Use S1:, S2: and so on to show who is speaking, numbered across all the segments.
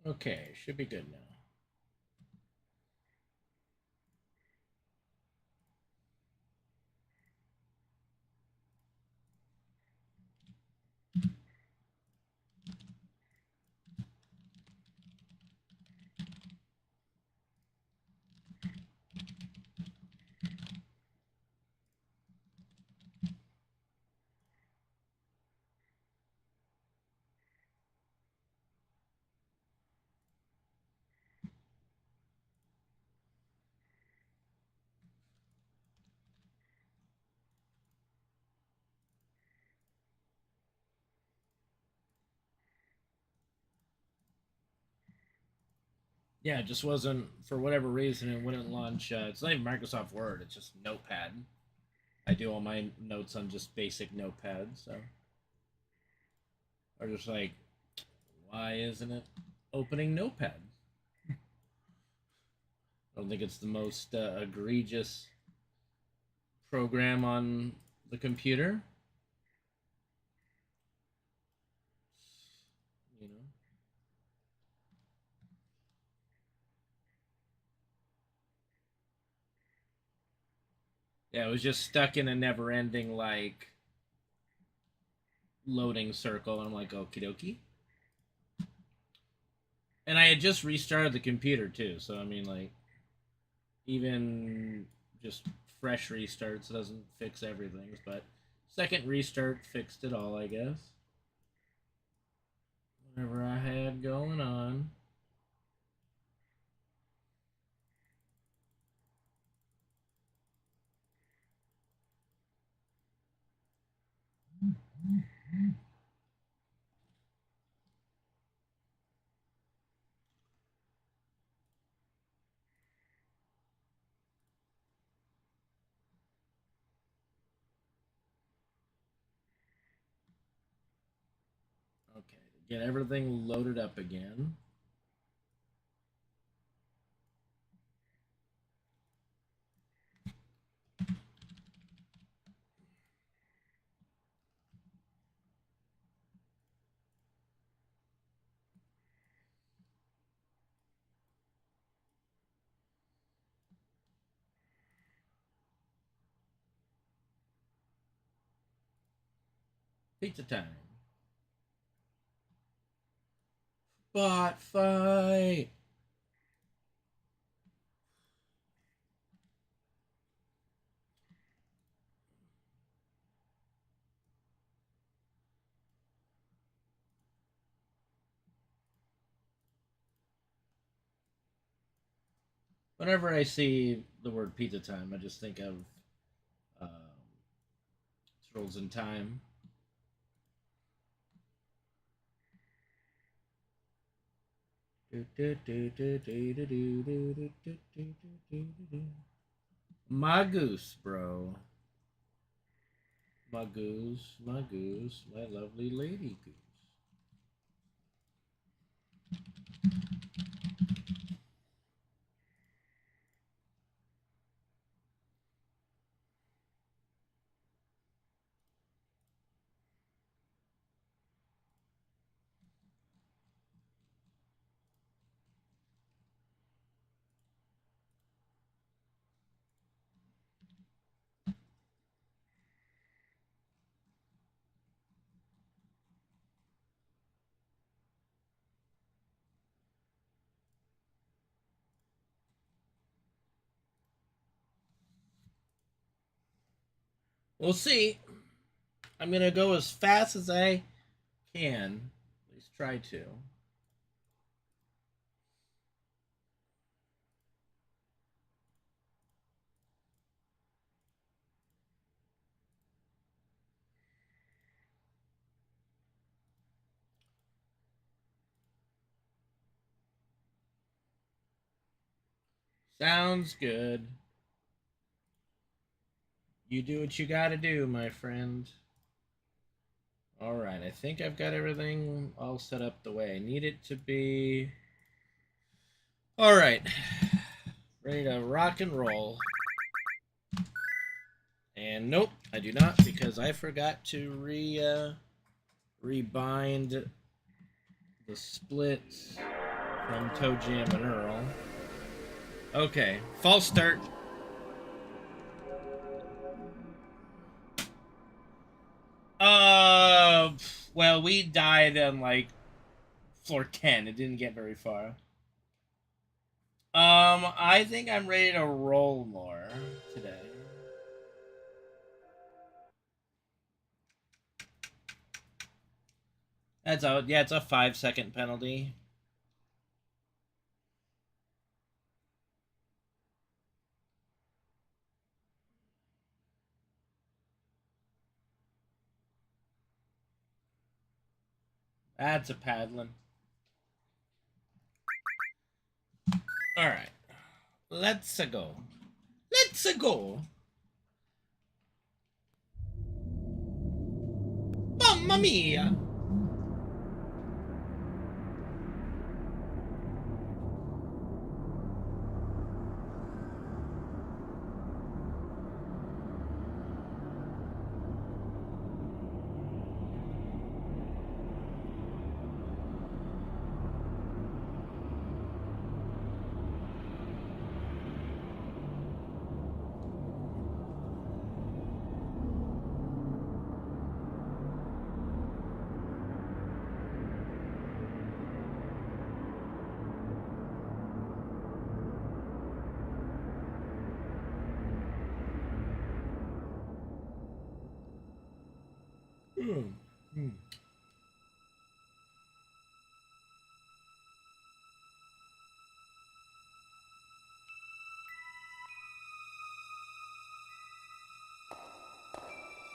S1: Okay, should be good now. Yeah, it just wasn't, for whatever reason, it wouldn't launch. It's not even Microsoft Word, it's just Notepad. I do all my notes on just basic Notepad, so. Or just like, why isn't it opening Notepad? I don't think it's the most egregious program on the computer. You know? Yeah, it was just stuck in a never ending, like, loading circle. And I'm like, okie dokie. And I had just restarted the computer too, so I mean, like, even just fresh restarts doesn't fix everything, but second restart fixed it all, I guess. Whatever I had going on. Okay, get everything loaded up again. Pizza time. Bot fight. Whenever I see the word pizza time, I just think of um, Trolls in Time. My goose, bro. My goose, my lovely lady goose. We'll see. I'm gonna go as fast as I can. At least try to. Sounds good. You do what you gotta do, my friend. Alright, I think I've got everything all set up the way I need it to be. Alright. Ready to rock and roll. And nope, I do not, because I forgot to rebind the splits From Toe Jam and Earl. Okay, false start. Well, we died on like floor 10. It didn't get very far. I think I'm ready to roll more today. That's out. Yeah, it's a 5-second penalty. That's a paddling. All right, let's go. Let's go. Mamma mia.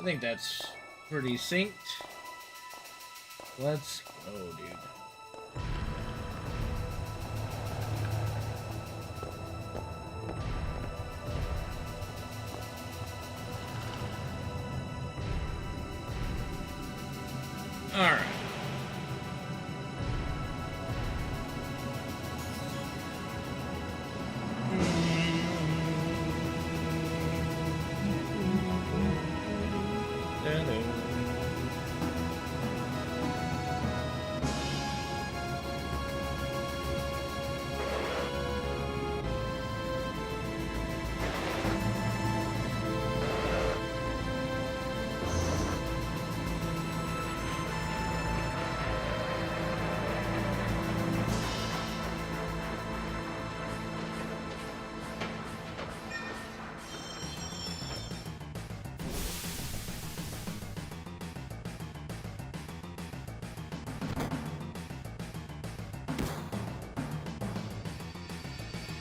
S1: I think that's pretty synced. Let's go, dude. All right.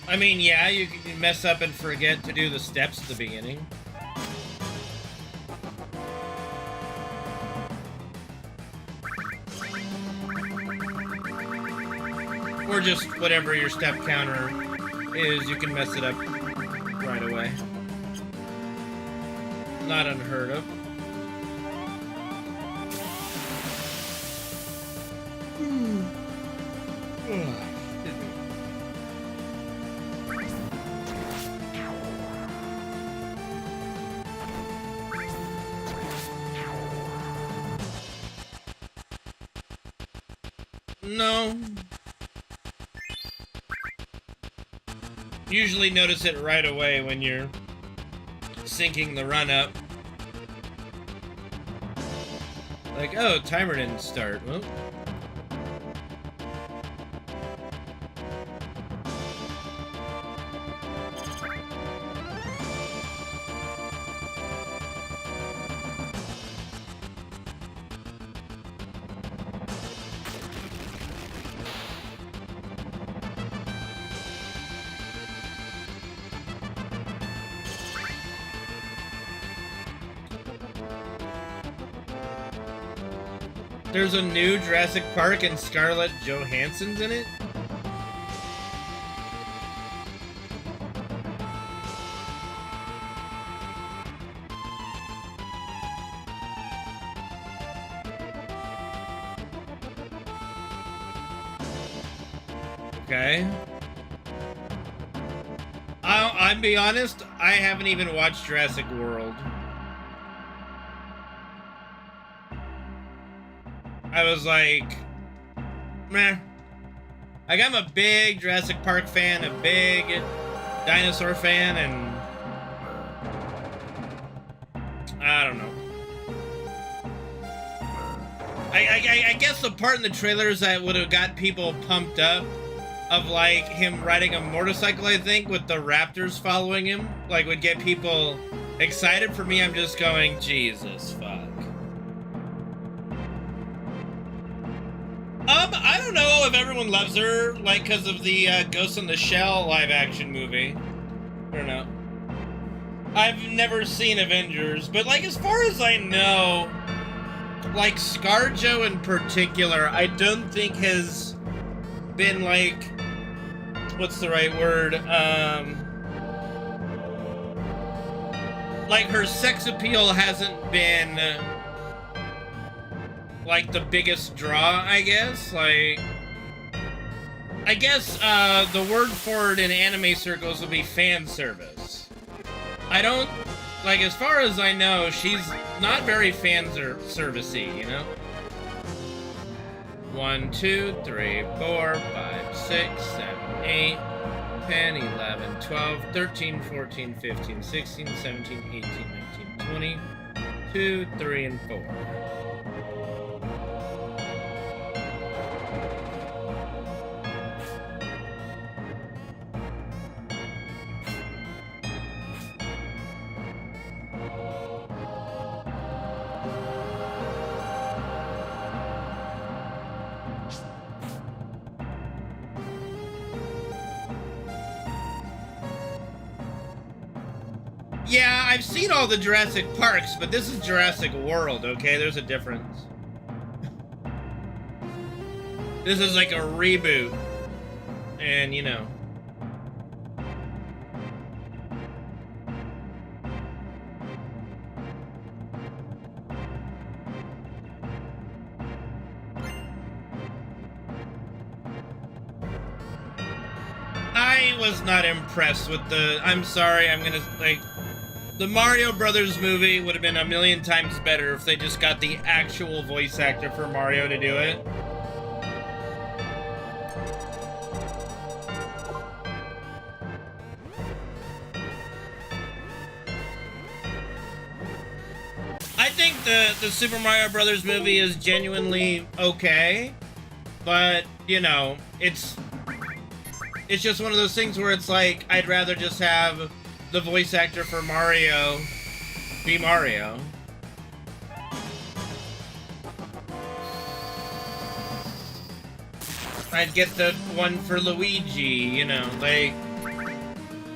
S1: I mean, yeah, you can mess up and forget to do the steps at the beginning. Or just whatever your step counter is, you can mess it up right away. Not unheard of. No. Usually notice it right away when you're syncing the run up. Like, oh, timer didn't start. Well. There's a new Jurassic Park and Scarlett Johansson's in it? Okay. I'll be honest, I haven't even watched Jurassic World. I was like, meh. Like, I'm a big Jurassic Park fan, a big dinosaur fan, and I don't know. I guess the part in the trailers that would have got people pumped up of, like, him riding a motorcycle, I think, with the raptors following him, like, would get people excited. For me, I'm just going, Jesus fuck. I don't know if everyone loves her, like, because of the Ghost in the Shell live-action movie. I don't know. I've never seen Avengers, but, like, as far as I know, like, ScarJo in particular, I don't think has been, like, what's the right word? Like, her sex appeal hasn't been, like, the biggest draw, I guess. Like, I guess the word for it in anime circles would be fan service. I don't, like, as far as I know, she's not very fan servicey, you know? 1, 2, 3, 4, 5, 6, 7, 8, 10, 11, 12, 13, 14, 15, 16, 17, 18, 19, 20, 2, 3, and 4. Yeah, I've seen all the Jurassic Parks, but this is Jurassic World, okay? There's a difference. This is like a reboot. And, you know. I was not impressed with the... I'm sorry, I'm gonna, like... The Mario Brothers movie would have been a million times better if they just got the actual voice actor for Mario to do it. I think the Super Mario Brothers movie is genuinely okay, but, you know, it's just one of those things where it's like, I'd rather just have the voice actor for Mario be Mario. I'd get the one for Luigi, you know, like,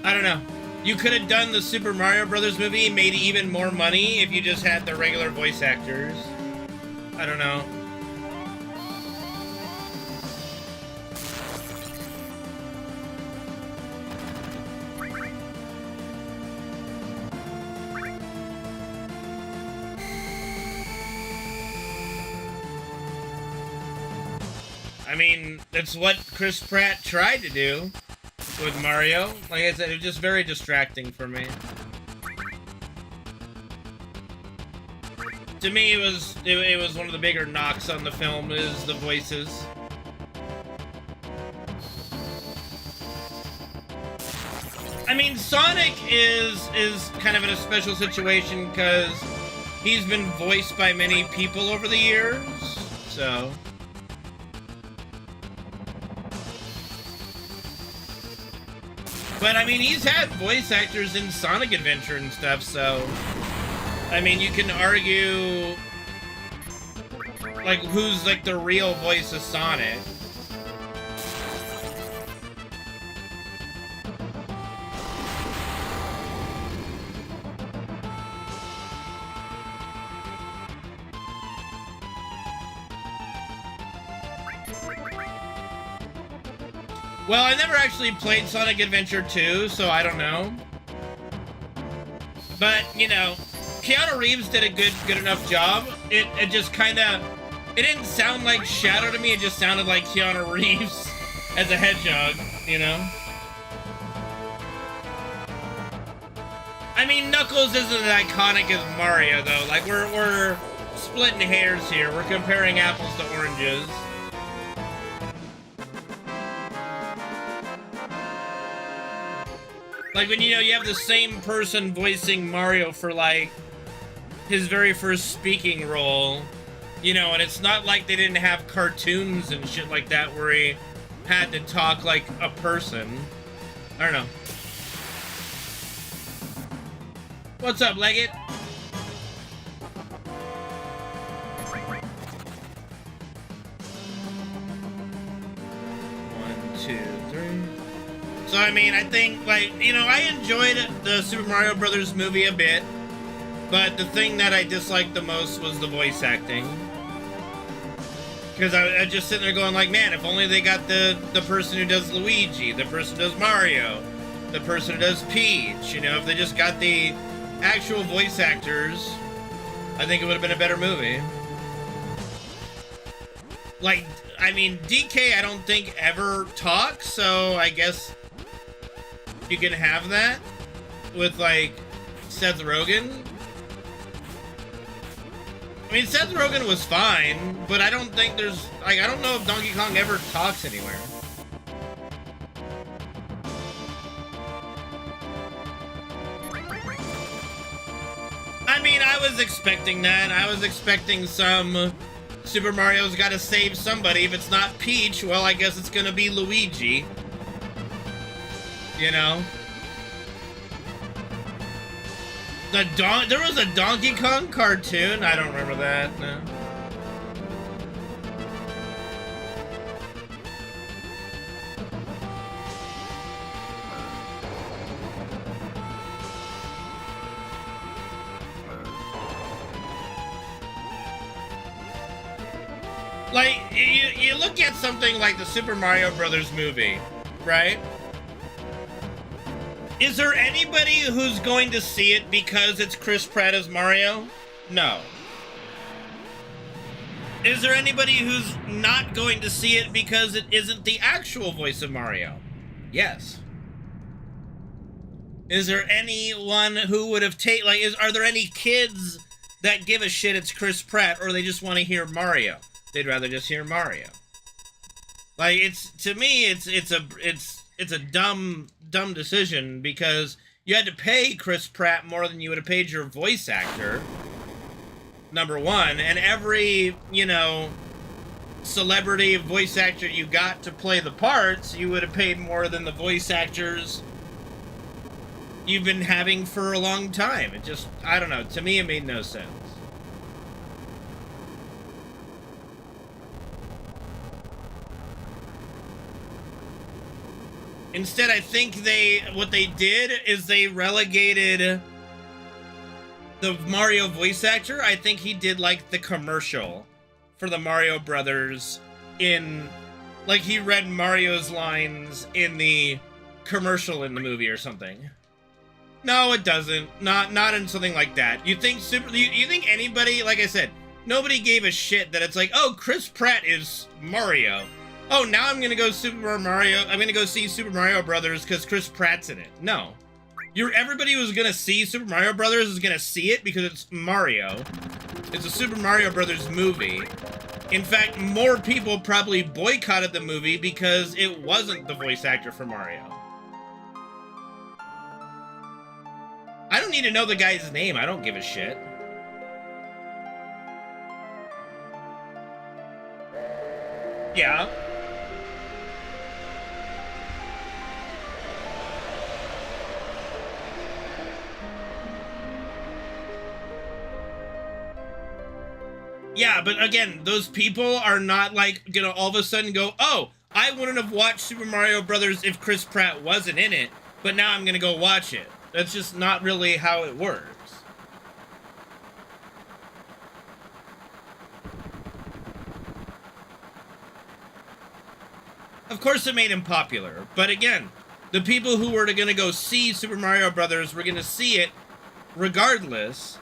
S1: I don't know. You could have done the Super Mario Brothers movie and made even more money if you just had the regular voice actors. I don't know. I mean, that's what Chris Pratt tried to do with Mario. Like I said, it was just very distracting for me. To me, it was one of the bigger knocks on the film is the voices. I mean, Sonic is kind of in a special situation because he's been voiced by many people over the years, so... But, I mean, he's had voice actors in Sonic Adventure and stuff, so... I mean, you can argue... like, who's, like, the real voice of Sonic. Well, I never actually played Sonic Adventure 2, so I don't know. But, you know, Keanu Reeves did a good enough job. It just kind of... It didn't sound like Shadow to me, it just sounded like Keanu Reeves as a hedgehog, you know? I mean, Knuckles isn't as iconic as Mario, though. Like, we're splitting hairs here. We're comparing apples to oranges. Like when, you have the same person voicing Mario for, like, his very first speaking role, and it's not like they didn't have cartoons and shit like that where he had to talk like a person. I don't know. What's up, Leggett? 1, 2, 3. So, I mean, I think, like, I enjoyed the Super Mario Brothers movie a bit, but the thing that I disliked the most was the voice acting. Because I just sitting there going like, man, if only they got the person who does Luigi, the person who does Mario, the person who does Peach, if they just got the actual voice actors, I think it would have been a better movie. Like, I mean, DK I don't think ever talks, so I guess you can have that with, like, Seth Rogen. I mean, Seth Rogen was fine, but I don't think there's, like, I don't know if Donkey Kong ever talks anywhere. I mean, I was expecting that. I was expecting some Super Mario's gotta save somebody. If it's not Peach, well, I guess it's gonna be Luigi. There was a Donkey Kong cartoon? I don't remember that, no. Like, you look at something like the Super Mario Brothers movie, right? Is there anybody who's going to see it because it's Chris Pratt as Mario? No. Is there anybody who's not going to see it because it isn't the actual voice of Mario? Yes. Is there anyone who would have taken, like, are there any kids that give a shit it's Chris Pratt, or they just want to hear Mario? They'd rather just hear Mario. Like, to me, it's a dumb decision, because you had to pay Chris Pratt more than you would have paid your voice actor, number one, and every, celebrity voice actor you got to play the parts, you would have paid more than the voice actors you've been having for a long time. It just, I don't know, to me it made no sense. Instead, I think what they did is they relegated the Mario voice actor. I think he did, like, the commercial for the Mario Brothers like, he read Mario's lines in the commercial in the movie or something. No, it doesn't. Not in something like that. You think you think anybody, like I said, nobody gave a shit that it's like, oh, Chris Pratt is Mario. Oh, now I'm gonna go I'm gonna go see Super Mario Brothers because Chris Pratt's in it. No. Everybody who's gonna see Super Mario Brothers is gonna see it because it's Mario. It's a Super Mario Brothers movie. In fact, more people probably boycotted the movie because it wasn't the voice actor for Mario. I don't need to know the guy's name. I don't give a shit. Yeah. Yeah, but again, those people are not, like, gonna all of a sudden go, oh, I wouldn't have watched Super Mario Brothers if Chris Pratt wasn't in it, but now I'm gonna go watch it. That's just not really how it works. Of course it made him popular, but again, the people who were gonna go see Super Mario Brothers were gonna see it regardless.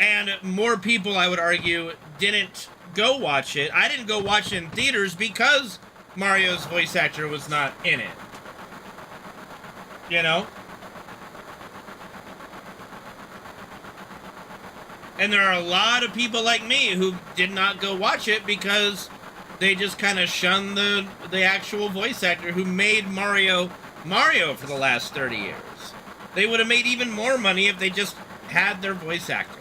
S1: And more people, I would argue, didn't go watch it. I didn't go watch it in theaters because Mario's voice actor was not in it. You know? And there are a lot of people like me who did not go watch it because they just kind of shunned the actual voice actor who made Mario Mario for the last 30 years. They would have made even more money if they just had their voice actor.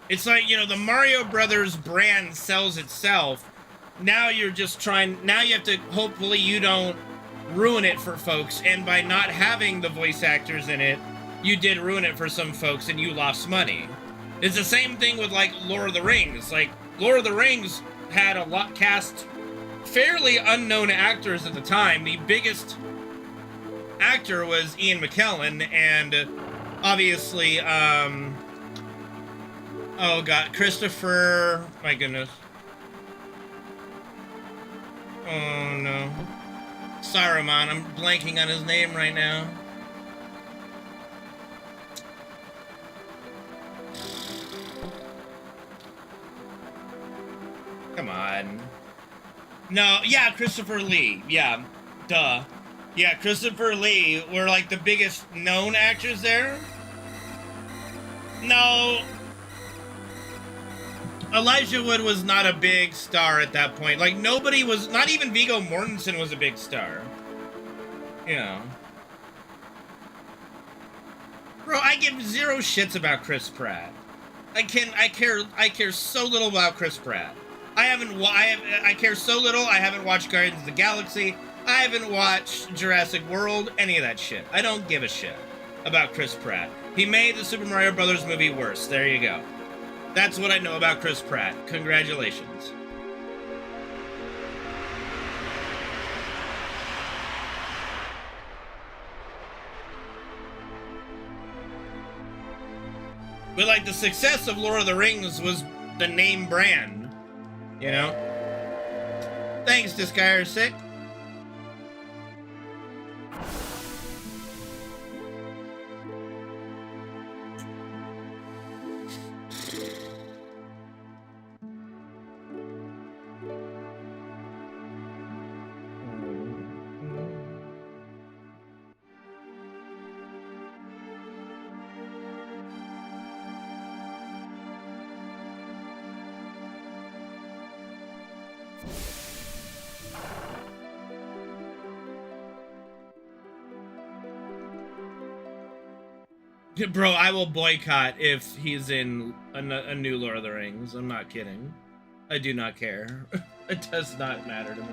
S1: It's like, you know, the Mario Brothers brand sells itself. Now you're just trying, now you have to, hopefully you don't ruin it for folks, and by not having the voice actors in it, you did ruin it for some folks and you lost money. It's the same thing with, like, Lord of the Rings. Like, Lord of the Rings had a lot cast fairly unknown actors at the time. The biggest actor was Ian McKellen, and obviously, oh god, Christopher, my goodness. Oh no. Saruman, I'm blanking on his name right now. Come on. No, yeah, Christopher Lee. Yeah, duh. Yeah, Christopher Lee were like the biggest known actors there. No. Elijah Wood was not a big star at that point. Like, nobody was, not even Viggo Mortensen was a big star. You know. Bro, I give zero shits about Chris Pratt. I care so little about Chris Pratt. I care so little, I haven't watched Guardians of the Galaxy. I haven't watched Jurassic World, any of that shit. I don't give a shit about Chris Pratt. He made the Super Mario Brothers movie worse. There you go. That's what I know about Chris Pratt. Congratulations. But, like, the success of Lord of the Rings was the name brand, you know? Thanks, Disguyer6. Bro, I will boycott if he's in a new Lord of the Rings. I'm not kidding. I do not care. It does not matter to me.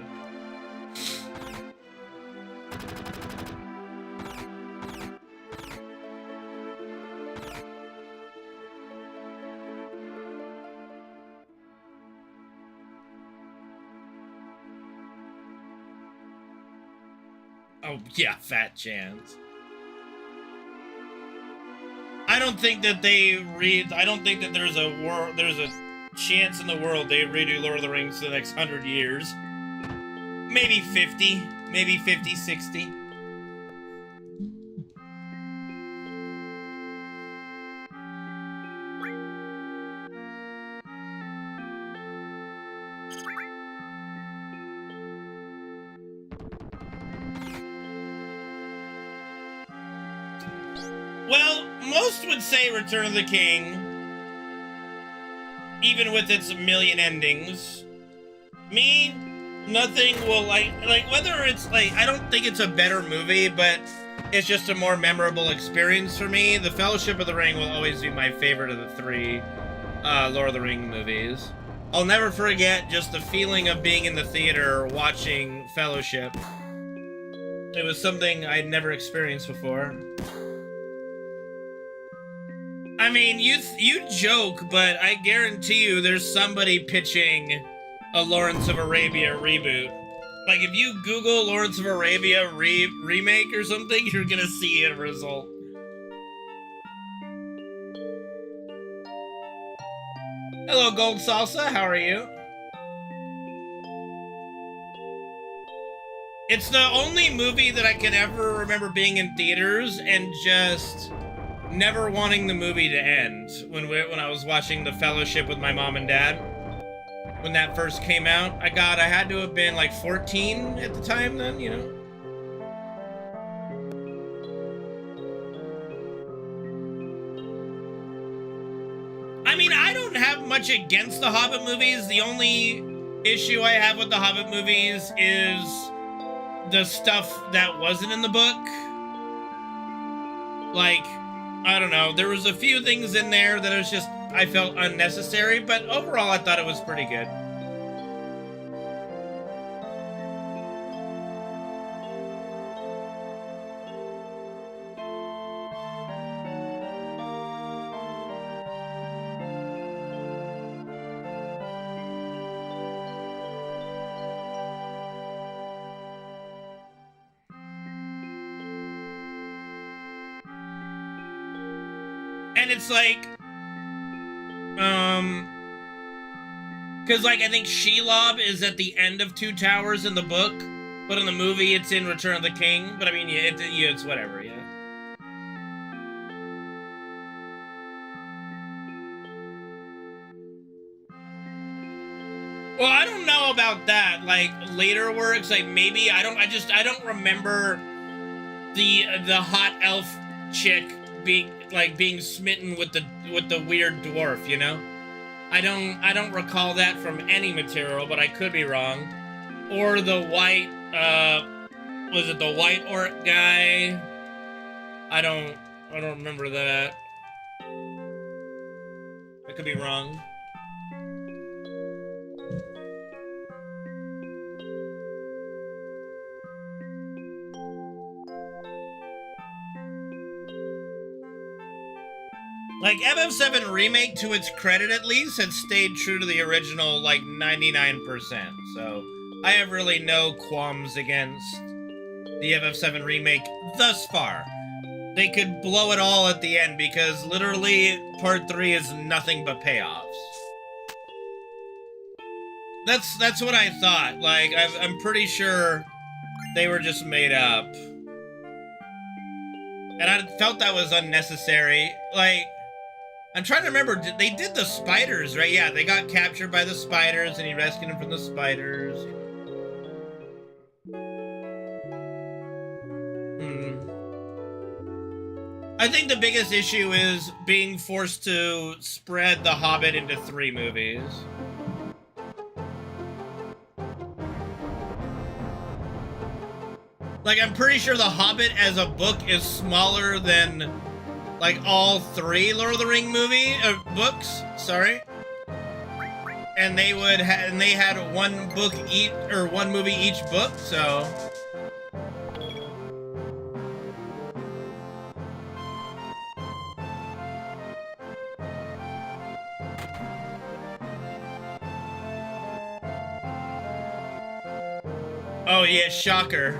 S1: Oh, yeah, fat chance. I don't think that I don't think that there's a chance in the world they redo Lord of the Rings for the next 100 years. Maybe 50, maybe 50, 60. Well, most would say Return of the King, even with its million endings. Me, nothing will, like whether it's, like, I don't think it's a better movie, but it's just a more memorable experience for me. The Fellowship of the Ring will always be my favorite of the three Lord of the Ring movies. I'll never forget just the feeling of being in the theater watching Fellowship. It was something I'd never experienced before. I mean, you joke, but I guarantee you there's somebody pitching a Lawrence of Arabia reboot. Like, if you Google Lawrence of Arabia remake or something, you're gonna see a result. Hello, Gold Salsa, how are you? It's the only movie that I can ever remember being in theaters and just never wanting the movie to end when I was watching The Fellowship with my mom and dad. When that first came out, I had to have been like 14 at the time then, you know. much against the Hobbit movies. The only issue I have with the Hobbit movies is the stuff that wasn't in the book. Like, I don't know. There was a few things in there that was just, I felt unnecessary, but overall I thought it was pretty good. And it's like, because like I think Shelob is at the end of Two Towers in the book, but in the movie it's in Return of the King. But I mean, yeah, it's whatever, yeah. Well, I don't know about that. Like later works, like maybe I don't remember the hot elf chick being smitten with the weird dwarf, you know? I don't recall that from any material, but I could be wrong. Or the white was it the white orc guy? I don't remember that. I could be wrong. Like, FF7 Remake, to its credit at least, had stayed true to the original, like, 99%. So, I have really no qualms against the FF7 Remake thus far. They could blow it all at the end, because literally, Part 3 is nothing but payoffs. That's what I thought. Like, I'm pretty sure they were just made up. And I felt that was unnecessary. Like, I'm trying to remember, they did the spiders, right? Yeah, they got captured by the spiders, and he rescued them from the spiders. I think the biggest issue is being forced to spread The Hobbit into 3 movies. Like, I'm pretty sure The Hobbit as a book is smaller than, like, all 3 Lord of the Ring books, sorry. And they had 1 book each, or 1 movie each book, so. Oh yeah, shocker.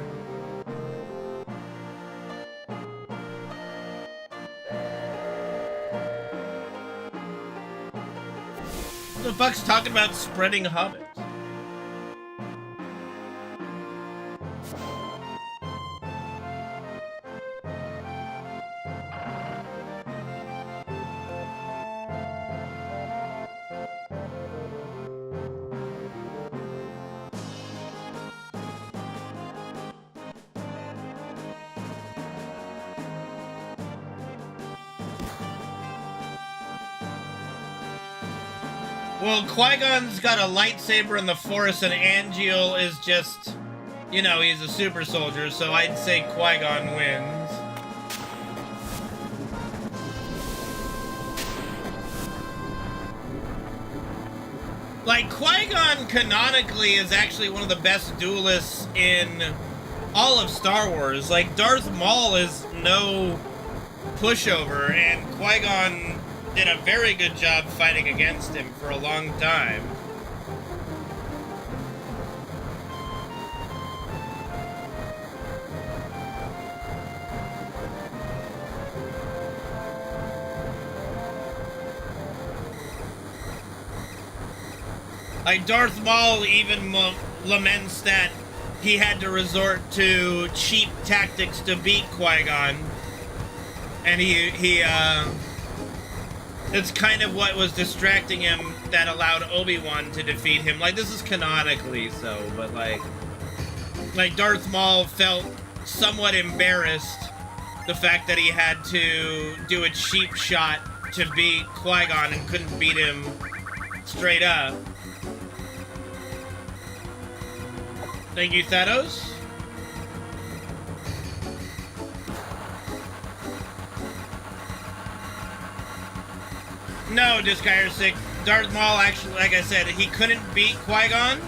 S1: Who the fuck's talking about spreading hobbits? Well, Qui-Gon's got a lightsaber in the Force, and Angeal is just, you know, he's a super soldier, so I'd say Qui-Gon wins. Like, Qui-Gon canonically is actually one of the best duelists in all of Star Wars. Like, Darth Maul is no pushover, and Qui-Gon did a very good job fighting against him for a long time. Like, Darth Maul even laments that he had to resort to cheap tactics to beat Qui-Gon. And it's kind of what was distracting him that allowed Obi-Wan to defeat him. Like, this is canonically so, but like Darth Maul felt somewhat embarrassed the fact that he had to do a cheap shot to beat Qui-Gon and couldn't beat him Straight up. Thank you, Thanos. No, Disguyer Sick. Darth Maul actually, like I said, he couldn't beat Qui-Gon,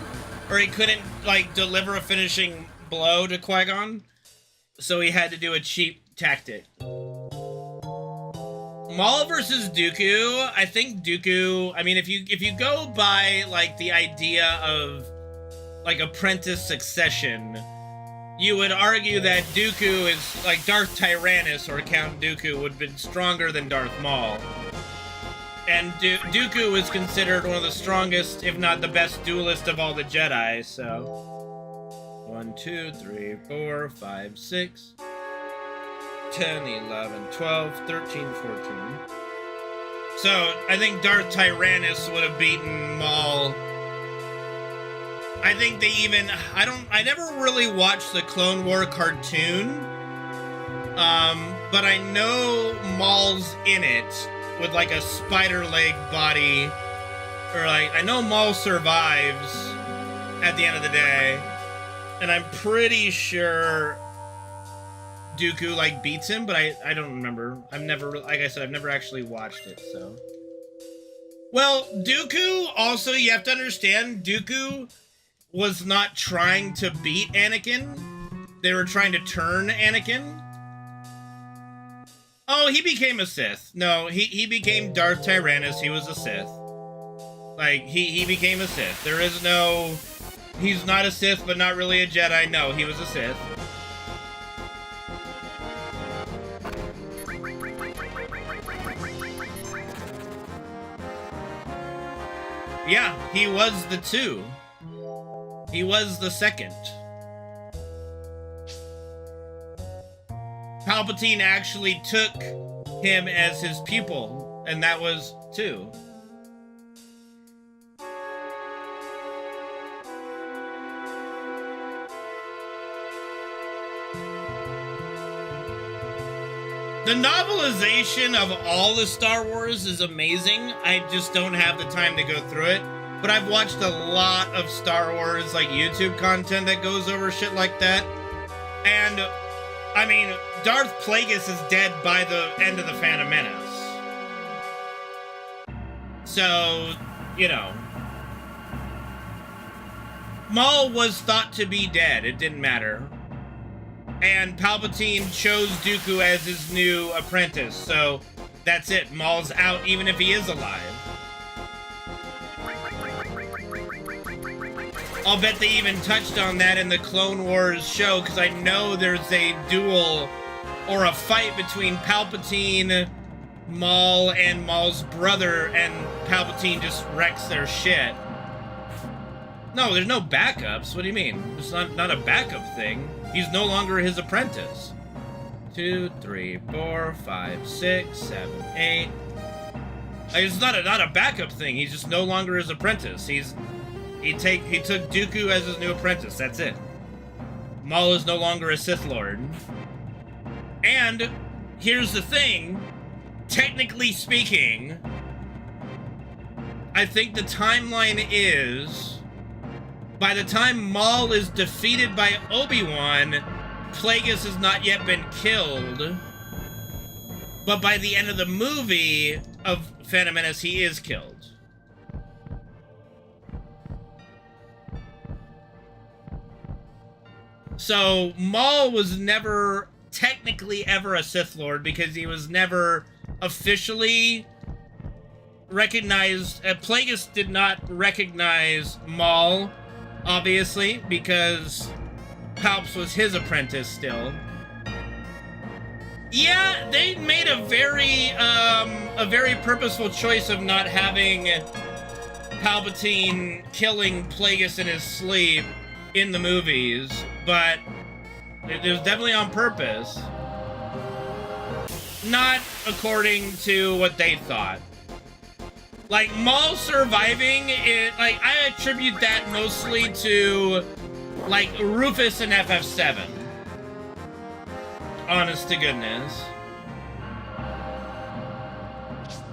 S1: or he couldn't, like, deliver a finishing blow to Qui-Gon, so he had to do a cheap tactic. Maul versus Dooku, I think Dooku, I mean, if you go by, like, the idea of, like, apprentice succession, you would argue that Dooku is, like, Darth Tyrannus or Count Dooku would have been stronger than Darth Maul. And Dooku is considered one of the strongest, if not the best duelist of all the Jedi, so... 1, 2, 3, 4, 5, 6... 10, 11, 12, 13, 14. So, I think Darth Tyrannus would have beaten Maul. I think they even... I never really watched the Clone War cartoon. But I know Maul's in it with, like, a spider leg body. Or, like, I know Maul survives at the end of the day. And I'm pretty sure Dooku, like, beats him, but I don't remember. I've never, like I said, I've never actually watched it, so. Well, Dooku, also, you have to understand, Dooku was not trying to beat Anakin. They were trying to turn Anakin. Oh, he became a Sith. No, he became Darth Tyrannus. He was a Sith. Like, he became a Sith. There is no... He's not a Sith, but not really a Jedi. No, he was a Sith. Yeah, he was the 2. He was the 2nd. Palpatine actually took him as his pupil, and that was 2. The novelization of all the Star Wars is amazing. I just don't have the time to go through it. But I've watched a lot of Star Wars, like, YouTube content that goes over shit like that. And, I mean, Darth Plagueis is dead by the end of The Phantom Menace. So, you know. Maul was thought to be dead. It didn't matter. And Palpatine chose Dooku as his new apprentice, so that's it. Maul's out even if he is alive. I'll bet they even touched on that in the Clone Wars show, because I know there's a duel or a fight between Palpatine, Maul, and Maul's brother, and Palpatine just wrecks their shit. No, there's no backups. What do you mean? It's not a backup thing. He's no longer his apprentice. 2, 3, 4, 5, 6, 7, 8. Like, it's not a backup thing. He's just no longer his apprentice. He took Dooku as his new apprentice. That's it. Maul is no longer a Sith Lord. And here's the thing. Technically speaking, I think the timeline is, by the time Maul is defeated by Obi-Wan, Plagueis has not yet been killed. But by the end of the movie of Phantom Menace, he is killed. So Maul was never technically ever a Sith Lord because he was never officially recognized. Plagueis did not recognize Maul, obviously, because Palps was his apprentice still. Yeah, they made a very purposeful choice of not having Palpatine killing Plagueis in his sleep in the movies, but it was definitely on purpose. Not according to what they thought. Like, Maul surviving, like, I attribute that mostly to, like, Rufus and FF7. Honest to goodness.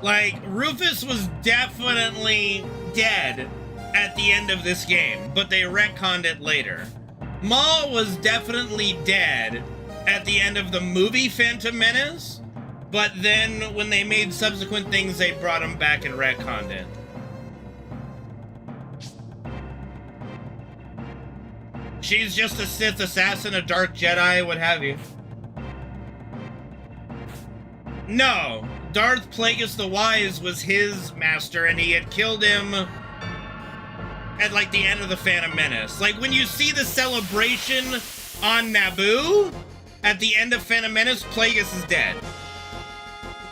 S1: Like, Rufus was definitely dead at the end of this game, but they retconned it later. Maul was definitely dead at the end of the movie Phantom Menace, but then when they made subsequent things, they brought him back and retconned it. She's just a Sith assassin, a dark Jedi, what have you. No, Darth Plagueis the Wise was his master, and he had killed him at, like, the end of the Phantom Menace. Like, when you see the celebration on Naboo, at the end of Phantom Menace, Plagueis is dead.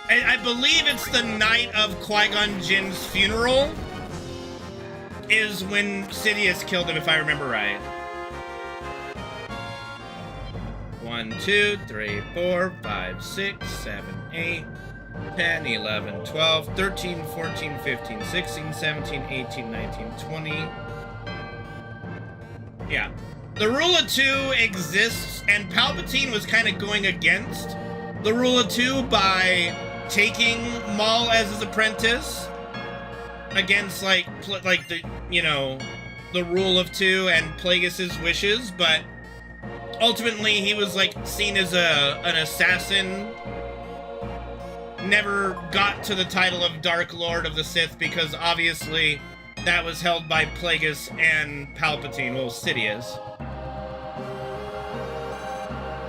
S1: And I believe it's the night of Qui-Gon Jinn's funeral is when Sidious killed him, if I remember right. 1, 2, 3, 4, 5, 6, 7, 8, 10, 11, 12, 13, 14, 15, 16, 17, 18, 19, 20. Yeah. The Rule of Two exists, and Palpatine was kind of going against the Rule of Two by taking Maul as his apprentice against, like the, you know, the Rule of Two and Plagueis' wishes, but ultimately, he was, like, seen as an assassin. Never got to the title of Dark Lord of the Sith because, obviously, that was held by Plagueis and Palpatine, well, Sidious.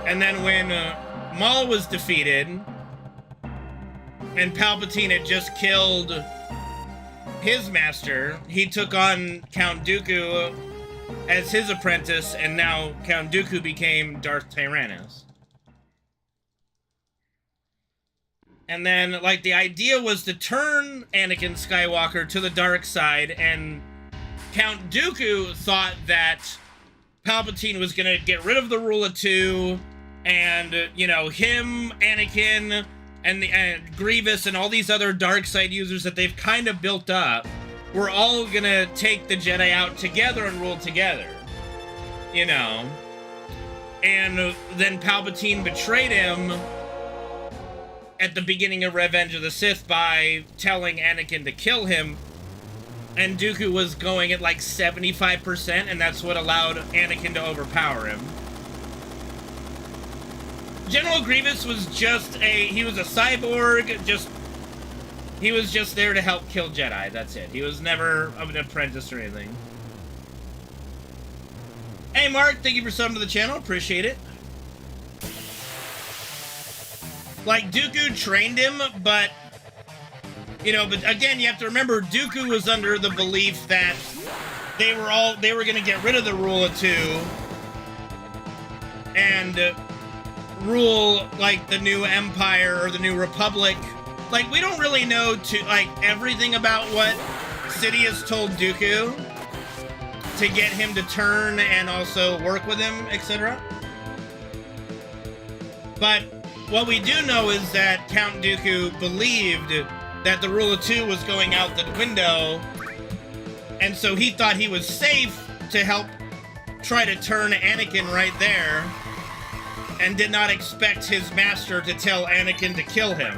S1: And then when Maul was defeated, and Palpatine had just killed his master, he took on Count Dooku as his apprentice, and now Count Dooku became Darth Tyrannus. And then, like, the idea was to turn Anakin Skywalker to the dark side, and Count Dooku thought that Palpatine was gonna get rid of the Rule of Two, and, you know, him, Anakin, and Grievous, and all these other dark side users that they've kind of built up, we're all gonna take the Jedi out together and rule together, you know. And then Palpatine betrayed him at the beginning of Revenge of the Sith by telling Anakin to kill him, and Dooku was going at like 75%, and that's what allowed Anakin to overpower him. General Grievous was just he was a cyborg, he was just there to help kill Jedi, that's it. He was never an apprentice or anything. Hey Mark, thank you for subbing to the channel, appreciate it. Like, Dooku trained him, but, you know, but again, you have to remember, Dooku was under the belief that they were gonna get rid of the Rule of Two and rule, like, the new Empire or the new Republic. Like, we don't really know everything about what Sidious told Dooku to get him to turn and also work with him, etc. But what we do know is that Count Dooku believed that the Rule of Two was going out the window, and so he thought he was safe to help try to turn Anakin right there, and did not expect his master to tell Anakin to kill him.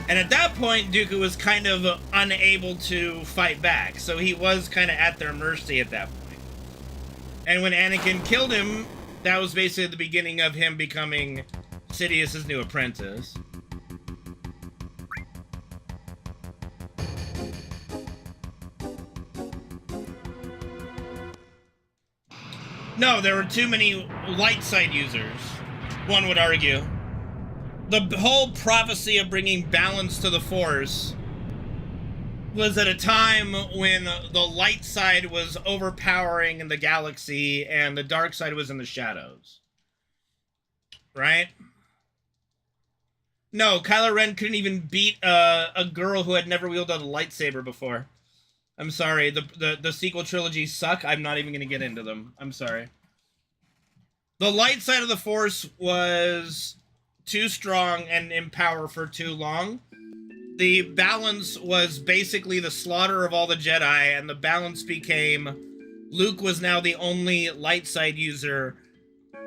S1: And at that point, Dooku was kind of unable to fight back, so he was kind of at their mercy at that point. And when Anakin killed him, that was basically the beginning of him becoming Sidious's new apprentice. No, there were too many light side users, one would argue. The whole prophecy of bringing balance to the Force was at a time when the light side was overpowering in the galaxy and the dark side was in the shadows. Right? No, Kylo Ren couldn't even beat a girl who had never wielded a lightsaber before. I'm sorry, the sequel trilogies suck. I'm not even going to get into them. I'm sorry. The light side of the Force was too strong and in power for too long. The balance was basically the slaughter of all the Jedi, and the balance became Luke was now the only light side user,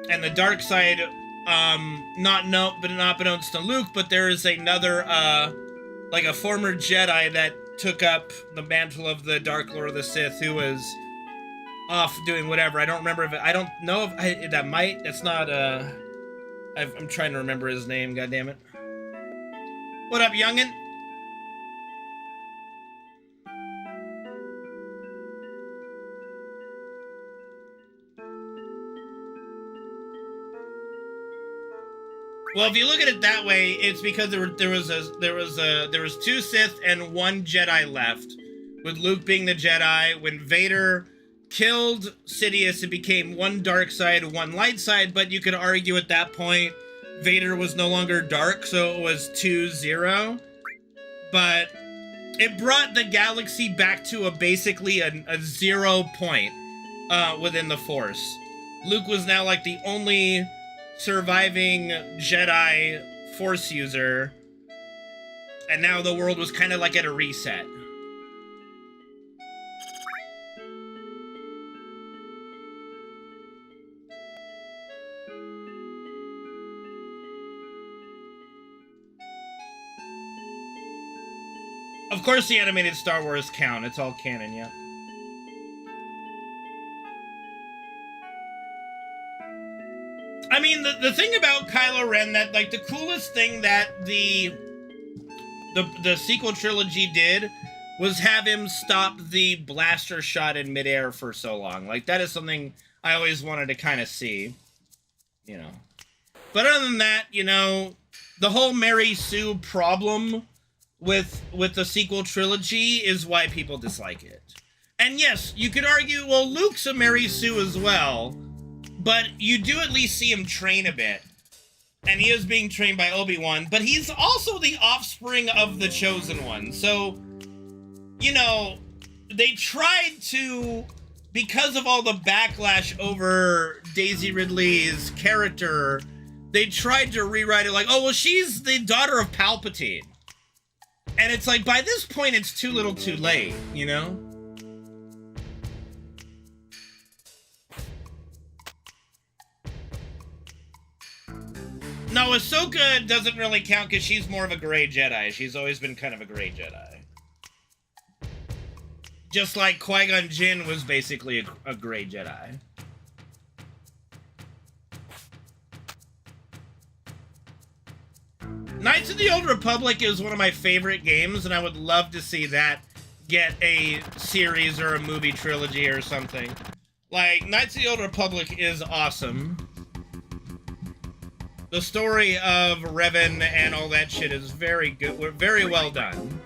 S1: and the dark side, not beknownst to Luke, but there is another, like a former Jedi that took up the mantle of the Dark Lord of the Sith, who was off doing whatever. I don't remember if I don't know if that's not I'm trying to remember his name, goddammit. What up, youngin'? Well, if you look at it that way, it's because there was two Sith and one Jedi left, with Luke being the Jedi. When Vader killed Sidious, it became one dark side, one light side. But you could argue at that point, Vader was no longer dark, so it was 2-0. But it brought the galaxy back to basically a 0 point within the Force. Luke was now like the only surviving Jedi Force user, and now the world was kind of like at a reset. Of course the animated Star Wars count, it's all canon, yeah. I mean, the thing about Kylo Ren, that, like, the coolest thing that the sequel trilogy did was have him stop the blaster shot in midair for so long. Like, that is something I always wanted to kind of see, you know. But other than that, you know, the whole Mary Sue problem with the sequel trilogy is why people dislike it. And yes, you could argue, well, Luke's a Mary Sue as well, but you do at least see him train a bit. And he is being trained by Obi-Wan, but he's also the offspring of the Chosen One. So, you know, they tried to, because of all the backlash over Daisy Ridley's character, they tried to rewrite it like, oh, well, she's the daughter of Palpatine. And it's like, by this point, it's too little too late, you know? No, Ahsoka doesn't really count because she's more of a gray Jedi. She's always been kind of a gray Jedi. Just like Qui-Gon Jinn was basically a gray Jedi. Knights of the Old Republic is one of my favorite games, and I would love to see that get a series or a movie trilogy or something. Like, Knights of the Old Republic is awesome. The story of Revan and all that shit is very good. We're very well done.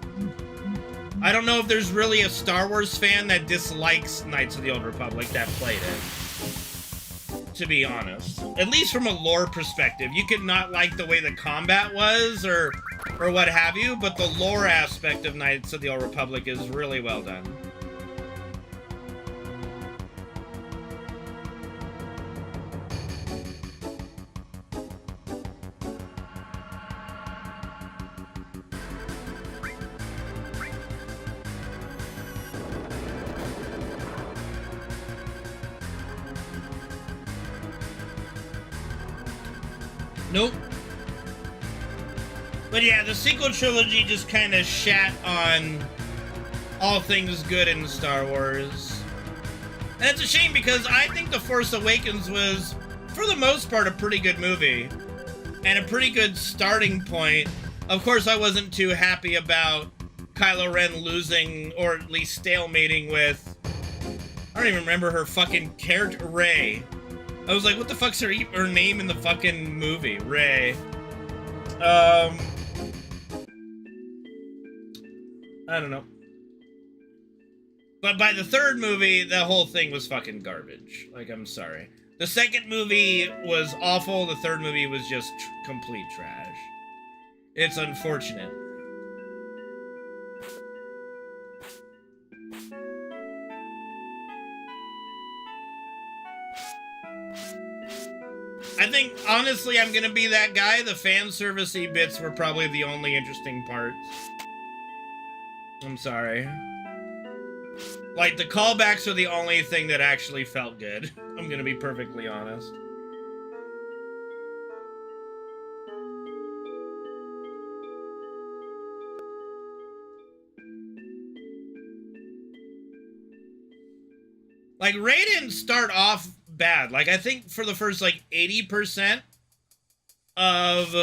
S1: I don't know if there's really a Star Wars fan that dislikes Knights of the Old Republic that played it, to be honest. At least from a lore perspective. You could not like the way the combat was or what have you, but the lore aspect of Knights of the Old Republic is really well done. Nope. But yeah, the sequel trilogy just kind of shat on all things good in Star Wars. And it's a shame because I think The Force Awakens was, for the most part, a pretty good movie. And a pretty good starting point. Of course, I wasn't too happy about Kylo Ren losing, or at least stalemating with, I don't even remember her fucking character, Rey. I was like, what the fuck's her name in the fucking movie? Rey. I don't know. But by the third movie, the whole thing was fucking garbage. Like, I'm sorry. The second movie was awful. The third movie was just complete trash. It's unfortunate. I think, honestly, I'm gonna be that guy. The fan service-y bits were probably the only interesting parts. I'm sorry. Like, the callbacks are the only thing that actually felt good. I'm gonna be perfectly honest. Like, Rey didn't start off bad. Like, I think for the first, like, 80% of...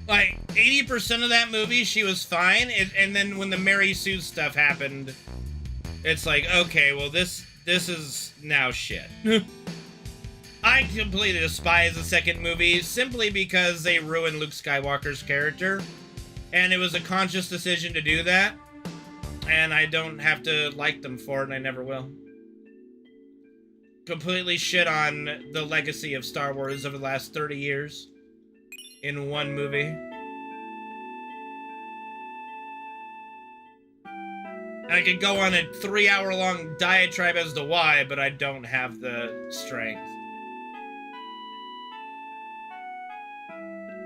S1: Like, 80% of that movie, she was fine. And then when the Mary Sue stuff happened, it's like, okay, well, this is now shit. I completely despise the second movie simply because they ruined Luke Skywalker's character. And it was a conscious decision to do that. And I don't have to like them for it, and I never will. Completely shit on the legacy of Star Wars over the last 30 years. In one movie. I could go on a 3-hour-long diatribe as to why, but I don't have the strength.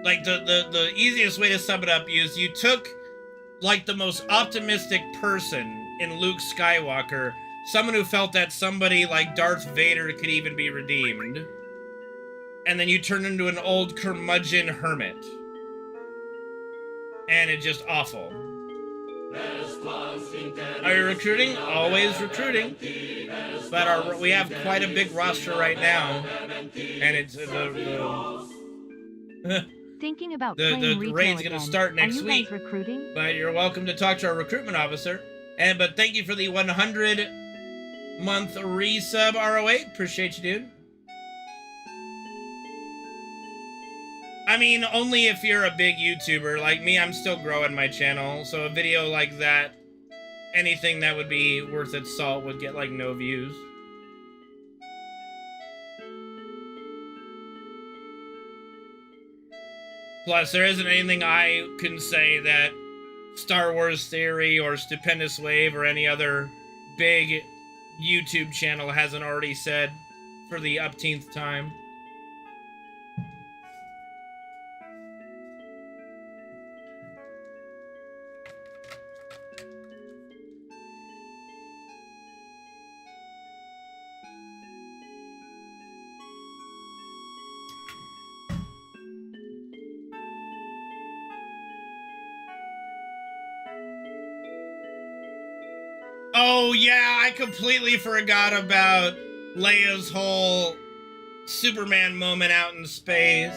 S1: Like, the easiest way to sum it up is you took, like, the most optimistic person in Luke Skywalker, someone who felt that somebody like Darth Vader could even be redeemed, and then you turned into an old curmudgeon hermit. And it's just awful. Are you recruiting? Always recruiting. But we have quite a big roster right now. And it's...
S2: Thinking about
S1: the raid's going to start next week.
S2: Guys recruiting?
S1: But you're welcome to talk to our recruitment officer. But thank you for the 100-month resub, RO8. Appreciate you, dude. I mean, only if you're a big YouTuber. Like me, I'm still growing my channel. So a video like that, anything that would be worth its salt would get, like, no views. Plus, there isn't anything I can say that Star Wars Theory or Stupendous Wave or any other big YouTube channel hasn't already said for the upteenth time. Oh, yeah, I completely forgot about Leia's whole Superman moment out in space.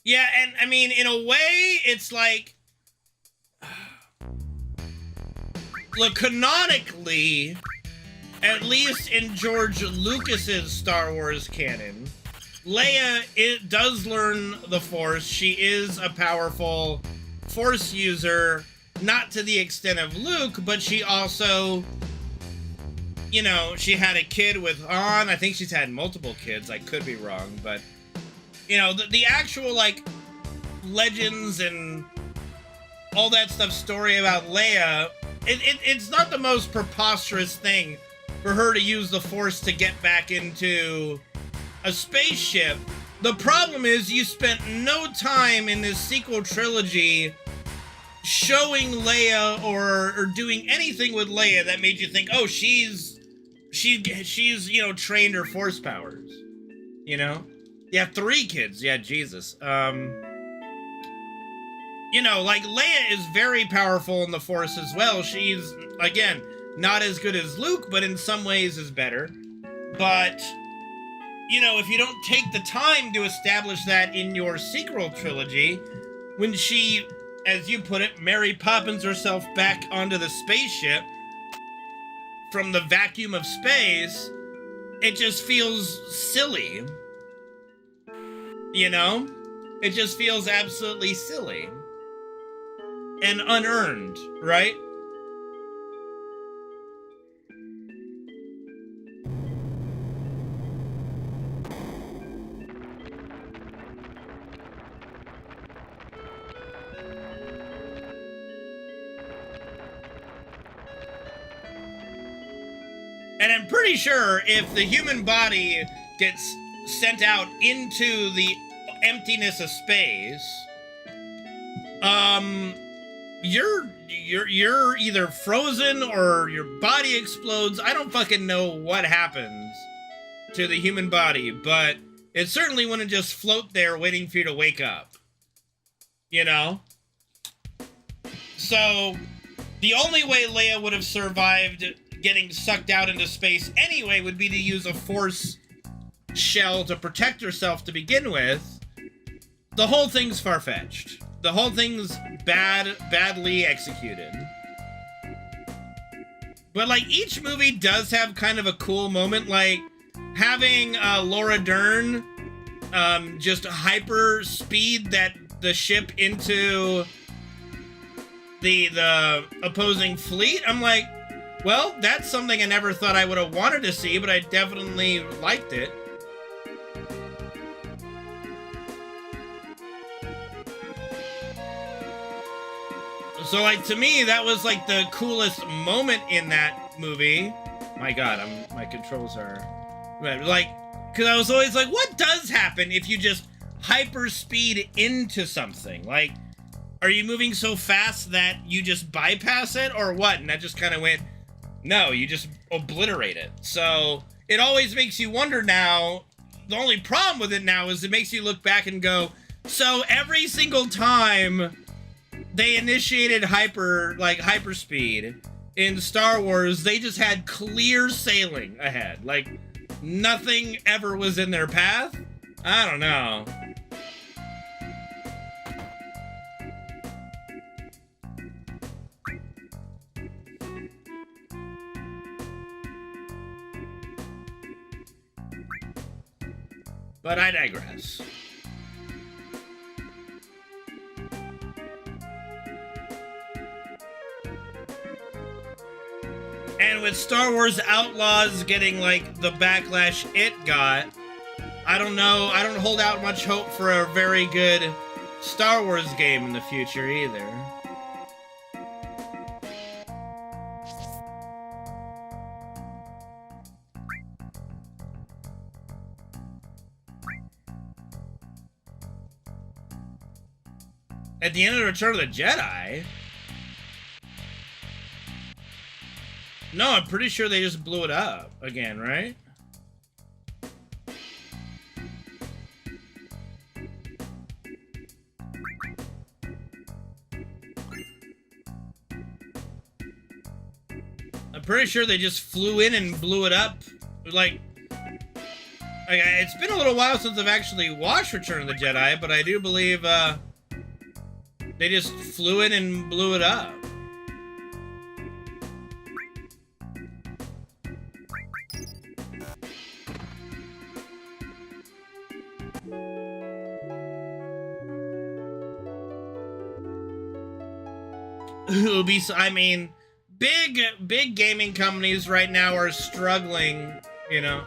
S1: Yeah, and I mean, in a way, it's like... Look, canonically, at least in George Lucas's Star Wars canon, Leia does learn the Force. She is a powerful Force user, not to the extent of Luke, but she also, you know, she had a kid with Han. I think she's had multiple kids. I could be wrong, but, you know, the actual, like, legends and all that stuff story about Leia, it's not the most preposterous thing for her to use the Force to get back into a spaceship. The problem is you spent no time in this sequel trilogy showing Leia or doing anything with Leia that made you think, oh, she's you know, trained her Force powers, you know? Yeah, 3 kids. Yeah, Jesus. You know, like, Leia is very powerful in the Force as well. She's, again, not as good as Luke, but in some ways is better. But, you know, if you don't take the time to establish that in your sequel trilogy, when she, as you put it, Mary Poppins herself back onto the spaceship from the vacuum of space, it just feels silly. You know? It just feels absolutely silly. And unearned, right? And I'm pretty sure if the human body gets sent out into the emptiness of space, you're either frozen or your body explodes. I don't fucking know what happens to the human body, but it certainly wouldn't just float there waiting for you to wake up. You know? So, the only way Leia would have survived getting sucked out into space anyway would be to use a force shell to protect herself to begin with. The whole thing's far-fetched. The whole thing's badly executed. But, like, each movie does have kind of a cool moment, like having Laura Dern just hyper speed the ship into the opposing fleet. I'm like, well, that's something I never thought I would have wanted to see, but I definitely liked it. So, like, to me, that was, like, the coolest moment in that movie. My God, my controls are... Like, because I was always like, what does happen if you just hyperspeed into something? Like, are you moving so fast that you just bypass it, or what? And that just kind of went, no, you just obliterate it. So, it always makes you wonder now. The only problem with it now is it makes you look back and go, so every single time they initiated hyperspeed in Star Wars, they just had clear sailing ahead. Like, nothing ever was in their path? I don't know. But I digress. And with Star Wars Outlaws getting, like, the backlash it got, I don't know, I don't hold out much hope for a very good Star Wars game in the future either. At the end of Return of the Jedi... No, I'm pretty sure they just blew it up again, right? I'm pretty sure they just flew in and blew it up. Like, it's been a little while since I've actually watched Return of the Jedi, but I do believe they just flew in and blew it up. It'll be, I mean, big gaming companies right now are struggling, you know.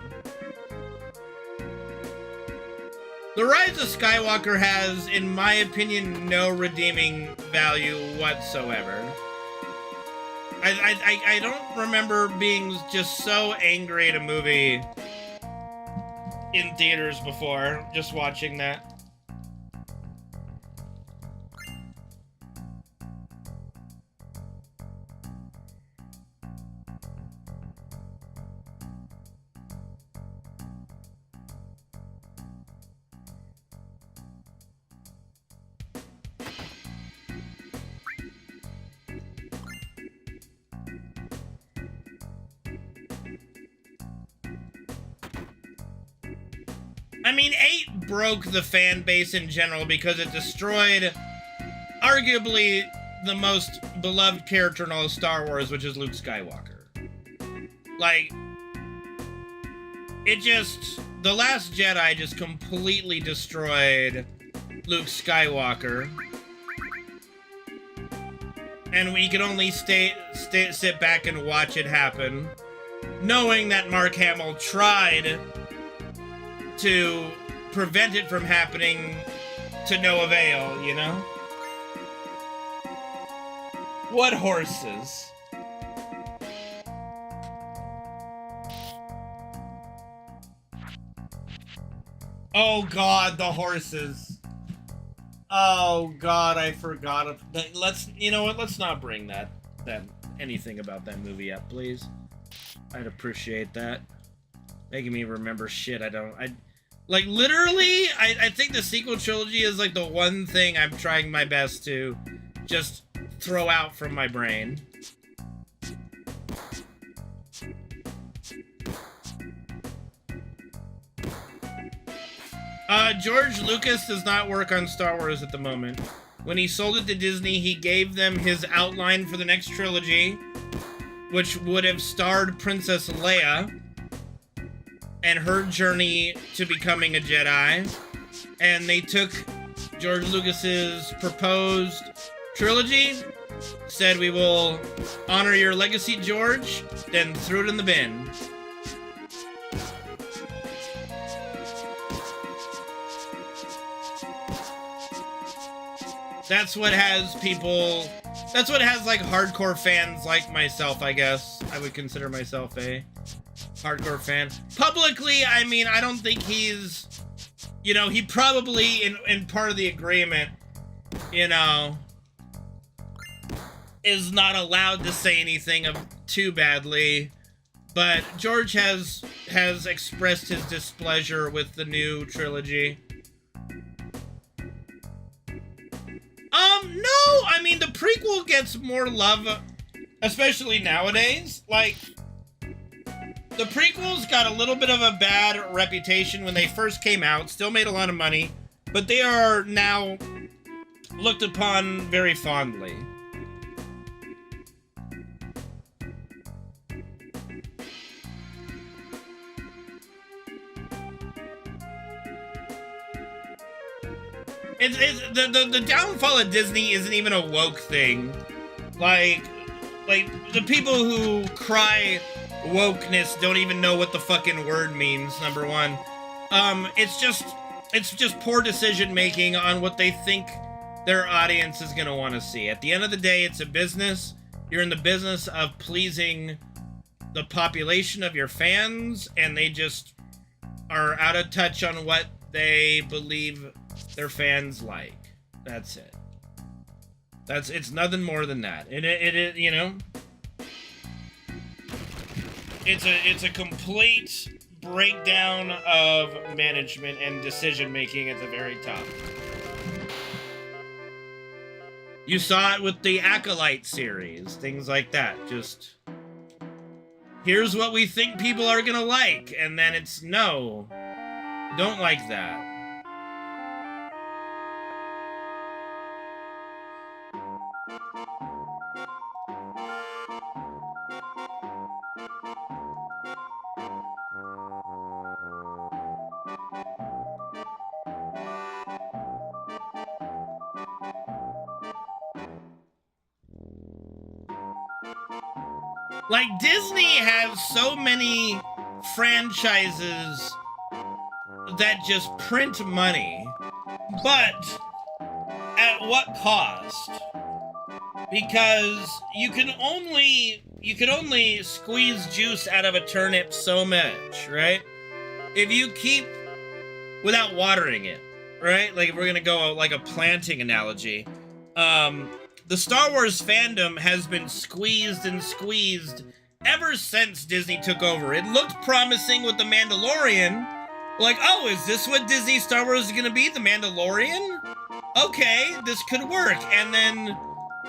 S1: The Rise of Skywalker has, in my opinion, no redeeming value whatsoever. I don't remember being just so angry at a movie in theaters before, just watching that. I mean, 8 broke the fan base in general because it destroyed arguably the most beloved character in all of Star Wars, which is Luke Skywalker. Like, it just... The Last Jedi just completely destroyed Luke Skywalker. And we could only sit back and watch it happen, knowing that Mark Hamill tried to prevent it from happening to no avail, you know? What horses? Oh God, the horses. Oh God, I forgot. Let's, you know what? Let's not bring that anything about that movie up, please. I'd appreciate that. Making me remember shit like, literally, I think the sequel trilogy is, like, the one thing I'm trying my best to just throw out from my brain. George Lucas does not work on Star Wars at the moment. When he sold it to Disney, he gave them his outline for the next trilogy, which would have starred Princess Leia and her journey to becoming a Jedi. And they took George Lucas's proposed trilogy, said, we will honor your legacy, George, then threw it in the bin. That's what has people... That's what has, like, hardcore fans like myself, I guess. I would consider myself a hardcore fan. Publicly, I mean, I don't think he's... You know, he probably, in part of the agreement, you know, is not allowed to say anything too badly. But George has expressed his displeasure with the new trilogy. No, I mean, the prequel gets more love, especially nowadays. Like, the prequels got a little bit of a bad reputation when they first came out, still made a lot of money, but they are now looked upon very fondly. The downfall of Disney isn't even a woke thing. Like the people who cry wokeness don't even know what the fucking word means, number one. It's just poor decision making on what they think their audience is gonna want to see. At the end of the day, it's a business. You're in the business of pleasing the population of your fans, and they just are out of touch on what they believe their fans like. That's it. It's nothing more than that. It you know, it's a complete breakdown of management and decision making at the very top. You saw it with the Acolyte series, things like that. Just, here's what we think people are gonna like, and then it's, no, don't like that. Like, Disney has so many franchises that just print money, but at what cost? Because you can only squeeze juice out of a turnip so much, right? If you keep, without watering it, right? Like, if we're gonna go like a planting analogy, the Star Wars fandom has been squeezed and squeezed ever since Disney took over. It looked promising with The Mandalorian. Like, oh, is this what Disney Star Wars is gonna be? The Mandalorian? Okay, this could work. And then,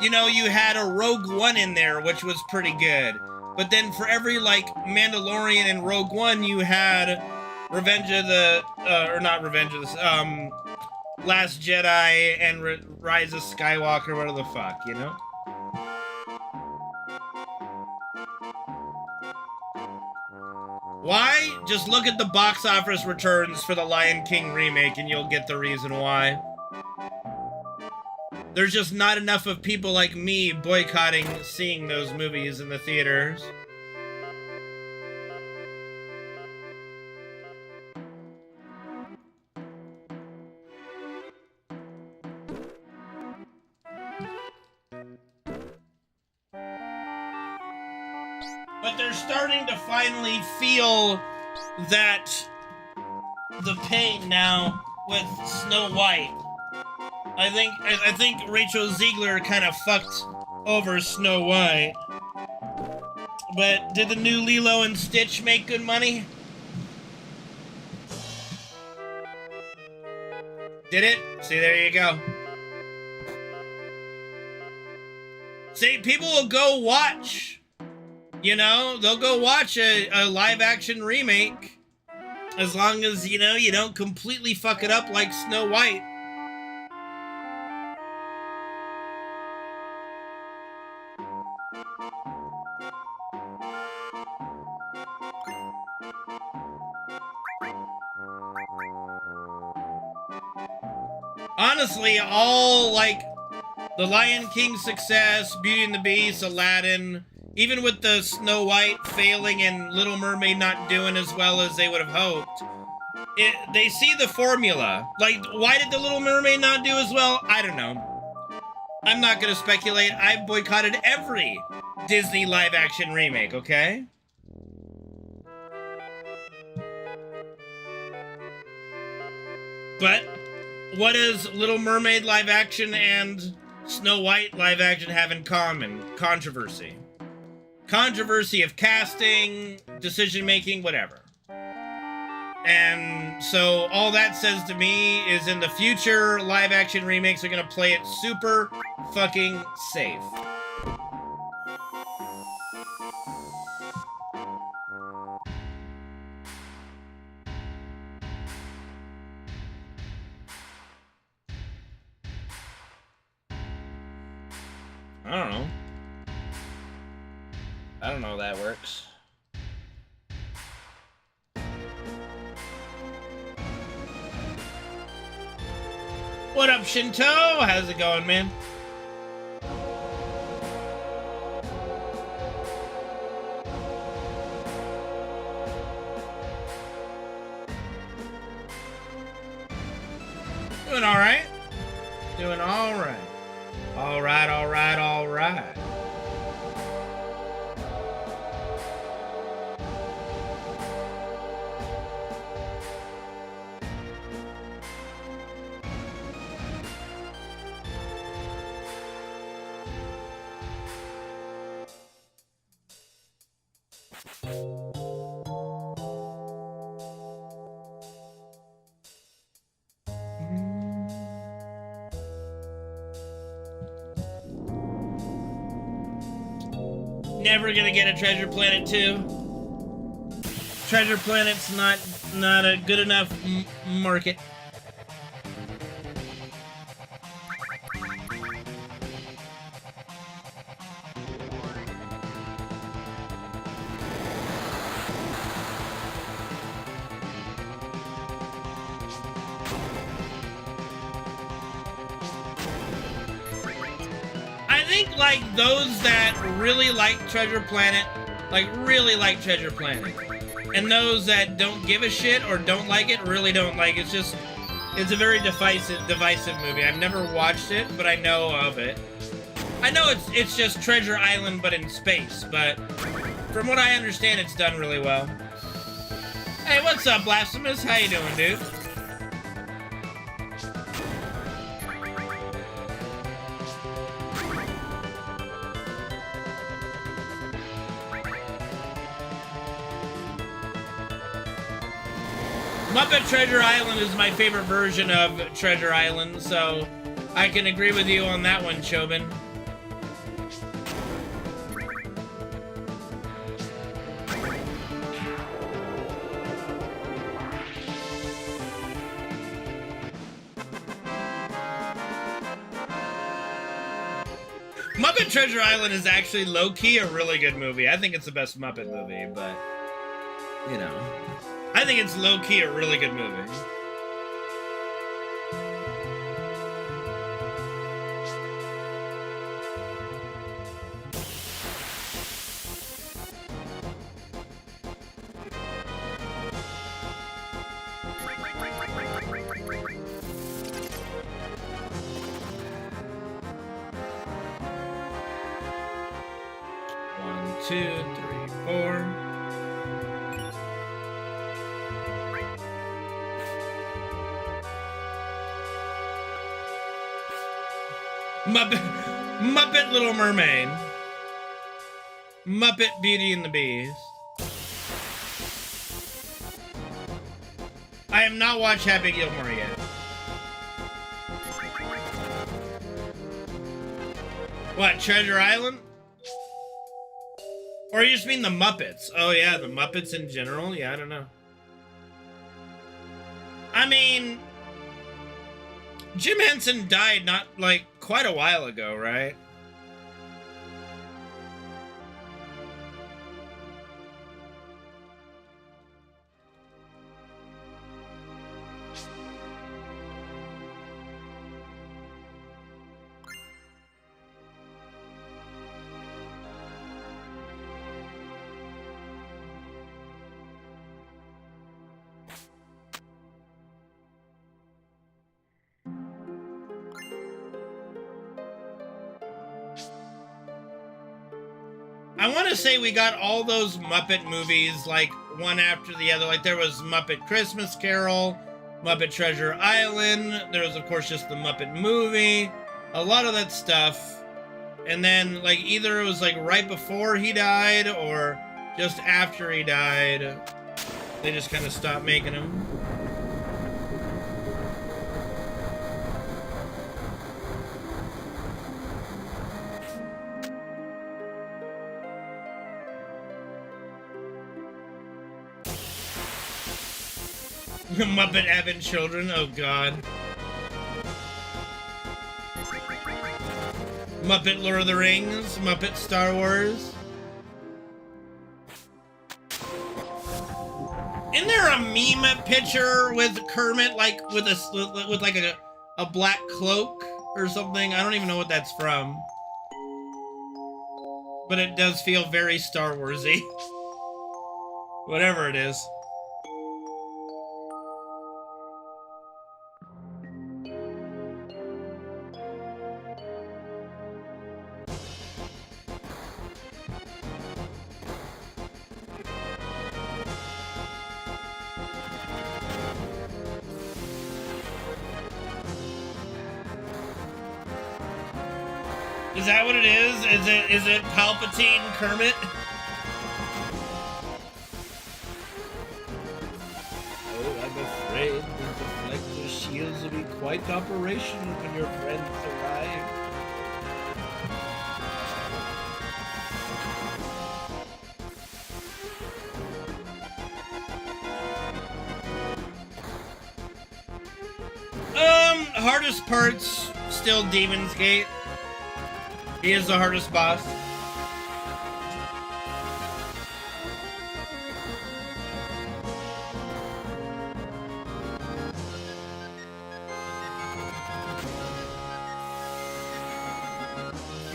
S1: you know, you had a Rogue One in there, which was pretty good. But then for every, like, Mandalorian and Rogue One, you had Revenge of the, or not Revenge of the, Last Jedi and Rise of Skywalker, whatever the fuck, you know? Why? Just look at the box office returns for the Lion King remake and you'll get the reason why. There's just not enough of people like me boycotting seeing those movies in the theaters. But they're starting to finally feel that the pain now with Snow White. I think Rachel Ziegler kind of fucked over Snow White. But did the new Lilo and Stitch make good money? Did it? See, there you go. See, people will go watch. You know, they'll go watch a live-action remake as long as, you know, you don't completely fuck it up like Snow White. Honestly, all, like, the Lion King success, Beauty and the Beast, Aladdin, even with the Snow White failing and Little Mermaid not doing as well as they would have hoped, they see the formula. Like, why did the Little Mermaid not do as well? I don't know. I'm not going to speculate. I've boycotted every Disney live-action remake, okay? But what does Little Mermaid live-action and Snow White live-action have in common? Controversy. Controversy of casting, decision-making, whatever. And so all that says to me is in the future, live-action remakes are going to play it super fucking safe. I don't know. I don't know how that works. What up, Shinto? How's it going, man? Doing all right. Doing all right. All right, all right, all right. Never gonna get a Treasure Planet 2. Treasure Planet's not a good enough market. I think, like, those that really like Treasure Planet, and those that don't give a shit or don't like it, really don't like it. It's a very divisive movie. I've never watched it, but I know of it. I know it's just Treasure Island, but in space, but from what I understand, it's done really well. Hey, what's up, Blasphemous? How you doing, dude? Muppet Treasure Island is my favorite version of Treasure Island, so I can agree with you on that one, Chobin. Muppet Treasure Island is actually low-key a really good movie. I think it's the best Muppet movie, but, you know, I think it's low-key a really good movie. One, two, three, four. Muppet Little Mermaid. Muppet Beauty and the Beast. I have not watched Happy Gilmore yet. What, Treasure Island? Or you just mean the Muppets? Oh yeah, the Muppets in general? Yeah, I don't know. I mean, Jim Henson died not, like, quite a while ago, right? I want to say we got all those Muppet movies, like, one after the other. Like, there was Muppet Christmas Carol, Muppet Treasure Island. There was, of course, just the Muppet movie. A lot of that stuff. And then, like, either it was, like, right before he died or just after he died. They just kind of stopped making them. Muppet Evan Children, oh god. Muppet Lord of the Rings, Muppet Star Wars. Isn't there a meme picture with Kermit, like, with like a black cloak or something? I don't even know what that's from. But it does feel very Star Wars-y. Whatever it is. Is that what it is? Is it Palpatine Kermit? Oh, I'm afraid the deflector shields will be quite operational when your friends arrive. Hardest parts still Demon's Gate. He is the hardest boss.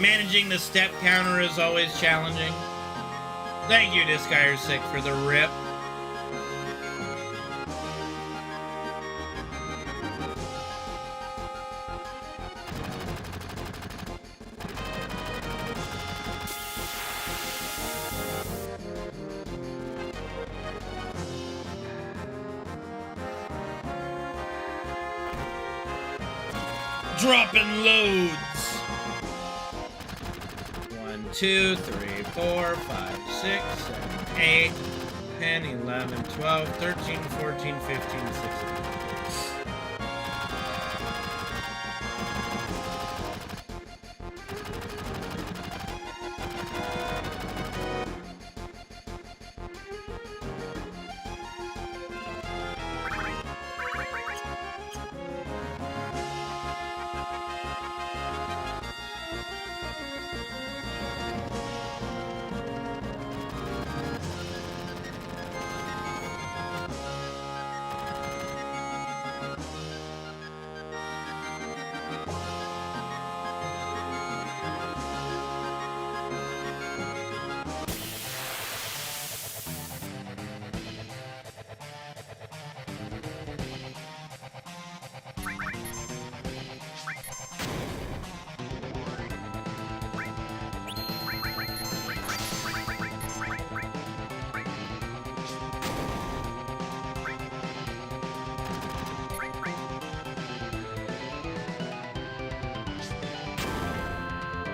S1: Managing the step counter is always challenging. Thank you, Disguyer6, for the rip. Dropping loads. 1, 2, 3, 4, 5, 6, 7, 8, 10, 11, 12, 13, 14, 15, 16.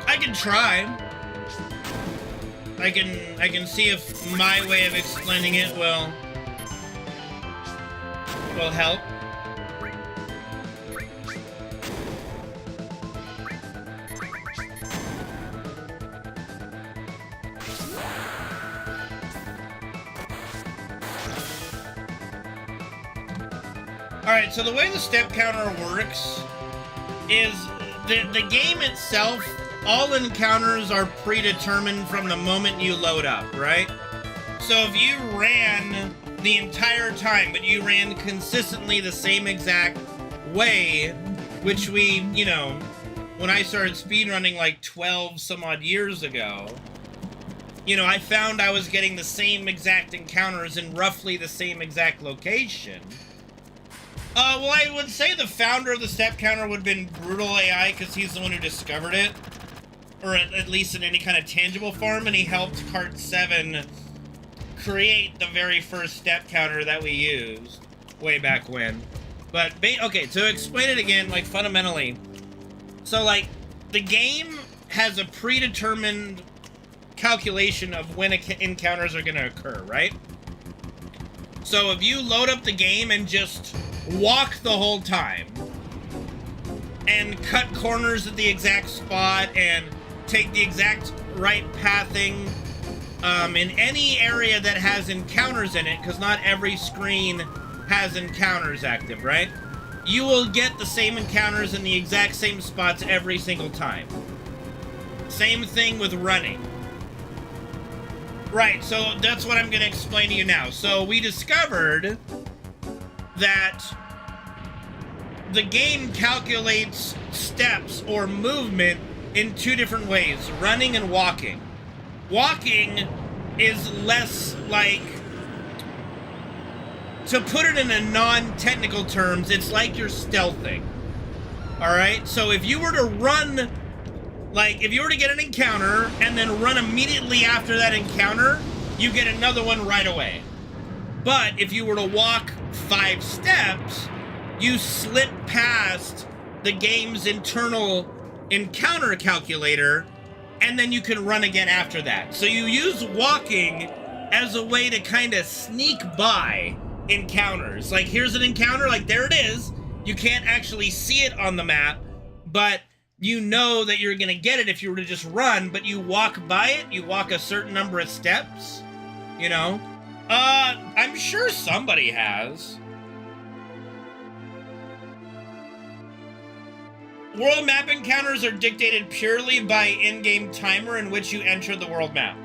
S1: I can try. I can see if my way of explaining it will help. Alright, so the way the step counter works is the game itself, all encounters are predetermined from the moment you load up, right? So if you ran the entire time, but you ran consistently the same exact way, which we, you know, when I started speedrunning like 12 some odd years ago, you know, I found I was getting the same exact encounters in roughly the same exact location. Well, I would say the founder of the step counter would have been Brutal AI, because he's the one who discovered it. Or at least in any kind of tangible form, and he helped Cart 7 create the very first step counter that we used way back when. But, okay, to explain it again, like, fundamentally, so, like, the game has a predetermined calculation of when encounters are going to occur, right? So if you load up the game and just walk the whole time, and cut corners at the exact spot, and take the exact right pathing, in any area that has encounters in it, because not every screen has encounters active, right? You will get the same encounters in the exact same spots every single time. Same thing with running. Right, so that's what I'm going to explain to you now. So we discovered that the game calculates steps or movement in two different ways, running and walking. Walking is less like, to put it in a non-technical terms, it's like you're stealthing. Alright, so if you were to run, like, if you were to get an encounter and then run immediately after that encounter, you get another one right away. But if you were to walk 5 steps, you slip past the game's internal encounter calculator, and then you can run again after that. So you use walking as a way to kind of sneak by encounters. Like, here's an encounter, like, there it is. You can't actually see it on the map, but you know that you're gonna get it if you were to just run, but you walk by it, you walk a certain number of steps, you know? I'm sure somebody has. World map encounters are dictated purely by in-game timer in which you enter the world map.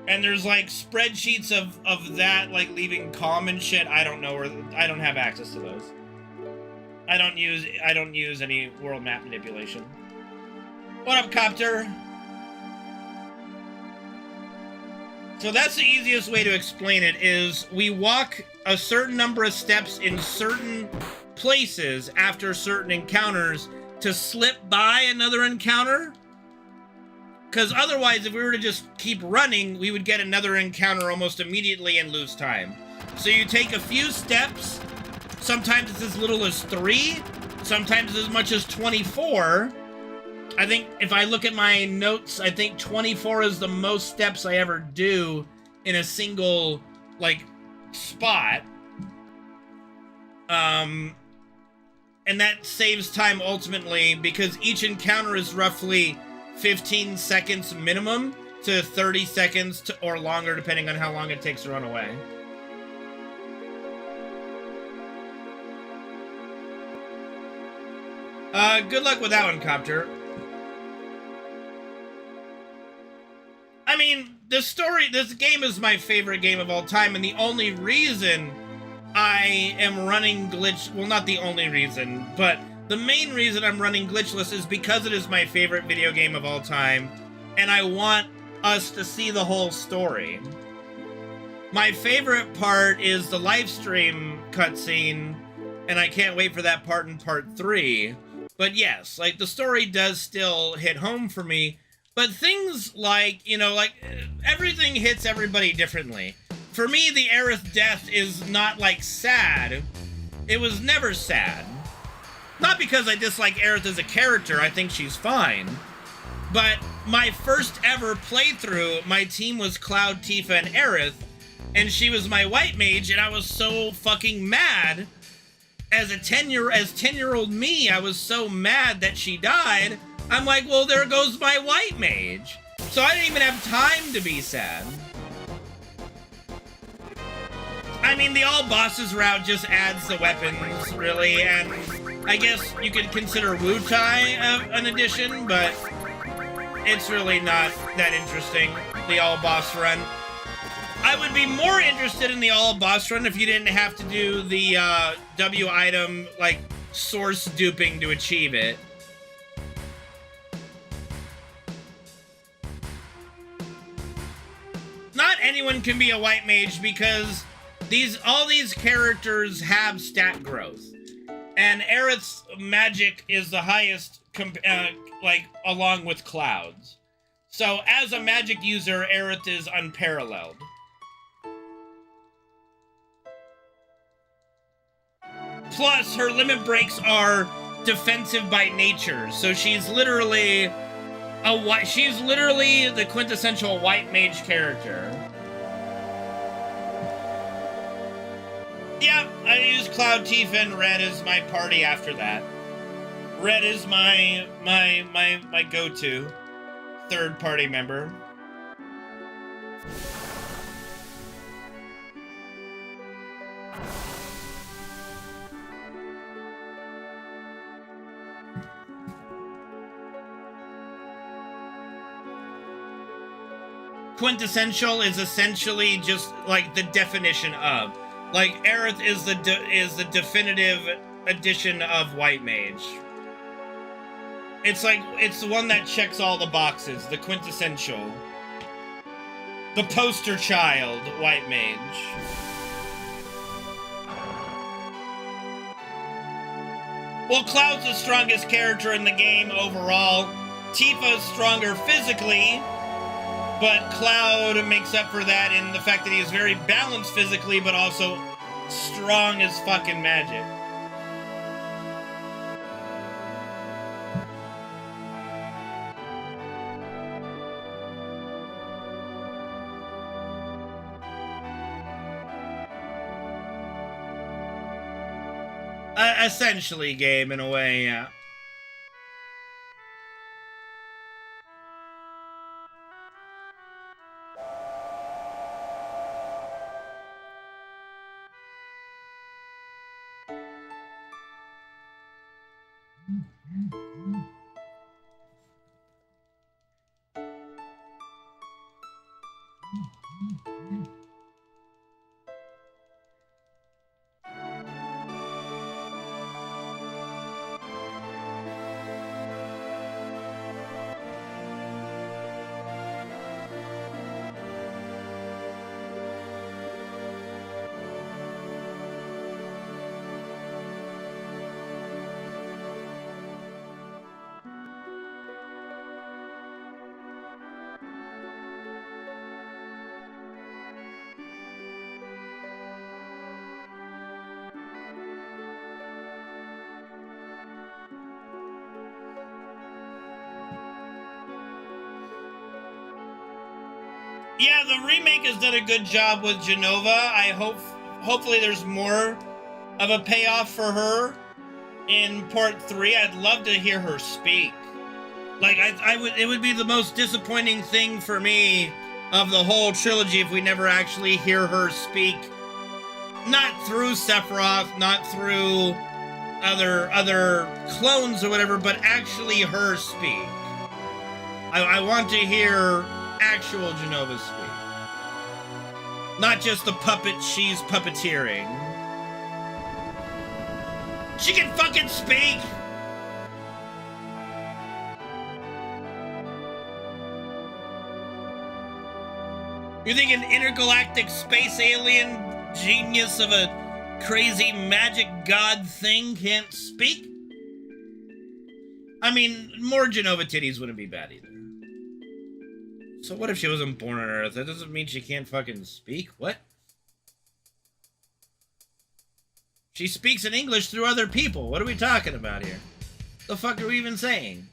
S1: And there's like spreadsheets of that, like leaving calm and shit. I don't know where, I don't have access to those. I don't use any world map manipulation. What up, Copter? So that's the easiest way to explain it, is we walk a certain number of steps in certain places after certain encounters to slip by another encounter. Because otherwise, if we were to just keep running, we would get another encounter almost immediately and lose time. So you take a few steps. Sometimes it's as little as 3. Sometimes as much as 24. I think if I look at my notes, I think 24 is the most steps I ever do in a single, like, spot. And that saves time ultimately because each encounter is roughly 15 seconds minimum to 30 seconds to, or longer, depending on how long it takes to run away. Good luck with that one, Copter. I mean, this game is my favorite game of all time, and the only reason I am running glitch, well, not the only reason, but the main reason I'm running glitchless is because it is my favorite video game of all time, and I want us to see the whole story. My favorite part is the live stream cutscene, and I can't wait for that part in part 3. But yes, like, the story does still hit home for me, but things like, you know, like, everything hits everybody differently. For me, the Aerith death is not, like, sad. It was never sad. Not because I dislike Aerith as a character, I think she's fine. But my first ever playthrough, my team was Cloud, Tifa, and Aerith, and she was my white mage, and I was so fucking mad. As 10-year-old me, I was so mad that she died. I'm like, well, there goes my white mage. So I didn't even have time to be sad. I mean, the all bosses route just adds the weapons, really, and I guess you could consider Wu-Tai an addition, but it's really not that interesting, the all boss run. I would be more interested in the all boss run if you didn't have to do the W item, like, source duping to achieve it. Not anyone can be a white mage because all these characters have stat growth, and Aerith's magic is the highest, like, along with Cloud's. So as a magic user, Aerith is unparalleled. Plus, her limit breaks are defensive by nature, so she's literally the quintessential white mage character. Yeah, I use Cloud, Tifa, and Red as my party after that. Red is my go-to third party member. Quintessential is essentially just like the definition of. Like, Aerith is the definitive edition of white mage. It's like, it's the one that checks all the boxes, the quintessential. The poster child white mage. Well, Cloud's the strongest character in the game overall. Tifa's stronger physically, but Cloud makes up for that in the fact that he is very balanced physically, but also strong as fucking magic. Essentially game, in a way, yeah. Yeah, the remake has done a good job with Jenova. I hopefully there's more of a payoff for her in Part 3. I'd love to hear her speak. Like, it would be the most disappointing thing for me of the whole trilogy if we never actually hear her speak. Not through Sephiroth, not through other clones or whatever, but actually her speak. I want to hear actual Jenova speak. Not just the puppet she's puppeteering. She can fucking speak! You think an intergalactic space alien genius of a crazy magic god thing can't speak? I mean, more Jenova titties wouldn't be bad either. So what if she wasn't born on Earth? That doesn't mean she can't fucking speak. What? She speaks in English through other people. What are we talking about here? The fuck are we even saying?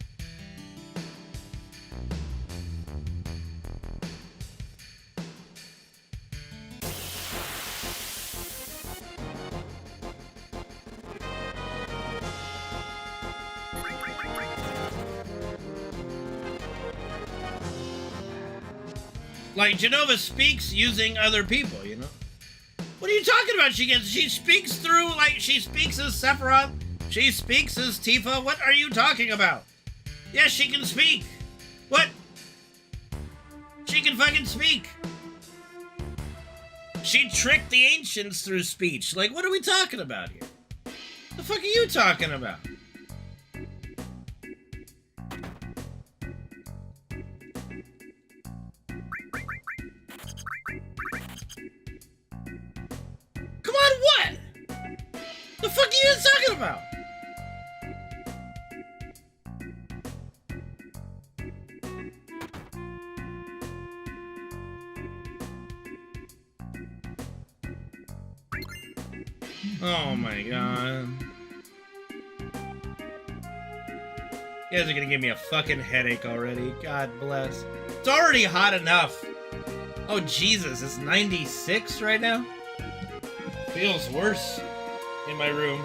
S1: Like, Jenova speaks using other people, you know? What are you talking about? She speaks through, like, she speaks as Sephiroth. She speaks as Tifa. What are you talking about? Yes, she can speak. What? She can fucking speak. She tricked the ancients through speech. Like, what are we talking about here? The fuck are you talking about? Come on, what? The fuck are you talking about? Oh my god. You guys are gonna give me a fucking headache already. God bless. It's already hot enough. Oh Jesus, it's 96 right now? Feels worse in my room.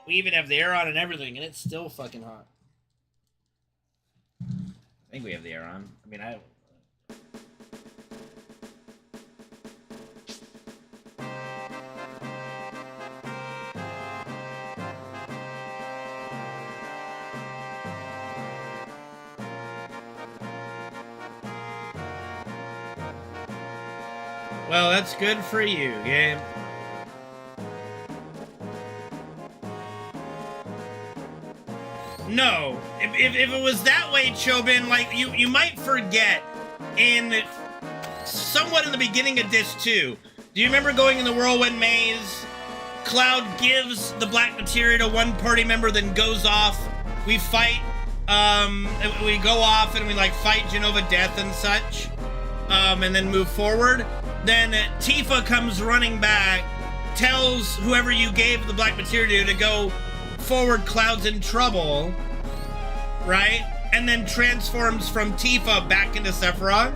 S1: We even have the air on and everything, and it's still fucking hot. I think we have the air on. I mean, well, that's good for you, game. No, if it was that way, Chobin, like, you might forget in somewhat in the beginning of Disc 2. Do you remember going in the Whirlwind Maze? Cloud gives the black materia to one party member, then goes off. We fight, we go off and we, like, fight Jenova Death and such, and then move forward. Then Tifa comes running back, tells whoever you gave the black materia to go forward, Cloud's in trouble, right? And then transforms from Tifa back into Sephiroth.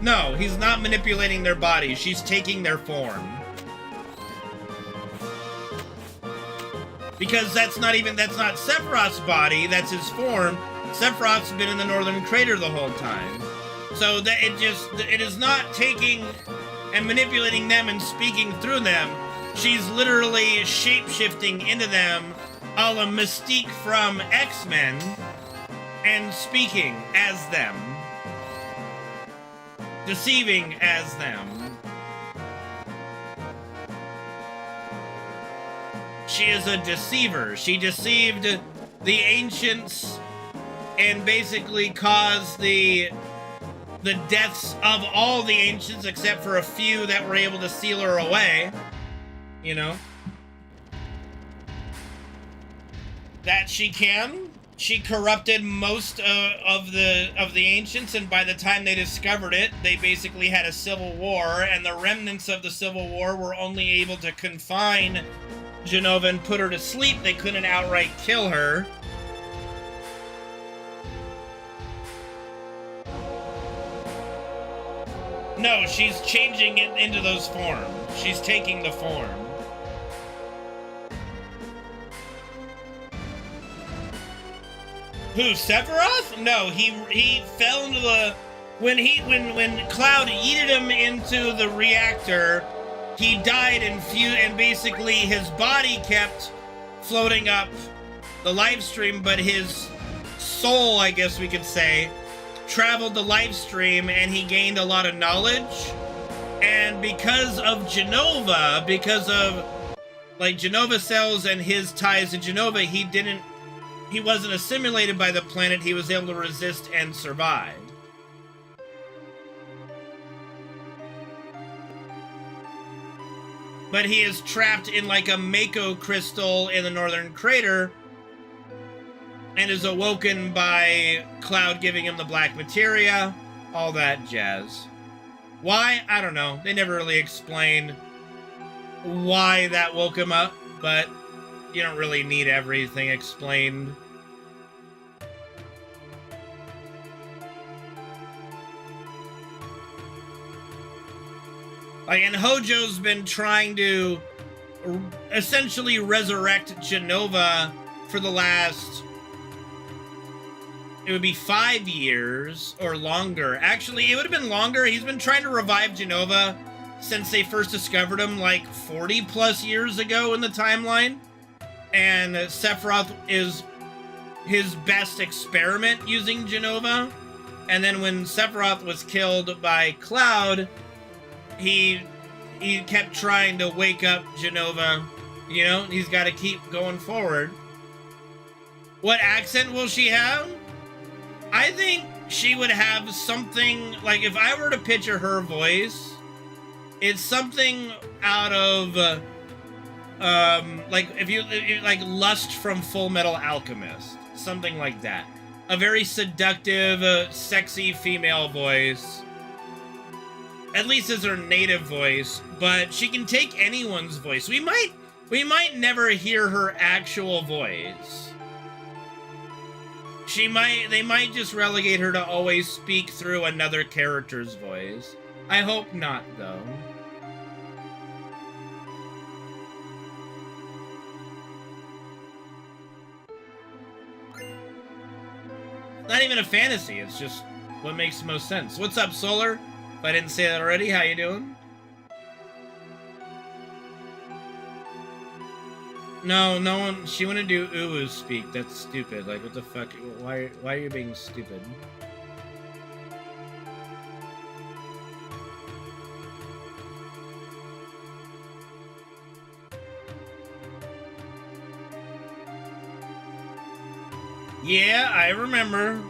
S1: No, he's not manipulating their body. She's taking their form. Because that's not Sephiroth's body, that's his form. Sephiroth's been in the Northern Crater the whole time. So that it is not taking and manipulating them and speaking through them. She's literally shape-shifting into them, a la Mystique from X-Men, and speaking as them. Deceiving as them. She is a deceiver. She deceived the ancients and basically caused the deaths of all the ancients except for a few that were able to seal her away. You know? That she can. She corrupted most of the ancients, and by the time they discovered it, they basically had a civil war, and the remnants of the civil war were only able to confine Jenova and put her to sleep. They couldn't outright kill her. No, she's changing it into those forms. She's taking the form. Who, Sephiroth? No, he fell into the... When Cloud yeeted him into the reactor, he died and basically his body kept floating up the live stream, but his soul, I guess we could say, traveled the live stream, and he gained a lot of knowledge. And because of Jenova, because of like Jenova cells and his ties to Jenova, he wasn't assimilated by the planet. He was able to resist and survive. But he is trapped in like a Mako crystal in the Northern Crater and is awoken by Cloud giving him the black materia, all that jazz. Why? I don't know. They never really explained why that woke him up, but you don't really need everything explained. Like, and Hojo's been trying to essentially resurrect Jenova for the last it would be 5 years or longer. Actually, it would have been longer. He's been trying to revive Jenova since they first discovered him like 40 plus years ago in the timeline. And Sephiroth is his best experiment using Jenova. And then when Sephiroth was killed by Cloud, he kept trying to wake up Jenova. You know, he's got to keep going forward. What accent will she have? I think she would have something, like if I were to picture her voice, it's something out of, like if you like Lust from Full Metal Alchemist, something like that. A very seductive, sexy female voice. At least as her native voice, but she can take anyone's voice. We might never hear her actual voice. They might just relegate her to always speak through another character's voice. I hope not, though. Not even a fantasy, it's just what makes the most sense. What's up, Solar? If I didn't say that already, how you doing? No one. She wouldn't do Uwu speak. That's stupid. Like, what the fuck? Why are you being stupid? Yeah, I remember.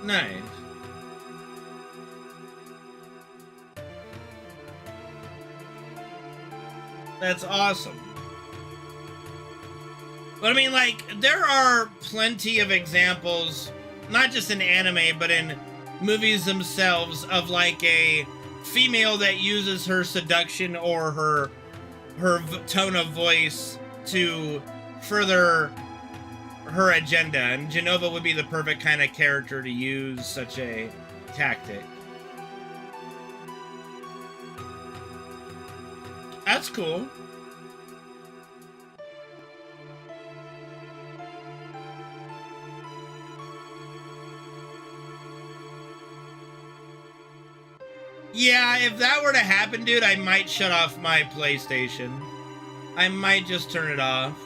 S1: Nice. That's awesome. But I mean, like, there are plenty of examples, not just in anime, but in movies themselves, of like a female that uses her seduction or her tone of voice to further her agenda, and Jenova would be the perfect kind of character to use such a tactic. That's cool. Yeah, if that were to happen, dude, I might shut off my PlayStation. I might just turn it off.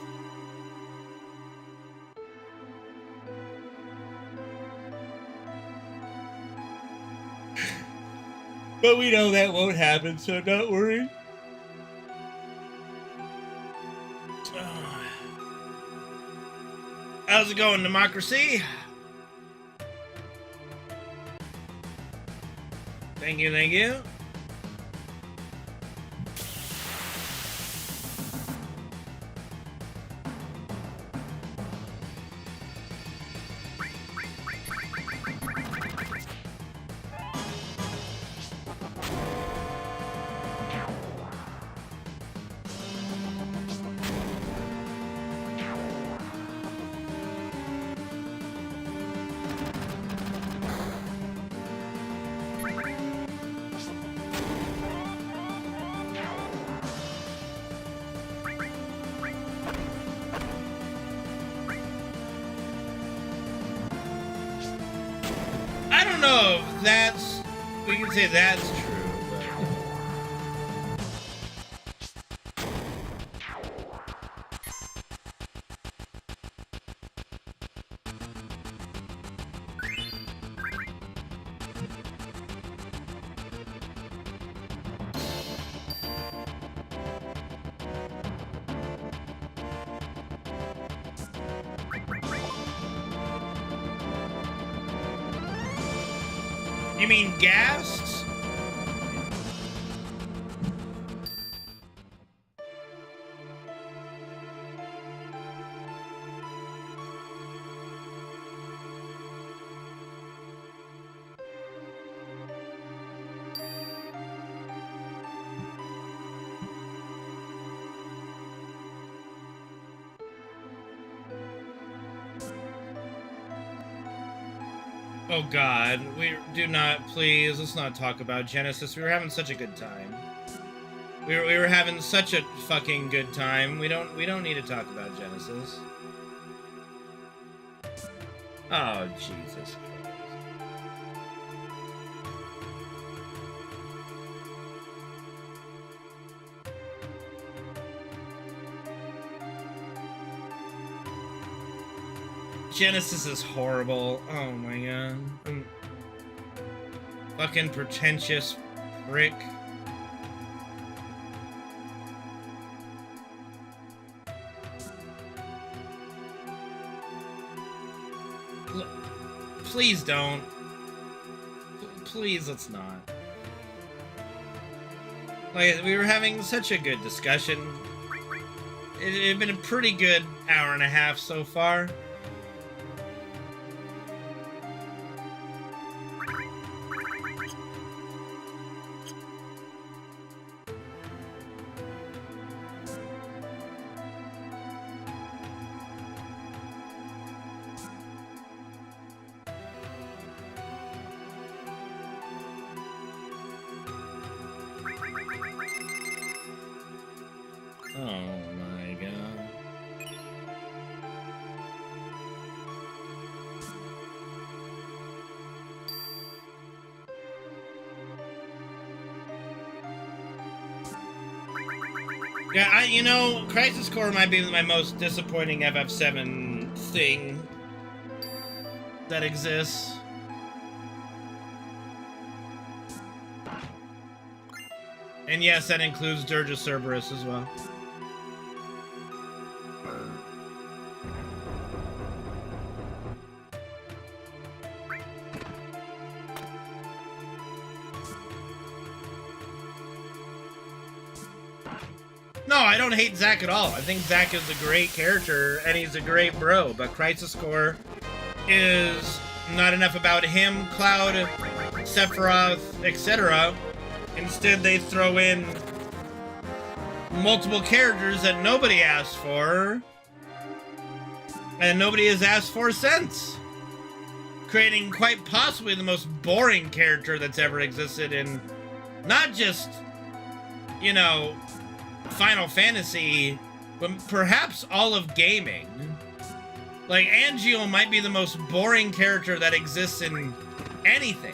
S1: But we know that won't happen, so don't worry. How's it going, Democracy? Thank you, thank you. I don't know if that's, we can say that's true, You mean ghasts? Oh God, we do not, please, let's not talk about Genesis. We were having such a good time. We were having such a fucking good time. We don't need to talk about Genesis. Oh, Jesus Christ. Genesis is horrible. Oh my God. Fucking pretentious prick. Please don't. Please, let's not. Like, we were having such a good discussion. It had been a pretty good hour and a half so far. Yeah, you know, Crisis Core might be my most disappointing FF7 thing that exists. And yes, that includes Dirge of Cerberus as well. No, I don't hate Zack at all. I think Zack is a great character, and he's a great bro, but Crisis Core is not enough about him, Cloud, Sephiroth, etc. Instead, they throw in multiple characters that nobody asked for, and nobody has asked for since, creating quite possibly the most boring character that's ever existed in not just, you know, Final Fantasy, but perhaps all of gaming. Like, Angio might be the most boring character that exists in anything.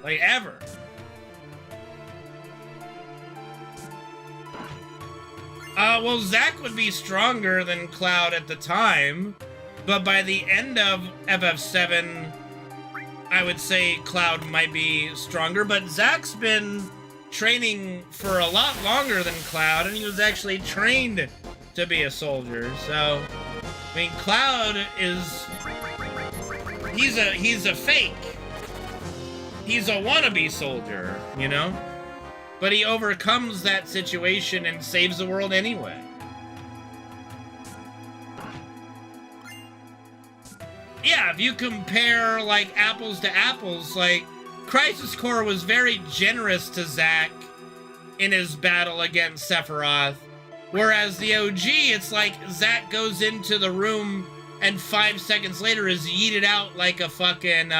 S1: Like, ever. Well, Zack would be stronger than Cloud at the time, but by the end of FF7, I would say Cloud might be stronger, but Zack's been training for a lot longer than Cloud, and he was actually trained to be a soldier. So, I mean, Cloud is he's a fake. He's a wannabe soldier, you know? But he overcomes that situation and saves the world anyway. Yeah, if you compare, like, apples to apples, like, Crisis Core was very generous to Zack in his battle against Sephiroth, whereas the OG, it's like Zack goes into the room and 5 seconds later is yeeted out like a fucking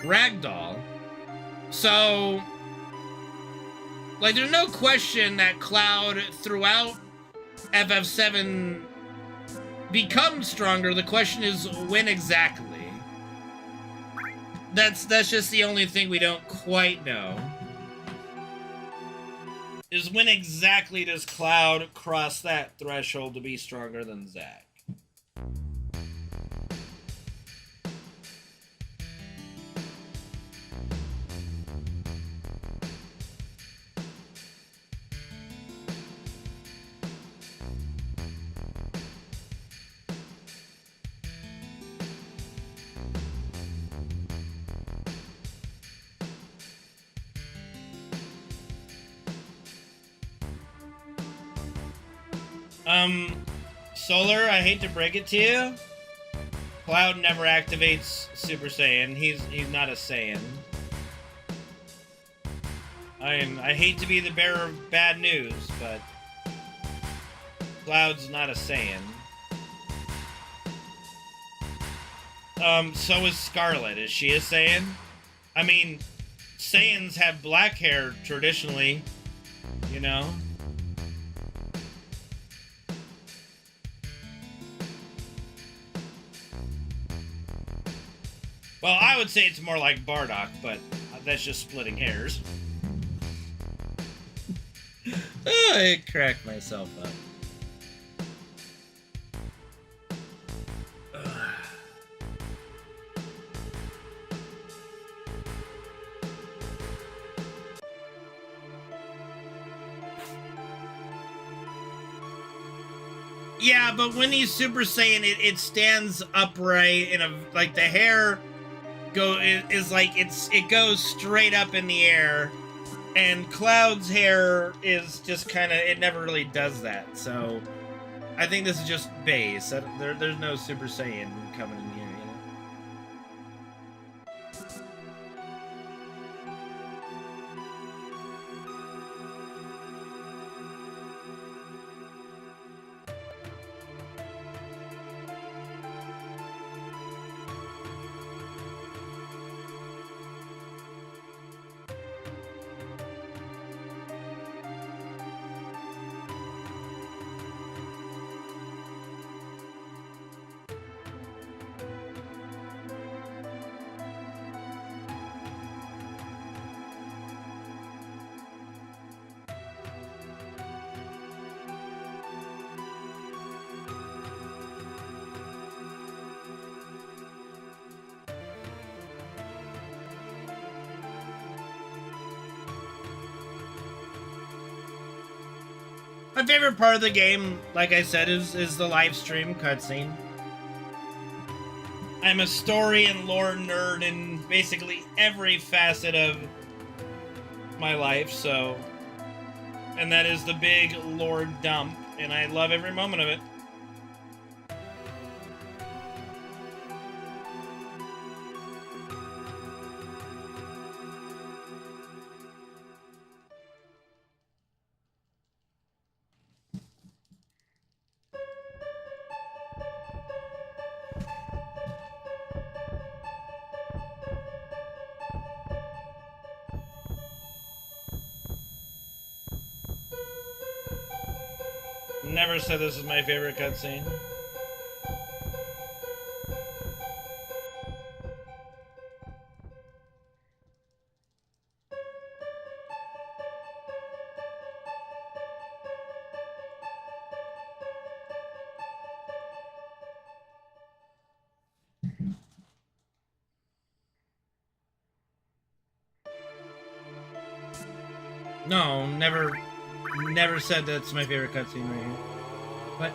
S1: ragdoll. So, like, there's no question that Cloud throughout FF7 becomes stronger. The question is when exactly. That's just the only thing we don't quite know. Is when exactly does Cloud cross that threshold to be stronger than Zack? Solar, I hate to break it to you. Cloud never activates Super Saiyan. He's not a Saiyan. I hate to be the bearer of bad news, but Cloud's not a Saiyan. So is Scarlet. Is she a Saiyan? I mean, Saiyans have black hair traditionally, you know? Well, I would say it's more like Bardock, but that's just splitting hairs. I cracked myself up. Yeah, but when he's Super Saiyan, it stands upright and like the hair is like it goes straight up in the air, and Cloud's hair is just kind of, it never really does that. So I think this is just base. There's no Super Saiyan coming in here, you know. My favorite part of the game, like I said, is the live stream cutscene. I'm a story and lore nerd in basically every facet of my life, so... And that is the big lore dump, and I love every moment of it. Never said this is my favorite cutscene. No, never said that's my favorite cutscene right here. What?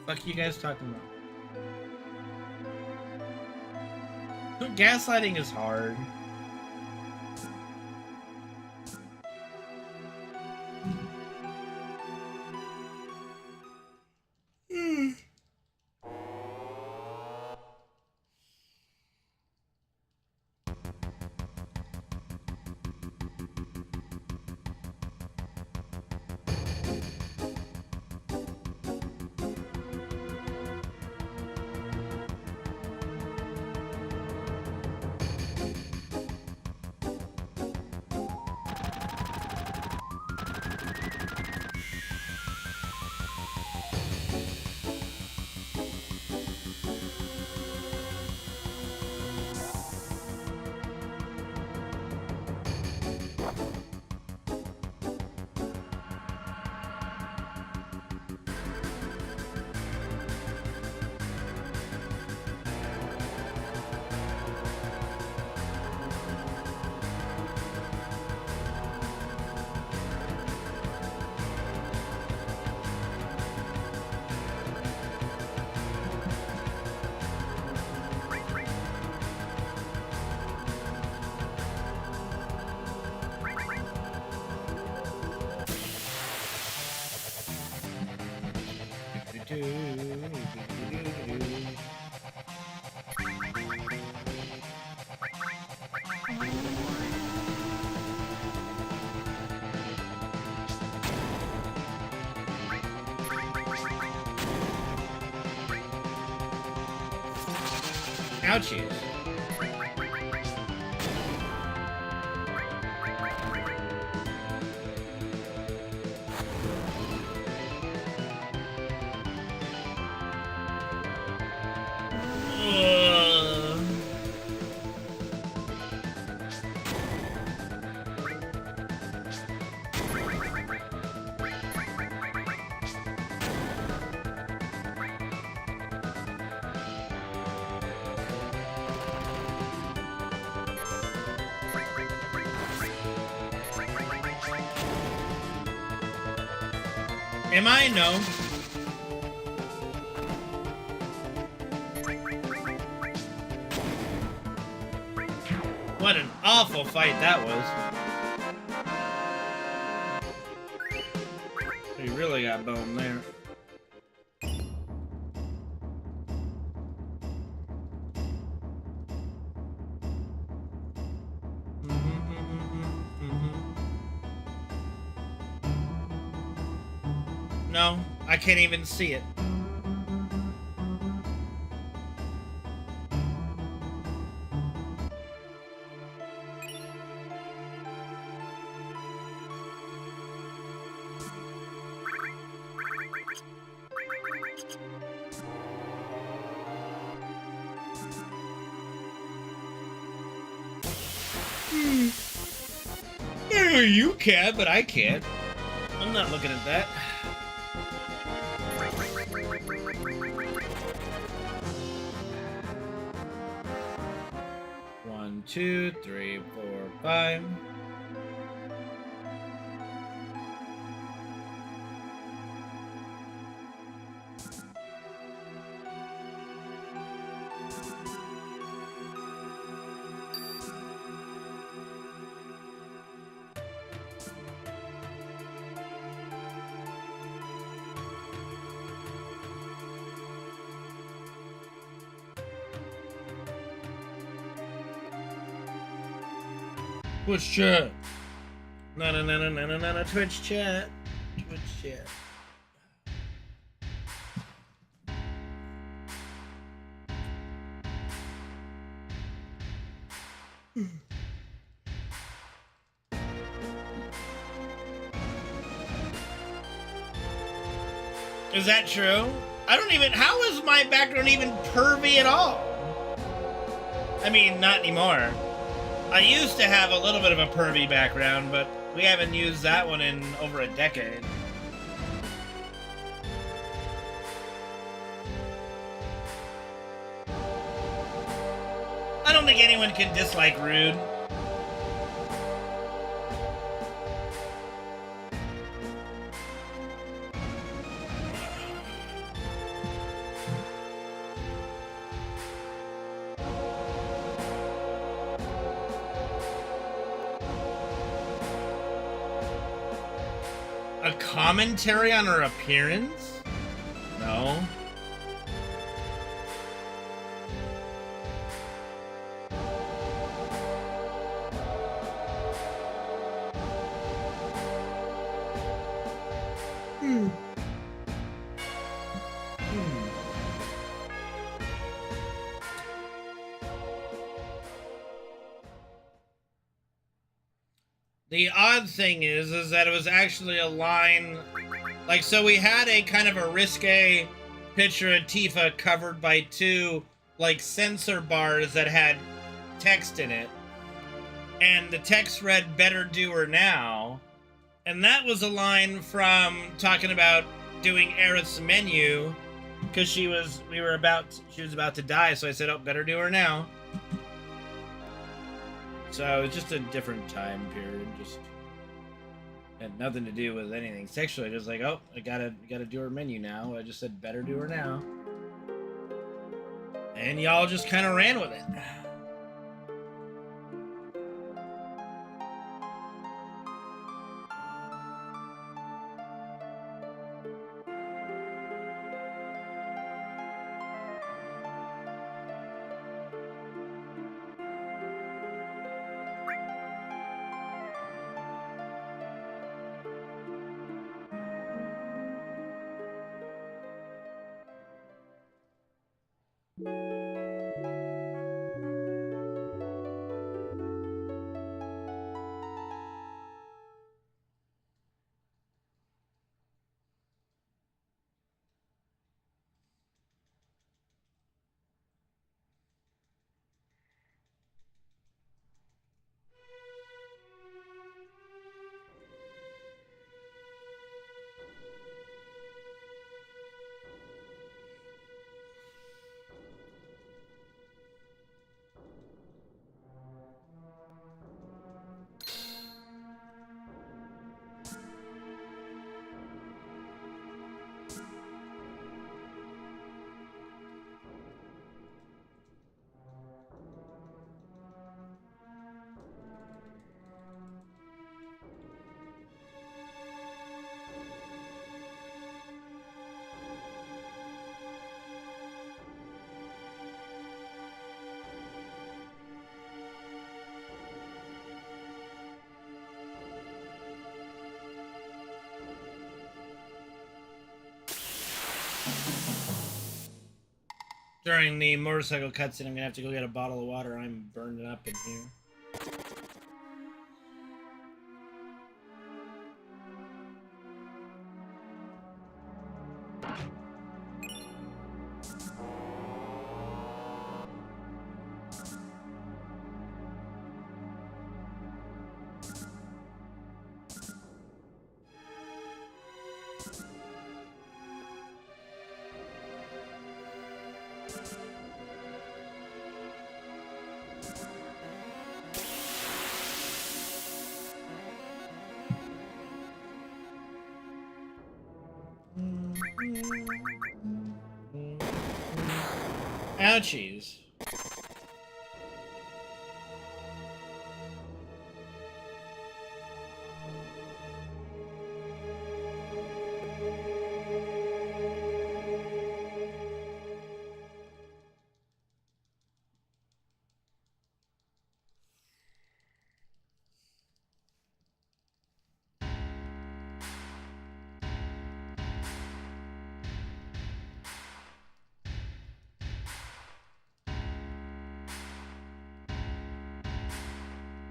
S1: Fuck you guys talking about? Gaslighting is hard. Ouchies. Am I? No. What an awful fight that was. He really got boned there. No, I can't even see it. You can, but I can't. I'm not looking at that. One, two, three, four, five. Twitch chat. No, Twitch chat. Twitch chat. Is that true? I don't even. How is my background even pervy at all? I mean, not anymore. I used to have a little bit of a pervy background, but we haven't used that one in over a decade. I don't think anyone can dislike Rude. A commentary on her appearance? No. The odd thing is that it was actually a line, like, so we had a kind of a risque picture of Tifa covered by two, like, censor bars that had text in it. And the text read, "Better do her now." And that was a line from talking about doing Aerith's menu, because she was about to die, so I said, "Oh, better do her now." So it's just a different time period. Just had nothing to do with anything sexual. Just like, oh, I gotta do her menu now. I just said, "Better do her now," and y'all just kind of ran with it. During the motorcycle cutscene, I'm gonna have to go get a bottle of water. I'm burning up in here. Ouchies.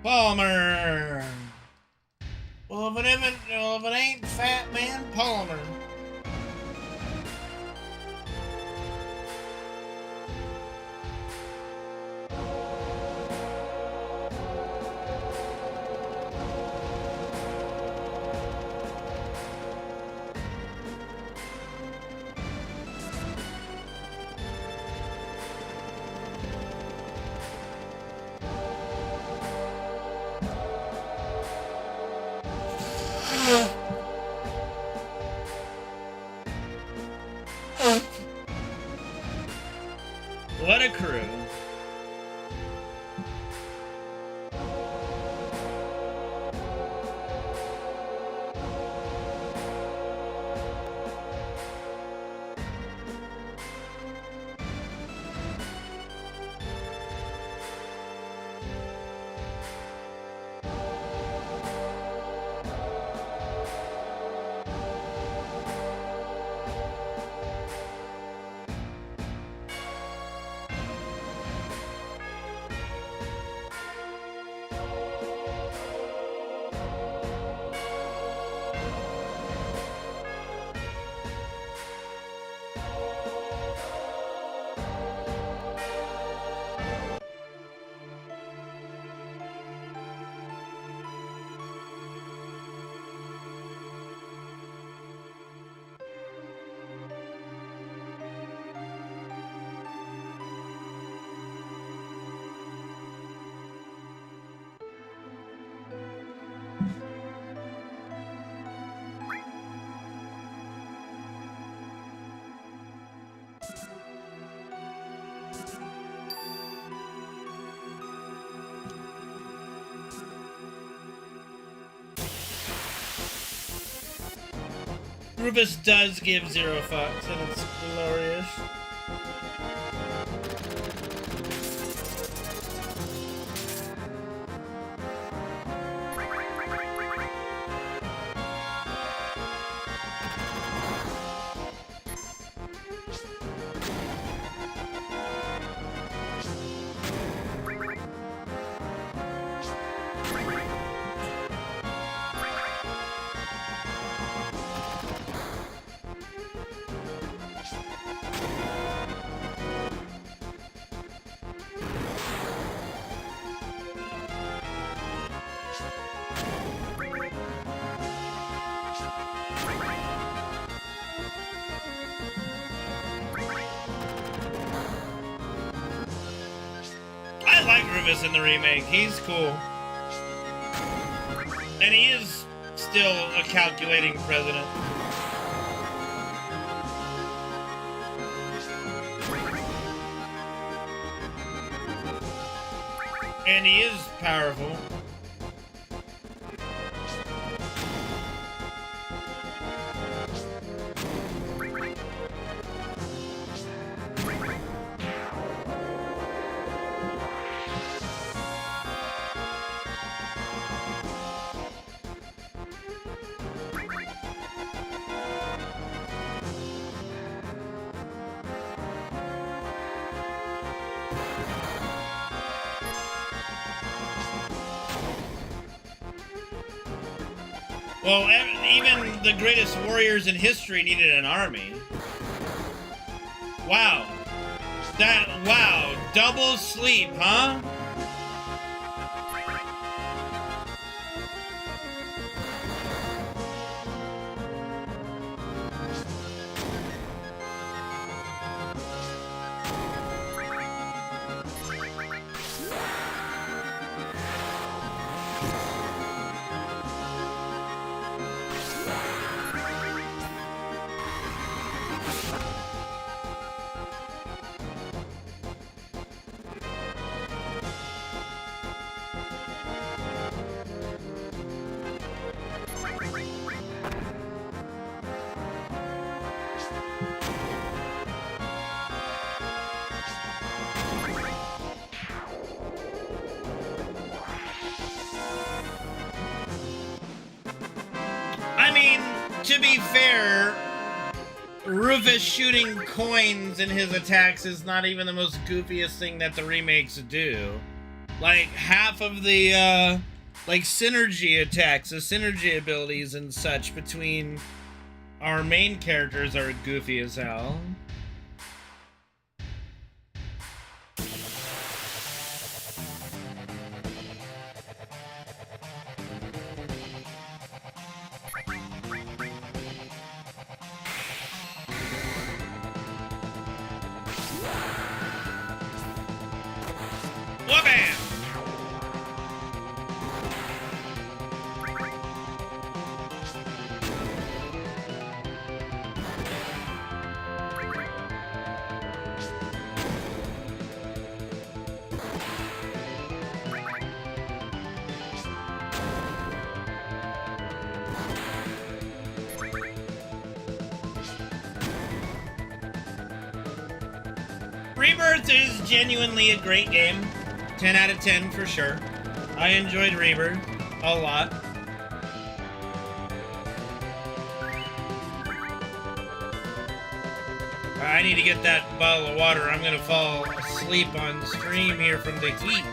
S1: Palmer. Well, if it ain't Fat Man Palmer. What a crew. Rufus does give 0 fucks, and it's glorious. I like Rufus in the remake. He's cool. And he is still a calculating president. And he is powerful. Well, even the greatest warriors in history needed an army. Wow. Wow. Double sleep, huh? I mean, to be fair, Rufus shooting coins in his attacks is not even the most goofiest thing that the remakes do. Like, half of the, like, synergy attacks, the synergy abilities and such between our main characters are goofy as hell. Whoa-bam! Rebirth is genuinely a great game. 10 out of 10 for sure. I enjoyed Rebirth a lot. I need to get that bottle of water. I'm gonna fall asleep on stream here from the heat.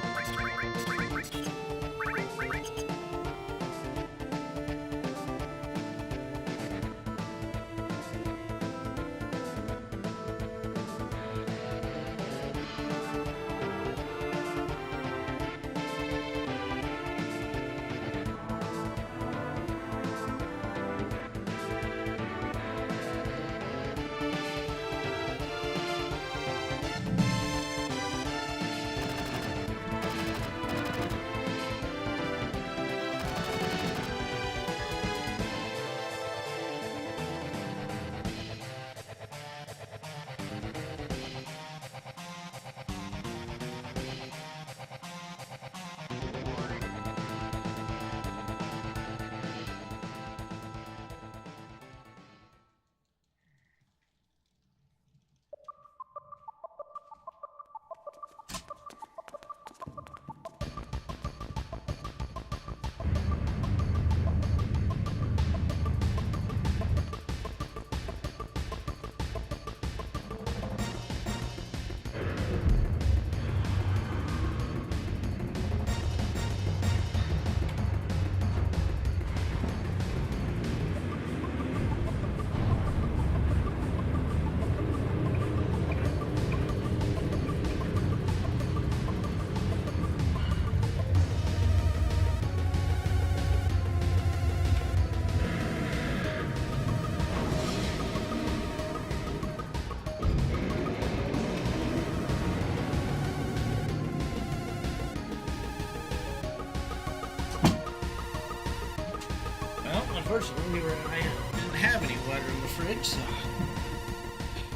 S1: Unfortunately, I didn't have any water in the fridge, so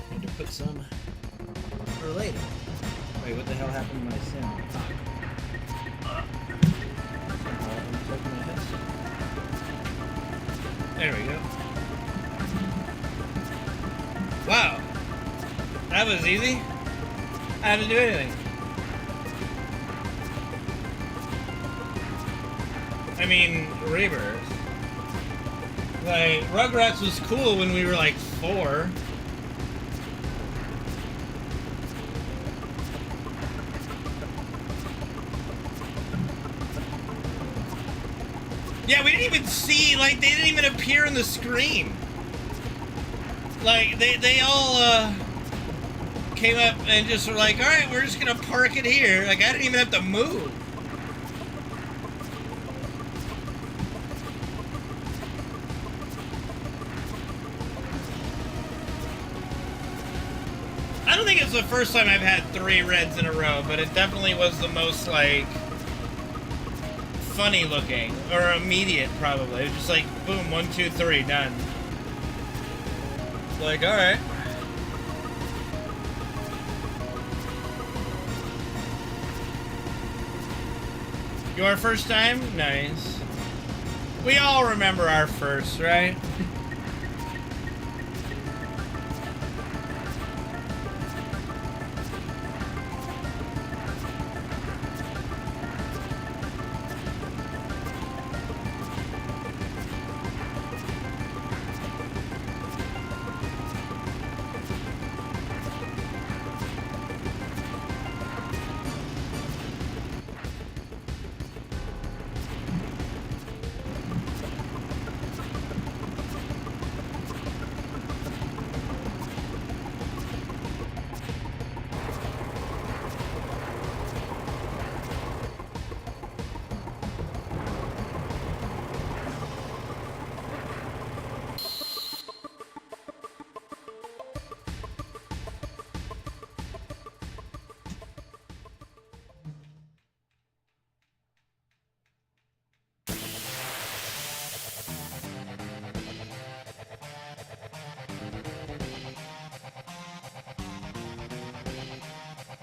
S1: I had to put some for later. Wait, what the hell happened to my sim? There we go. Wow, that was easy. I didn't do anything. I mean, Rebirth. Like, Rugrats was cool when we were like 4. Yeah, we didn't even see, like, they didn't even appear in the screen. Like, they all, came up and just were like, alright, we're just gonna park it here. Like, I didn't even have to move. I don't think it's the first time I've had 3 reds in a row, but it definitely was the most, like, funny looking, or immediate, probably. It was just like, boom, 1, 2, 3, done. Like, alright. Your first time? Nice. We all remember our first, right?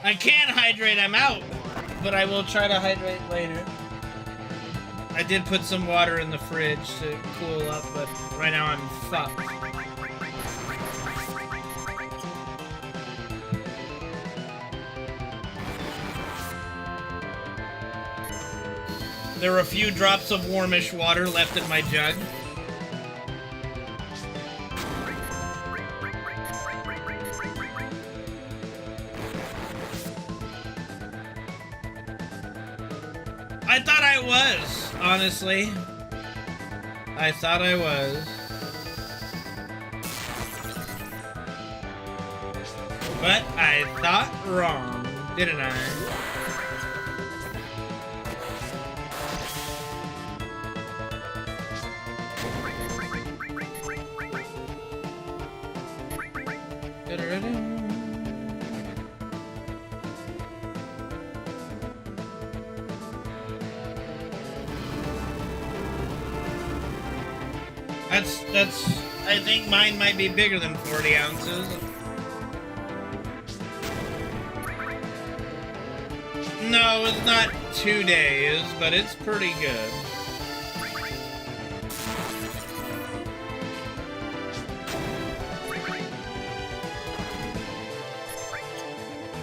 S1: I can hydrate, I'm out, but I will try to hydrate later. I did put some water in the fridge to cool up, but right now I'm fucked. There were a few drops of warmish water left in my jug. I thought I was, honestly. I thought I was. But I thought wrong, didn't I? I think mine might be bigger than 40 ounces. No, it's not 2 days, but it's pretty good.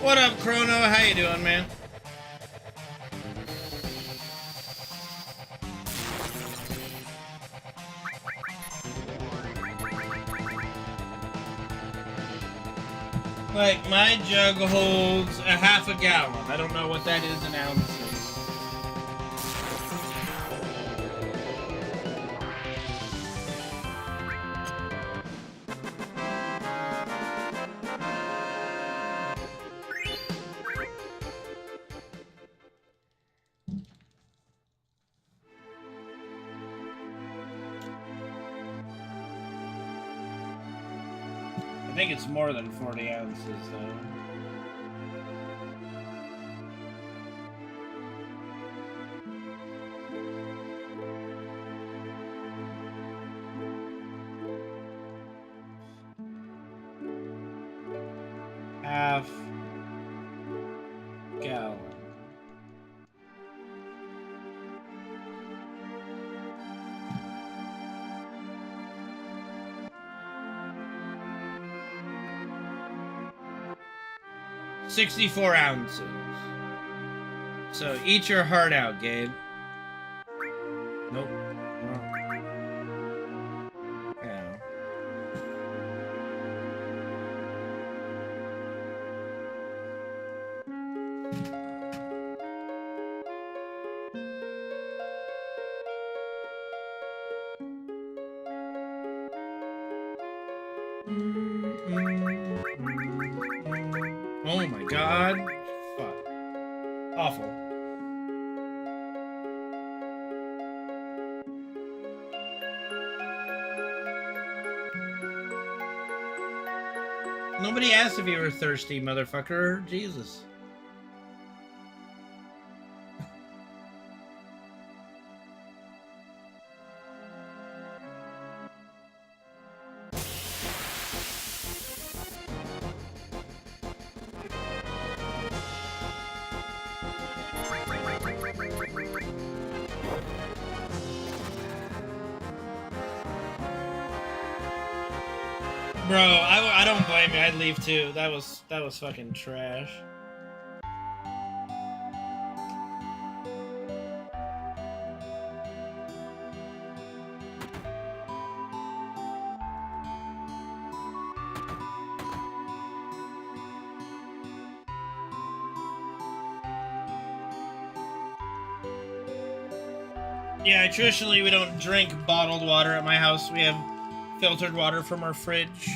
S1: What up, Chrono? How you doing, man? Like, my jug holds a half a gallon. I don't know what that is in ounces. I think it's more than 40 ounces, though. Half gallon. $64 ounces. So eat your heart out, Gabe. Nope. Yeah. Awful. Nobody asked if you were thirsty, motherfucker. Jesus. Bro, I don't blame you. I'd leave too. That was fucking trash. Yeah, traditionally we don't drink bottled water at my house. We have filtered water from our fridge,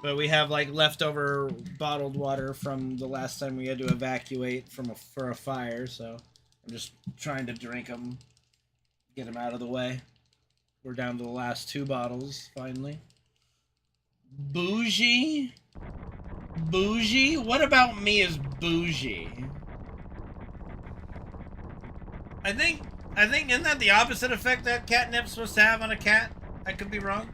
S1: but we have like leftover bottled water from the last time we had to evacuate for a fire, so I'm just trying to drink them, get them out of the way. We're down to the last 2 bottles, finally. Bougie? Bougie? What about me is bougie? I think isn't that the opposite effect that catnip's supposed to have on a cat? I could be wrong.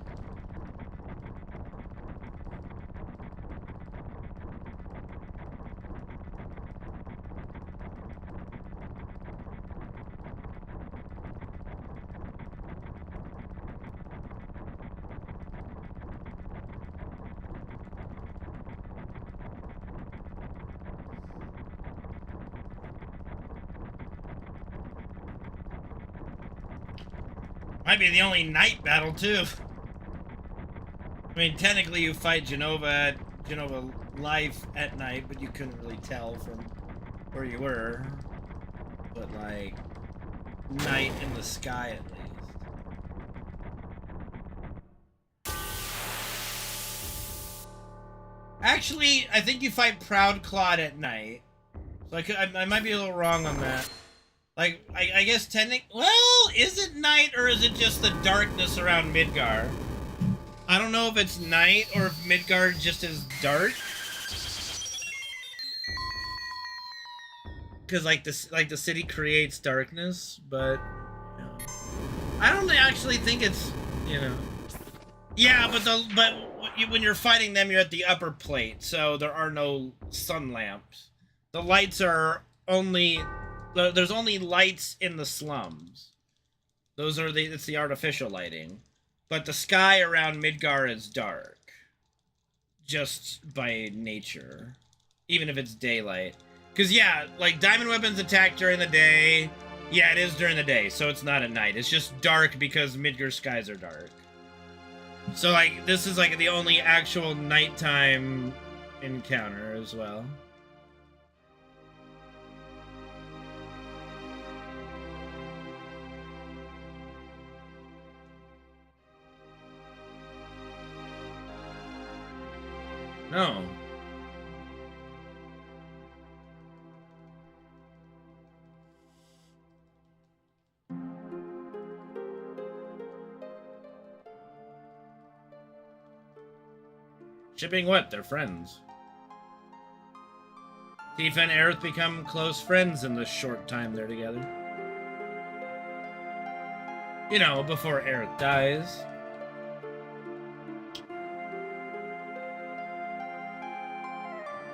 S1: Might be the only night battle, too. I mean, technically you fight Genova live at night, but you couldn't really tell from where you were. But, like, night in the sky, at least. Actually, I think you fight Proud Claude at night. So I might be a little wrong on that. Like, I guess well, is it night or is it just the darkness around Midgar? I don't know if it's night or if Midgar just is dark. Because the city creates darkness, but you know, I don't actually think it's, you know. Yeah, but when you're fighting them, you're at the upper plate, so there are no sun lamps. The lights are only. There's only lights in the slums. It's the artificial lighting. But the sky around Midgar is dark. Just by nature. Even if it's daylight. Because, yeah, like, diamond weapons attack during the day. Yeah, it is during the day, so it's not at night. It's just dark because Midgar skies are dark. So, like, this is, like, the only actual nighttime encounter as well. No. Shipping what? They're friends. Tifa and Aerith become close friends in the short time they're together. You know, before Aerith dies.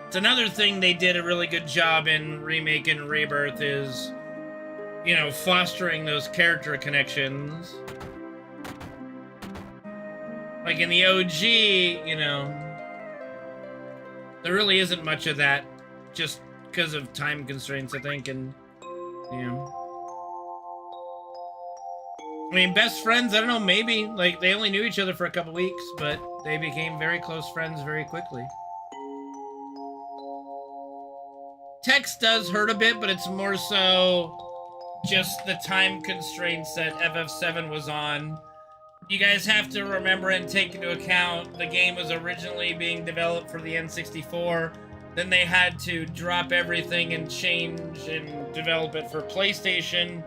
S1: It's another thing they did a really good job in Remake and Rebirth is, you know, fostering those character connections. Like in the OG, you know, there really isn't much of that just because of time constraints, I think, and, you know. I mean, best friends, I don't know, maybe. Like, they only knew each other for a couple weeks, but they became very close friends very quickly. Text does hurt a bit, but it's more so just the time constraints that FF7 was on. You guys have to remember and take into account the game was originally being developed for the N64. Then they had to drop everything and change and develop it for PlayStation.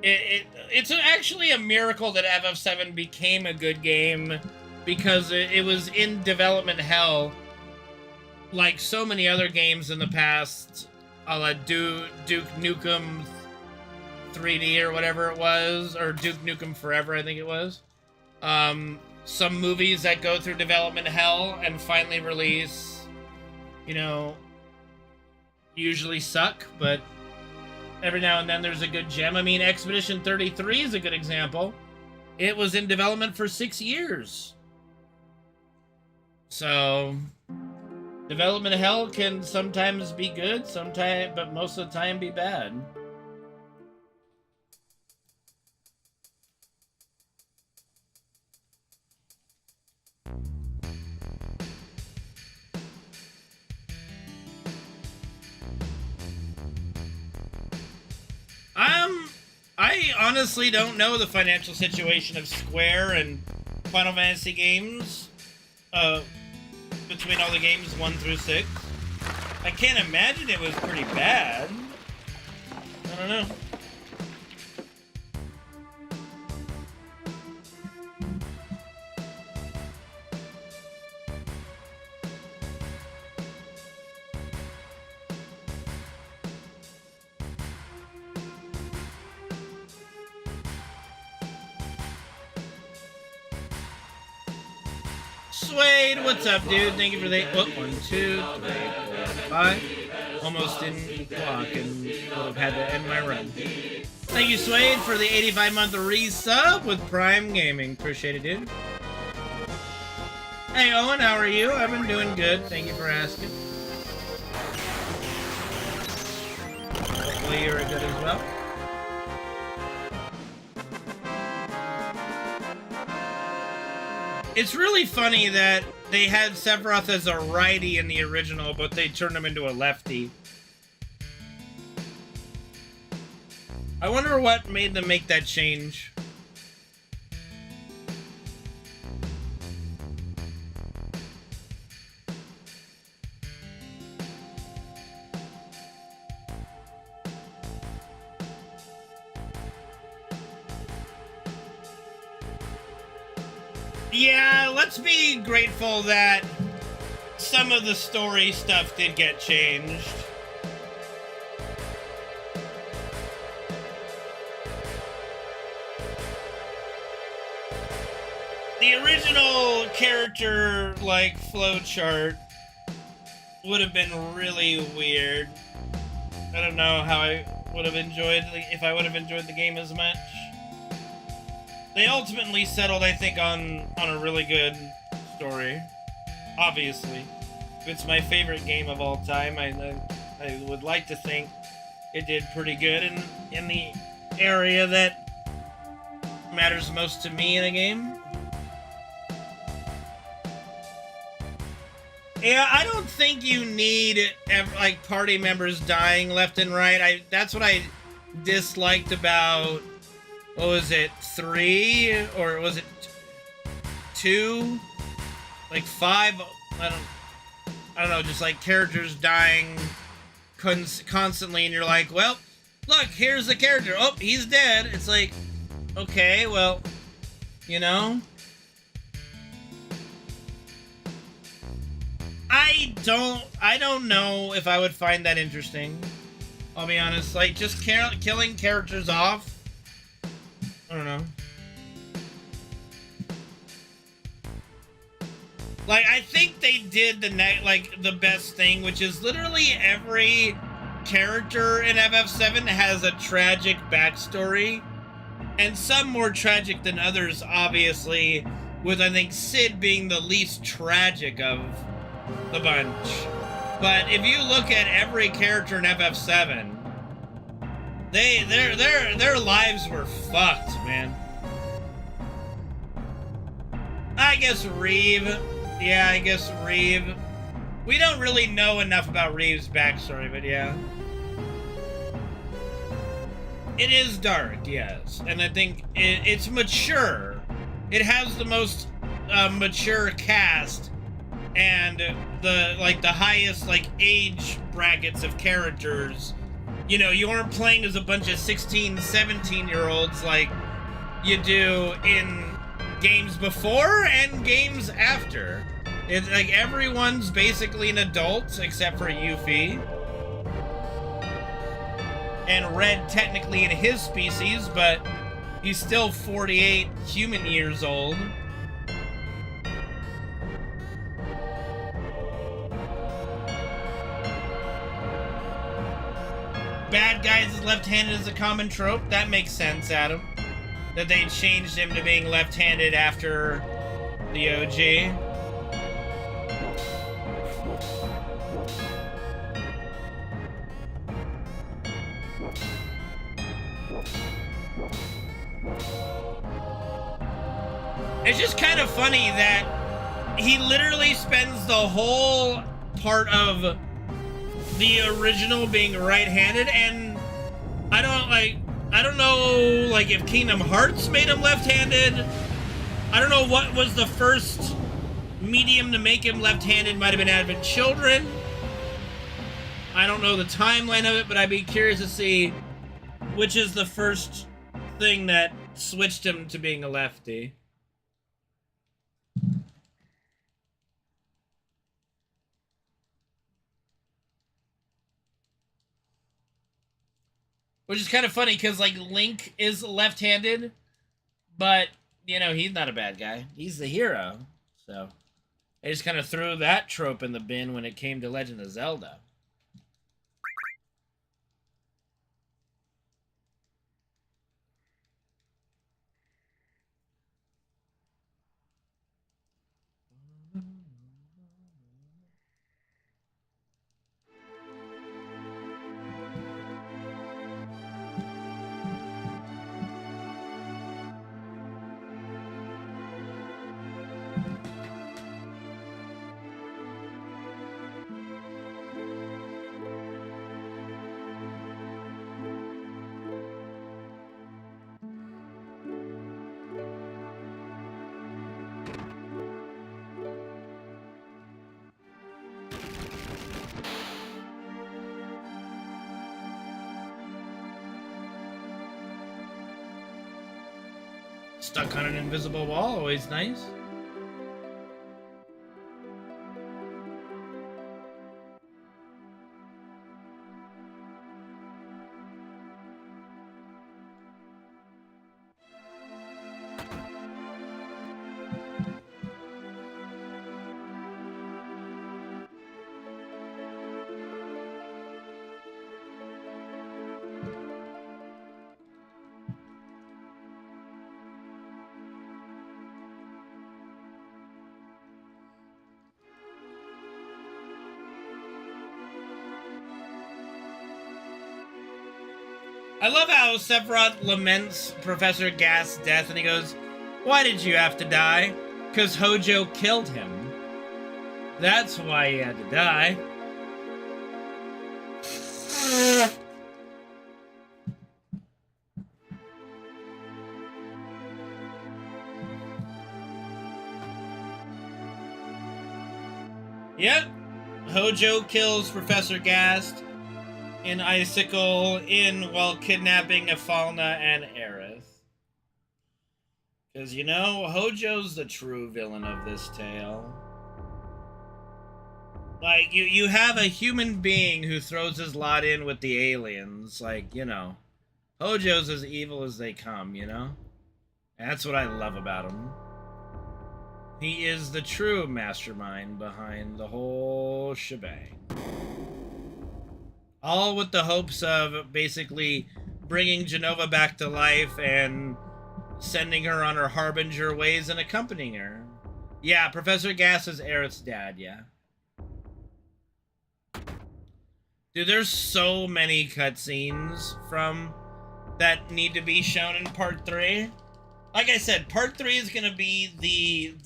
S1: It's actually a miracle that FF7 became a good game, because it was in development hell, like so many other games in the past, a la Duke Nukem 3D or whatever it was, or Duke Nukem Forever, I think it was. Some movies that go through development hell and finally release, you know, usually suck, but every now and then there's a good gem. I mean, Expedition 33 is a good example. It was in development for 6 years. So, development hell can sometimes be good, sometimes, but most of the time be bad. I honestly don't know the financial situation of Square and Final Fantasy games, between all the games 1 through 6. I can't imagine it was pretty bad. I don't know. Suede, what's up, dude? Thank you for the 1, 2, 3, 4, 5. Almost didn't clock and would have had to end my run. Thank you, Suede, for the 85-month resub with Prime Gaming. Appreciate it, dude. Hey, Owen, how are you? I've been doing good. Thank you for asking. Hopefully you're good as well. It's really funny that they had Sephiroth as a righty in the original, but they turned him into a lefty. I wonder what made them make that change. Yeah, let's be grateful that some of the story stuff did get changed. The original character, like, flowchart would have been really weird. I don't know how I would have enjoyed, if I would have enjoyed the game as much. They ultimately settled, I think, on a really good story. Obviously. It's my favorite game of all time. I would like to think it did pretty good in the area that matters most to me in a game. Yeah, I don't think you need, like, party members dying left and right. That's what I disliked about... What was it, 3? Or was it 2? Like 5? I don't know, just like characters dying constantly, and you're like, well, look, here's the character. Oh, he's dead. It's like, okay, well, you know? I don't know if I would find that interesting. I'll be honest. Like, just killing characters off. I don't know. Like, I think they did the best thing, which is literally every character in FF7 has a tragic backstory, and some more tragic than others, obviously, with, I think, Sid being the least tragic of the bunch. But if you look at every character in FF7, their lives were fucked, man. I guess Reeve. Yeah, I guess Reeve. We don't really know enough about Reeve's backstory, but yeah. It is dark, yes. And I think it's mature. It has the most mature cast and the highest age brackets of characters, you know, you aren't playing as a bunch of 16, 17-year-olds like you do in games before and games after. It's like everyone's basically an adult except for Yuffie. And Red technically in his species, but he's still 48 human years old. Bad guys is left-handed is a common trope. That makes sense, Adam. That they changed him to being left-handed after the OG. It's just kind of funny that he literally spends the whole part of the original being right-handed, and I don't know if Kingdom Hearts made him left-handed. I don't know what was the first medium to make him left-handed. Might have been Advent Children. I don't know the timeline of it, but I'd be curious to see which is the first thing that switched him to being a lefty. Which is kind of funny, because, Link is left-handed, but, you know, he's not a bad guy. He's the hero. So, they just kind of threw that trope in the bin when it came to Legend of Zelda. Stuck on an invisible wall, always nice. I love how Sephiroth laments Professor Gast's death, and he goes, "Why did you have to die? 'Cause Hojo killed him. That's why he had to die." Yep. Hojo kills Professor Gast in Icicle Inn while kidnapping Afalna and Aerith. Because, you know, Hojo's the true villain of this tale. Like, you have a human being who throws his lot in with the aliens. Like, you know, Hojo's as evil as they come, you know? And that's what I love about him. He is the true mastermind behind the whole shebang. All with the hopes of basically bringing Jenova back to life and sending her on her harbinger ways and accompanying her. Yeah, Professor Gas is Aerith's dad, yeah. Dude, there's so many cutscenes from that need to be shown in Part 3. Like I said, Part 3 is going to be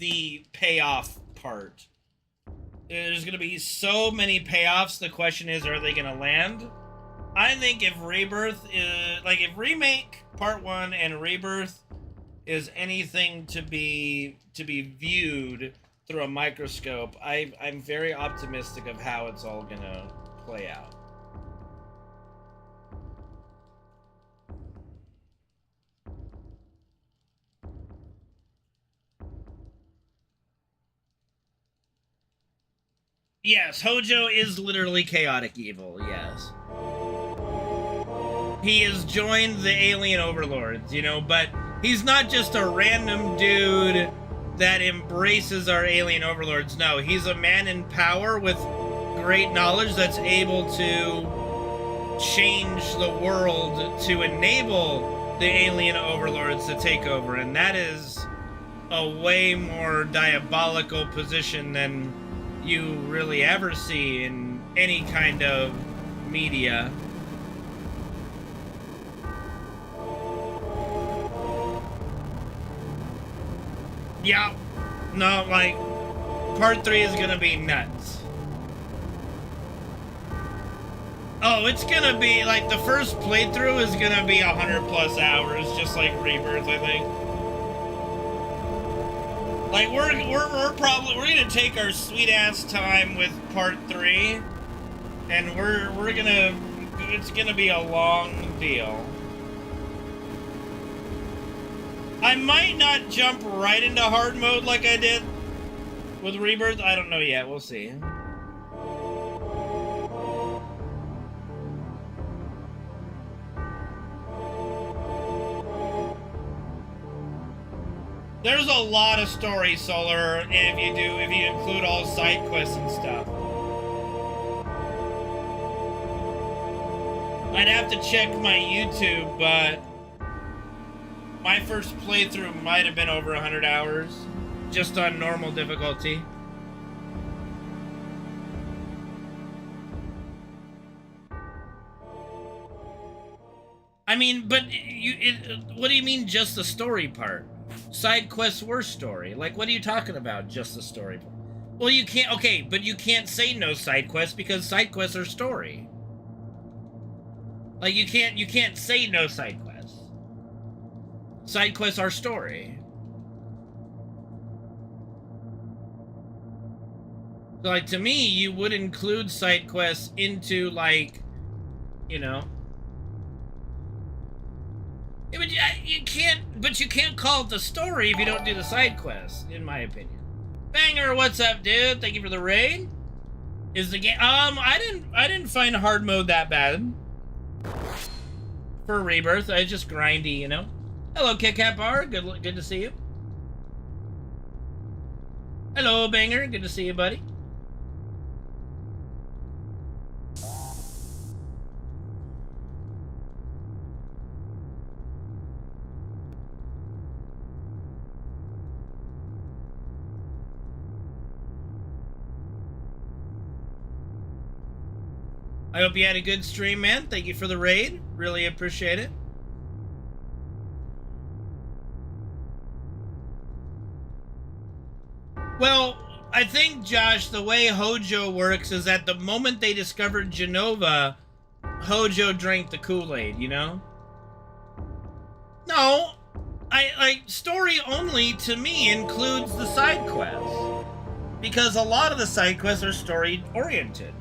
S1: the payoff part. There's going to be so many payoffs. The question is, are they going to land? I think if Rebirth is... if Remake Part 1 and Rebirth is anything to be viewed through a microscope, I'm very optimistic of how it's all gonna play out. Yes, Hojo is literally chaotic evil, yes. He has joined the alien overlords, you know, but he's not just a random dude that embraces our alien overlords. No, he's a man in power with great knowledge that's able to change the world to enable the alien overlords to take over, and that is a way more diabolical position than you really ever see in any kind of media. Yeah, no, like, part 3 is gonna be nuts. Oh, it's gonna be, like, the first playthrough is gonna be 100+ hours, just like Rebirth, I think. Like, we're gonna take our sweet-ass time with part 3, and it's gonna be a long deal. I might not jump right into hard mode like I did with Rebirth. I don't know yet. We'll see. There's a lot of story, Solar, if you include all side quests and stuff. I'd have to check my YouTube, but my first playthrough might have been over 100 hours, just on normal difficulty. I mean, but what do you mean just the story part? Side quests were story. Like, what are you talking about, just the story part? Well, you can't, okay, but you can't say no side quests because side quests are story. Like, you can't say no side quests. Side quests are story. So, like, to me, you would include side quests into, like, you know. Yeah, but you can't call it the story if you don't do the side quests, in my opinion. Banger, what's up, dude? Thank you for the raid. Is the game? I didn't find hard mode that bad for Rebirth. I just grindy, you know. Hello, Kit Kat Bar. Good to see you. Hello, Banger. Good to see you, buddy. I hope you had a good stream, man. Thank you for the raid. Really appreciate it. Well, I think, Josh, the way Hojo works is that the moment they discovered Genova, Hojo drank the Kool-Aid, you know? No, like, story only, to me, includes the side quests. Because a lot of the side quests are story-oriented.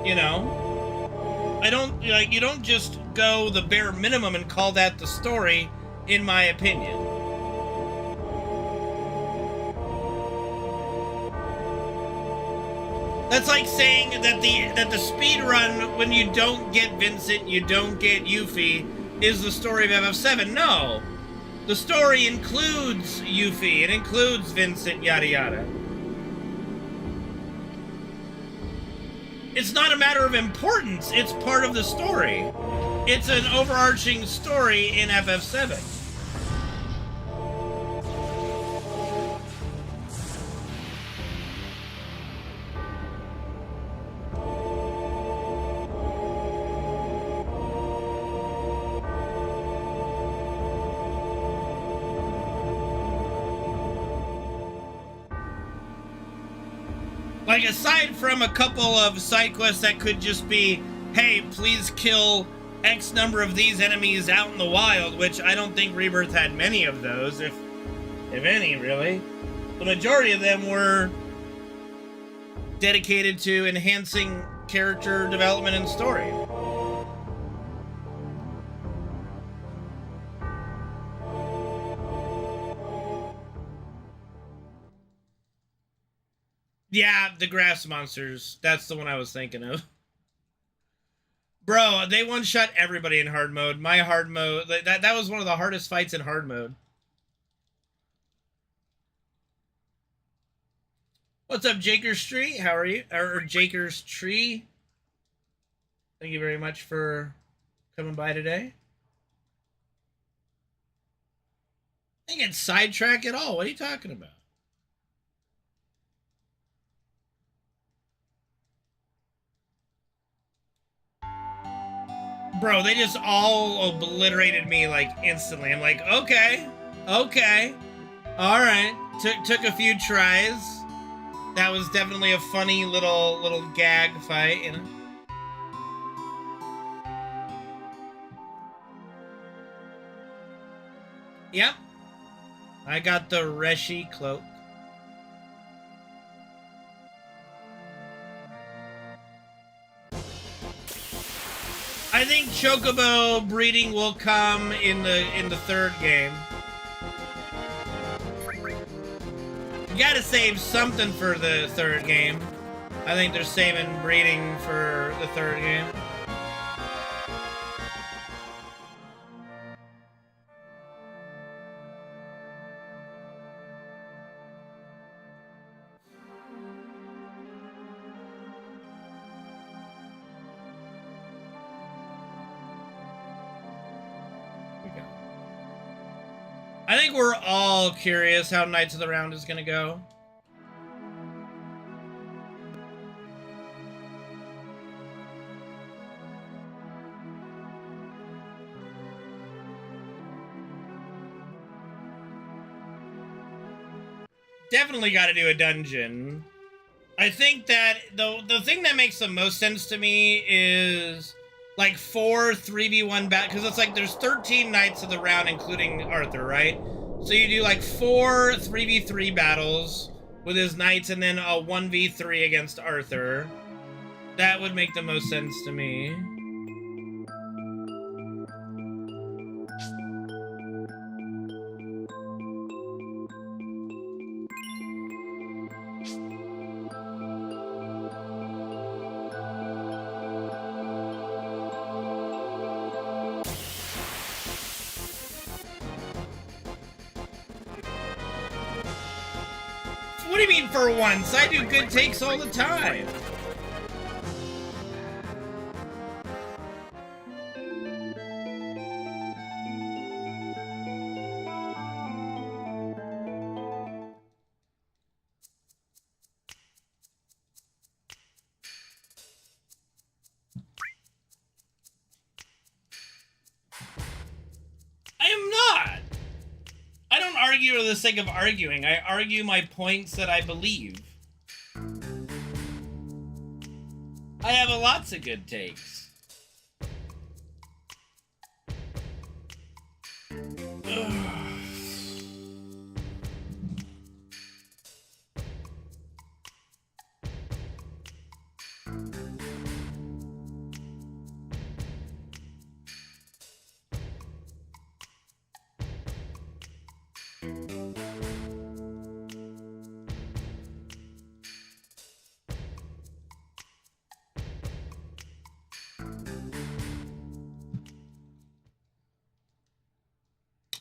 S1: You know? You don't just go the bare minimum and call that the story, in my opinion. That's like saying that the speed run, when you don't get Vincent, you don't get Yuffie, is the story of FF7. No. The story includes Yuffie. It includes Vincent, yada yada. It's not a matter of importance. It's part of the story. It's an overarching story in FF7. Like, aside from a couple of side quests that could just be, hey, please kill X number of these enemies out in the wild, which I don't think Rebirth had many of those, if any, really. The majority of them were dedicated to enhancing character development and story. Yeah, the grass monsters. That's the one I was thinking of. Bro, they one-shot everybody in hard mode. My hard mode, that was one of the hardest fights in hard mode. What's up, Jaker's Tree? How are you? Or Jaker's Tree? Thank you very much for coming by today. I think it's sidetrack at all. What are you talking about? Bro, they just all obliterated me like instantly. I'm like, okay, all right. Took a few tries. That was definitely a funny little gag fight, you know. Yep, I got the Reshi cloak. I think Chocobo breeding will come in the third game. You gotta save something for the third game. I think they're saving breeding for the third game. I think we're all curious how Knights of the Round is going to go. Definitely got to do a dungeon. I think that the thing that makes the most sense to me is like 4 3v1 battles, because it's like there's 13 Knights of the Round, including Arthur, right? So you do like 4 3v3 battles with his knights, and then a 1v3 against Arthur. That would make the most sense to me. What do you mean for once? I do good takes all the time. I am not. I don't argue for the sake of arguing. I argue my points that I believe. I have lots of good takes. Ugh.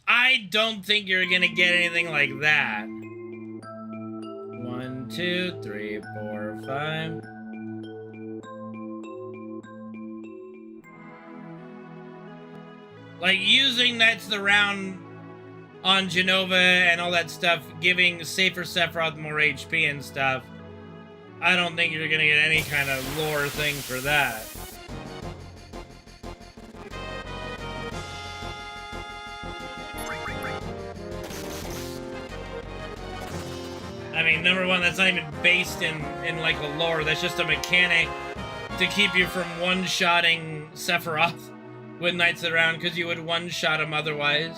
S1: I don't think you're gonna get anything like that. 1, 2, 3, 4, 5. Like using Knights of the Round on Genova and all that stuff, giving safer Sephiroth more HP and stuff. I don't think you're gonna get any kind of lore thing for that. I mean, number one, that's not even based in like a lore. That's just a mechanic to keep you from one-shotting Sephiroth with Knights of the Round, because you would one-shot him otherwise.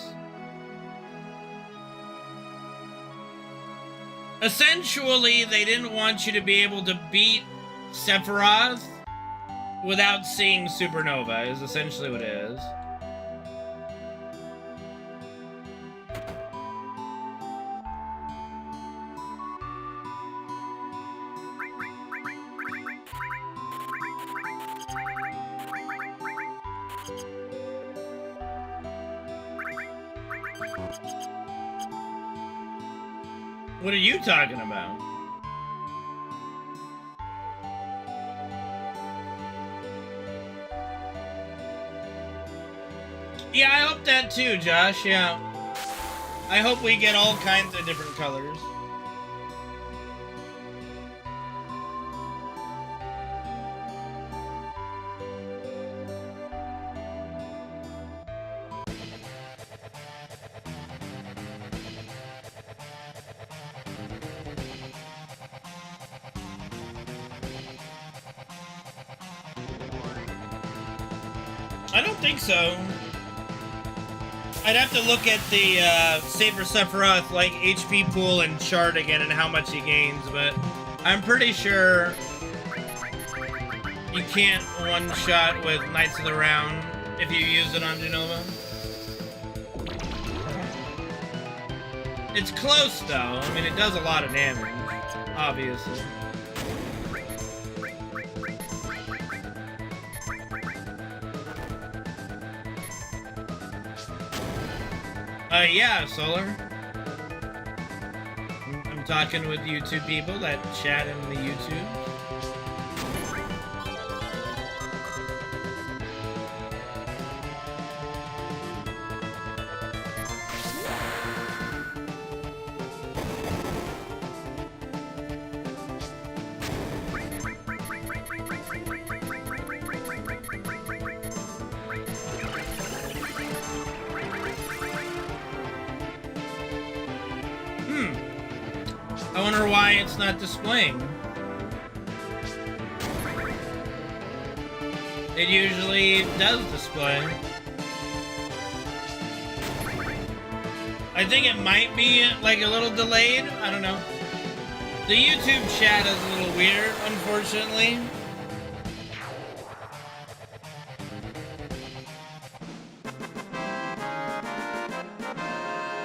S1: Essentially, they didn't want you to be able to beat Sephiroth without seeing Supernova, is essentially what it is. What are you talking about? Yeah, I hope that too, Josh, yeah. I hope we get all kinds of different colors. I don't think so. I'd have to look at the Saber Sephiroth like HP pool and chart again and how much he gains, but I'm pretty sure you can't one-shot with Knights of the Round if you use it on Genova. It's close though. I mean, it does a lot of damage, obviously. Yeah, Solar. I'm talking with YouTube people that chat in the YouTube. I wonder why it's not displaying. It usually does display. I think it might be like a little delayed. I don't know. The YouTube chat is a little weird, unfortunately.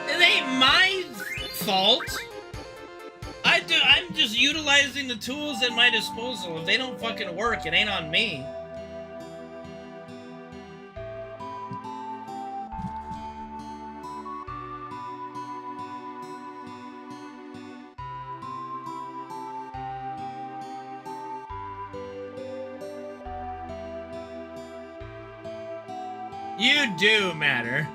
S1: It ain't my fault. I'm just utilizing the tools at my disposal. If they don't fucking work, it ain't on me. You do matter.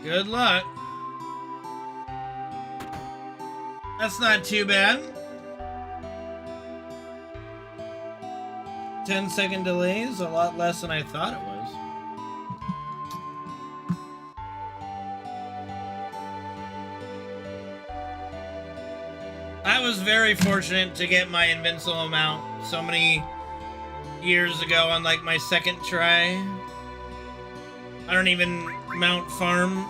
S1: Good luck. That's not too bad. 10-second delays, a lot less than I thought it was. was very fortunate to get my invincible mount so many years ago on like my second try. I don't even mount farm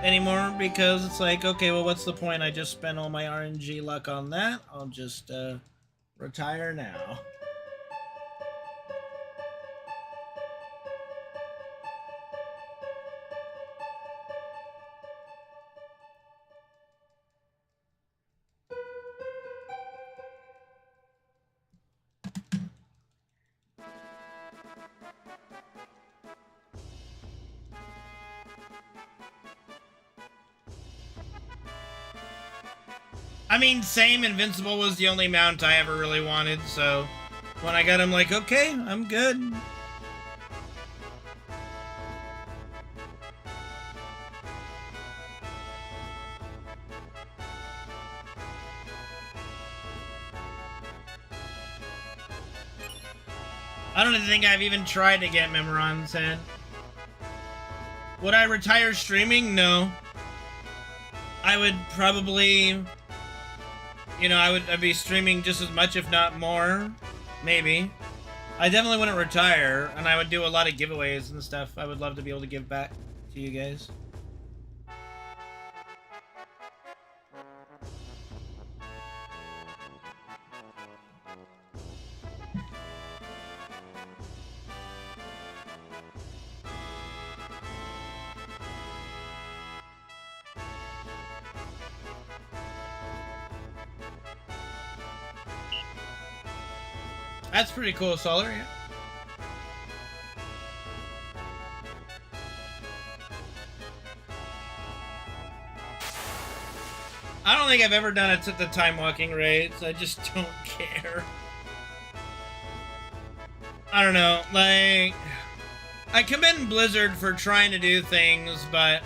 S1: anymore because it's like, okay, well, what's the point? I just spent all my RNG luck on that. I'll just retire now. I mean, same, Invincible was the only mount I ever really wanted, so when I got him, like, okay, I'm good. I don't think I've even tried to get Memoron's head. Would I retire streaming? No. I would probably... You know, I'd be streaming just as much, if not more. Maybe. I definitely wouldn't retire, and I would do a lot of giveaways and stuff. I would love to be able to give back to you guys. That's pretty cool, Solar, yeah. I don't think I've ever done it at the time walking raids. I just don't care. I don't know, like... I commend Blizzard for trying to do things, but...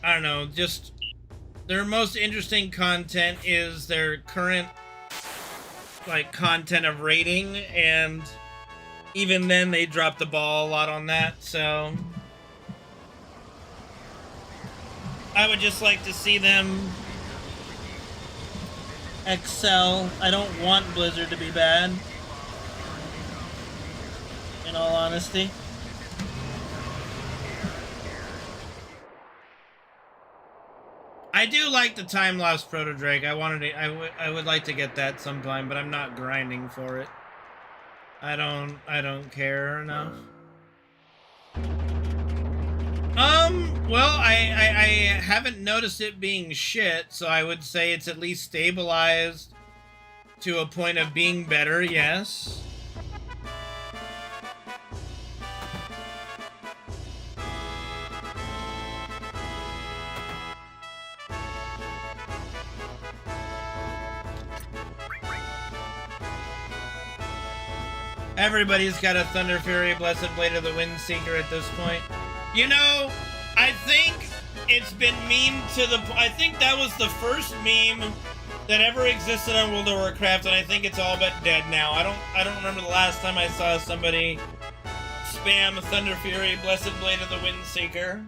S1: I don't know, just... Their most interesting content is their current... like content of raiding, and even then they drop the ball a lot on that, so I would just like to see them excel. I don't want Blizzard to be bad, in all honesty. I do like the Time Lost Proto Drake. I would like to get that sometime, but I'm not grinding for it. I don't care enough. Well, I haven't noticed it being shit, so I would say it's at least stabilized to a point of being better, yes. Everybody's got a Thunder Fury Blessed Blade of the Windseeker at this point. You know, I think it's been memed to the... I think that was the first meme that ever existed on World of Warcraft, and I think it's all but dead now. I don't remember the last time I saw somebody spam Thunder Fury Blessed Blade of the Windseeker.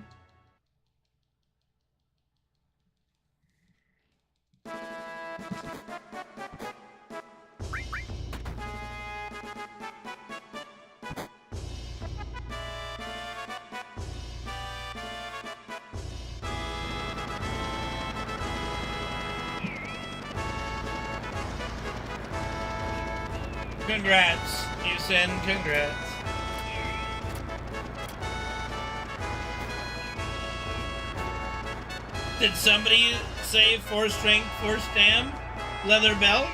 S1: Congrats, you send congrats. Did somebody say 4 strength, 4 stam, leather belts?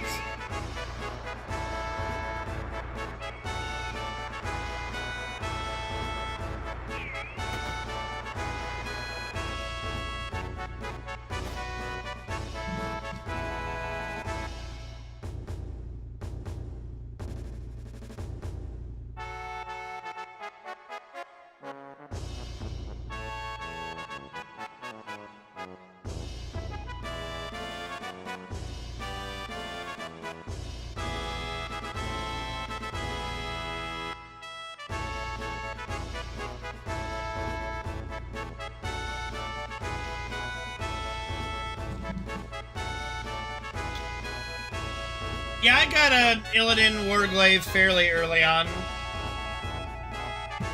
S1: Yeah, I got a Illidan Warglaive fairly early on.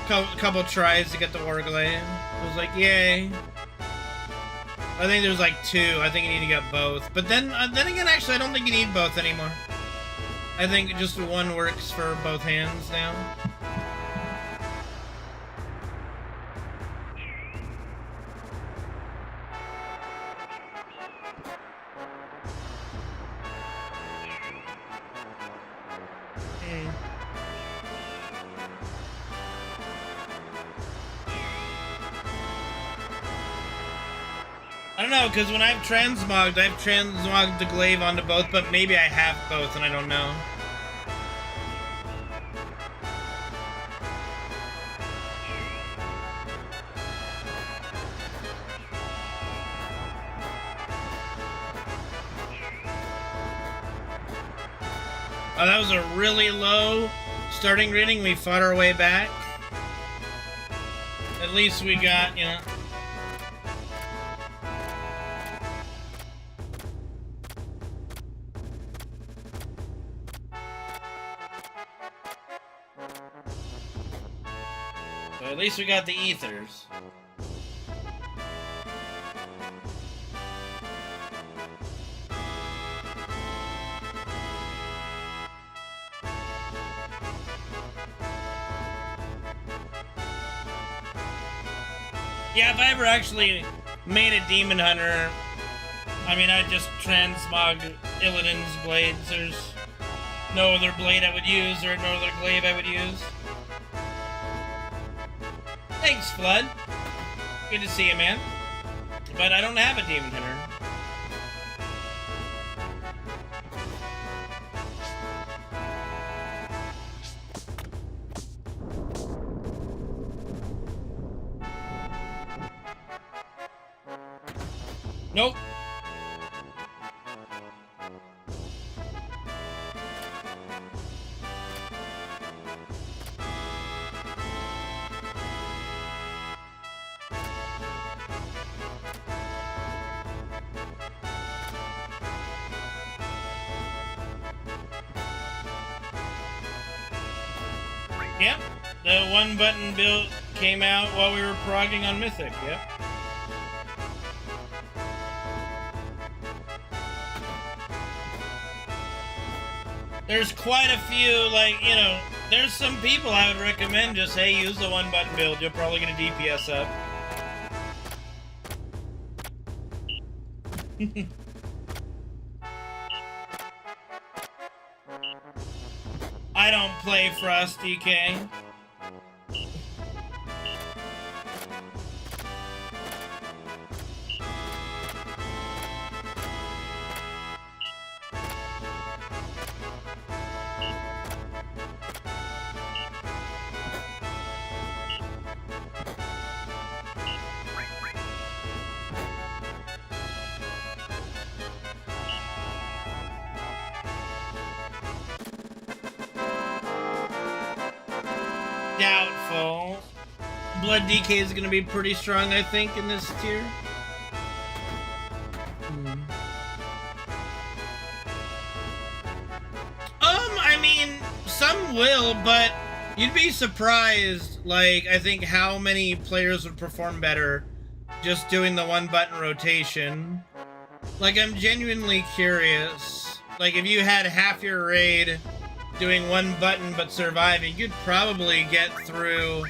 S1: Couple tries to get the Warglaive. I was like, yay. I think there's like 2. I think you need to get both. But then again, actually, I don't think you need both anymore. I think just 1 works for both hands now. I don't know, because when I've transmogged the glaive onto both, but maybe I have both and I don't know. Oh, that was a really low starting rating. We fought our way back. At least we got, you know... At least we got the ethers. Yeah, if I ever actually made a demon hunter, I mean, I'd just transmog Illidan's blades. There's no other blade I would use or no other glaive I would use. Thanks, Flood. Good to see you, man. But I don't have a demon hunter. Nope. Yep, the 1-button build came out while we were progging on Mythic, yep. There's quite a few, like, you know, there's some people I would recommend just, hey, use the 1-button build, you'll probably get a DPS up. I don't play Frost DK. Doubtful. Blood DK is going to be pretty strong, I think, in this tier. I mean, some will, but you'd be surprised, like, I think how many players would perform better just doing the 1-button rotation. Like, I'm genuinely curious. Like, if you had half your raid doing 1 button but surviving, you'd probably get through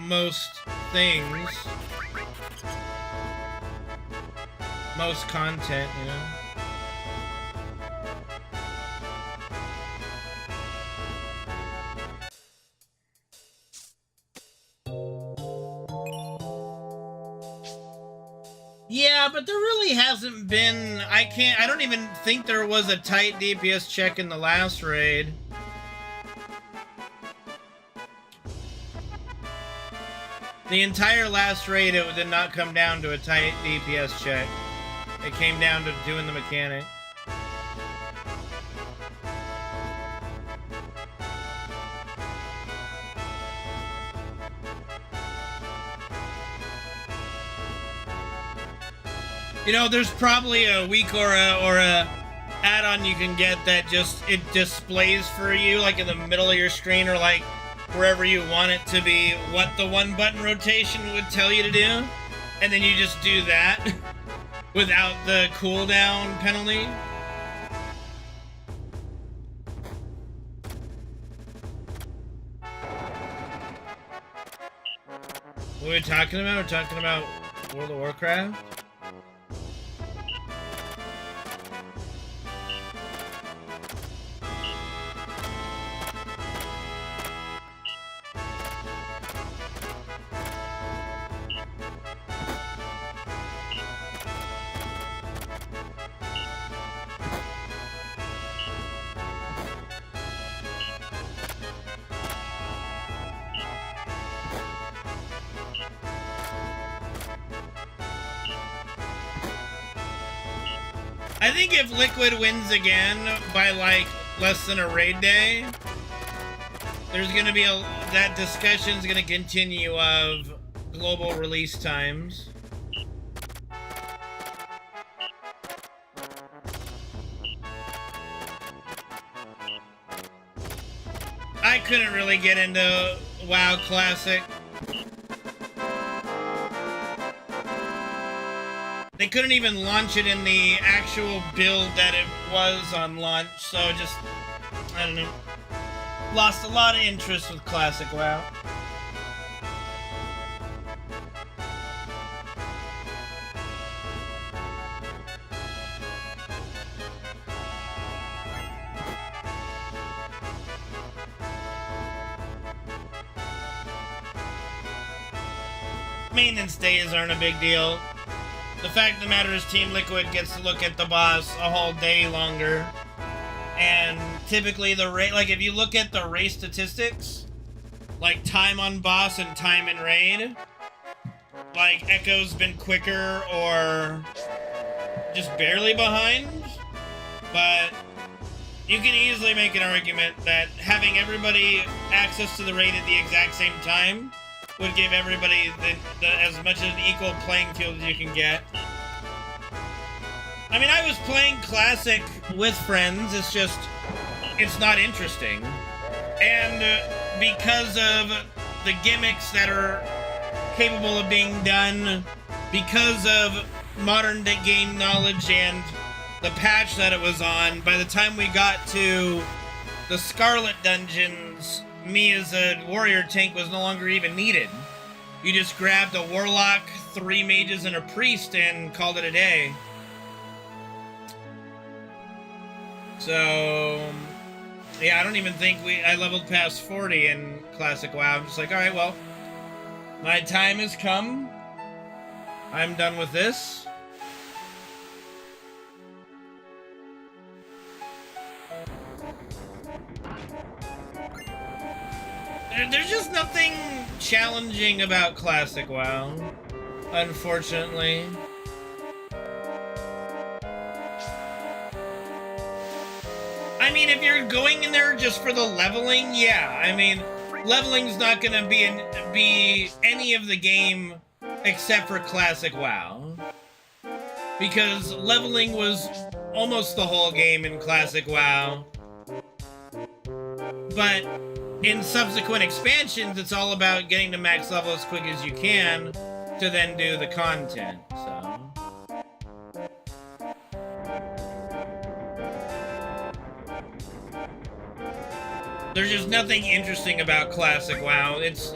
S1: most things, most content, you know. Yeah, but there really hasn't been... I don't even think there was a tight DPS check in the last raid. The entire last raid, it did not come down to a tight DPS check. It came down to doing the mechanic. You know, there's probably a week or a add-on you can get that just, it displays for you, like in the middle of your screen or like wherever you want it to be, what the one button rotation would tell you to do. And then you just do that without the cooldown penalty. What are we talking about? We're talking about World of Warcraft? I think if Liquid wins again by like less than a raid day, there's gonna be that discussion's gonna continue of global release times. I couldn't really get into WoW Classic. They couldn't even launch it in the actual build that it was on launch, so just, I don't know. Lost a lot of interest with Classic WoW. Maintenance days aren't a big deal. The fact of the matter is Team Liquid gets to look at the boss a whole day longer. And typically the raid, like if you look at the raid statistics, like time on boss and time in raid, like Echo's been quicker or just barely behind. But you can easily make an argument that having everybody access to the raid at the exact same time would give everybody as much of an equal playing field as you can get. I mean, I was playing Classic with friends, it's not interesting. And because of the gimmicks that are capable of being done, because of modern day game knowledge and the patch that it was on, by the time we got to the Scarlet dungeons, me as a warrior tank was no longer even needed. You just grabbed a warlock, 3 mages, and a priest and called it a day. So, yeah, I don't even think I leveled past 40 in Classic WoW. I'm just like, alright, well, my time has come. I'm done with this. There's just nothing challenging about Classic WoW, unfortunately. I mean, if you're going in there just for the leveling, yeah. I mean, leveling's not gonna be any of the game except for Classic WoW. Because leveling was almost the whole game in Classic WoW. But in subsequent expansions, it's all about getting to max level as quick as you can to then do the content, so. There's just nothing interesting about Classic WoW. It's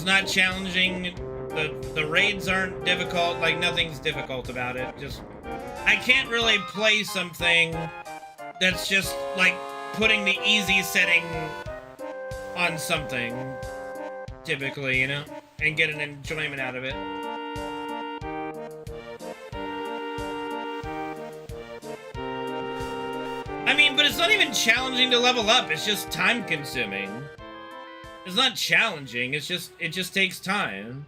S1: not challenging. The raids aren't difficult. Like, nothing's difficult about it. Just, I can't really play something that's just like putting the easy setting on something, typically, you know, and get an enjoyment out of it. I mean, but it's not even challenging to level up, it's just time consuming. It's not challenging, it just takes time.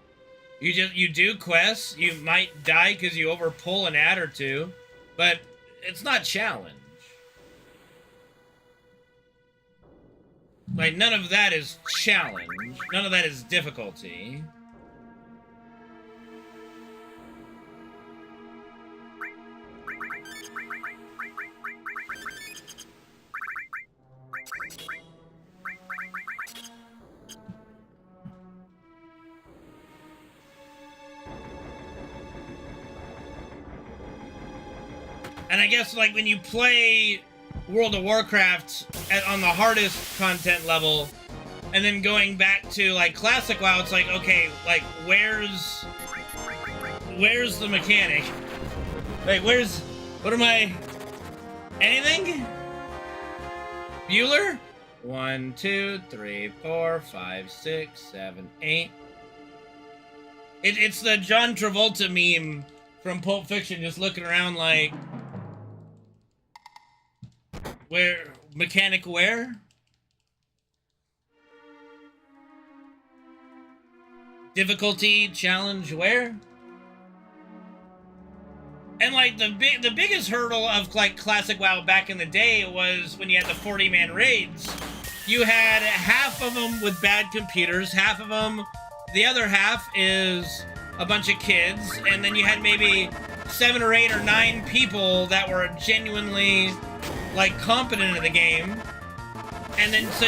S1: You do quests, you might die because you overpull an ad or two, but it's not challenge. Like, none of that is challenge. None of that is difficulty. And I guess, like, when you play World of Warcraft on the hardest content level, and then going back to, like, Classic WoW, it's like, okay, like, where's the mechanic? Like, what am I... Anything? Bueller? 1, 2, 3, 4, 5, 6, 7, 8. It's the John Travolta meme from Pulp Fiction, just looking around like... Where? Mechanic where? Difficulty challenge where? And like the biggest hurdle of like Classic WoW back in the day was when you had the 40-man raids. You had half of them with bad computers, half of them, the other half is a bunch of kids, and then you had maybe 7 or 8 or 9 people that were genuinely like competent in the game. And then so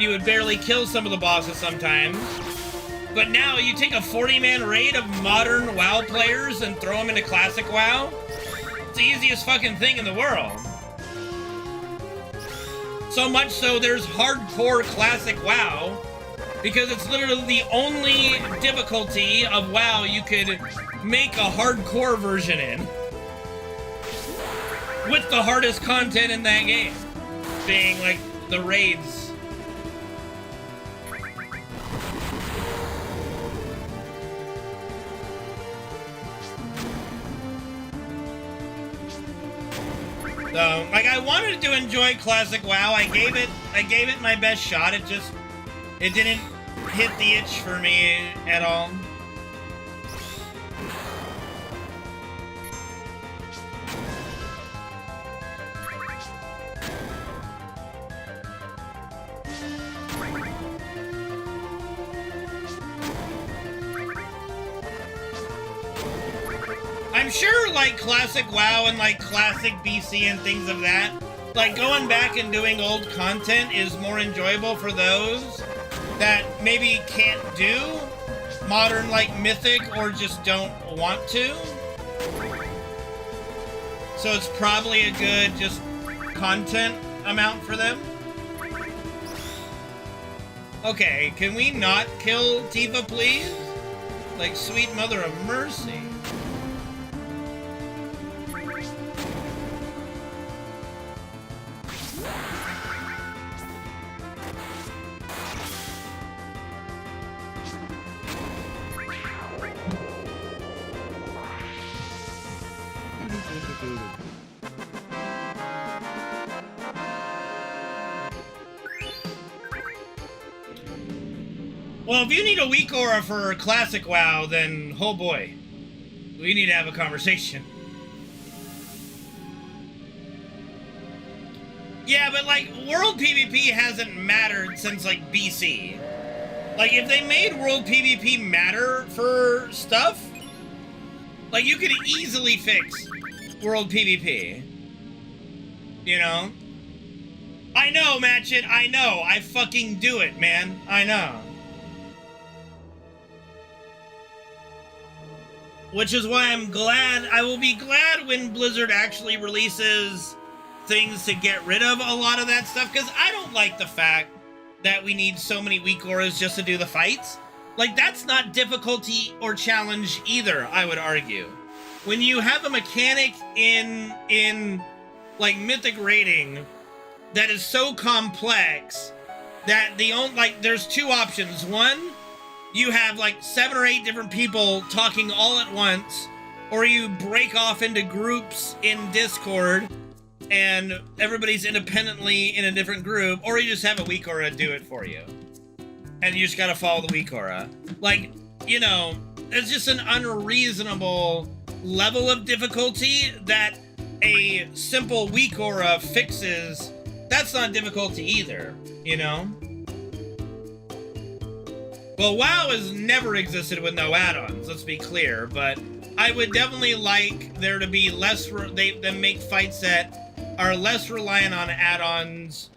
S1: you would barely kill some of the bosses sometimes. But now you take a 40-man raid of modern WoW players and throw them into Classic WoW. It's the easiest fucking thing in the world. So much so there's hardcore Classic WoW because it's literally the only difficulty of WoW you could make a hardcore version in. With the hardest content in that game being like the raids. So, like, I wanted to enjoy Classic WoW. I gave it my best shot. It didn't hit the itch for me at all. I'm sure, like, Classic WoW and, like, Classic BC and things of that, like, going back and doing old content is more enjoyable for those that maybe can't do modern, like, Mythic or just don't want to. So it's probably a good, just, content amount for them. Okay, can we not kill Tifa, please? Like, sweet mother of mercy. Well, if you need a weak aura for Classic WoW, then, oh boy, we need to have a conversation. Yeah, but, like, World PvP hasn't mattered since, like, BC. Like, if they made World PvP matter for stuff, like, you could easily fix World PvP. You know? I know, Matchit, I know. I fucking do it, man. I know. Which is why I will be glad when Blizzard actually releases things to get rid of a lot of that stuff, because I don't like the fact that we need so many weak auras just to do the fights. Like, that's not difficulty or challenge either, I would argue. When you have a mechanic in like, Mythic raiding that is so complex that there's two options. One, you have like 7 or 8 different people talking all at once, or you break off into groups in Discord and everybody's independently in a different group, or you just have a weak aura do it for you. And you just gotta follow the weak aura. Like, you know, it's just an unreasonable level of difficulty that a simple weak aura fixes. That's not difficulty either, you know? Well, WoW has never existed with no add-ons, let's be clear, but I would definitely like there to be less, them make fights that are less reliant on add-ons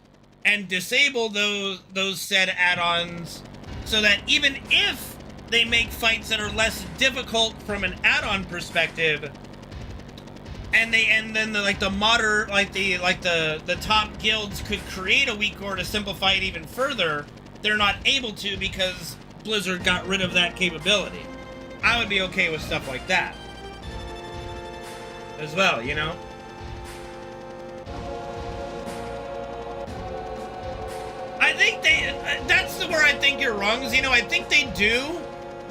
S1: and disable those said add-ons so that even if they make fights that are less difficult from an add-on perspective, and then the modern, the top guilds could create a weak ore to simplify it even further. They're not able to because Blizzard got rid of that capability. I would be okay with stuff like that as well, you know? I think that's where I think you're wrong, is, you know, I think they do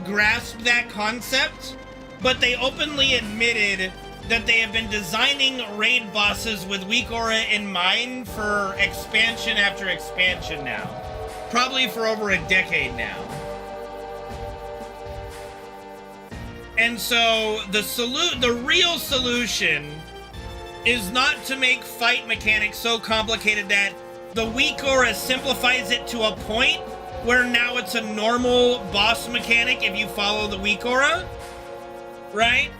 S1: grasp that concept, but they openly admitted that they have been designing raid bosses with weak aura in mind for expansion after expansion now. Probably for over a decade now. And so the real solution is not to make fight mechanics so complicated that the weak aura simplifies it to a point where now it's a normal boss mechanic if you follow the weak aura, right?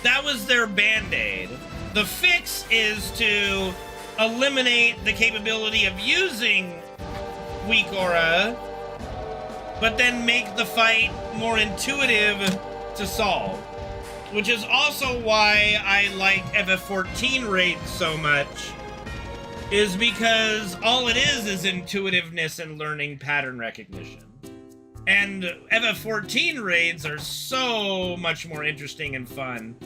S1: That was their band-aid. The fix is to eliminate the capability of using weak aura, but then make the fight more intuitive to solve. Which is also why I like FF14 raids so much, is because all it is intuitiveness and learning pattern recognition. And FF14 raids are so much more interesting and fun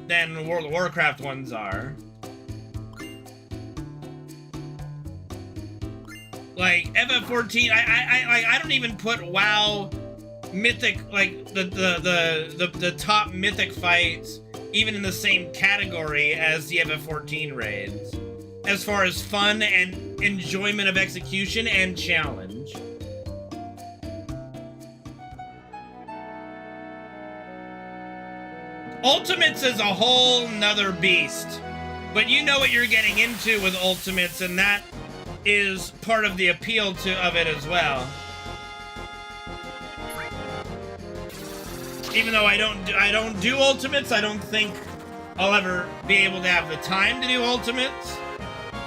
S1: than World of Warcraft ones are. Like, FF14, I don't even put WoW mythic, like, the top mythic fights even in the same category as the FF14 raids, as far as fun and enjoyment of execution and challenge. Ultimates is a whole nother beast, but you know what you're getting into with Ultimates, and that is part of the appeal of it as well. Even though I don't do Ultimates, I don't think I'll ever be able to have the time to do Ultimates.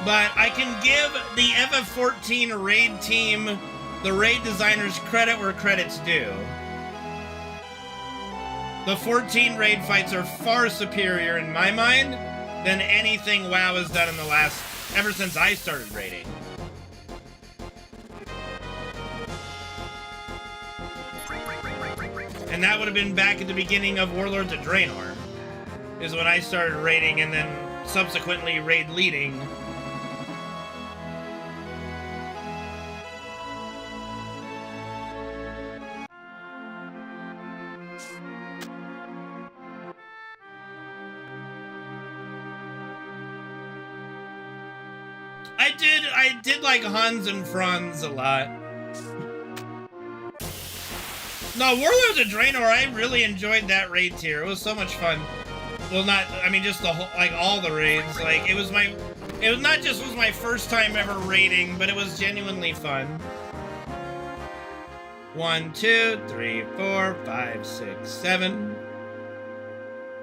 S1: But I can give the FF14 raid team, the raid designers, credit where credit's due. The 14 raid fights are far superior in my mind than anything WoW has done in the ever since I started raiding. And that would have been back at the beginning of Warlords of Draenor, is when I started raiding and then subsequently raid leading. I did like Hans and Franz a lot. No, Warlords of Draenor, I really enjoyed that raid tier. It was so much fun. Well, just the whole, like, all the raids. Like, it was not just was my first time ever raiding, but it was genuinely fun. 1, 2, 3, 4, 5, 6, 7.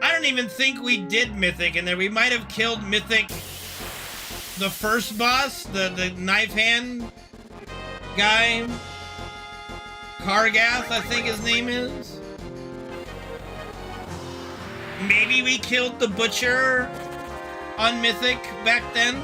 S1: I don't even think we did Mythic in there. We might have killed Mythic, the first boss, the knife hand guy. Kargath, I think his name is. Maybe we killed the Butcher on Mythic back then.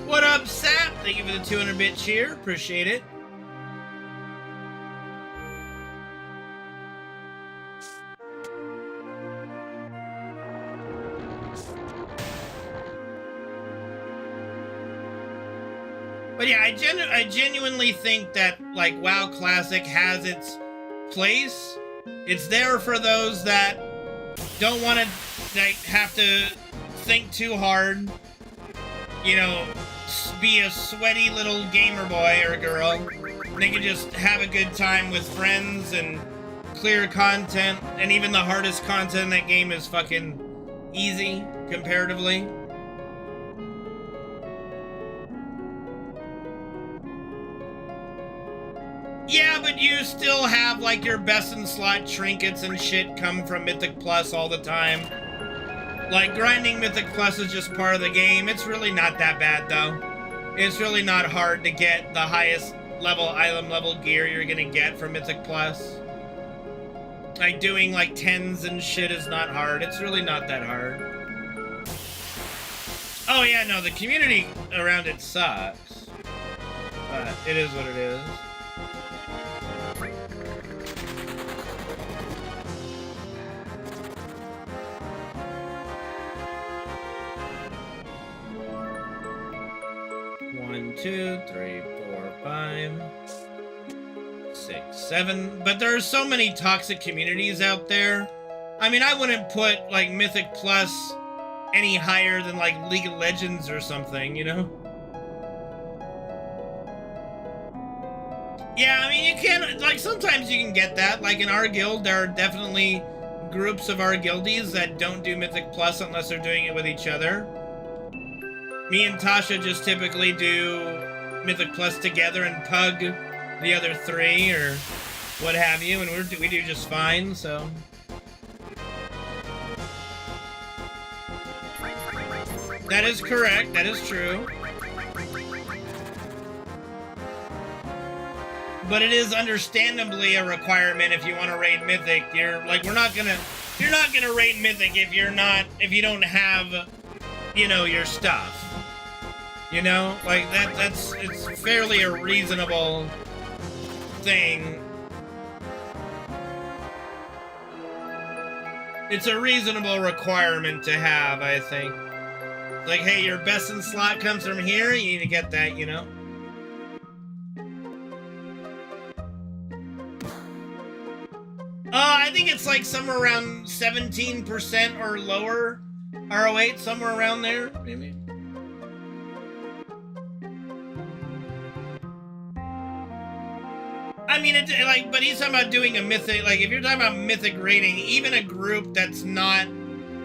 S1: What up, Sap? Thank you for the 200-bit cheer. Appreciate it. But yeah, I genuinely think that, like, WoW Classic has its place. It's there for those that don't want to, like, have to think too hard. You know, be a sweaty little gamer boy or girl. They can just have a good time with friends and clear content. And even the hardest content in that game is fucking easy, comparatively. Yeah, but you still have, like, your best in slot trinkets and shit come from Mythic Plus all the time. Like, grinding Mythic Plus is just part of the game. It's really not that bad, though. It's really not hard to get the highest level, item level gear you're gonna get from Mythic Plus. Like, doing, like, 10s and shit is not hard. It's really not that hard. Oh, yeah, no, the community around it sucks. But it is what it is. One, two, three, 4, 5, 6, 7. But there are so many toxic communities out there. I mean, I wouldn't put, like, Mythic Plus any higher than, like, League of Legends or something, you know? Yeah, I mean, you can, like, sometimes you can get that. Like, in our guild, there are definitely groups of our guildies that don't do Mythic Plus unless they're doing it with each other. Me and Tasha just typically do Mythic Plus together and pug the other 3 or what have you, and we do just fine, so... That is correct, that is true. But it is understandably a requirement if you want to raid Mythic. You're not gonna raid Mythic if you don't have, you know, your stuff. You know? Like, it's fairly a reasonable thing. It's a reasonable requirement to have, I think. Like, hey, your best in slot comes from here, you need to get that, you know? I think it's like somewhere around 17% or lower RO8, somewhere around there, maybe. I mean, but he's talking about doing a Mythic, like, if you're talking about Mythic rating, even a group that's not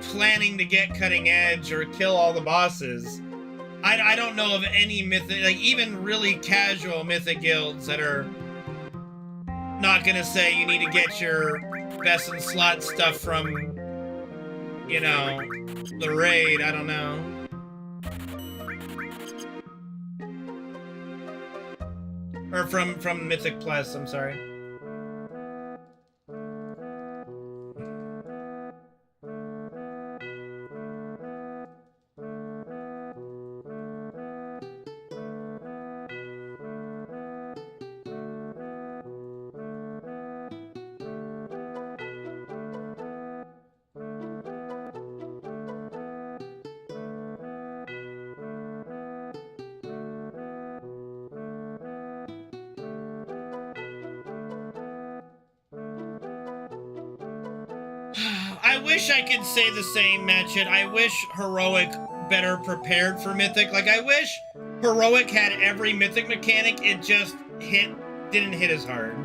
S1: planning to get cutting edge or kill all the bosses, I don't know of any Mythic, like, even really casual Mythic guilds that are not gonna say you need to get your best in slot stuff from, you know, the raid, I don't know. Or from Mythic Plus, I'm sorry. I wish I could say the same, Matchit. I wish Heroic better prepared for Mythic. Like, I wish Heroic had every Mythic mechanic, it just didn't hit as hard.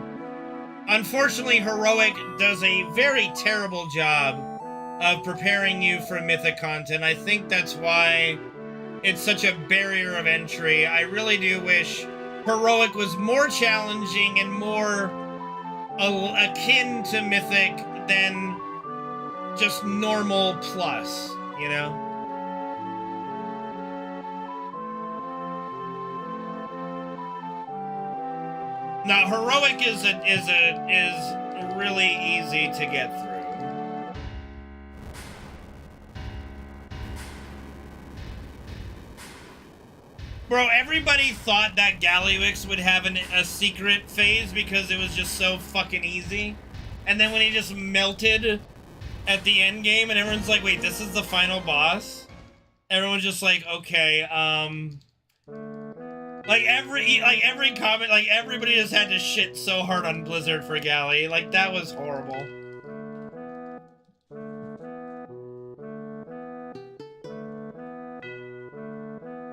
S1: Unfortunately, Heroic does a very terrible job of preparing you for Mythic content. I think that's why it's such a barrier of entry. I really do wish Heroic was more challenging and more akin to Mythic than just normal plus, you know? Now, Heroic is really easy to get through. Bro, everybody thought that Galliwix would have a secret phase because it was just so fucking easy. And then when he just melted at the end game and everyone's like, wait, this is the final boss? Everyone's just like, okay, like every comment, like everybody just had to shit so hard on Blizzard for Galley. Like, that was horrible.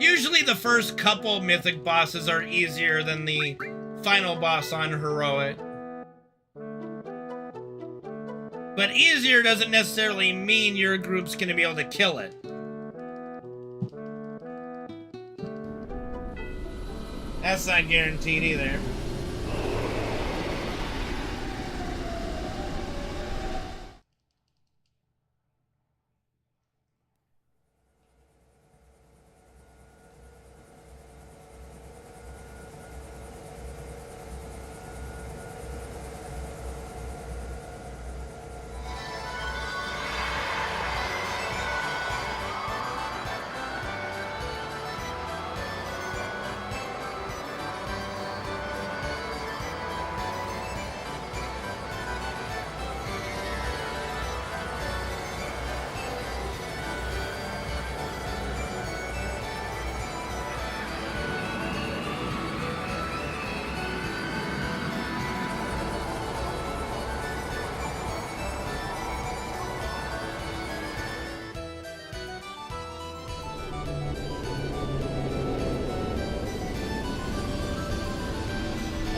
S1: Usually the first couple Mythic bosses are easier than the final boss on Heroic. But easier doesn't necessarily mean your group's gonna be able to kill it. That's not guaranteed either.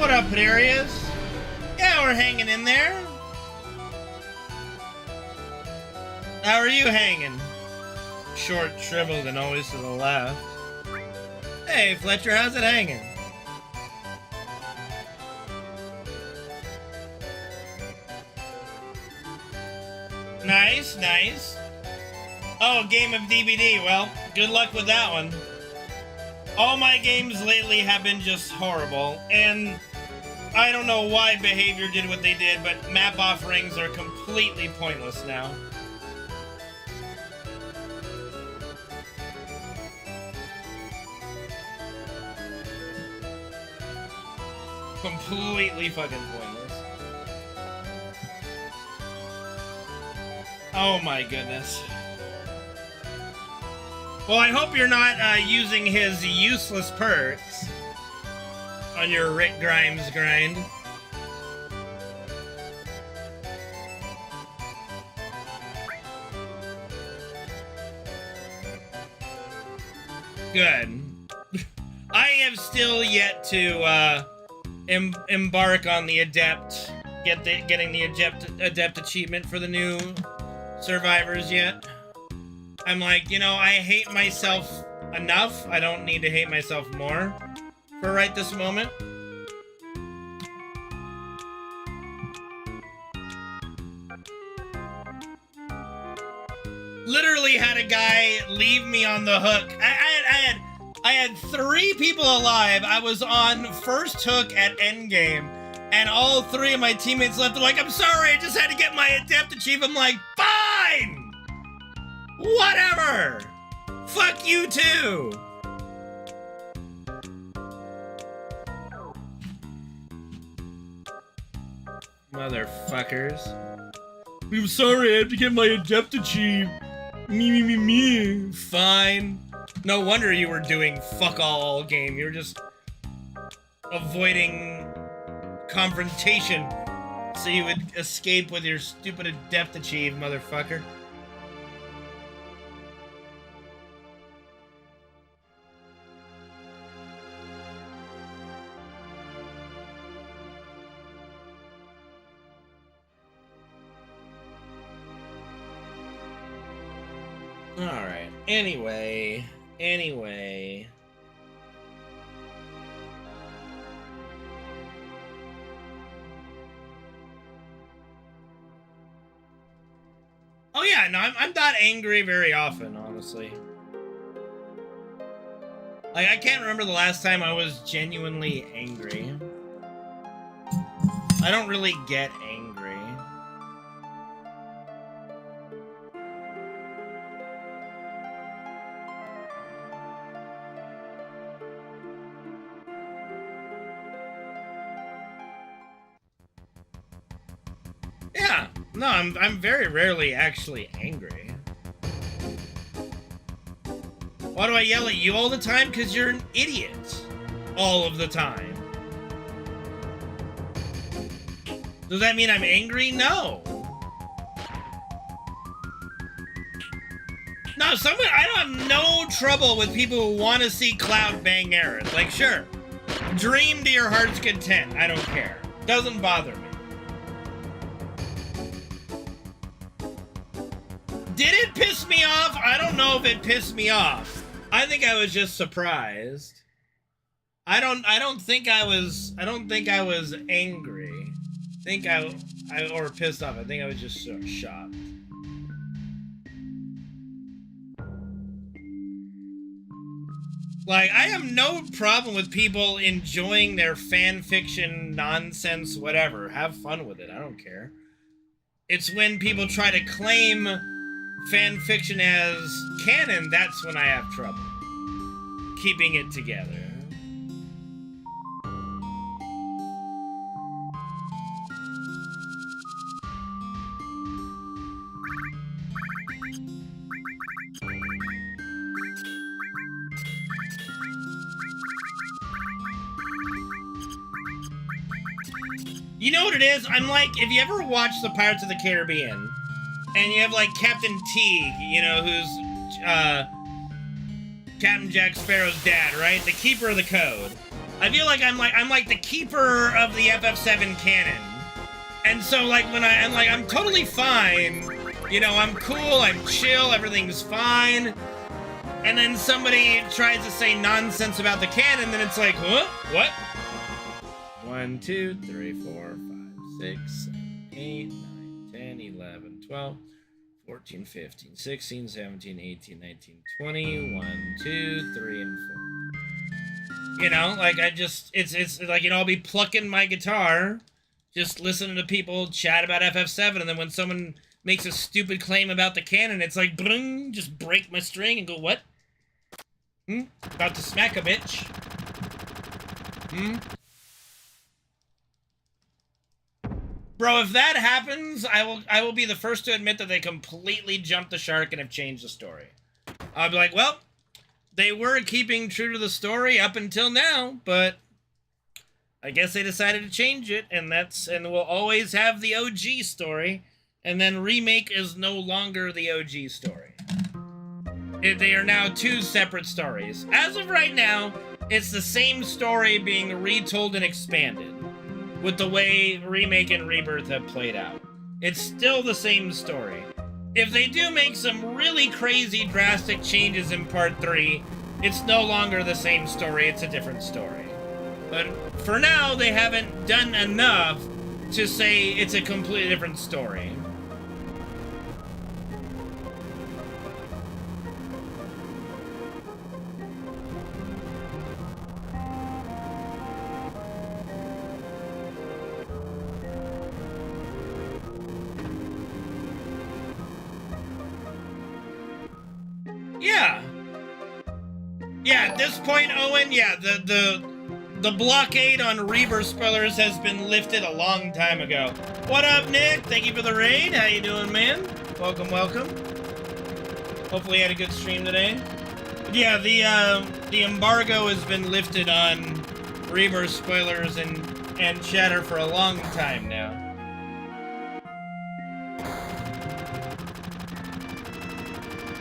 S1: What up, Darius? Yeah, we're hanging in there. How are you hanging? Short, shriveled, and always to the left. Hey, Fletcher, how's it hanging? Nice, nice. Oh, game of DbD. Well, good luck with that one. All my games lately have been just horrible, and I don't know why Behavior did what they did, but map offerings are completely pointless now. Completely fucking pointless. Oh my goodness. Well, I hope you're not using his useless perks on your Rick Grimes grind. Good. I have still yet to embark on the Adept, getting the Adept achievement for the new survivors yet. I'm like, you know, I hate myself enough. I don't need to hate myself more for right this moment. Literally had a guy leave me on the hook. I had 3 people alive. I was on first hook at endgame, and all 3 of my teammates left. They're like, I'm sorry, I just had to get my Adept achievement. I'm like, fine! Whatever! Fuck you too! Motherfuckers. I'm sorry, I have to get my Adept achievement. Me. Fine. No wonder you were doing fuck all game. You were just avoiding confrontation so you would escape with your stupid Adept achieve, motherfucker. Alright, anyway. Oh yeah, no, I'm not angry very often, honestly. Like, I can't remember the last time I was genuinely angry. I don't really get angry. Yeah, no, I'm very rarely actually angry. Why do I yell at you all the time? Because you're an idiot. All of the time. Does that mean I'm angry? No. No, I don't have no trouble with people who want to see Cloud bang Aerith. Like, sure. Dream to your heart's content. I don't care. Doesn't bother me. Did it piss me off? I don't know if it pissed me off. I think I was just surprised. I don't think I was angry. Or pissed off. I think I was just so shocked. Like, I have no problem with people enjoying their fan fiction nonsense, whatever. Have fun with it. I don't care. It's when people try to claim fan fiction as canon, that's when I have trouble keeping it together. You know what it is? I'm like, if you ever watch the Pirates of the Caribbean, and you have, like, Captain Teague, you know, who's, Captain Jack Sparrow's dad, right? The keeper of the code. I feel like I'm like the keeper of the FF7 canon. And so like when I'm totally fine. You know, I'm cool, I'm chill, everything's fine. And then somebody tries to say nonsense about the canon, then it's like, huh? What? 1, 2, 3, 4, 5, 6, 7, 8, 9, 10, 11, 12, 14, 15, 16, 17, 18, 19, 20, 1, 2, 3, and 4. You know, like it's like, you know, I'll be plucking my guitar, just listening to people chat about FF7, and then when someone makes a stupid claim about the canon, it's like, bring, just break my string and go, what? About to smack a bitch. Bro, if that happens, I will be the first to admit that they completely jumped the shark and have changed the story. I'll be like, well, they were keeping true to the story up until now, but I guess they decided to change it, and we'll always have the OG story, and then remake is no longer the OG story. They are now two separate stories. As of right now, it's the same story being retold and expanded, with the way Remake and Rebirth have played out. It's still the same story. If they do make some really crazy drastic changes in Part 3, it's no longer the same story, it's a different story. But for now, they haven't done enough to say it's a completely different story. Yeah, at this point, Owen, yeah, the blockade on Rebirth spoilers has been lifted a long time ago. What up, Nick? Thank you for the raid. How you doing, man? Welcome, welcome. Hopefully you had a good stream today. But yeah, the embargo has been lifted on Rebirth spoilers and chatter for a long time now.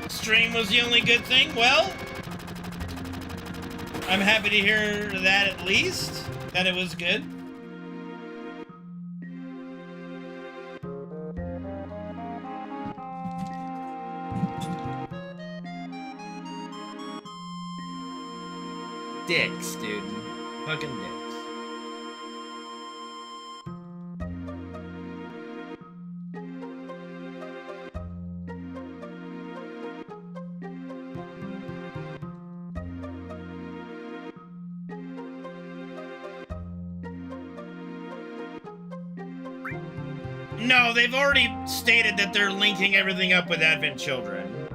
S1: Stream was the only good thing? Well, I'm happy to hear that at least, that it was good. Dicks, dude. Fucking dicks. No, they've already stated that they're linking everything up with Advent Children.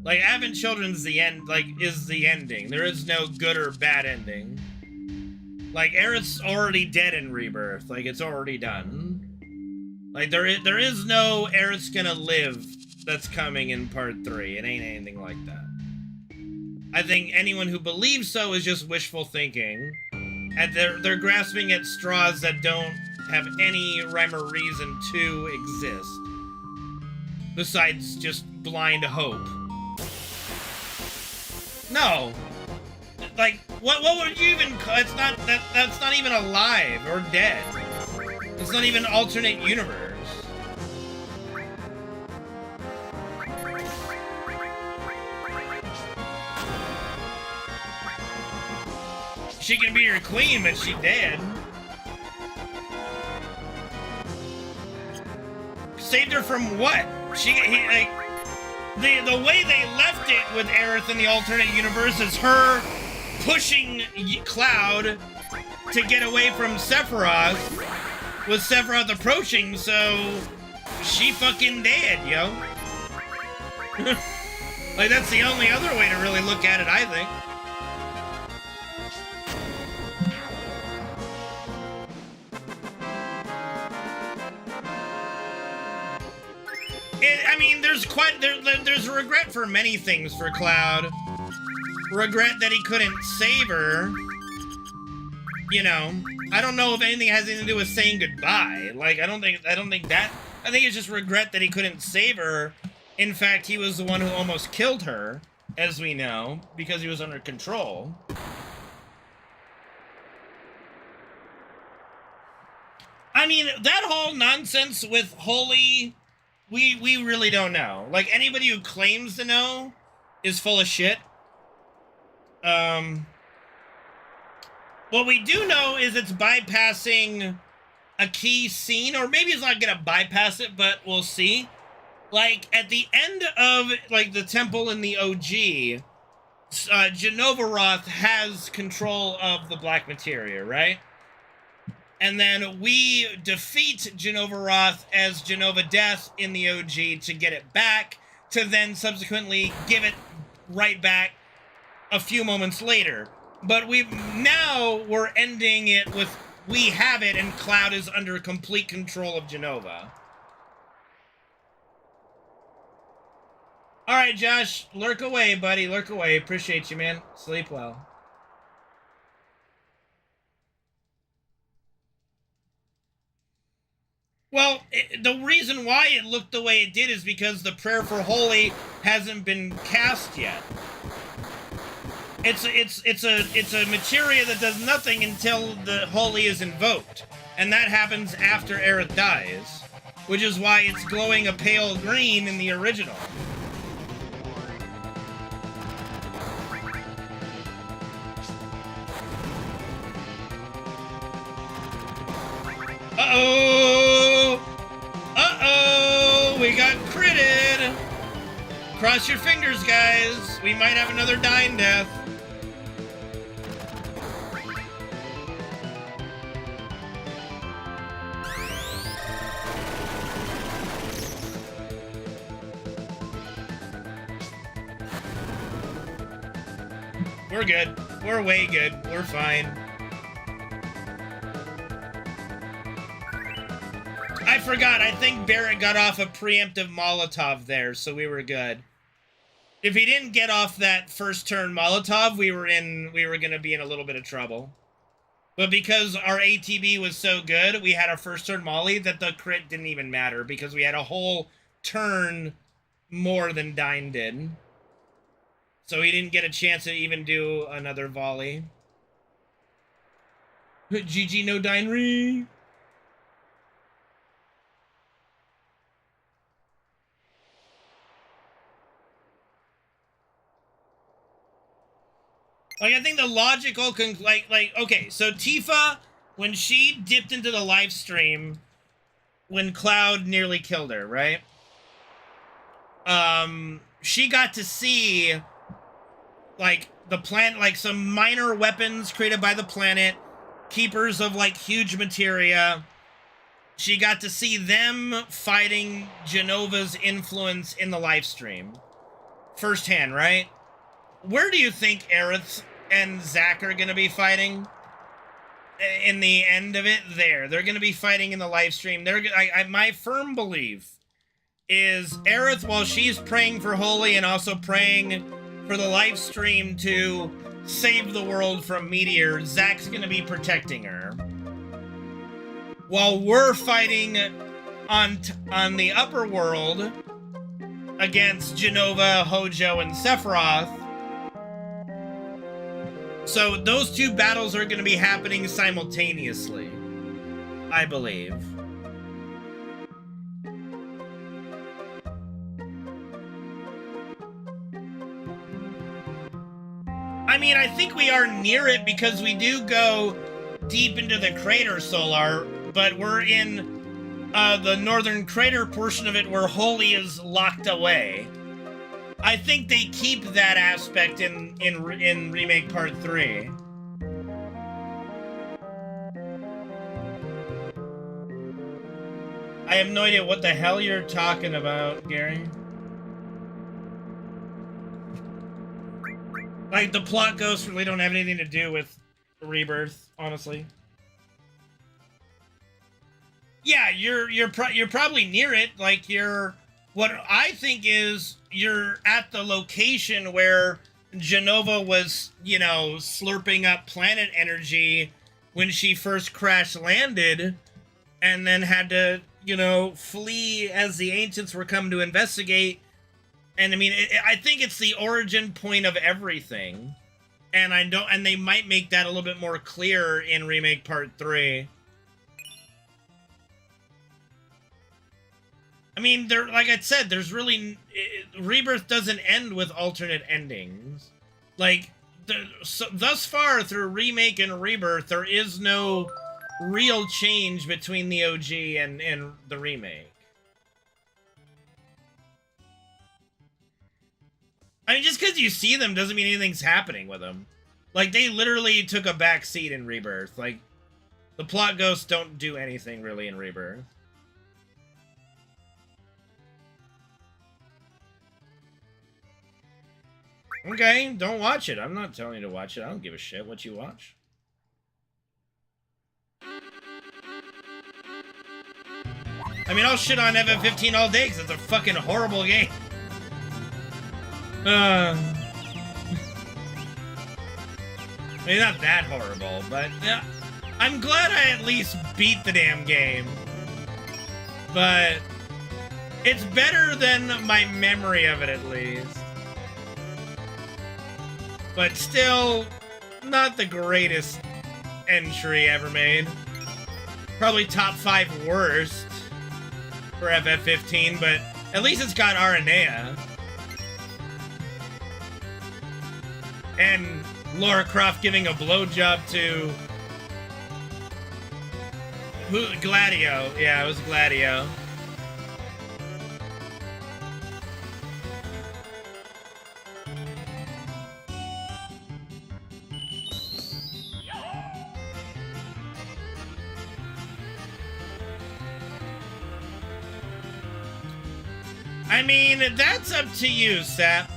S1: Like, Advent Children's the end, like, is the ending. There is no good or bad ending. Like, Aerith's already dead in Rebirth. Like, it's already done. Like, there is no Aerith's gonna live that's coming in Part 3. It ain't anything like that. I think anyone who believes so is just wishful thinking. And they're grasping at straws that don't have any rhyme or reason to exist. Besides just blind hope. No. Like, what would you even call it's not that's not even alive or dead. It's not even alternate universe. She can be your queen, but she dead. Saved her from what? Like, the way they left it with Aerith in the alternate universe is her pushing Cloud to get away from Sephiroth, with Sephiroth approaching, so she fucking dead, yo. Like, that's the only other way to really look at it, I think. I mean, there's regret for many things for Cloud. Regret that he couldn't save her. You know, I don't know if anything has anything to do with saying goodbye. Like, I don't think that. I think it's just regret that he couldn't save her. In fact, he was the one who almost killed her, as we know, because he was under control. I mean, that whole nonsense with Holy, we really don't know. Like, anybody who claims to know is full of shit. What we do know is it's bypassing a key scene, or maybe it's not gonna bypass it, but we'll see. Like, at the end of, like, the temple in the OG, Genova has control of the black materia, right? And then we defeat Genova as Genova Death in the OG to get it back, to then subsequently give it right back a few moments later. But we're ending it with we have it and Cloud is under complete control of Genova. All right, Josh, lurk away, buddy. Lurk away. Appreciate you, man. Sleep well. Well, the reason why it looked the way it did is because the prayer for Holy hasn't been cast yet. It's a materia that does nothing until the Holy is invoked, and that happens after Aerith dies, which is why it's glowing a pale green in the original. Uh-oh! Uh-oh! We got critted! Cross your fingers, guys. We might have another dying death. We're good. We're way good. We're fine. I forgot. I think Barrett got off a preemptive Molotov there, so we were good. If he didn't get off that first turn Molotov, we were going to be in a little bit of trouble. But because our ATB was so good, we had our first turn Molly that the crit didn't even matter because we had a whole turn more than Dine did. So he didn't get a chance to even do another volley. GG no Dine-Ree. Like, I think the logical, okay, so Tifa, when she dipped into the live stream, when Cloud nearly killed her, right? She got to see, like, the planet, like, some minor weapons created by the planet, keepers of, like, huge materia. She got to see them fighting Genova's influence in the live stream. Firsthand, right? Where do you think Aerith and Zack are going to be fighting in the end of it? They're going to be fighting in the live stream. My firm belief is Aerith, while she's praying for Holy and also praying for the live stream to save the world from Meteor, Zack's going to be protecting her. While we're fighting on the upper world against Genova, Hojo, and Sephiroth. So those two battles are going to be happening simultaneously, I believe. I mean, I think we are near it because we do go deep into the crater, Solar, but we're in the northern crater portion of it where Holy is locked away. I think they keep that aspect in Remake Part 3. I have no idea what the hell you're talking about, Gary. Like, the plot ghosts really don't have anything to do with Rebirth, honestly. Yeah, you're probably near it. Like, what I think is you're at the location where Genova was, you know, slurping up planet energy when she first crash landed and then had to, you know, flee as the ancients were coming to investigate. And I mean, I think it's the origin point of everything. And they might make that a little bit more clear in Remake Part 3. I mean, there, like I said, there's really Rebirth doesn't end with alternate endings. Like, so thus far through Remake and Rebirth, there is no real change between the OG and the remake. I mean, just because you see them doesn't mean anything's happening with them. Like, they literally took a back seat in Rebirth. Like, the plot ghosts don't do anything really in Rebirth. Okay, don't watch it. I'm not telling you to watch it. I don't give a shit what you watch. I mean, I'll shit on FF15 all day because it's a fucking horrible game. I mean, not that horrible, but yeah, I'm glad I at least beat the damn game. But it's better than my memory of it, at least. But still, not the greatest entry ever made. Probably top 5 worst for FF15, but at least it's got Aranea. And Lara Croft giving a blowjob to... Gladio. Yeah, it was Gladio. I mean, that's up to you, Sap.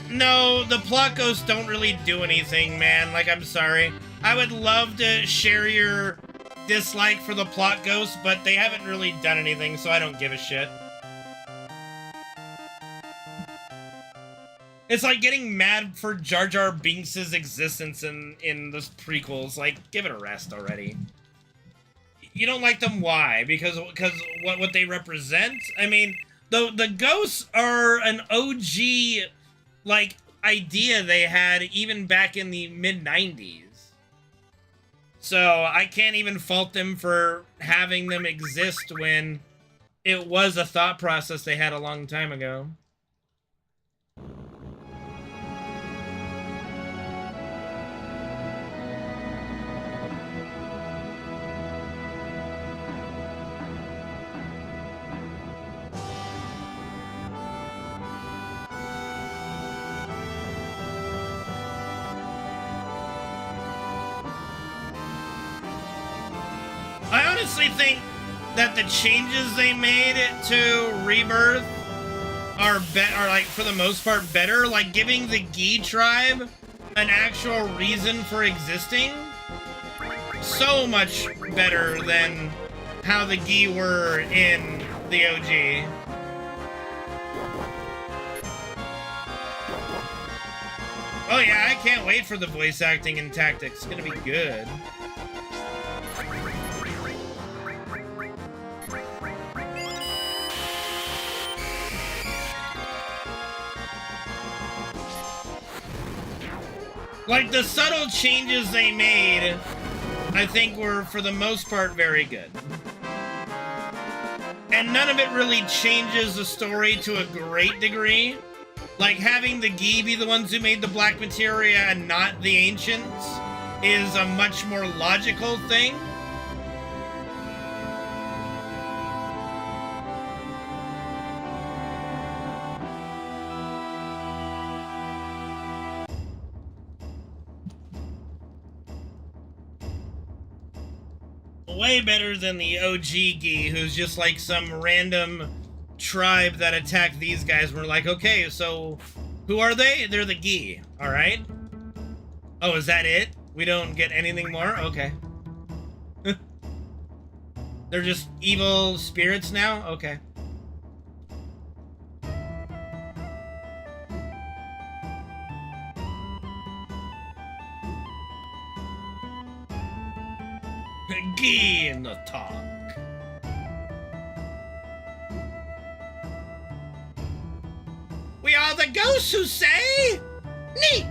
S1: No, the plot ghosts don't really do anything, man. Like, I'm sorry. I would love to share your dislike for the plot ghosts, but they haven't really done anything, so I don't give a shit. It's like getting mad for Jar Jar Binks' existence in the prequels. Like, give it a rest already. You don't like them, why? Because what they represent? I mean, the ghosts are an OG, like, idea they had even back in the mid-90s. So I can't even fault them for having them exist when it was a thought process they had a long time ago. I honestly think that the changes they made to Rebirth are like, for the most part, better. Like, giving the Gi tribe an actual reason for existing. So much better than how the Gi were in the OG. Oh yeah, I can't wait for the voice acting and tactics. It's gonna be good. Like, the subtle changes they made, I think were, for the most part, very good. And none of it really changes the story to a great degree. Like, having the Gi be the ones who made the Black Materia and not the Ancients is a much more logical thing. Way better than the OG Gi, who's just like some random tribe that attacked these guys. We're like, okay, so who are they? They're the Gi, alright? Oh, is that it? We don't get anything more? Okay. They're just evil spirits now? Okay. Gi in the talk. We are the ghosts who say, "Nee."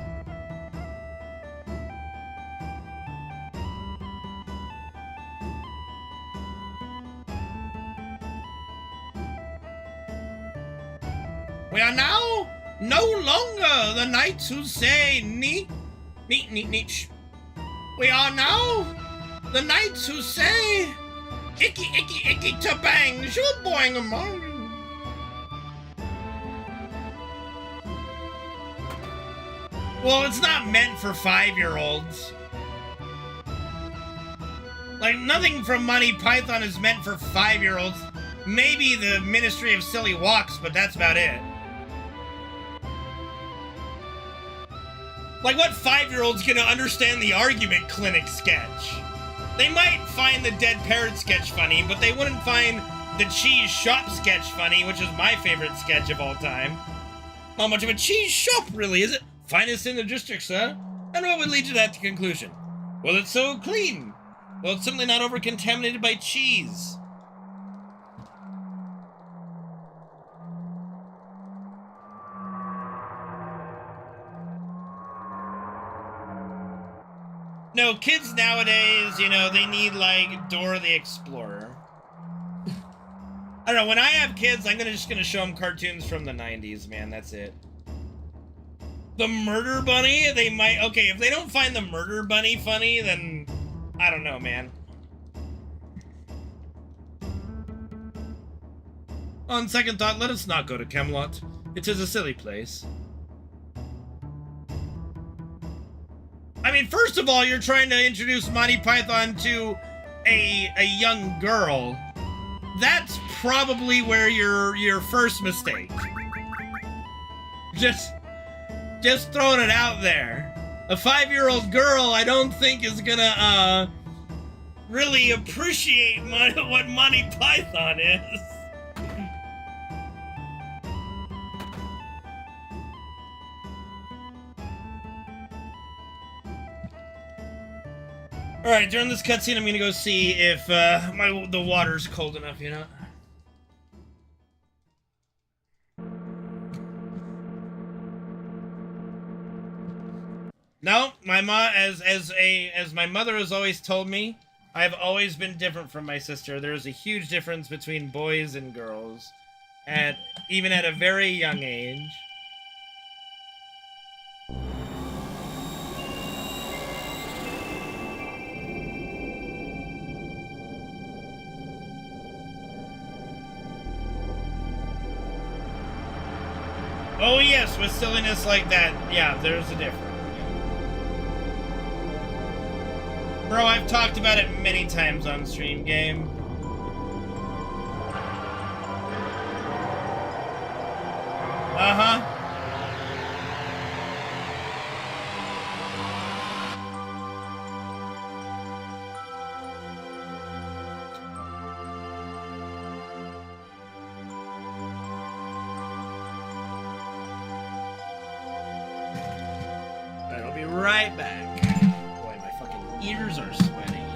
S1: We are now no longer the knights who say neat. We are now the knights who say icky, icky, icky, tabang, boing among you. Well, it's not meant for 5-year-olds. Like, nothing from Monty Python is meant for 5-year-olds. Maybe the Ministry of Silly Walks, but that's about it. Like, what 5-year-old's gonna understand the Argument Clinic sketch? They might find the Dead Parrot sketch funny, but they wouldn't find the Cheese Shop sketch funny, which is my favorite sketch of all time. Not much of a cheese shop, really, is it? Finest in the district, sir. And what would lead to that conclusion? Well, it's so clean. Well, it's simply not over-contaminated by cheese. No, kids nowadays, you know, they need, like, Dora the Explorer. I don't know, when I have kids, I'm just gonna show them cartoons from the 90s, man, that's it. The Murder Bunny, they might... Okay, if they don't find the Murder Bunny funny, then... I don't know, man. On second thought, let us not go to Camelot. It is a silly place. I mean, first of all, you're trying to introduce Monty Python to a young girl. That's probably where your first mistake. Just throwing it out there. A 5-year-old girl, I don't think is gonna really appreciate what Monty Python is. All right, during this cutscene, I'm gonna go see if the water's cold enough, you know. No, my mom, as my mother has always told me, I've always been different from my sister. There's a huge difference between boys and girls, even at a very young age. Oh yes, with silliness like that, yeah, there's a difference. Bro, I've talked about it many times on stream, game. Uh-huh. I'll be right back. Boy, my fucking ears are sweating.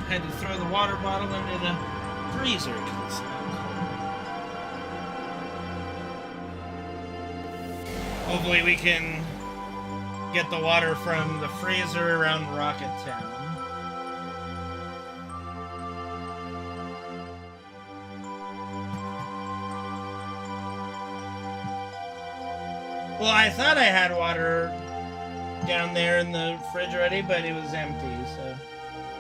S1: Had to throw the water bottle into the freezer because it's not cold. Hopefully we can get the water from the freezer around Rocket Town. Well, I thought I had water down there in the fridge already, but it was empty, so...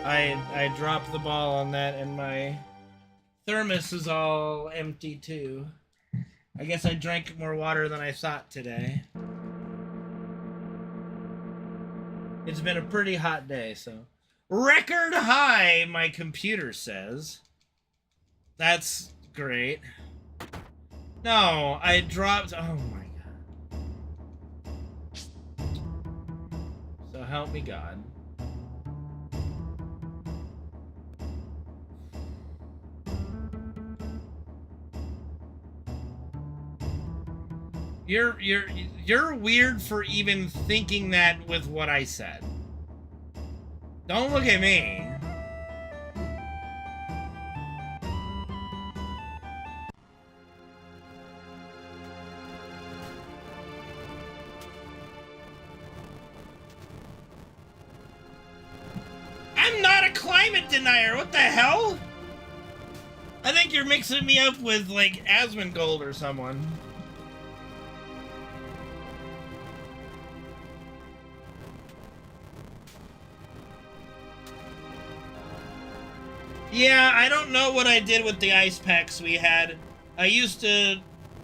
S1: I dropped the ball on that, and my thermos is all empty too. I guess I drank more water than I thought today. It's been a pretty hot day, so. Record high, my computer says. That's great. No, I dropped. Oh my god. So help me God. You're weird for even thinking that with what I said. Don't look at me. I'm not a climate denier. What the hell? I think you're mixing me up with like Asmongold or someone. Yeah, I don't know what I did with the ice packs we had. I used to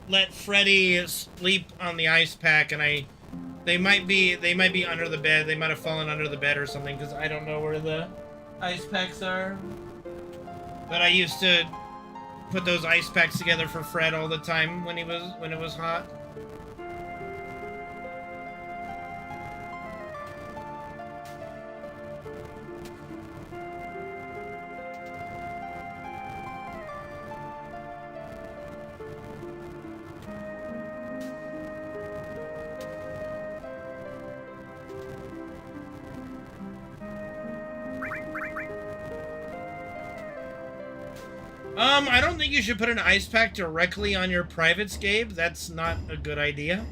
S1: let Freddy sleep on the ice pack, and they might be under the bed. They might have fallen under the bed or something, because I don't know where the ice packs are. But I used to put those ice packs together for Fred all the time when it was hot. I don't think you should put an ice pack directly on your privates, Gabe. That's not a good idea.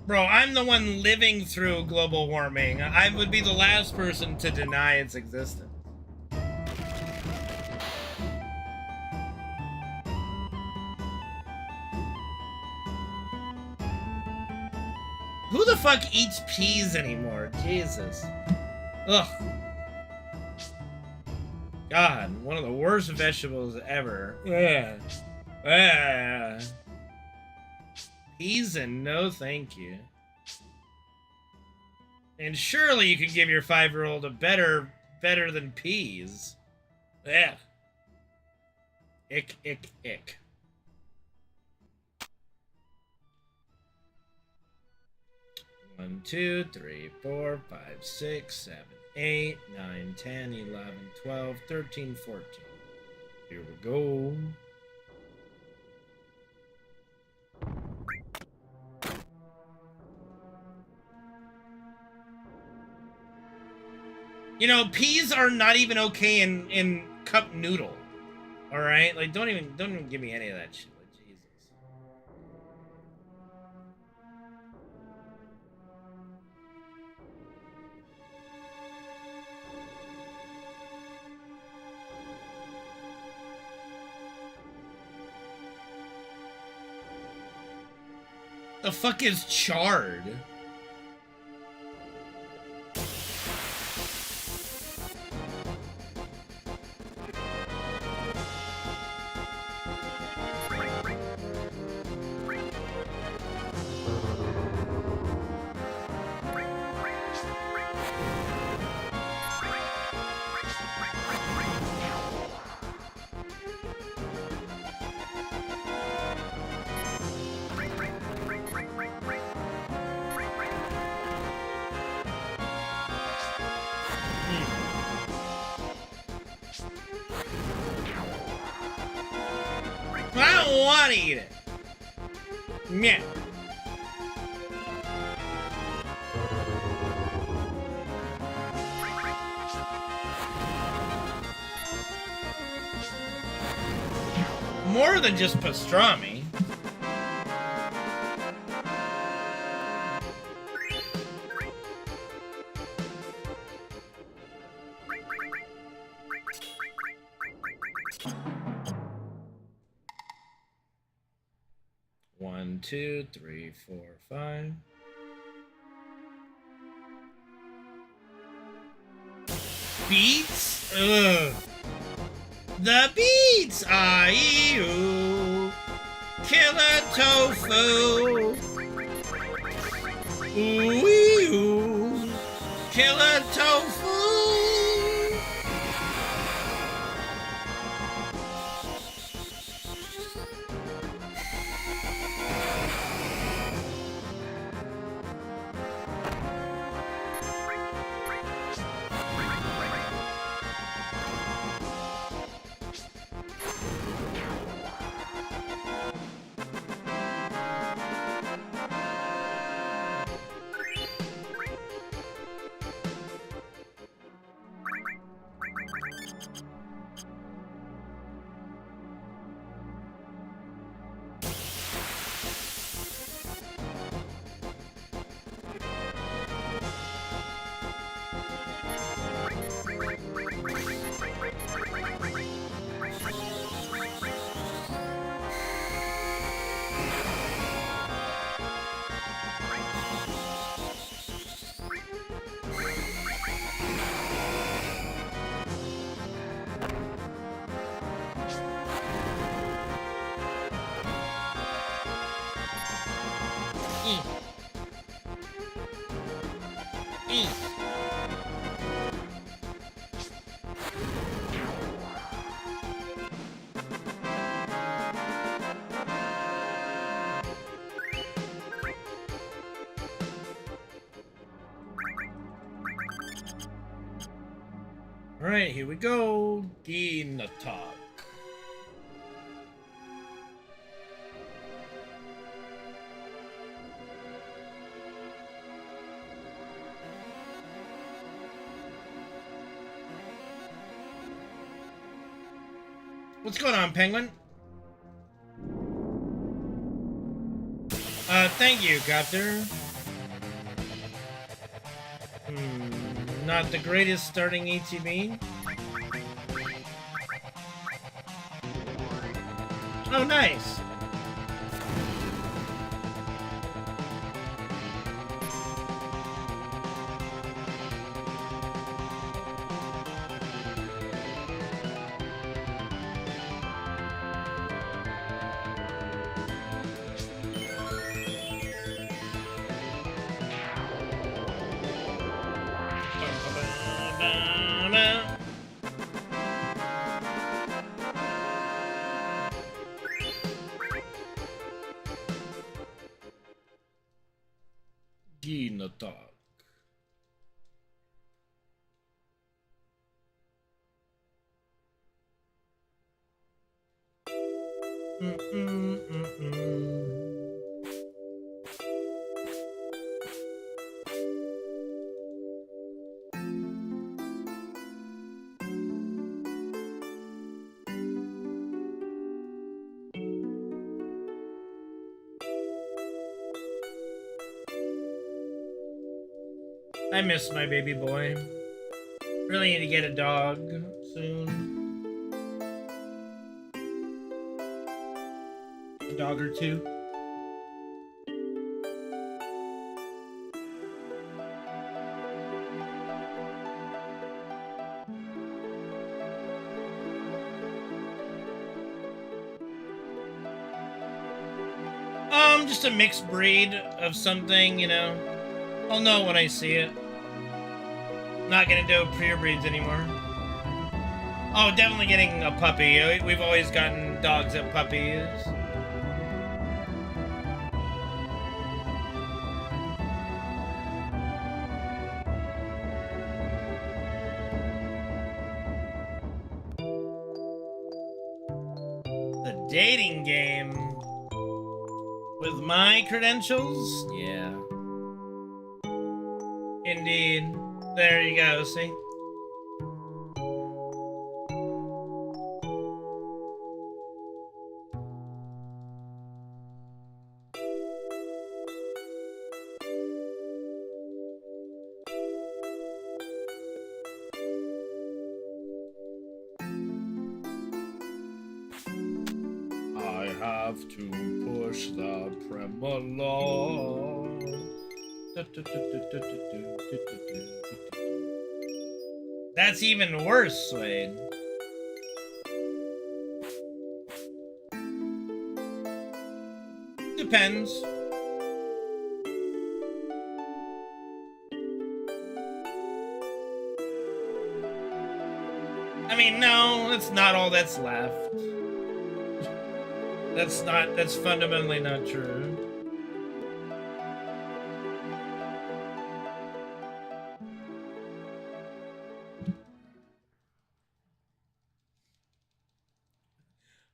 S1: Bro, I'm the one living through global warming. I would be the last person to deny its existence. Who the fuck eats peas anymore? Jesus. Ugh. God, one of the worst vegetables ever. Yeah. Peas and no thank you. And surely you could give your 5-year-old a better than peas. Yeah. Ick, ick, ick. One, 2, 3, 4, 5, 6, 7, 8, 9, 10, 11, 12, 13, 14. Here we go. You know, peas are not even okay in cup noodle. All right, like don't even give me any of that shit. Like, Jesus. The fuck is chard? I don't want to eat it. Yeah. More than just pastrami. 2, 3, 4, 5. Beats? Ugh. The beats! I-E-U. Killer tofu. Ooh-ee-oo. Killer tofu. Alright, here we go. Ginatok. What's going on, Penguin? Thank you, Copter. Not the greatest starting ATB. Oh, nice. Ginatok. I miss my baby boy. Really need to get a dog soon. A dog or two. Just a mixed breed of something, you know. I'll know when I see it. Not gonna do pure breeds anymore. Oh, definitely getting a puppy. We've always gotten dogs at puppies. The dating game. With my credentials? Yeah. Indeed. There you go, see? I have have to push the tremolo. That's even worse, Suede. Depends. I mean, no, that's not all that's left. That's fundamentally not true.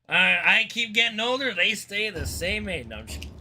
S1: I keep getting older, they stay the same age. No, I'm just kidding.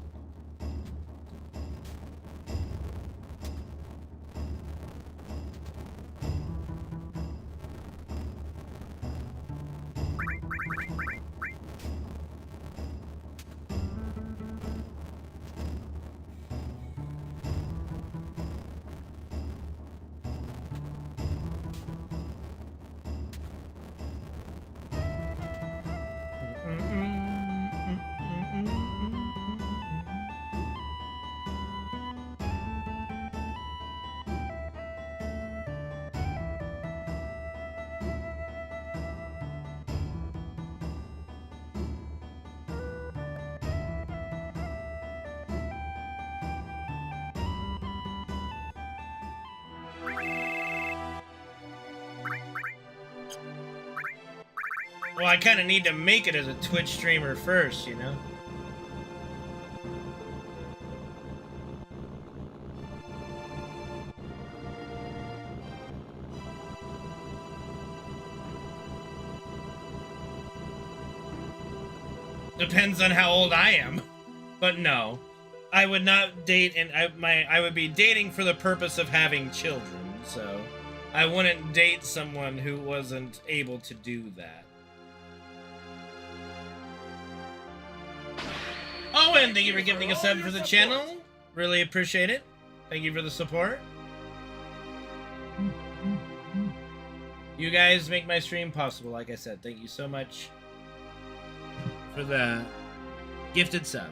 S1: Well, I kind of need to make it as a Twitch streamer first, you know? Depends on how old I am. But no. I would not date, and I would be dating for the purpose of having children, so I wouldn't date someone who wasn't able to do that. Oh, and thank you for giving a sub for the channel. Really appreciate it. Thank you for the support. You guys make my stream possible, like I said. Thank you so much for the gifted sub.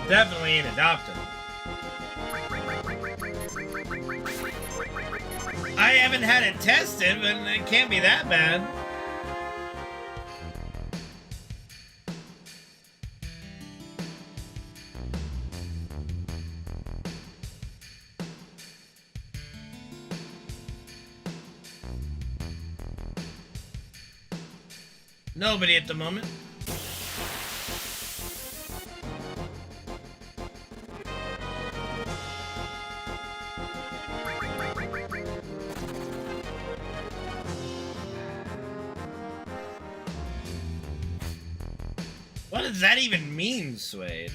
S1: Definitely ain't adopted. I haven't had it tested, but it can't be that bad. Nobody at the moment. What does that even mean, Suede?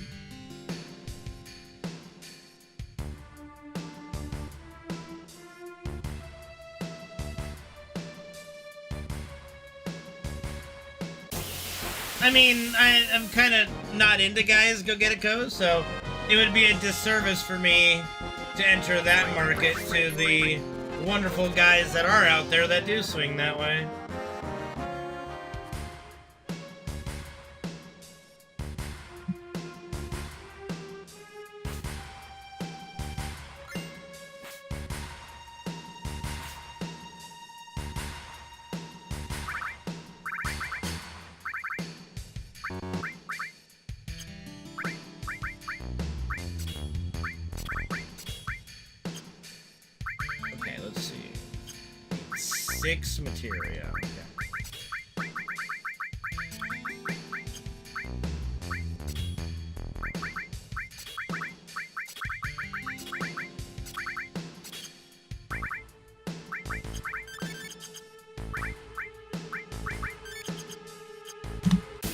S1: I mean, I'm kind of not into guys go get a co, so it would be a disservice for me to enter that market to the wonderful guys that are out there that do swing that way. Materia. Okay.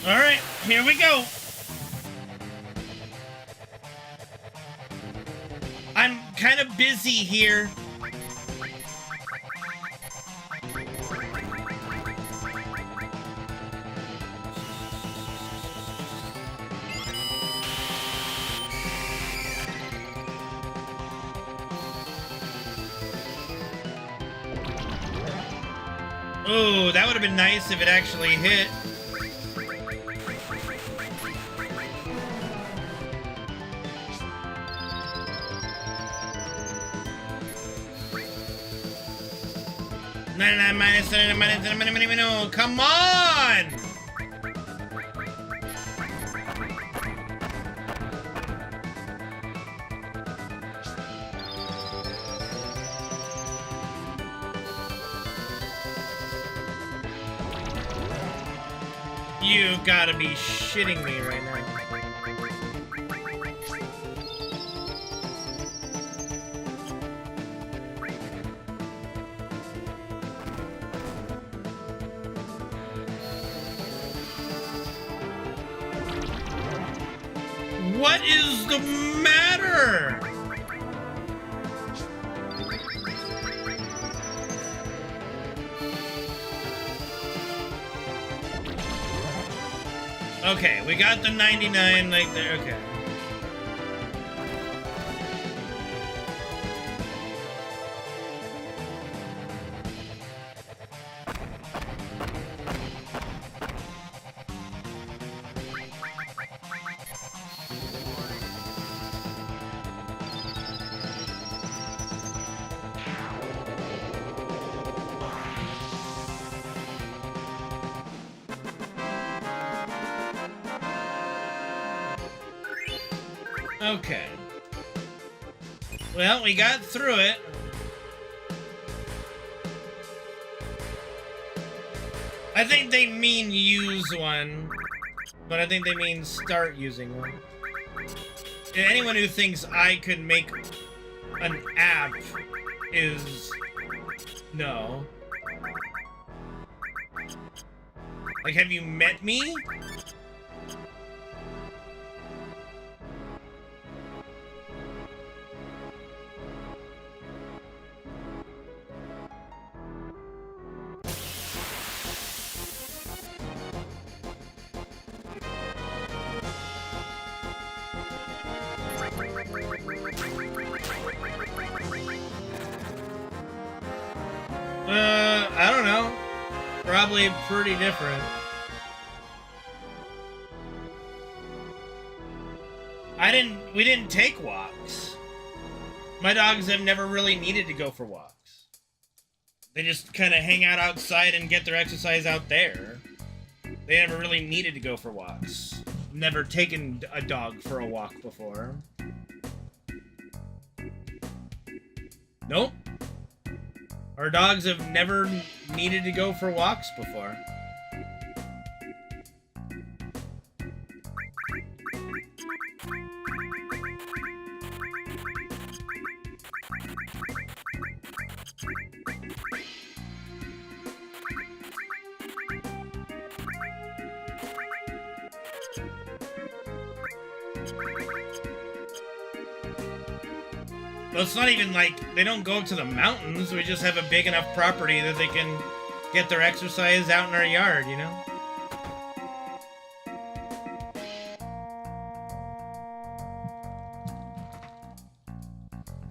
S1: All right, here we go. I'm kind of busy here. Oh, that would have been nice if it actually hit. -. Come on! You gotta be shitting me right now. What is the matter? Okay, we got the 99 right there. Okay. Okay. Well, we got through it. I think they mean use one, but I think they mean start using one. Anyone who thinks I could make an app is... no. Like, have you met me? I don't know. Probably pretty different. We didn't take walks. My dogs have never really needed to go for walks. They just kind of hang out outside and get their exercise out there. They never really needed to go for walks. Never taken a dog for a walk before. Nope. Our dogs have never needed to go for walks before. Well, it's not even like they don't go to the mountains. We just have a big enough property that they can get their exercise out in our yard, you know?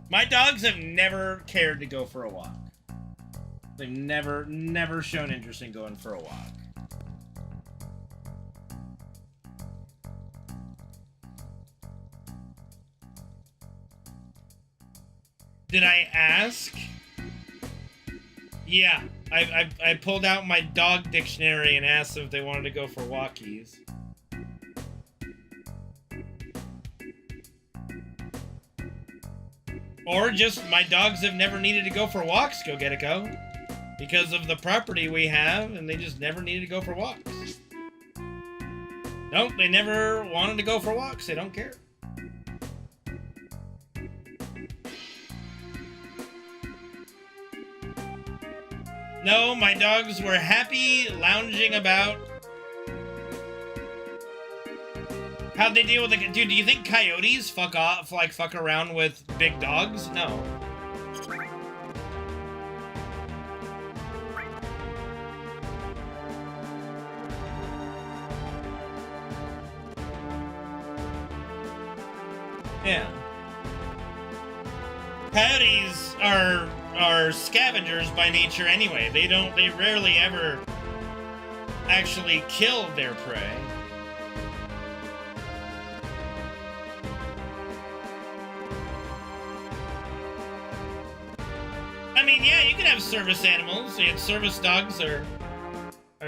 S1: My dogs have never cared to go for a walk. They've never shown interest in going for a walk. Did I ask? Yeah, I pulled out my dog dictionary and asked them if they wanted to go for walkies. Or just, my dogs have never needed to go for walks, Go Get It Go. Because of the property we have, and they just never needed to go for walks. Nope, they never wanted to go for walks. They don't care. No, my dogs were happy lounging about. How'd they deal with the... Dude, do you think coyotes fuck around with big dogs? No. Yeah. Coyotes are are scavengers by nature anyway. They rarely ever actually kill their prey. I mean, yeah, you can have service animals. And service dogs are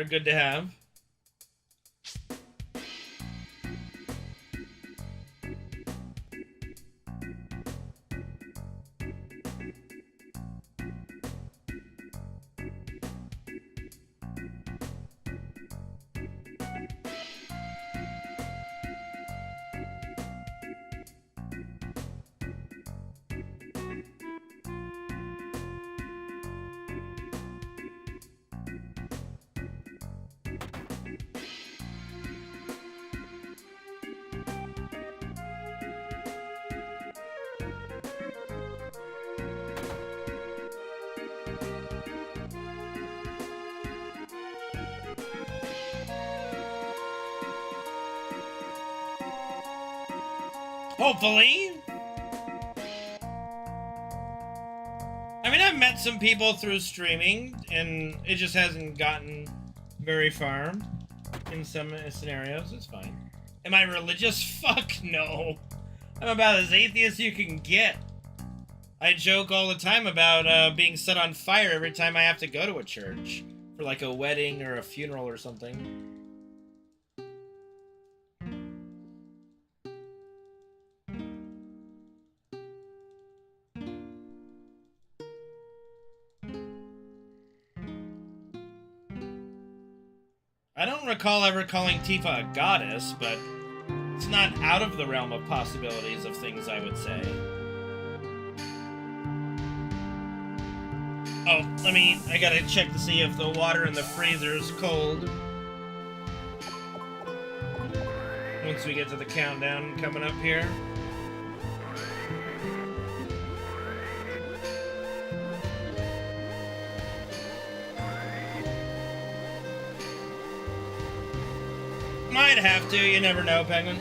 S1: good to have. Hopefully. I mean, I've met some people through streaming, and it just hasn't gotten very far in some scenarios. It's fine. Am I religious? Fuck no. I'm about as atheist you can get. I joke all the time about being set on fire every time I have to go to a church for like a wedding or a funeral or something. I don't recall ever calling Tifa a goddess, but it's not out of the realm of possibilities of things I would say. Oh, I gotta check to see if the water in the freezer is cold. Once we get to the countdown coming up here. Might have to, you never know, Penguin.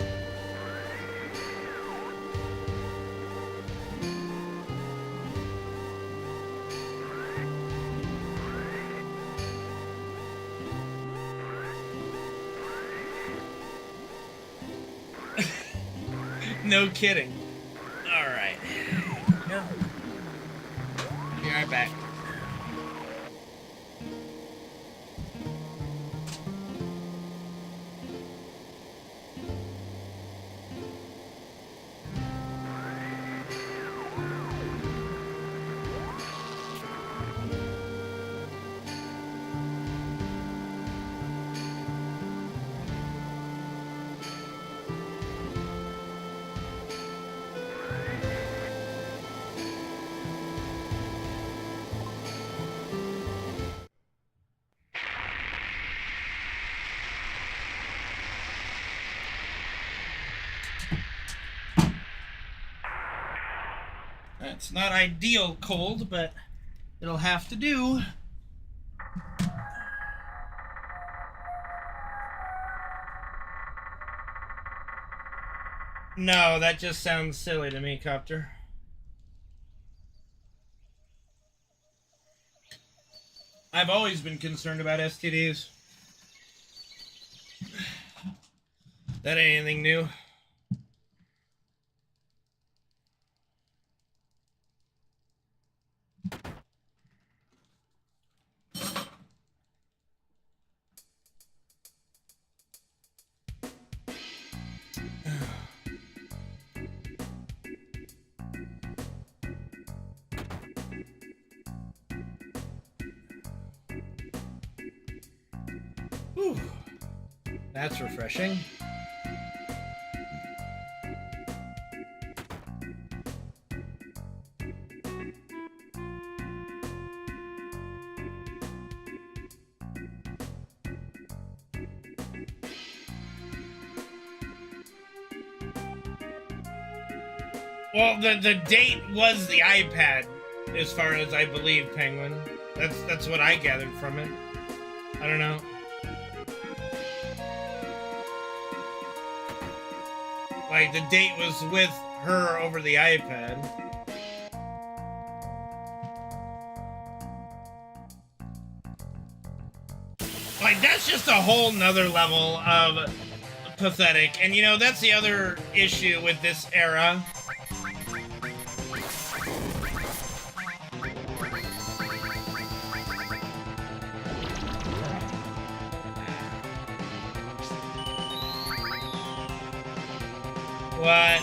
S1: No kidding. Alright. Yep. Be right back. It's not ideal cold, but it'll have to do. No, that just sounds silly to me, Copter. I've always been concerned about STDs. That ain't anything new. Whew. That's refreshing. Well, the date was the iPad, as far as I believe, Penguin. That's what I gathered from it. I don't know. Like, the date was with her over the iPad. Like, that's just a whole nother level of pathetic. And, you know, that's the other issue with this era. What?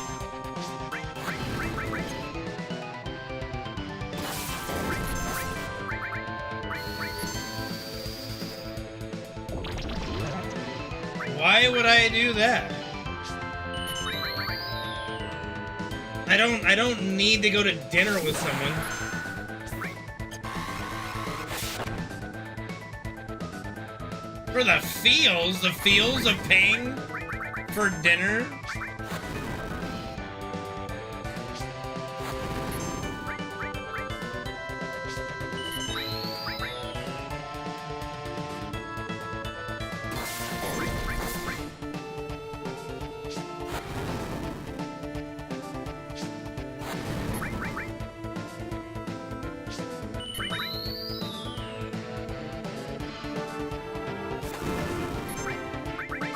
S1: Why would I do that? I don't need to go to dinner with someone. For the feels of paying for dinner?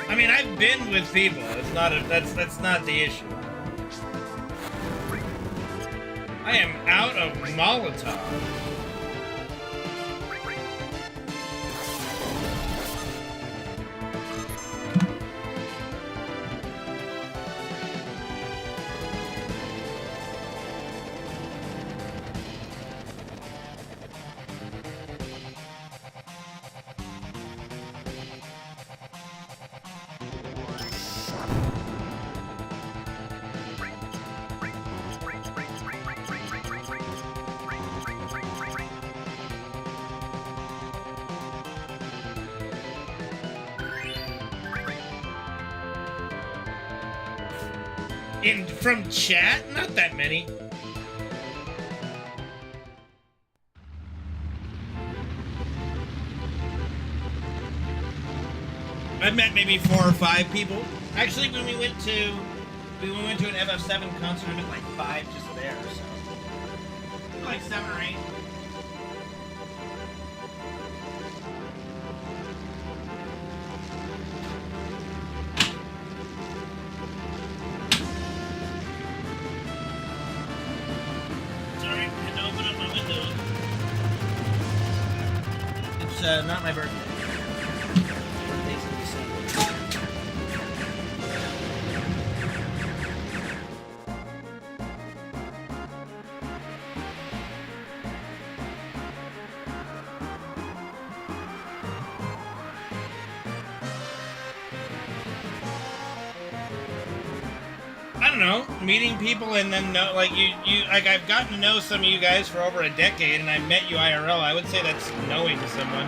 S1: I mean, I've been with people. It's not that's not the issue. I am out of Molotov. From chat? Not that many. I've met maybe 4 or 5 people. Actually, when we went to an FF7 concert, I met like 5 just there, so like 7 or 8. Not my birthday. Birthday's in December. I don't know, meeting people and then like like I've gotten to know some of you guys for over a decade, and I met you IRL. I would say that's knowing someone.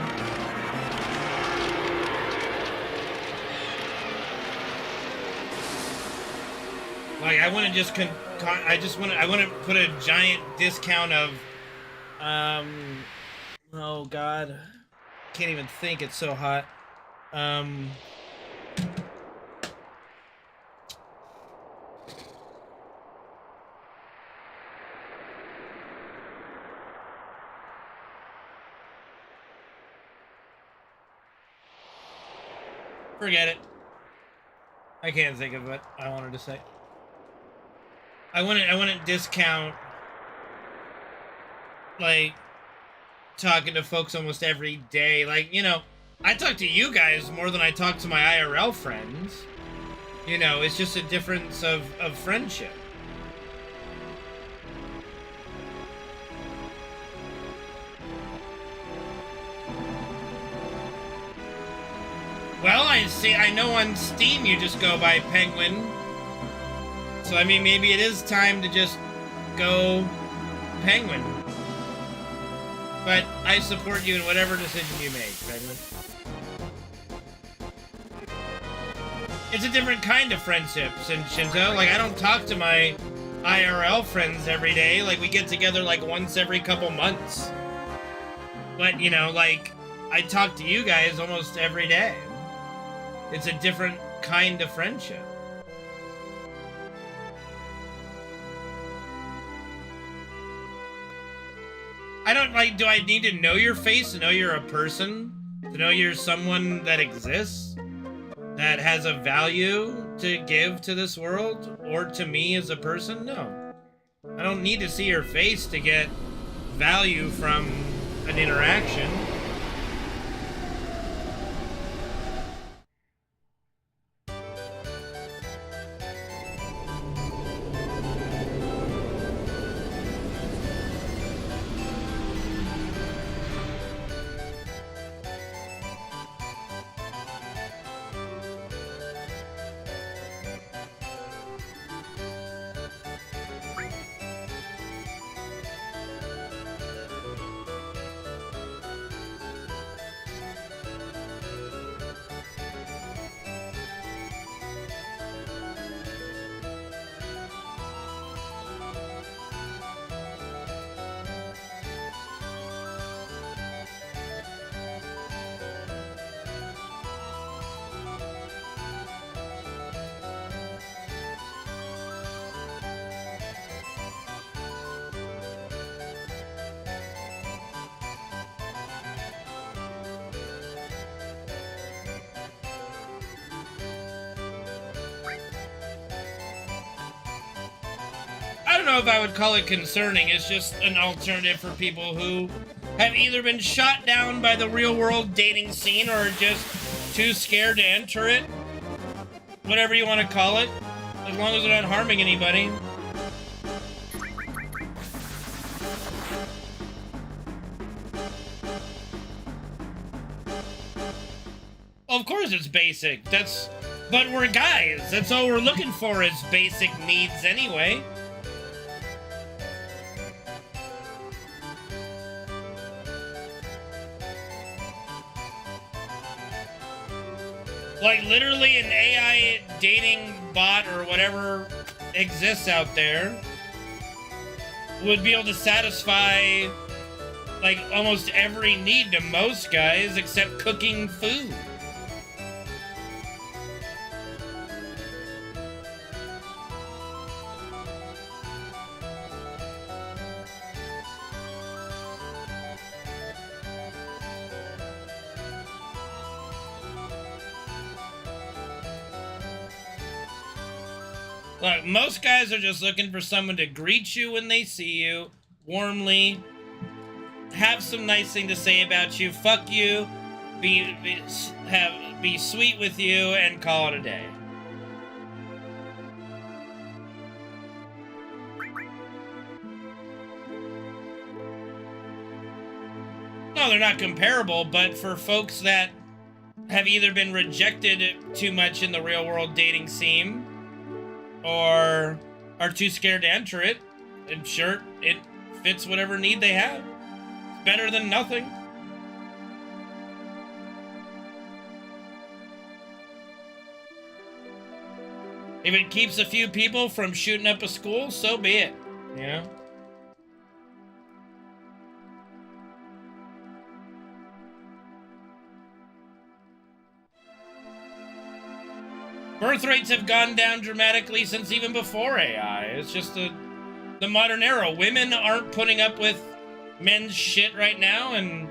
S1: Like, I want to just I want to put a giant discount of, oh god, can't even think, it's so hot. Forget it. I can't think of what I wanted to say. I want to discount, like, talking to folks almost every day. Like, you know, I talk to you guys more than I talk to my IRL friends. You know, it's just a difference of friendship. Well, I know on Steam you just go by Penguin. So, I mean, maybe it is time to just go Penguin. But I support you in whatever decision you make, Penguin. It's a different kind of friendship, Shinto. Like, I don't talk to my IRL friends every day. Like, we get together, like, once every couple months. But, you know, like, I talk to you guys almost every day. It's a different kind of friendship. I don't, like, do I need to know your face to know you're a person? To know you're someone that exists, that has a value to give to this world, or to me as a person? No. I don't need to see your face to get value from an interaction. I don't know if I would call it concerning. It's just an alternative for people who have either been shot down by the real-world dating scene or are just too scared to enter it. Whatever you want to call it, as long as they're not harming anybody. Well, of course it's basic. But we're guys. That's all we're looking for is basic needs anyway. Like, literally an AI dating bot or whatever exists out there would be able to satisfy, like, almost every need to most guys except cooking food. Look, most guys are just looking for someone to greet you when they see you, warmly, have some nice thing to say about you, fuck you, be sweet with you, and call it a day. No, they're not comparable, but for folks that have either been rejected too much in the real-world dating scene, or are too scared to enter it, and sure, it fits whatever need they have. It's better than nothing. If it keeps a few people from shooting up a school, so be it, you know? Birth rates have gone down dramatically since even before AI. It's just the modern era. Women aren't putting up with men's shit right now, and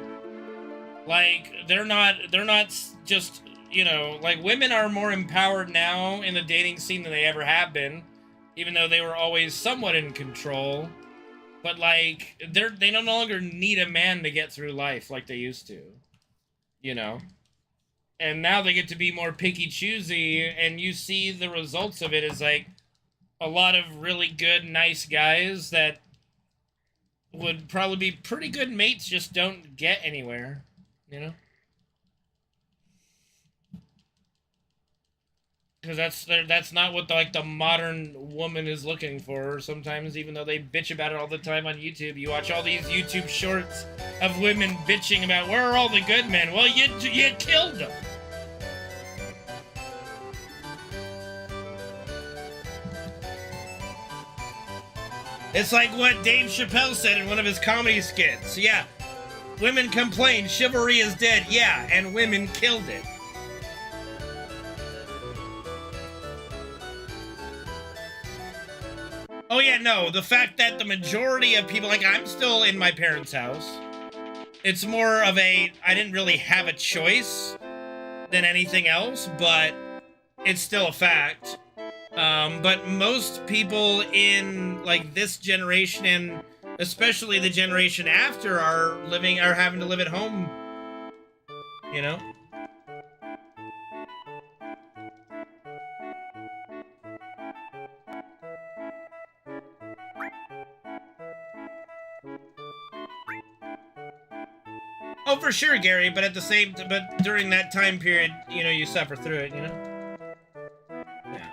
S1: like they're not just, you know, like, women are more empowered now in the dating scene than they ever have been, even though they were always somewhat in control. But like they no longer need a man to get through life like they used to, you know. And now they get to be more picky choosy, and you see the results of it is like a lot of really good, nice guys that would probably be pretty good mates just don't get anywhere, you know? Because that's not what the modern woman is looking for sometimes, even though they bitch about it all the time on YouTube. You watch all these YouTube shorts of women bitching about, where are all the good men? Well, you killed them. It's like what Dave Chappelle said in one of his comedy skits. Yeah, women complain chivalry is dead. Yeah, and women killed it. Oh yeah, no, the fact that the majority of people, like, I'm still in my parents' house. It's more of a, I didn't really have a choice than anything else, but it's still a fact. But most people in like this generation, and especially the generation after, are having to live at home, you know? Oh, for sure, Gary, but but during that time period, you know, you suffer through it, you know? Yeah.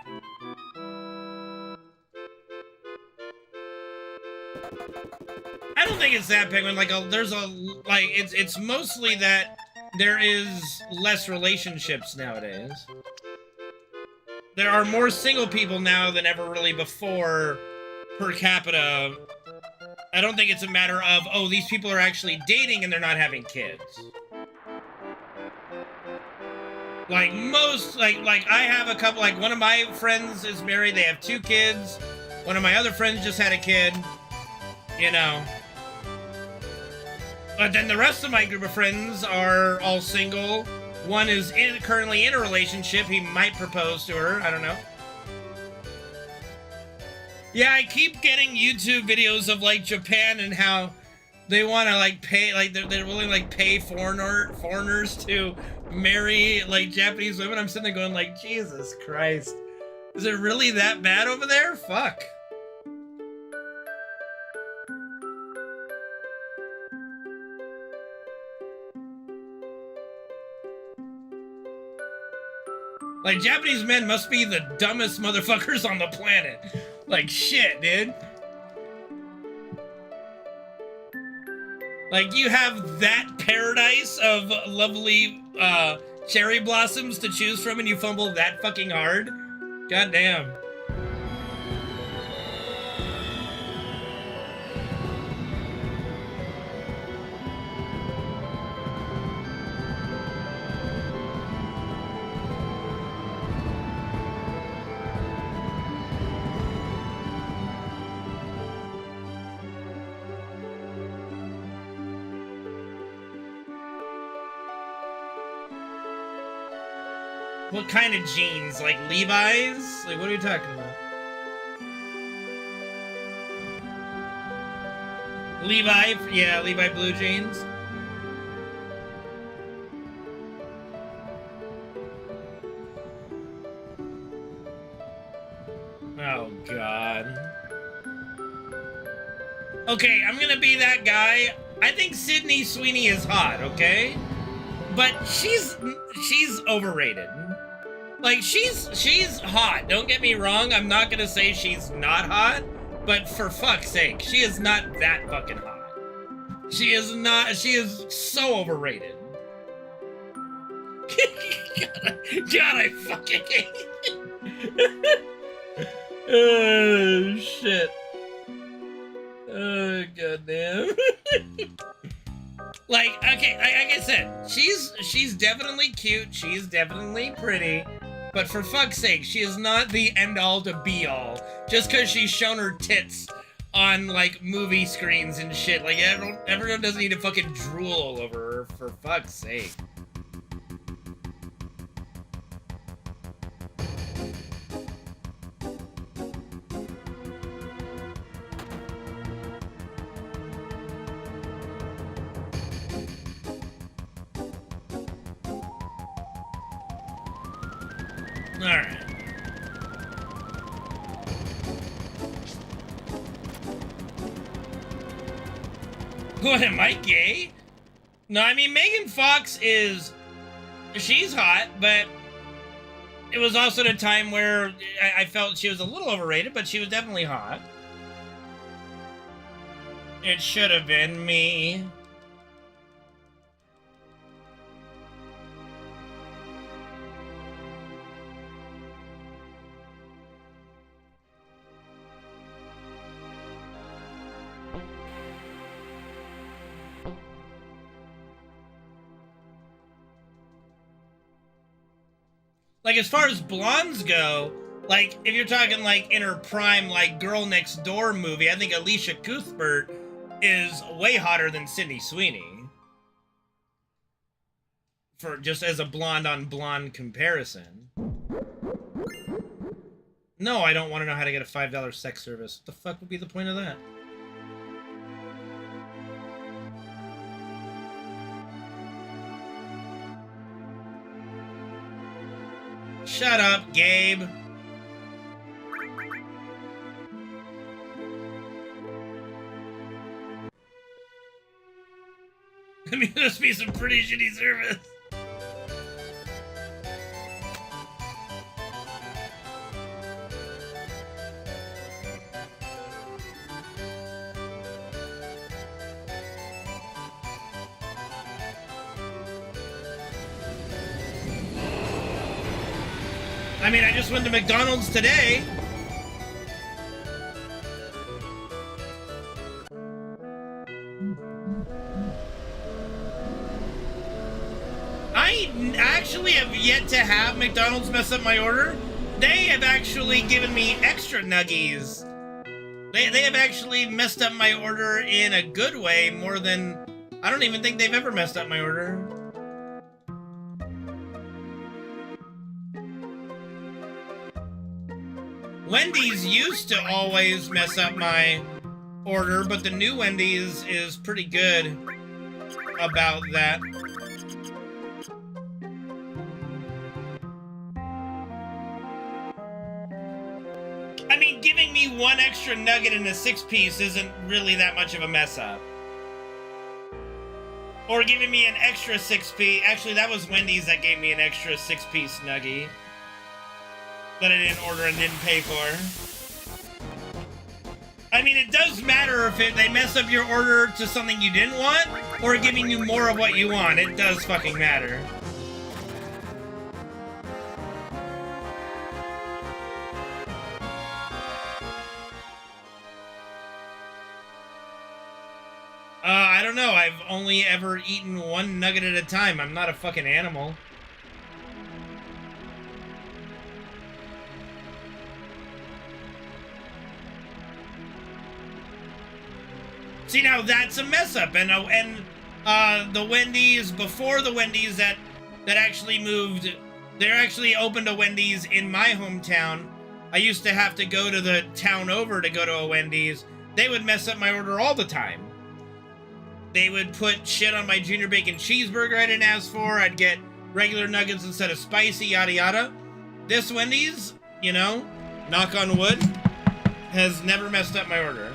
S1: I don't think it's that, Penguin. Like, it's mostly that there is less relationships nowadays. There are more single people now than ever really before per capita. I don't think it's a matter of, oh, these people are actually dating and they're not having kids. Like I have a couple, like one of my friends is married, they have 2 kids. One of my other friends just had a kid, you know. But then the rest of my group of friends are all single. One is currently in a relationship. He might propose to her, I don't know. Yeah, I keep getting YouTube videos of like Japan and how they want to like pay, like they're willing to like pay foreigners to marry like Japanese women. I'm sitting there going like, Jesus Christ, is it really that bad over there? Fuck. Like, Japanese men must be the dumbest motherfuckers on the planet. Like, shit, dude. Like, you have that paradise of lovely cherry blossoms to choose from and you fumble that fucking hard? Goddamn. What kind of jeans? Like Levi's? Like, what are you talking about? Levi? Yeah, Levi blue jeans. Oh, God. Okay, I'm gonna be that guy. I think Sydney Sweeney is hot, okay? But she's overrated. Like, she's hot. Don't get me wrong. I'm not gonna say she's not hot, but for fuck's sake, she is not that fucking hot. She is not. She is so overrated. God, I fucking hate it. Oh, shit. Oh, goddamn. Like, okay, like I said, she's definitely cute. She's definitely pretty. But for fuck's sake, she is not the end-all to be-all. Just because she's shown her tits on, like, movie screens and shit. Like, everyone doesn't need to fucking drool all over her, for fuck's sake. Alright. What, am I gay? No, I mean, Megan Fox she's hot, but it was also at a time where I felt she was a little overrated, but she was definitely hot. It should have been me. Like, as far as blondes go, like, if you're talking, like, in her prime, like, Girl Next Door movie, I think Alicia Cuthbert is way hotter than Sydney Sweeney. for just as a blonde on blonde comparison. No, I don't want to know how to get a $5 sex service. What the fuck would be the point of that? Shut up, Gabe. I mean, this be some pretty shitty service. I mean, I just went to McDonald's today. I actually have yet to have McDonald's mess up my order. They have actually given me extra nuggies. They have actually messed up my order in a good way more than... I don't even think they've ever messed up my order. Wendy's used to always mess up my order, but the new Wendy's is pretty good about that. I mean, giving me one extra nugget in a 6-piece isn't really that much of a mess up. Or giving me an extra 6-piece. Actually, that was Wendy's that gave me an extra 6-piece nugget that I didn't order and didn't pay for. I mean, it does matter if they mess up your order to something you didn't want, or giving you more of what you want. It does fucking matter. I don't know. I've only ever eaten one nugget at a time. I'm not a fucking animal. See, now that's a mess up, and the Wendy's before the Wendy's that actually moved, they actually opened a Wendy's in my hometown. I used to have to go to the town over to go to a Wendy's. They would mess up my order all the time. They would put shit on my junior bacon cheeseburger I didn't ask for. I'd get regular nuggets instead of spicy, yada yada. This Wendy's, you know, knock on wood, has never messed up my order.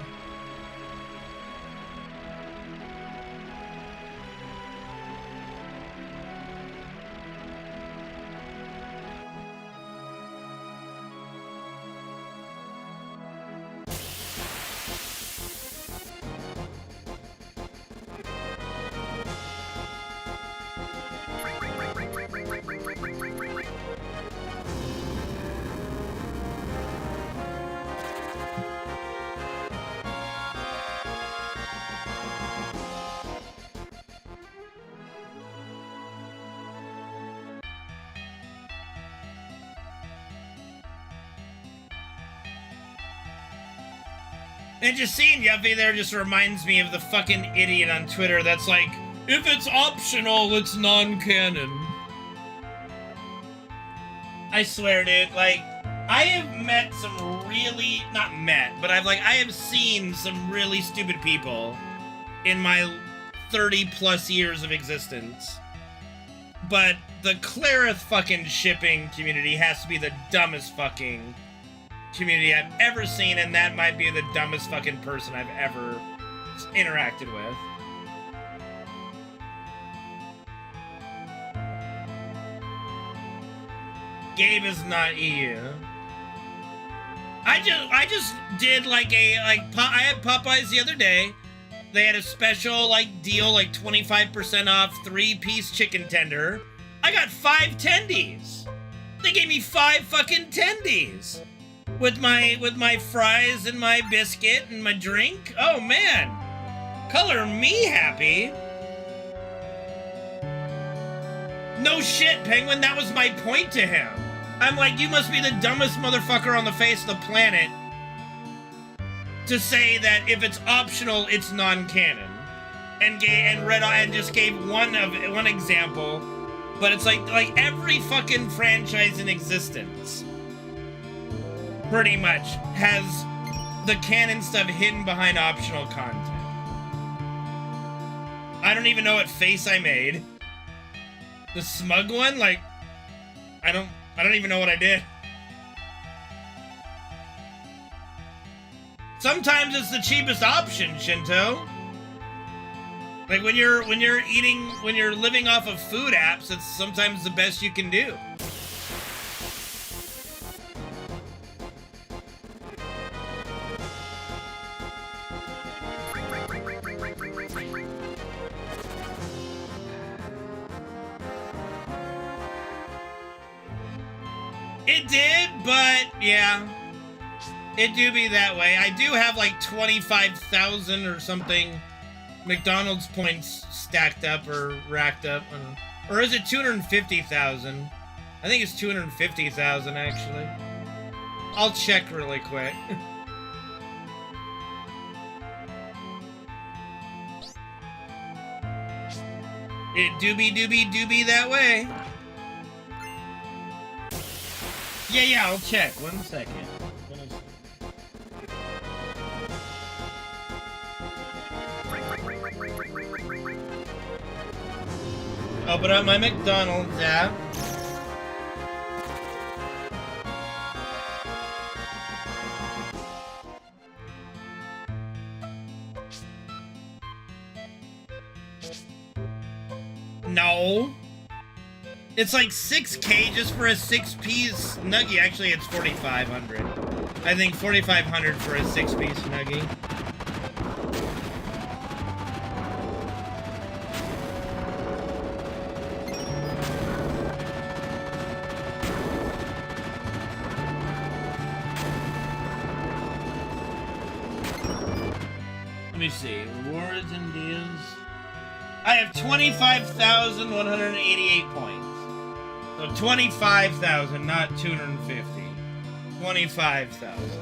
S1: And just seeing Yuffie there just reminds me of the fucking idiot on Twitter that's like, if it's optional, it's non-canon. I swear, dude, like, I have met some really, not met, but I have seen some really stupid people in my 30+ years of existence. But the Clarith fucking shipping community has to be the dumbest fucking community I've ever seen, and that might be the dumbest fucking person I've ever interacted with. Gabe is not EU. I just did I had Popeyes the other day. They had a special deal, 25% off 3-piece chicken tender. I got 5 tendies. They gave me 5 fucking tendies. With my fries and my biscuit and my drink. Oh man, color me happy. No shit, Penguin, that was my point to him. I'm like, you must be the dumbest motherfucker on the face of the planet to say that if it's optional, it's non-canon. And just gave one example But it's like every fucking franchise in existence pretty much has the canon stuff hidden behind optional content. I don't even know what face I made. The smug one? Like, I don't even know what I did. Sometimes it's the cheapest option, Shinto. Like when you're living off of food apps, it's sometimes the best you can do. It did, but yeah. It do be that way. I do have like 25,000 or something McDonald's points stacked up or racked up. I don't know. Or is it 250,000? I think it's 250,000 actually. I'll check really quick. It do be that way. Yeah, I'll check. 1 second. Open up my McDonald's app. No. It's like 6K just for a 6-piece nugget. Actually, it's 4,500. I think 4,500 for a 6-piece nugget. Let me see. Rewards and deals. I have 25,188 points. So 25,000, not 250. 25,000.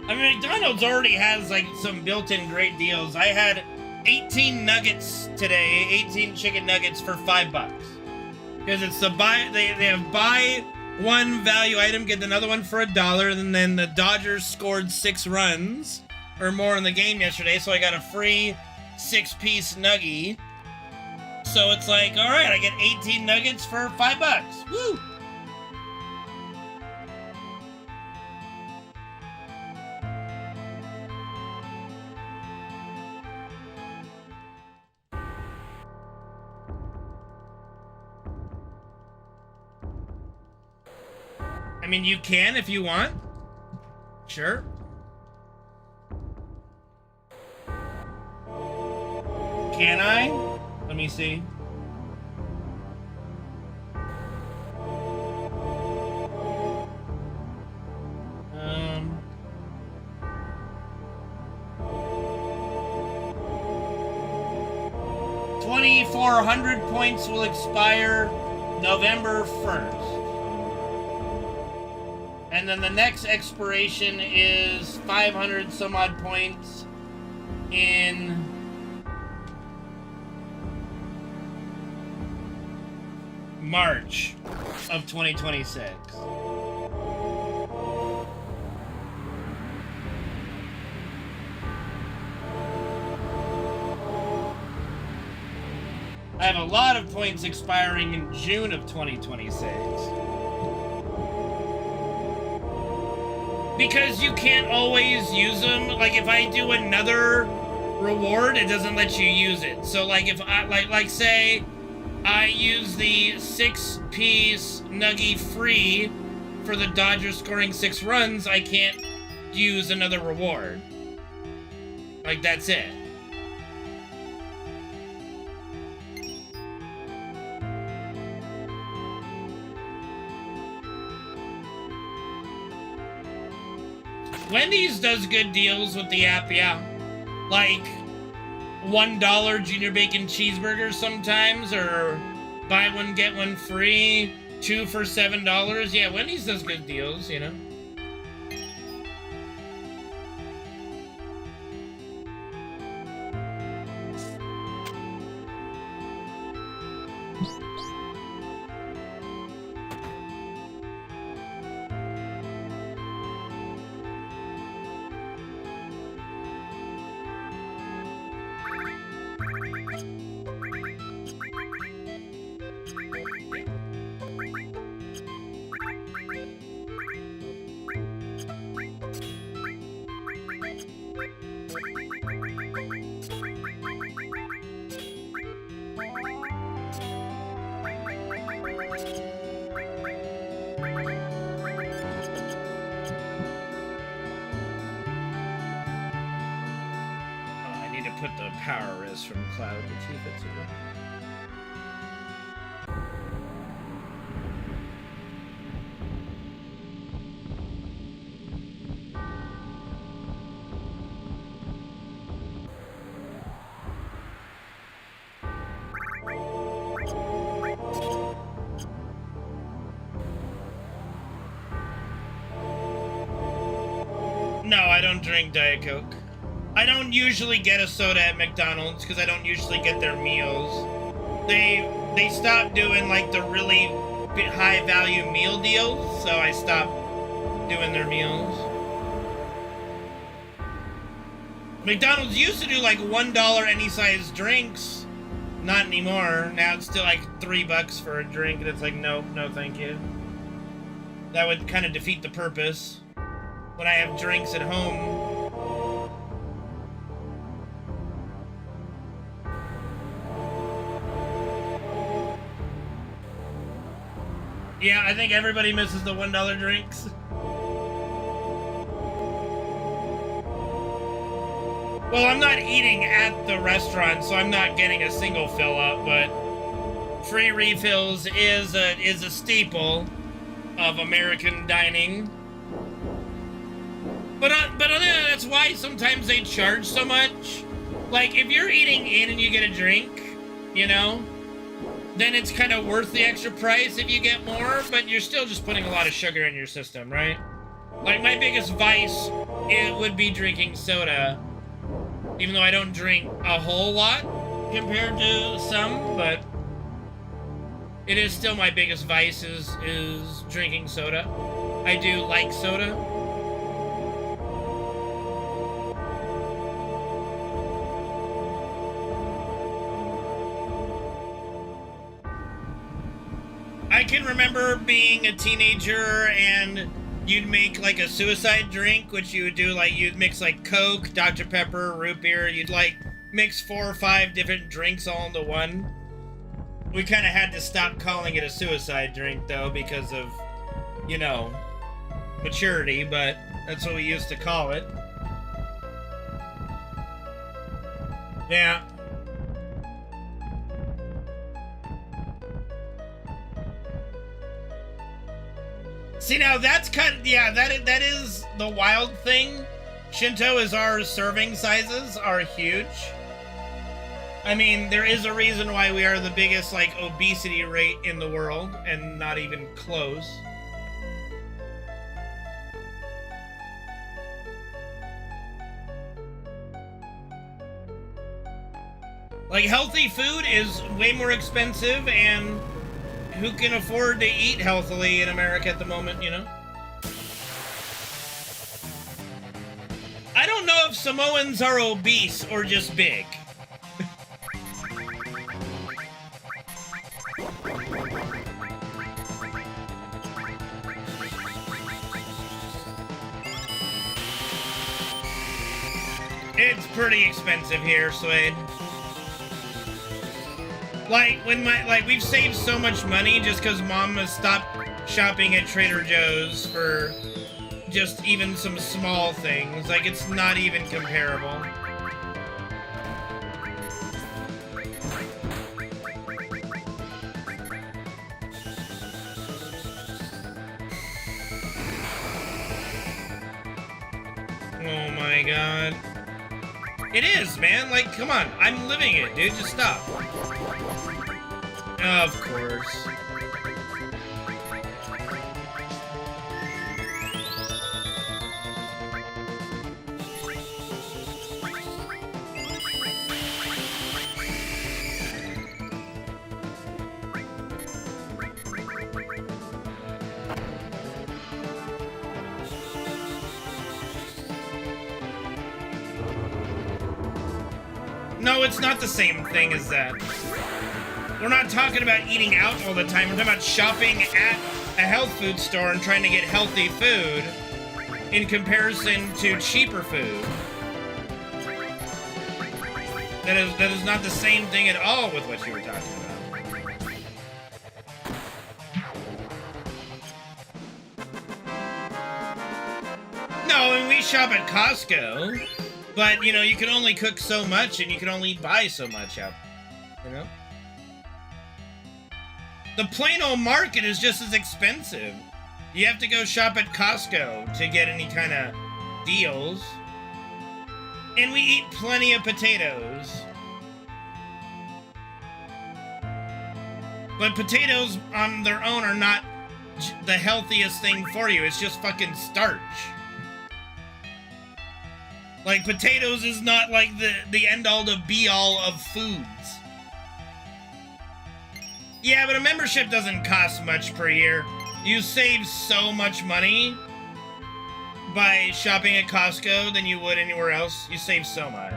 S1: I mean, McDonald's already has, like, some built-in great deals. I had 18 nuggets today, 18 chicken nuggets for $5. Because it's the they have buy one value item, get another one for $1, and then the Dodgers scored 6 runs or more in the game yesterday, so I got a free 6-piece nugget. So it's like, all right, I get 18 nuggets for $5. Woo! I mean, you can if you want. Sure. Can I? Let me see. Um. 2,400 points will expire November 1st. And then the next expiration is 500 some odd points in March of 2026. I have a lot of points expiring in June of 2026. Because you can't always use them. Like, if I do another reward, it doesn't let you use it. So, like, if I, like say, I use the 6-piece nugget free for the Dodgers scoring 6 runs, I can't use another reward. Like, that's it. Wendy's does good deals with the app, yeah. Like $1 junior bacon cheeseburgers sometimes, or buy one, get one free, 2 for $7. Yeah, Wendy's does good deals, you know. Put the power res from Cloud to Tifa too. No, I don't drink Diet Coke. I don't usually get a soda at McDonald's because I don't usually get their meals. They stopped doing like the really high value meal deals, so I stopped doing their meals. McDonald's used to do like $1 any size drinks. Not anymore. Now it's still like $3 for a drink, and it's like, no, thank you. That would kind of defeat the purpose. When I have drinks at home, yeah, I think everybody misses the $1 drinks. Well, I'm not eating at the restaurant, so I'm not getting a single fill up, but free refills is a staple of American dining. But that's why sometimes they charge so much. Like, if you're eating in and you get a drink, you know, then it's kind of worth the extra price if you get more, but you're still just putting a lot of sugar in your system, right? Like, my biggest vice, it would be drinking soda, even though I don't drink a whole lot compared to some, but it is still my biggest vice is drinking soda. I do like soda. I can remember being a teenager and you'd make like a suicide drink, which you would do like, you'd mix like Coke, Dr. Pepper, root beer. You'd like mix 4 or 5 different drinks all into one. We kind of had to stop calling it a suicide drink though because of, you know, maturity, but that's what we used to call it. Yeah. See, now that's kind of, yeah, that is the wild thing. Shinto is our serving sizes are huge. I mean, there is a reason why we are the biggest, like, obesity rate in the world, and not even close. Like, healthy food is way more expensive, and who can afford to eat healthily in America at the moment, you know? I don't know if Samoans are obese or just big. It's pretty expensive here, Suede. Like, we've saved so much money just because Mom has stopped shopping at Trader Joe's for just even some small things. Like, it's not even comparable. my god. It is, man. Like, come on. I'm living it, dude. Just stop. Of course. No, it's not the same thing as that. We're not talking about eating out all the time. We're talking about shopping at a health food store and trying to get healthy food in comparison to cheaper food. That is not the same thing at all with what you were talking about. No, and we shop at Costco. But, you know, you can only cook so much, and you can only buy so much out, you know? The plain old market is just as expensive. You have to go shop at Costco to get any kind of deals. And we eat plenty of potatoes. But potatoes on their own are not the healthiest thing for you. It's just fucking starch. Like, potatoes is not, like, the end-all to be-all of foods. Yeah, but a membership doesn't cost much per year. You save so much money by shopping at Costco than you would anywhere else. You save so much.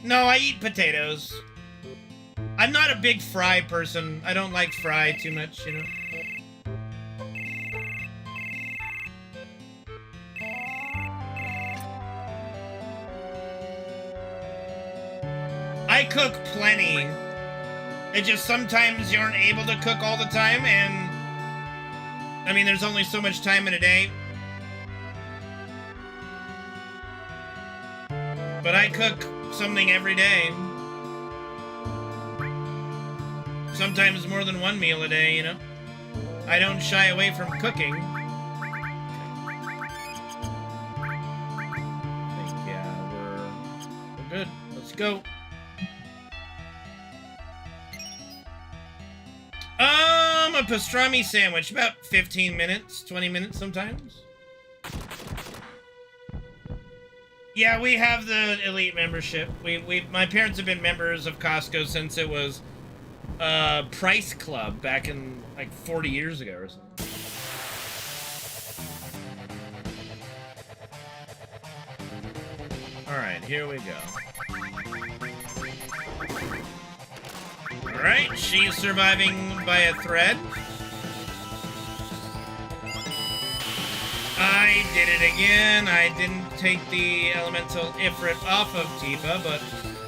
S1: No, I eat potatoes. I'm not a big fry person. I don't like fry too much, you know? I cook plenty. It just sometimes you aren't able to cook all the time, and I mean, there's only so much time in a day. But I cook something every day. Sometimes more than one meal a day, you know? I don't shy away from cooking. I think, yeah, we're good. Let's go. A pastrami sandwich, about 15 minutes, 20 minutes sometimes. Yeah, we have the elite membership. My parents have been members of Costco since it was Price Club back in like 40 years ago or something. All right, here we go. All right, she's surviving by a thread. I did it again. I didn't take the elemental Ifrit off of Tifa, but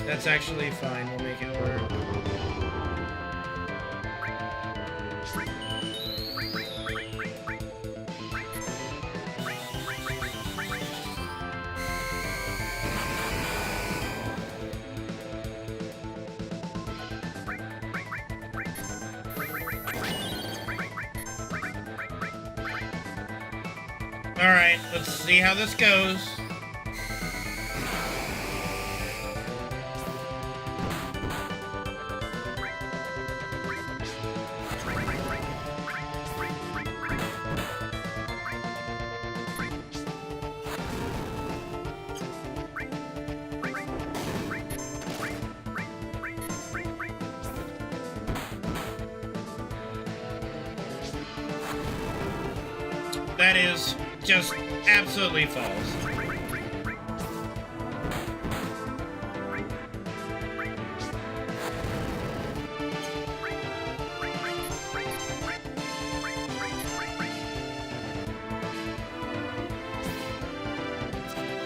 S1: that's actually fine. We'll make it work. Alright, let's see how this goes. That is just absolutely false.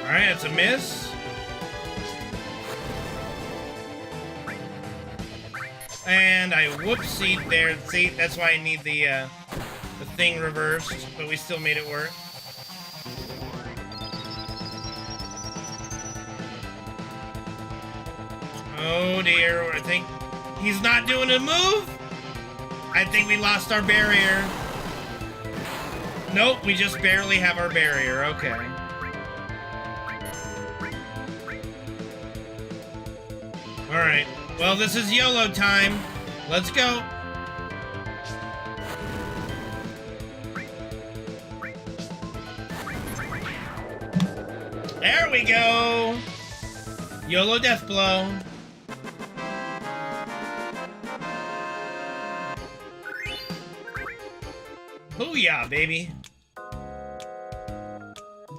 S1: Alright, it's a miss. And I whoopsied there. See, that's why I need the thing reversed, but we still made it work. Oh dear, I think he's not doing a move. I think we lost our barrier. Nope, we just barely have our barrier. Okay. Alright, well, this is YOLO time. Let's go. There we go. YOLO death blow. Booyah, baby.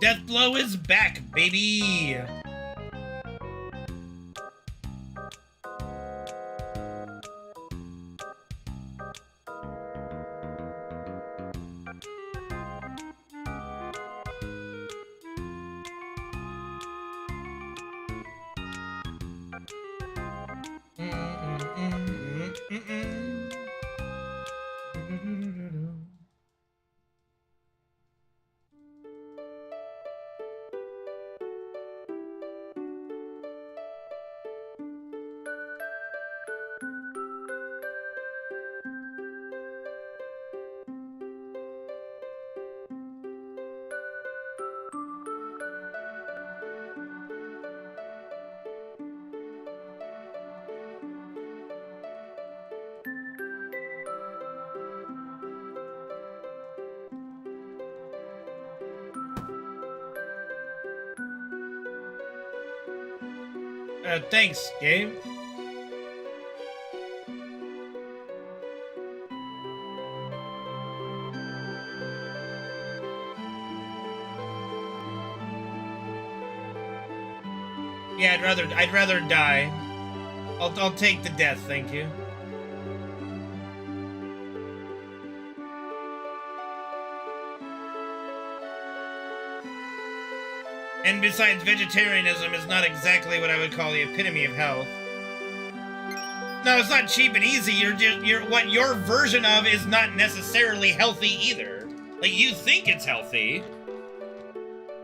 S1: Death blow is back, baby. Thanks, Gabe. Yeah, I'd rather die. I'll take the death, thank you. And besides, vegetarianism is not exactly what I would call the epitome of health. No, it's not cheap and easy. What your version of is not necessarily healthy either. Like, you think it's healthy.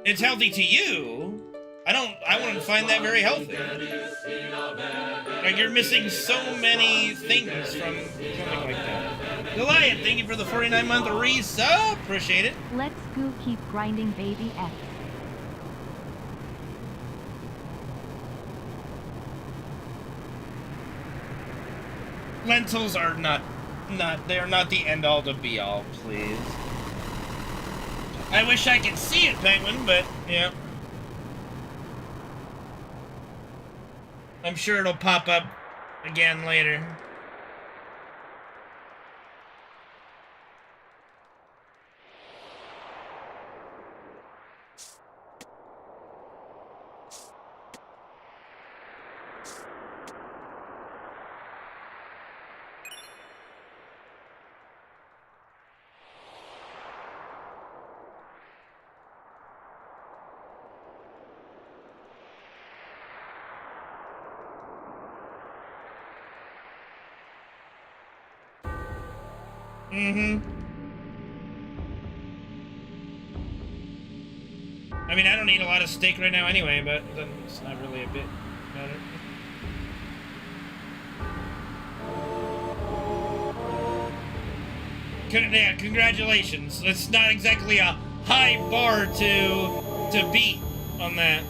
S1: It's healthy to you. I wouldn't find that very healthy. Like, you're missing so many things from something like that. Goliath, thank you for the 49-month resub. Appreciate it.
S2: Let's go keep grinding, baby X.
S1: Lentils are they are not the end all to be all, please. I wish I could see it, Penguin, but yeah. I'm sure it'll pop up again later. I mean, I don't eat a lot of steak right now anyway, but it's not really a bit better. Yeah, congratulations. It's not exactly a high bar to beat on that.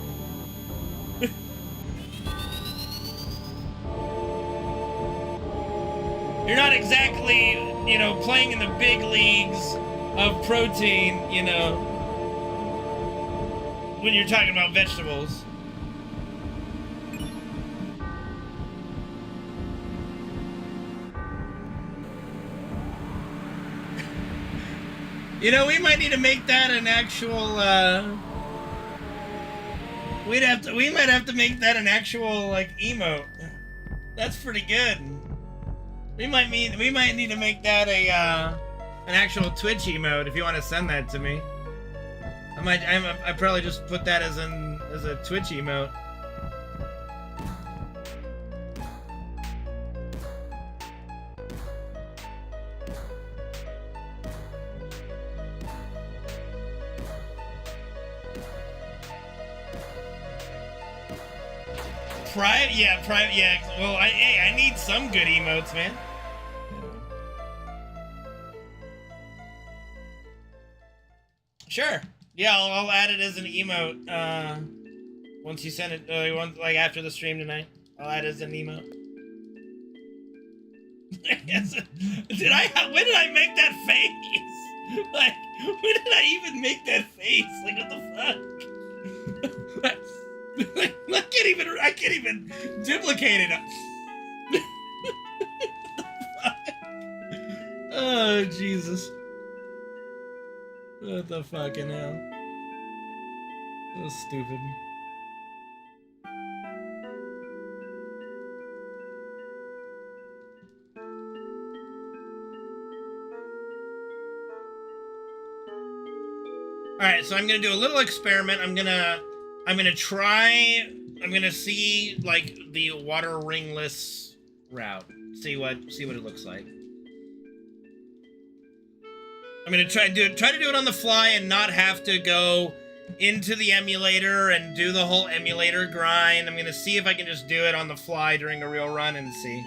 S1: You're not exactly, you know, playing in the big leagues of protein, you know, when you're talking about vegetables. You know, we might need to make that an actual, we might have to make that an actual, like, emote. That's pretty good. We might need to make that an actual Twitch emote if you want to send that to me. I probably just put that as a Twitch emote. Private, yeah. Well, I need some good emotes, man. Sure. Yeah, I'll add it as an emote. Once you send it, like after the stream tonight, I'll add it as an emote. When did I make that face? Like, when did I even make that face? Like, what the fuck? Like, I can't even duplicate it. Oh, Jesus. What the fucking hell? So stupid. Alright, so I'm gonna do a little experiment. I'm gonna see like the water ringless route. See what it looks like. I'm gonna try to do it on the fly and not have to go into the emulator and do the whole emulator grind. I'm gonna see if I can just do it on the fly during a real run and see.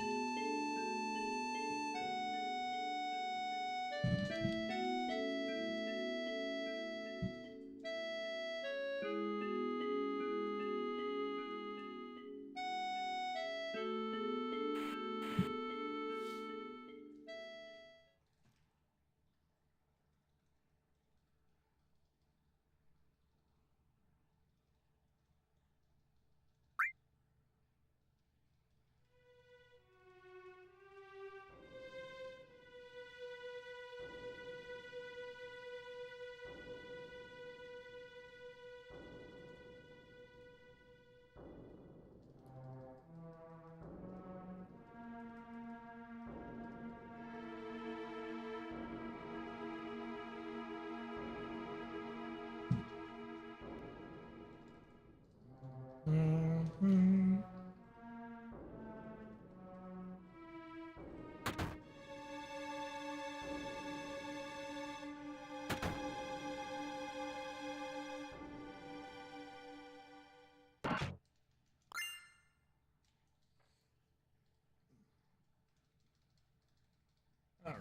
S1: All right.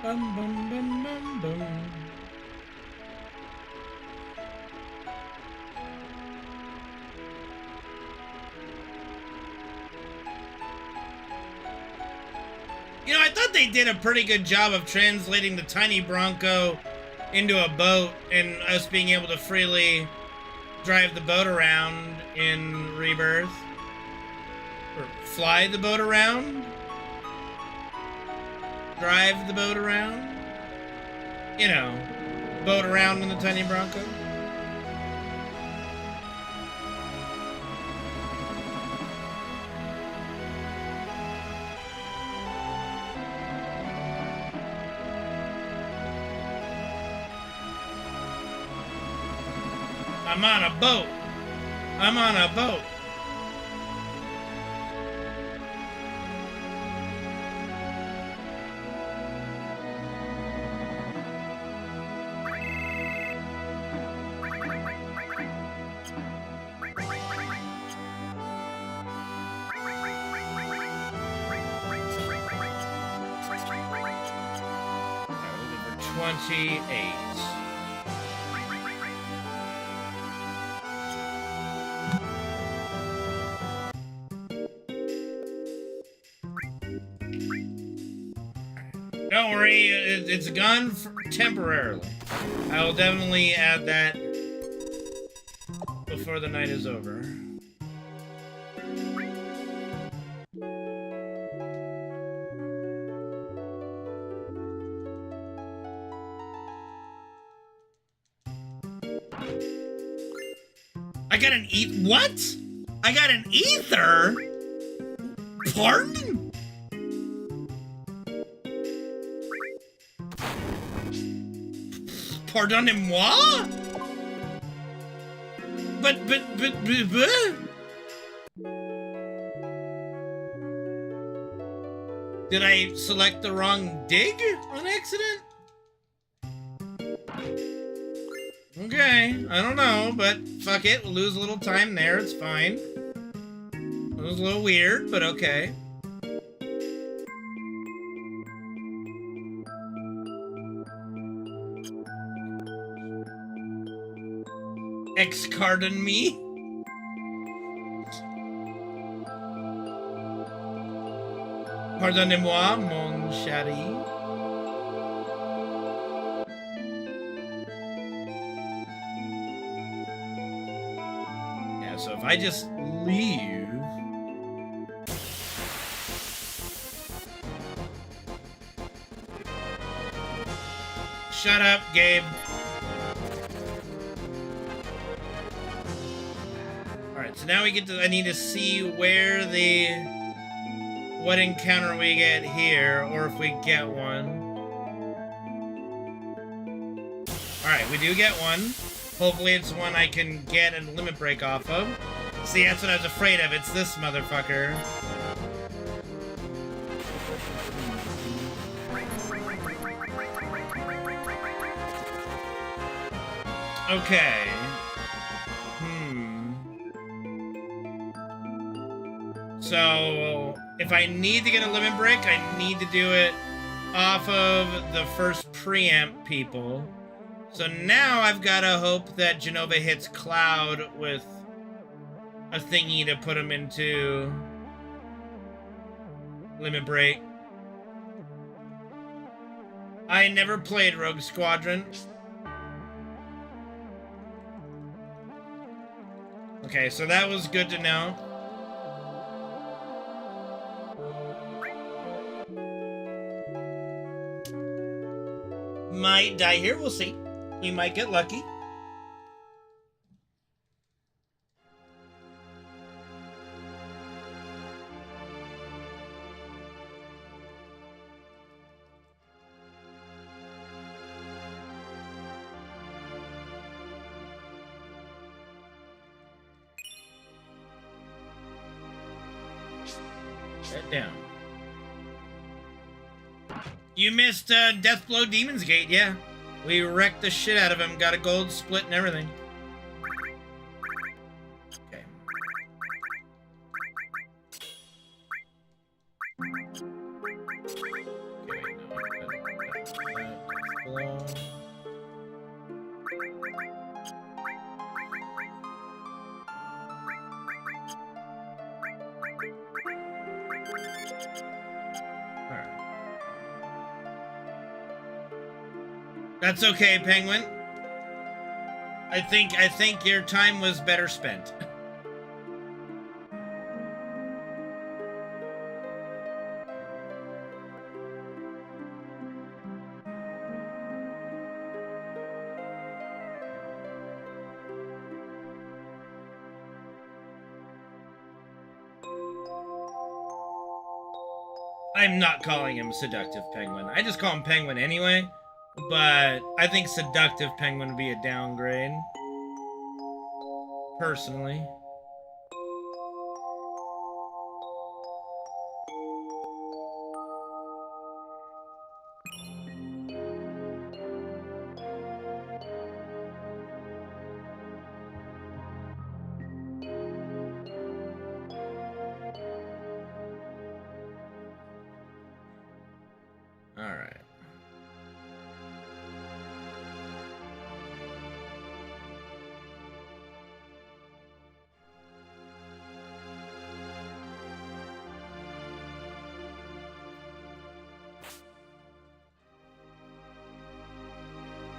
S1: Bum, bum, bum, bum, bum. You know, I thought they did a pretty good job of translating the tiny Bronco into a boat and us being able to freely drive the boat around in Rebirth. Or fly the boat around? Drive the boat around? You know, boat around in the tiny Bronco? I'm on a boat. I'm on a boat. Number 28. Don't worry, it's gone temporarily. I will definitely add that before the night is over. I got an what? I got an ether? Pardon? Pardonnez-moi? But. Did I select the wrong dig on accident? Okay, I don't know, but fuck it, we'll lose a little time there, it's fine. It was a little weird, but okay. Excardon me? Pardonnez-moi, mon chéri. Yeah, so if I just leave... Shut up, Gabe. Alright, so now we get to... I need to see where the... what encounter we get here, or if we get one. Alright, we do get one. Hopefully it's one I can get a limit break off of. See, that's what I was afraid of. It's this motherfucker. Okay. So, if I need to get a limit break, I need to do it off of the first preamp people. So now I've got to hope that Genova hits Cloud with a thingy to put him into limit break. I never played Rogue Squadron. Okay, so that was good to know. Might die here, we'll see. We might get lucky. Head down. You missed Deathblow Demon's Gate, yeah. We wrecked the shit out of him, got a gold split and everything. Okay. That's okay, Penguin. I think your time was better spent. I'm not calling him Seductive Penguin. I just call him Penguin anyway. But I think Seductive Penguin would be a downgrade. Personally. Alright.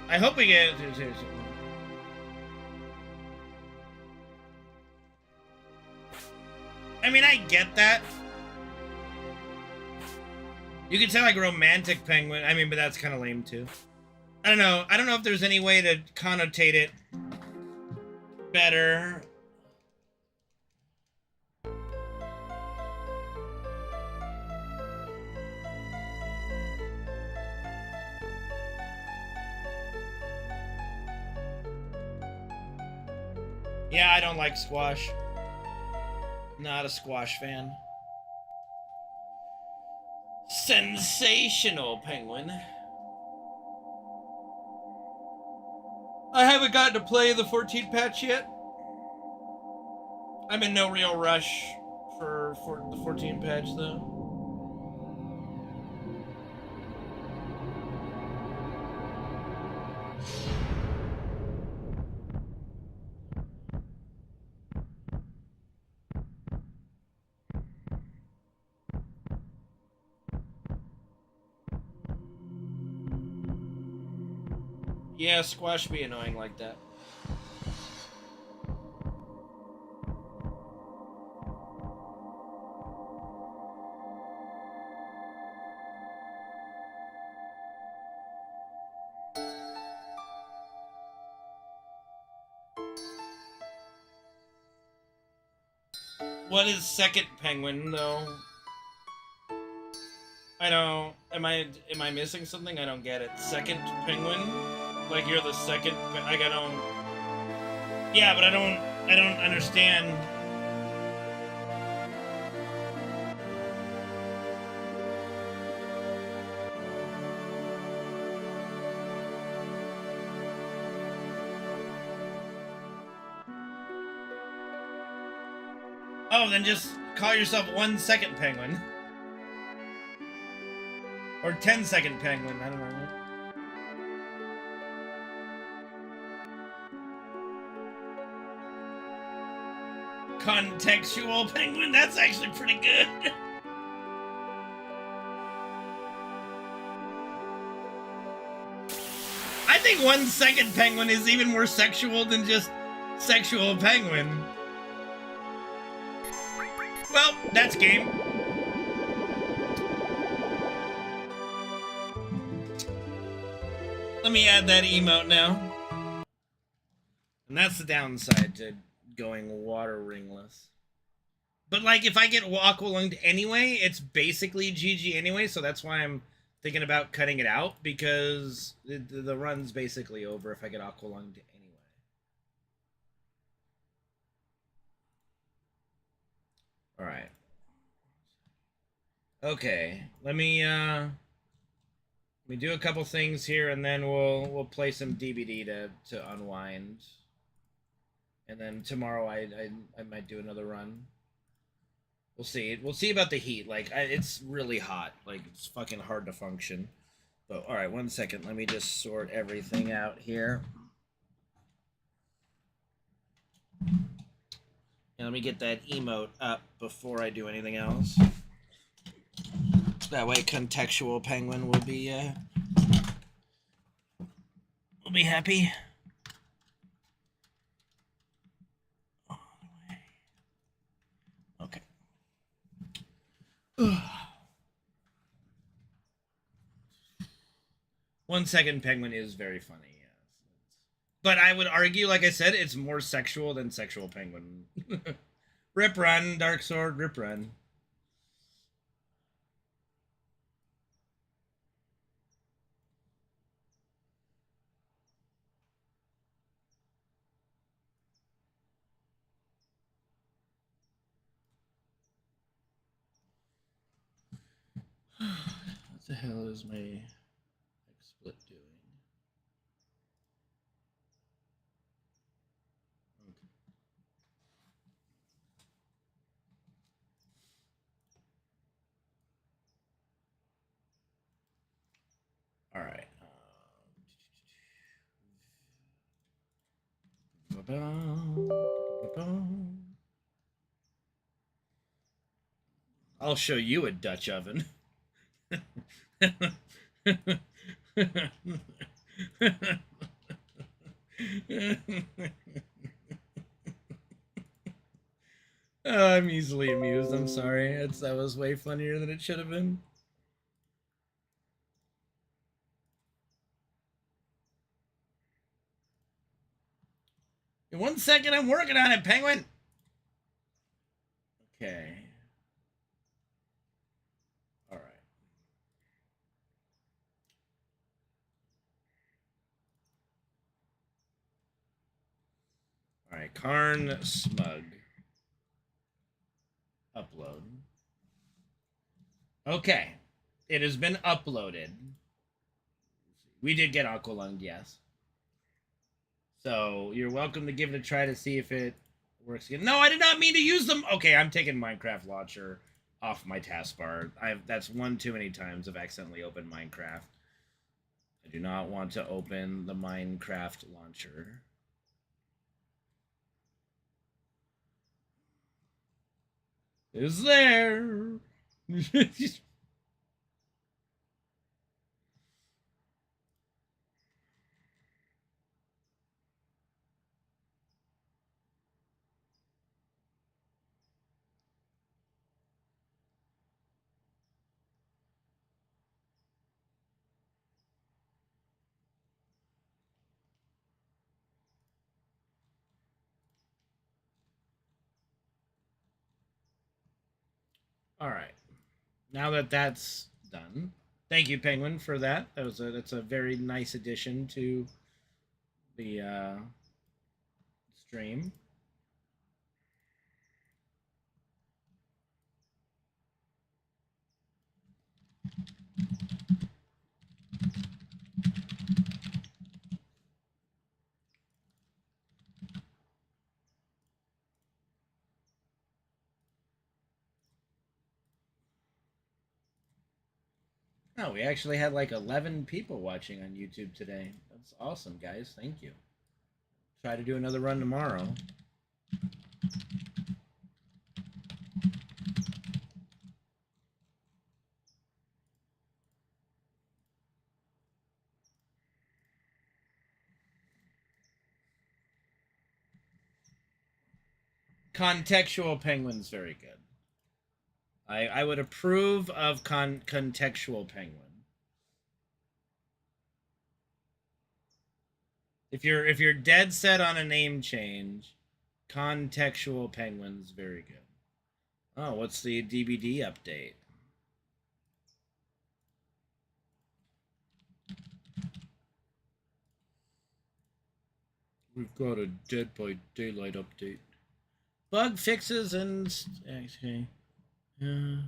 S1: I hope we get... I mean, I get that. You could say like romantic penguin. I mean, but that's kind of lame too. I don't know. I don't know if there's any way to connotate it better. Yeah, I don't like squash. Not a squash fan. Sensational penguin. I haven't gotten to play the 14 patch yet. I'm in no real rush for the 14 patch though. Yeah, squash be annoying like that. What is second penguin though? I don't. Am I missing something? I don't get it. Second penguin? Like you're the second? Like I don't. Yeah, but I don't understand. Oh, then just call yourself 1 second penguin. Or 10-second penguin, I don't know. Contextual penguin, that's actually pretty good. I think 1 second penguin is even more sexual than just sexual penguin. Well, that's game. Let me add that emote now. And that's the downside to going water ringless. But like, if I get aqua lunged anyway, it's basically GG anyway, so that's why I'm thinking about cutting it out, because the run's basically over if I get aqua lunged anyway. Alright. Okay, let me do a couple things here, and then we'll play some DbD to unwind. And then tomorrow I might do another run. We'll see. We'll see about the heat. Like it's really hot. Like it's fucking hard to function. But all right, 1 second. Let me just sort everything out here. And let me get that emote up before I do anything else. That way, contextual penguin will be happy. Okay. 1 second penguin is very funny. Yes. But I would argue, like I said, it's more sexual than sexual penguin. Rip run, Dark Sword, rip run. What the hell is my XSplit doing? Okay. All right. I'll show you a Dutch oven. I'm easily amused. I'm sorry. That was way funnier than it should have been. In 1 second, I'm working on it, Penguin. Okay. All right. All right. Karn Smug. Upload. Okay. It has been uploaded. We did get Aqualung, yes. So you're welcome to give it a try to see if it works again. No, I did not mean to use them. Okay, I'm taking Minecraft Launcher off my taskbar. That's one too many times I've accidentally opened Minecraft. I do not want to open the Minecraft Launcher. Is there? All right. Now that that's done, thank you, Penguin, for that. That's a very nice addition to the stream. Oh, we actually had like 11 people watching on YouTube today. That's awesome, guys. Thank you. Try to do another run tomorrow. Contextual Penguin's very good. I would approve of contextual Penguin. If you're dead set on a name change, contextual Penguin's very good. Oh, what's the DbD update? We've got a Dead by Daylight update. Bug fixes and okay. Okay.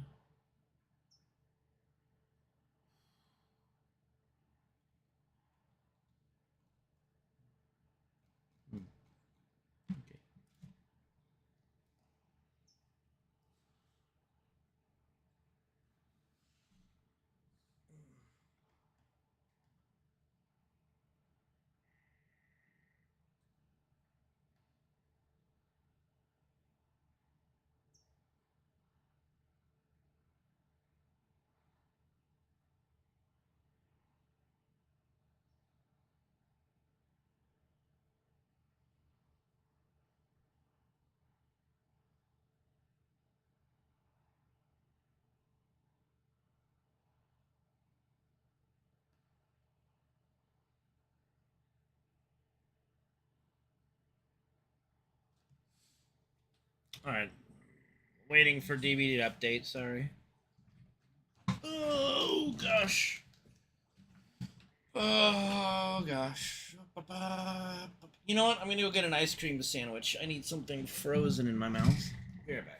S1: All right. Waiting for DbD update. Sorry. Oh gosh. Oh gosh. You know what? I'm gonna go get an ice cream sandwich. I need something frozen in my mouth. Be right back.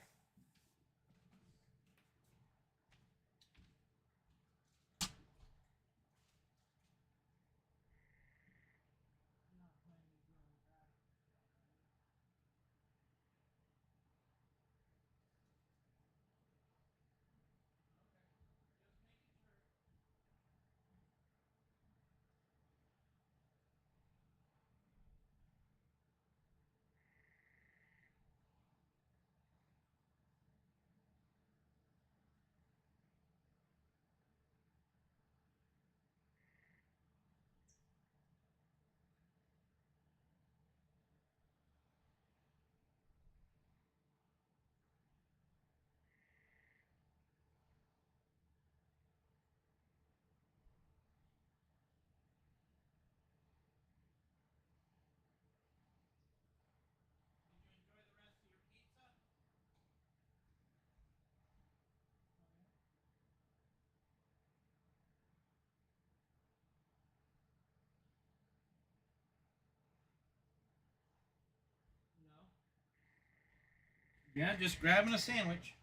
S1: Yeah, just grabbing a sandwich.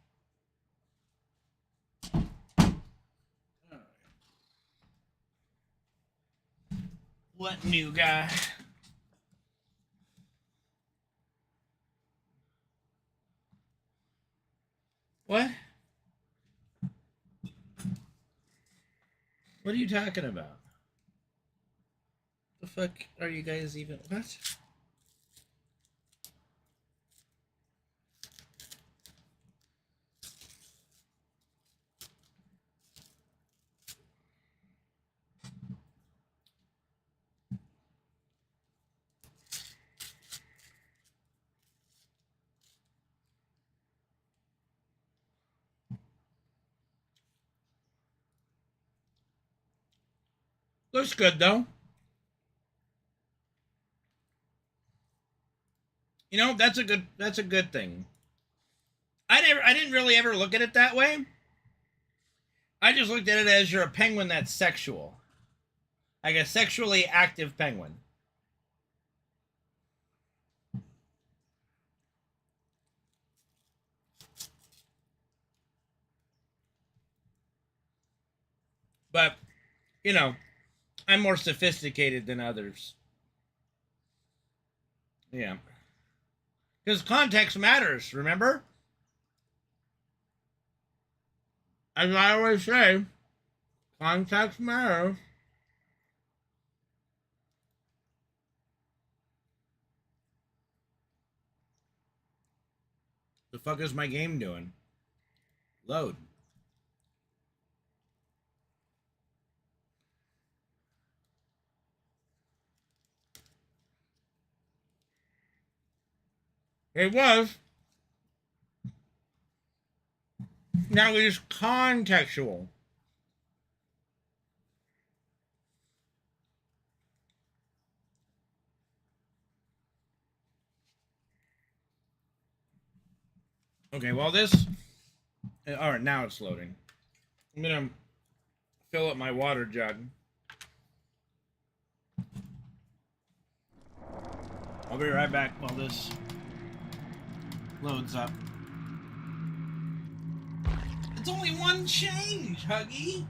S1: What new guy? What? What are you talking about? The fuck are you guys even... What? Looks good though. You know, that's a good thing. I didn't really ever look at it that way. I just looked at it as you're a penguin that's sexual. Like a sexually active penguin. But, you know, I'm more sophisticated than others. Yeah. Because context matters, remember? As I always say, context matters. The fuck is my game doing? Load. It was. Now it is contextual. Okay, well this... Alright, now it's loading. I'm gonna fill up my water jug. I'll be right back while this loads up. It's only one change, Huggy!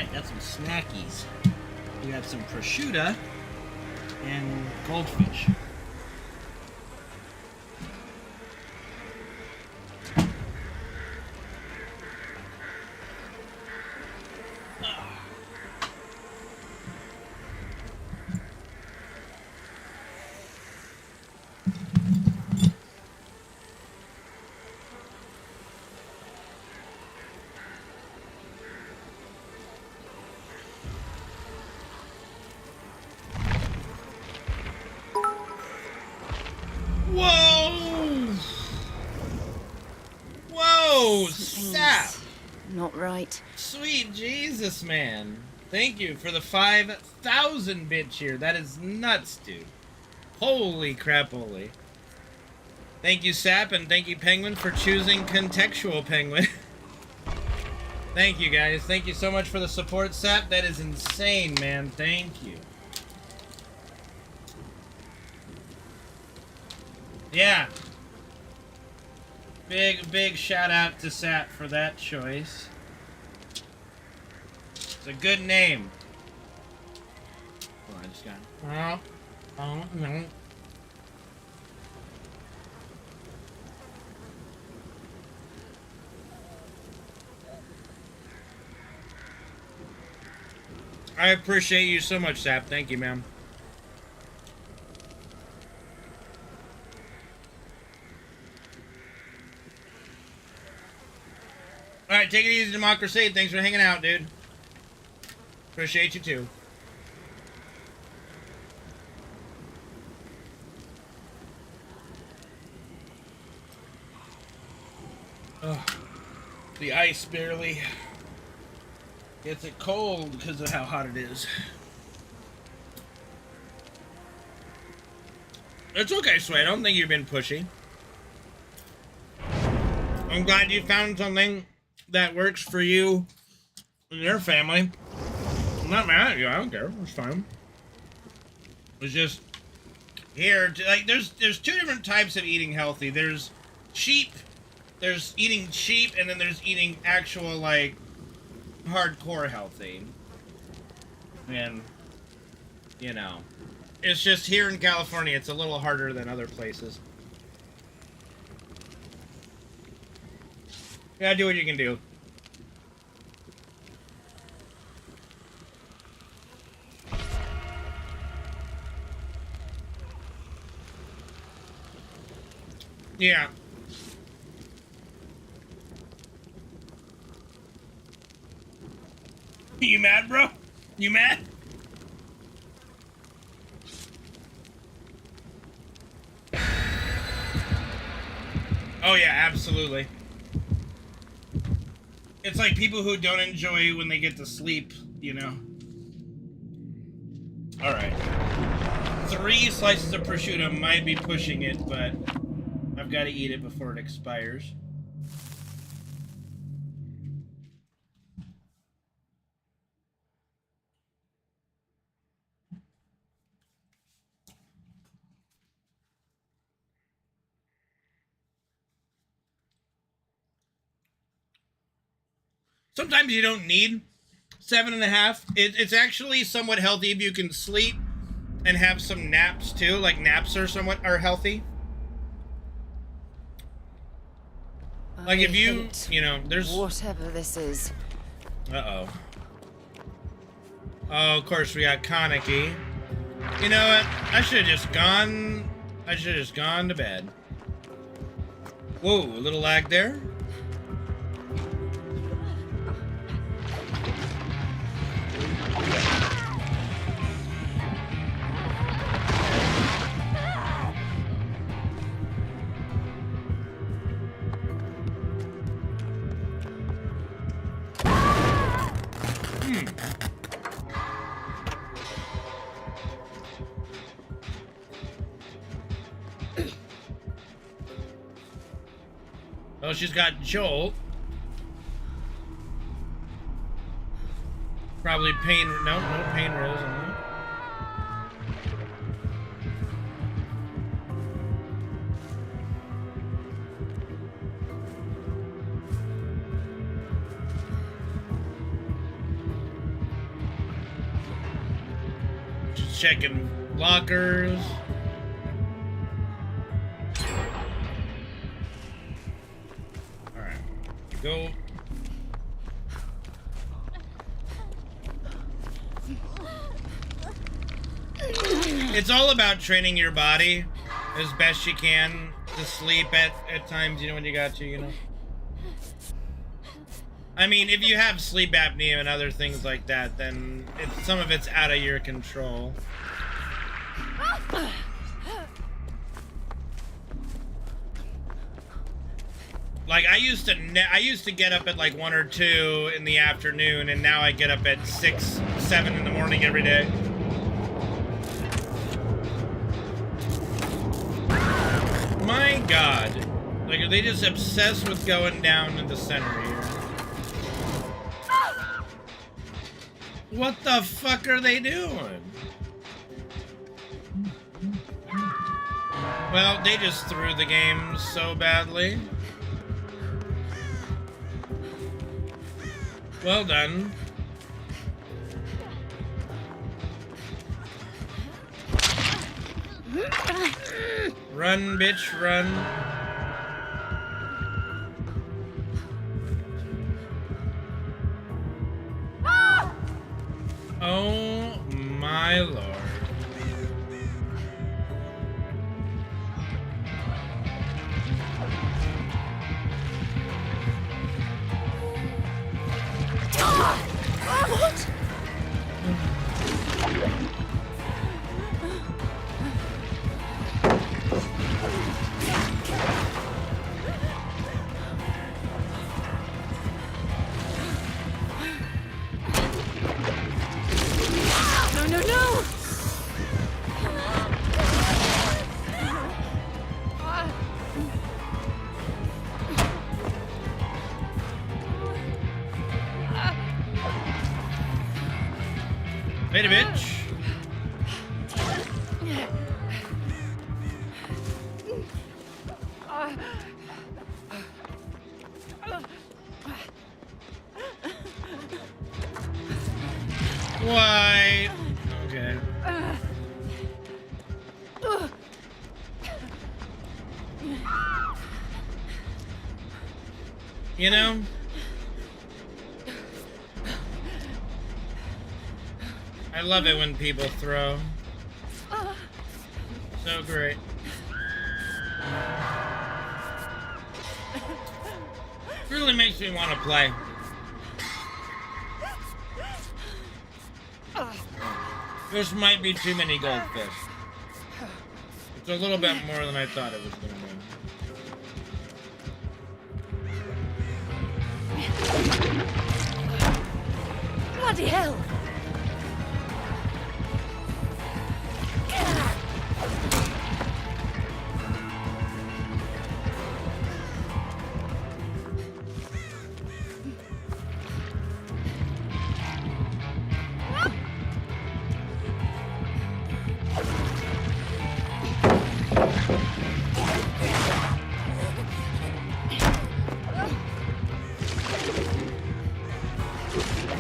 S1: Alright, got some snackies. We got some prosciutto and goldfish. Whoa! Whoa! Sap!
S3: Not right.
S1: Sweet Jesus, man. Thank you for the 5,000 bit cheer. That is nuts, dude. Holy crap, holy. Thank you, Sap, and thank you, Penguin, for choosing Contextual Penguin. Thank you, guys. Thank you so much for the support, Sap. That is insane, man. Thank you. Yeah. Big shout out to Sap for that choice. It's a good name. Oh, I just got... Oh, no. I appreciate you so much, Sap. Thank you, ma'am. Alright, take it easy, Democracy. Thanks for hanging out, dude. Appreciate you, too. Oh, the ice barely gets it cold because of how hot it is. It's okay, Sway. I don't think you've been pushy. I'm glad you found something that works for you and your family. I'm not mad at you. I don't care. It's fine. It's just here, like, there's two different types of eating healthy. There's cheap. There's eating cheap, and then there's eating actual, like, hardcore healthy. And, you know, it's just here in California, it's a little harder than other places. You gotta do what you can do. Yeah. You mad, bro? You mad? Oh yeah, absolutely. It's like people who don't enjoy when they get to sleep, you know? Alright. 3 slices of prosciutto might be pushing it, but I've got to eat it before it expires. Sometimes you don't need 7.5. It's actually somewhat healthy if you can sleep and have some naps too. Like naps are healthy. Like if you know, there's
S3: whatever this is.
S1: Uh-oh. Oh, of course we got Kaneki. You know what? I should have just gone to bed. Whoa, a little lag there. Oh, she's got Joel. Probably pain. No pain rolls on that. checking lockers. Alright. Go. It's all about training your body as best you can to sleep at times, you know, when you got to, you know. I mean, if you have sleep apnea and other things like that, then some of it's out of your control. Like, I used to get up at like 1 or 2 in the afternoon, and now I get up at 6, 7 in the morning every day. My God. Like, are they just obsessed with going down in the center here? What the fuck are they doing? Well, they just threw the game so badly. Well done. Run, bitch, run. Oh my lord.
S3: What? No, no, no!
S1: Wait a bitch. Why? Okay. You know? I love it when people throw. So great. Really makes me want to play. This might be too many goldfish. It's a little bit more than I thought it was going to be.
S3: Bloody hell!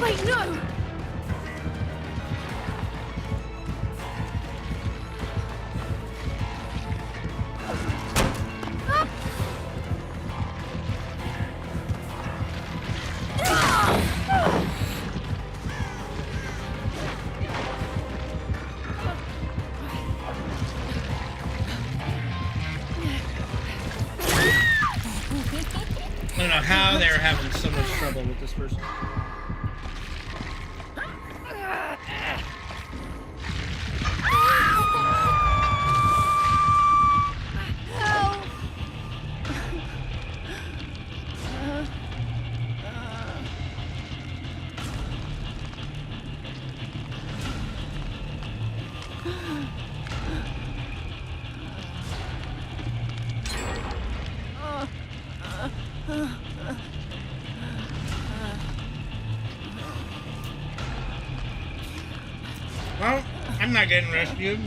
S3: Wait, no!
S1: I don't know how they're having so much trouble with this person. Well, I'm not getting rescued.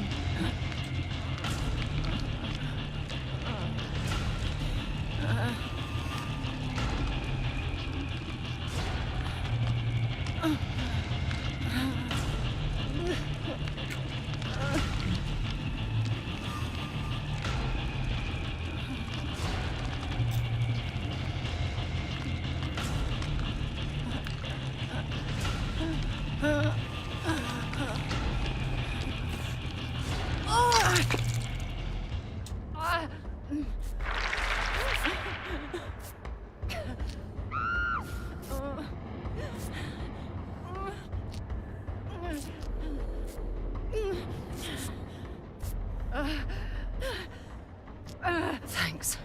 S3: Thanks.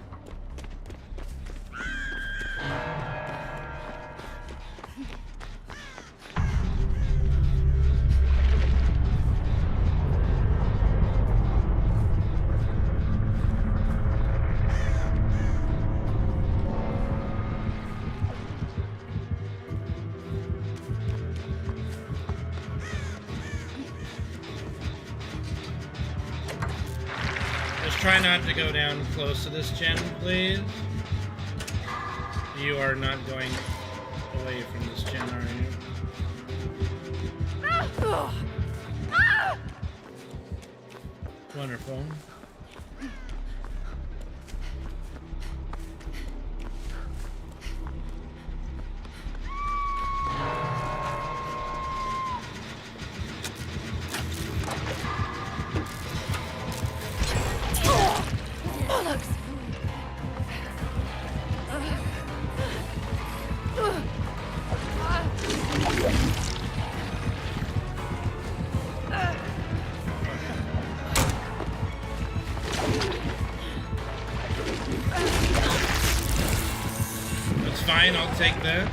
S1: Just try not to go down close to this gen, please. You are not going away from this gen, are you? Wonderful. That's fine, I'll take that.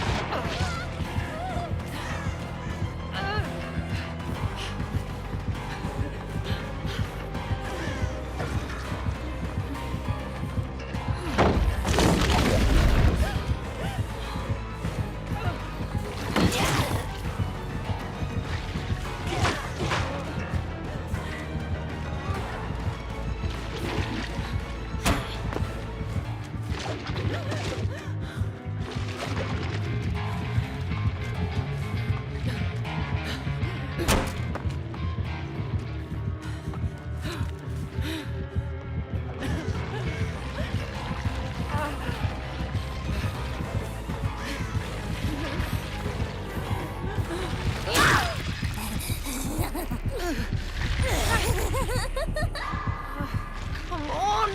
S3: Come on!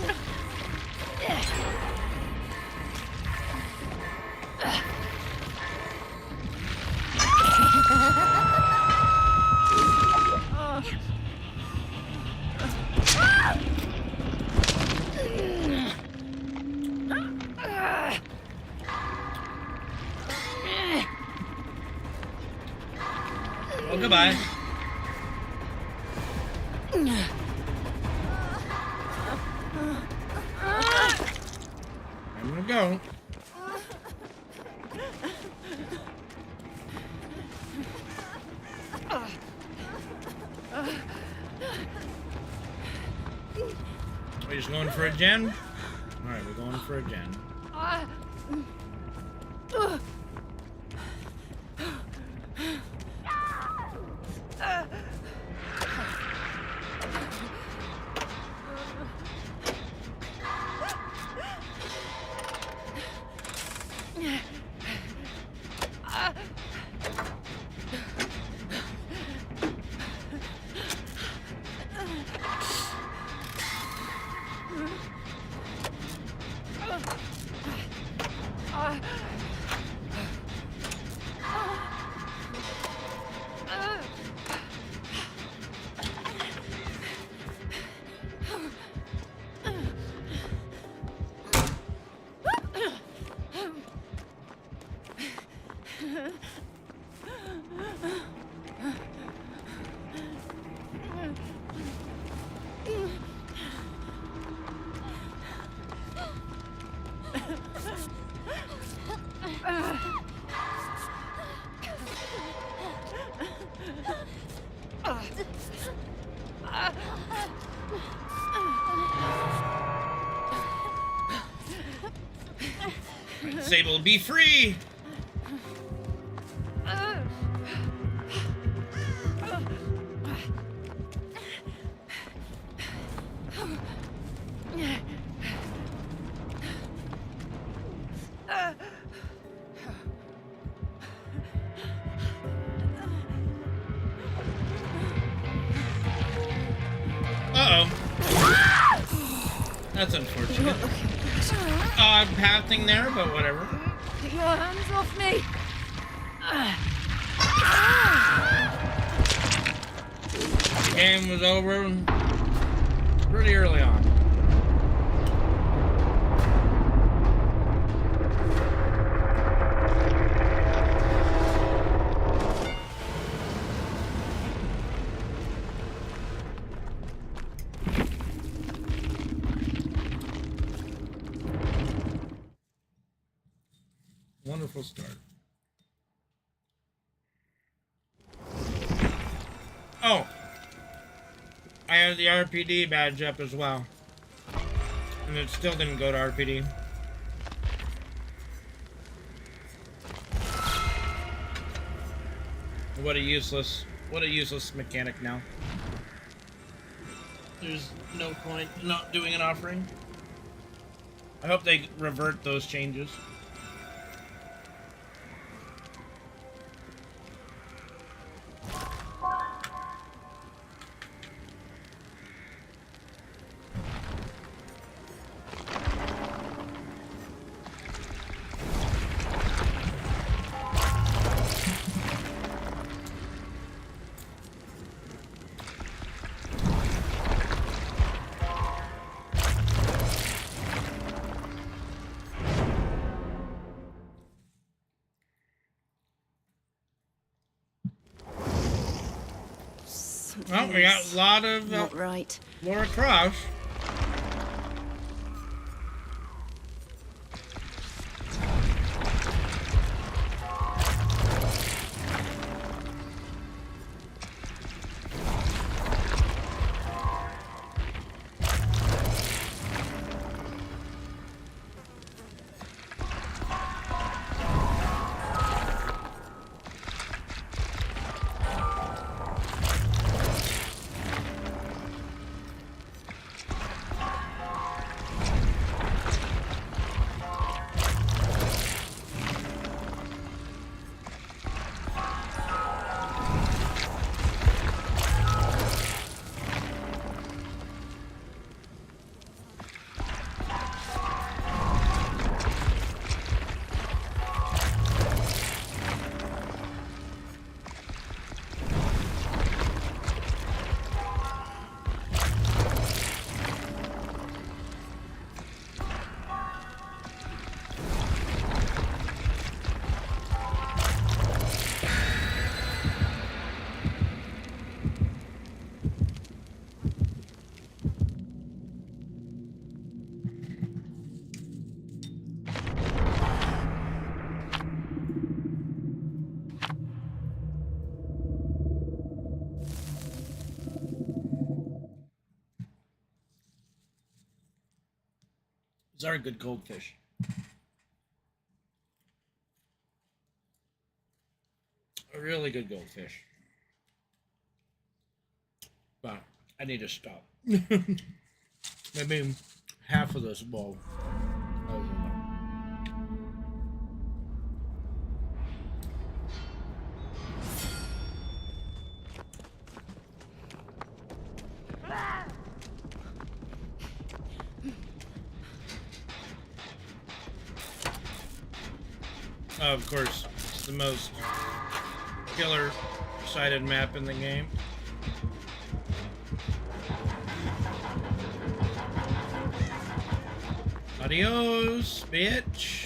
S1: Well, goodbye. I'm gonna go. We're just going for a gen? Alright, we're going for a gen. Sable, be free! Uh-oh. That's unfortunate. Odd pathing there, but whatever.
S3: Get your hands off me!
S1: The game was over pretty early on. Wonderful start. Oh, I had the RPD badge up as well, and it still didn't go to RPD. What a useless mechanic now. There's no point in not doing an offering. I hope they revert those changes. Well, we got a lot of
S3: Not right.
S1: Laura Cross. These are good goldfish. A really good goldfish. But I need to stop. Maybe half of this bowl. Of course, it's the most killer-sided map in the game. Adios, bitch.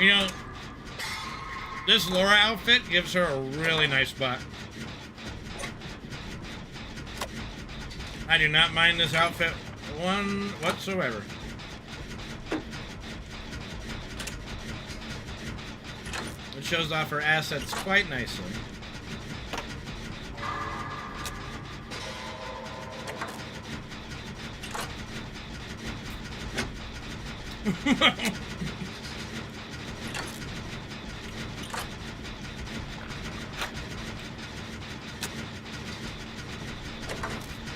S1: You know, this Laura outfit gives her a really nice butt. I do not mind this outfit one whatsoever. It shows off her assets quite nicely.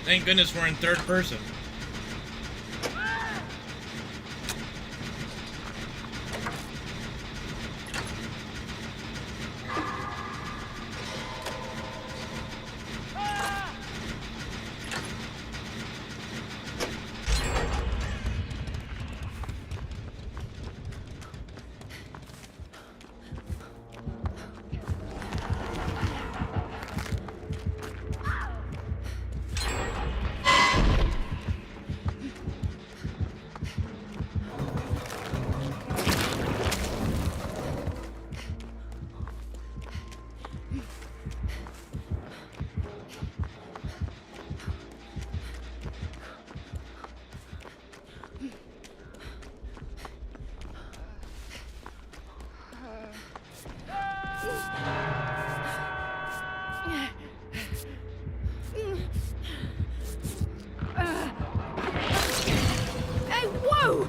S1: Thank goodness we're in third person.
S3: Hey, whoa!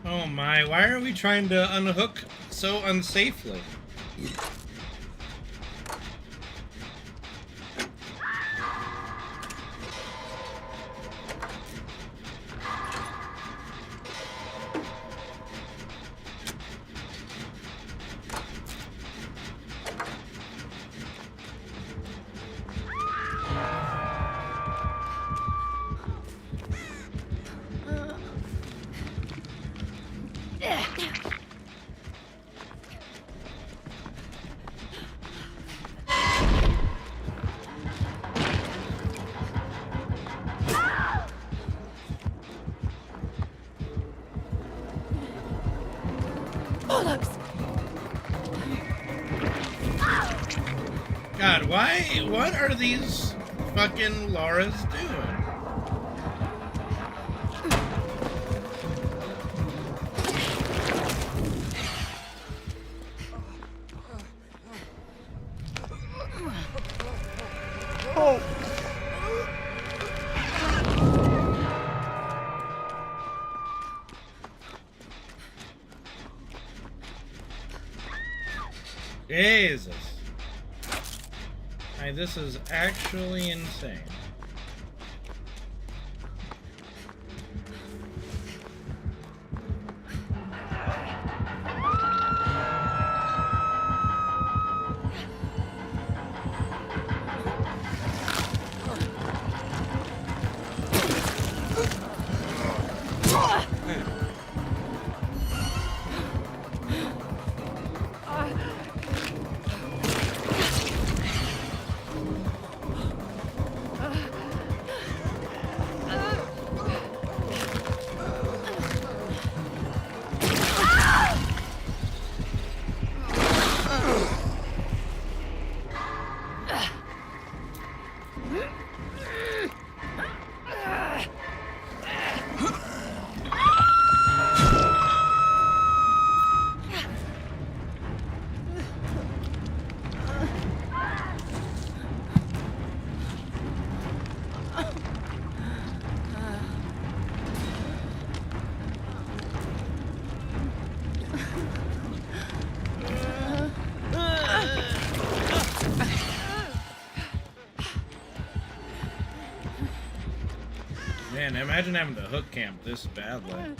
S1: Oh my, why are we trying to unhook so unsafely? God, why? What are these fucking Lauras doing?
S4: Oh.
S1: Jesus. This is actually insane. Man, imagine having to hook camp this badly.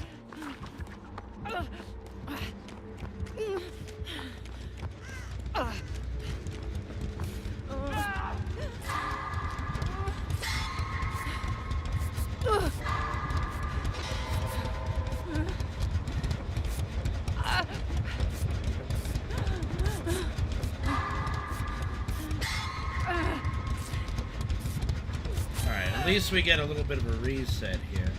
S1: At least we get a little bit of a reset here.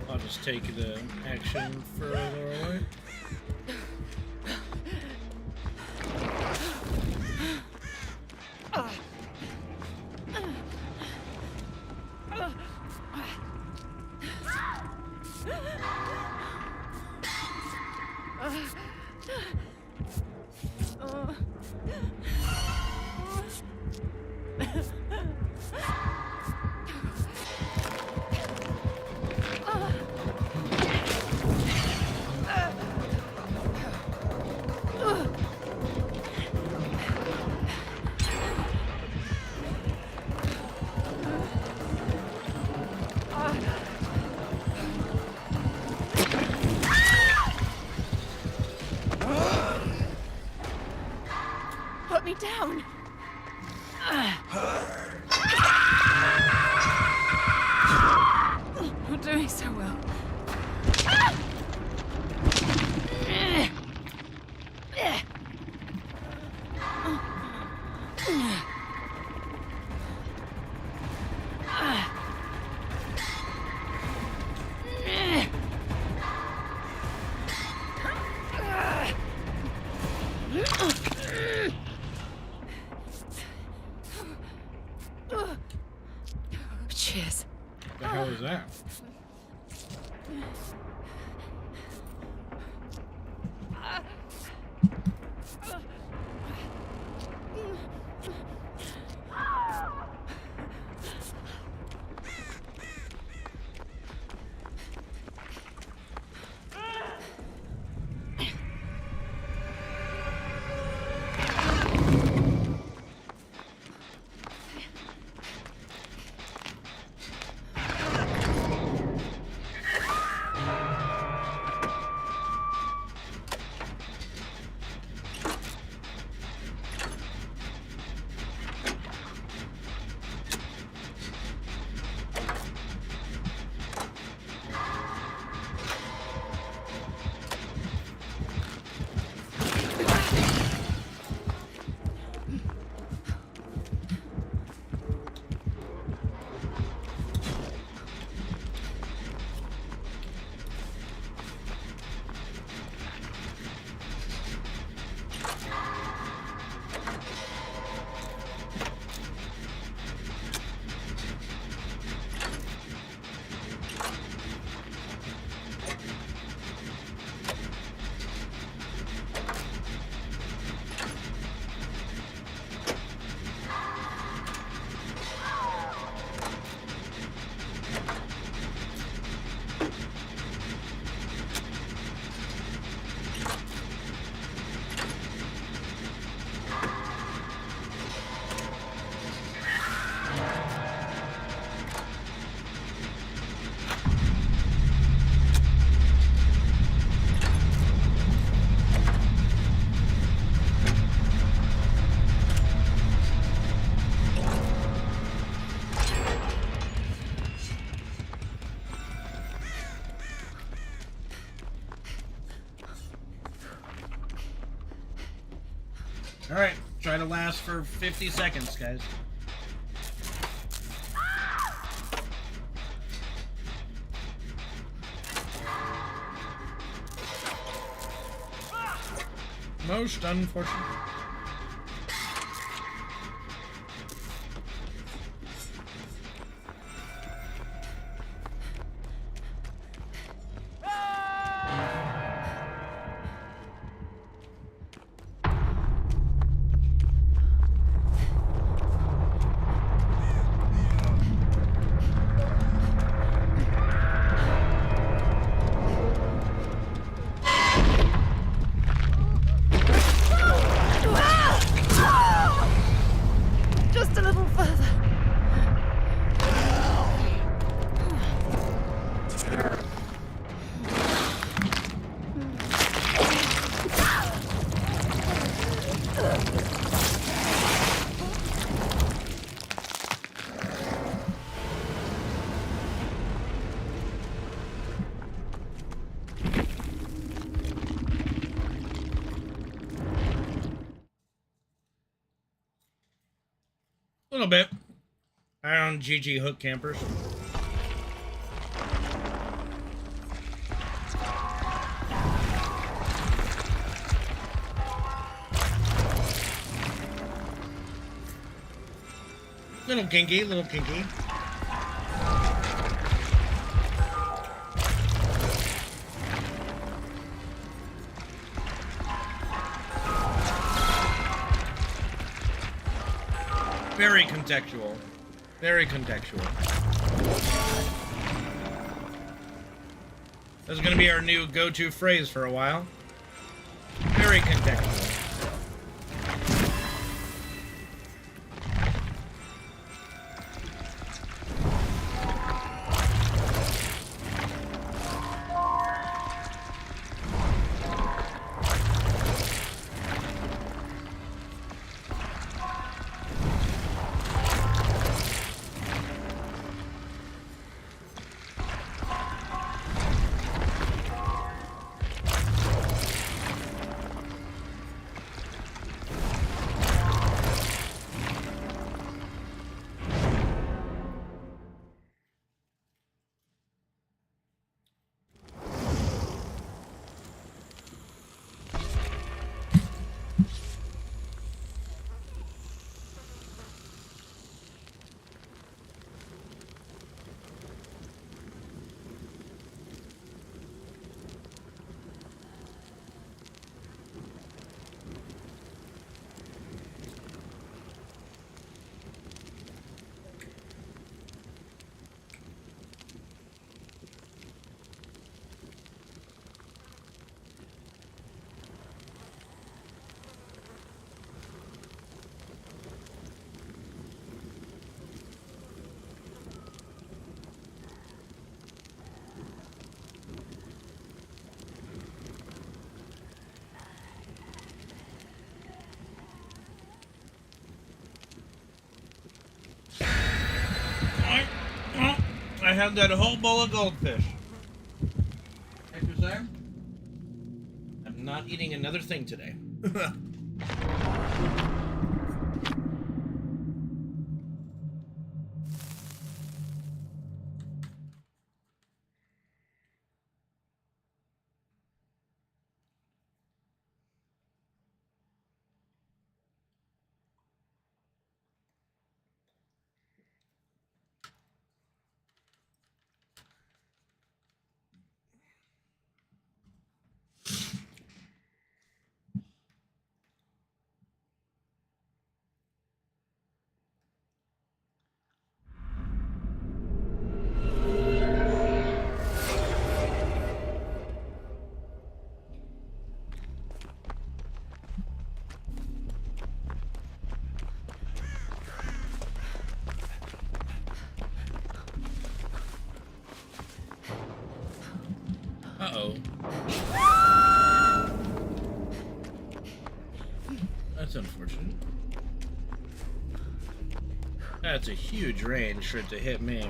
S1: I'll just take the action further away.
S3: Put me down. Not doing so well. Cheers.
S1: What the hell is that? Alright, try to last for 50 seconds, guys. Most unfortunate. little bit. I own GG Hook Campers. Little kinky, little kinky. Very contextual. Very contextual. That's gonna be our new go-to phrase for a while. Very contextual. I had that whole bowl of goldfish. I'm not eating another thing today. Uh-oh. That's unfortunate. That's a huge range for it to hit me.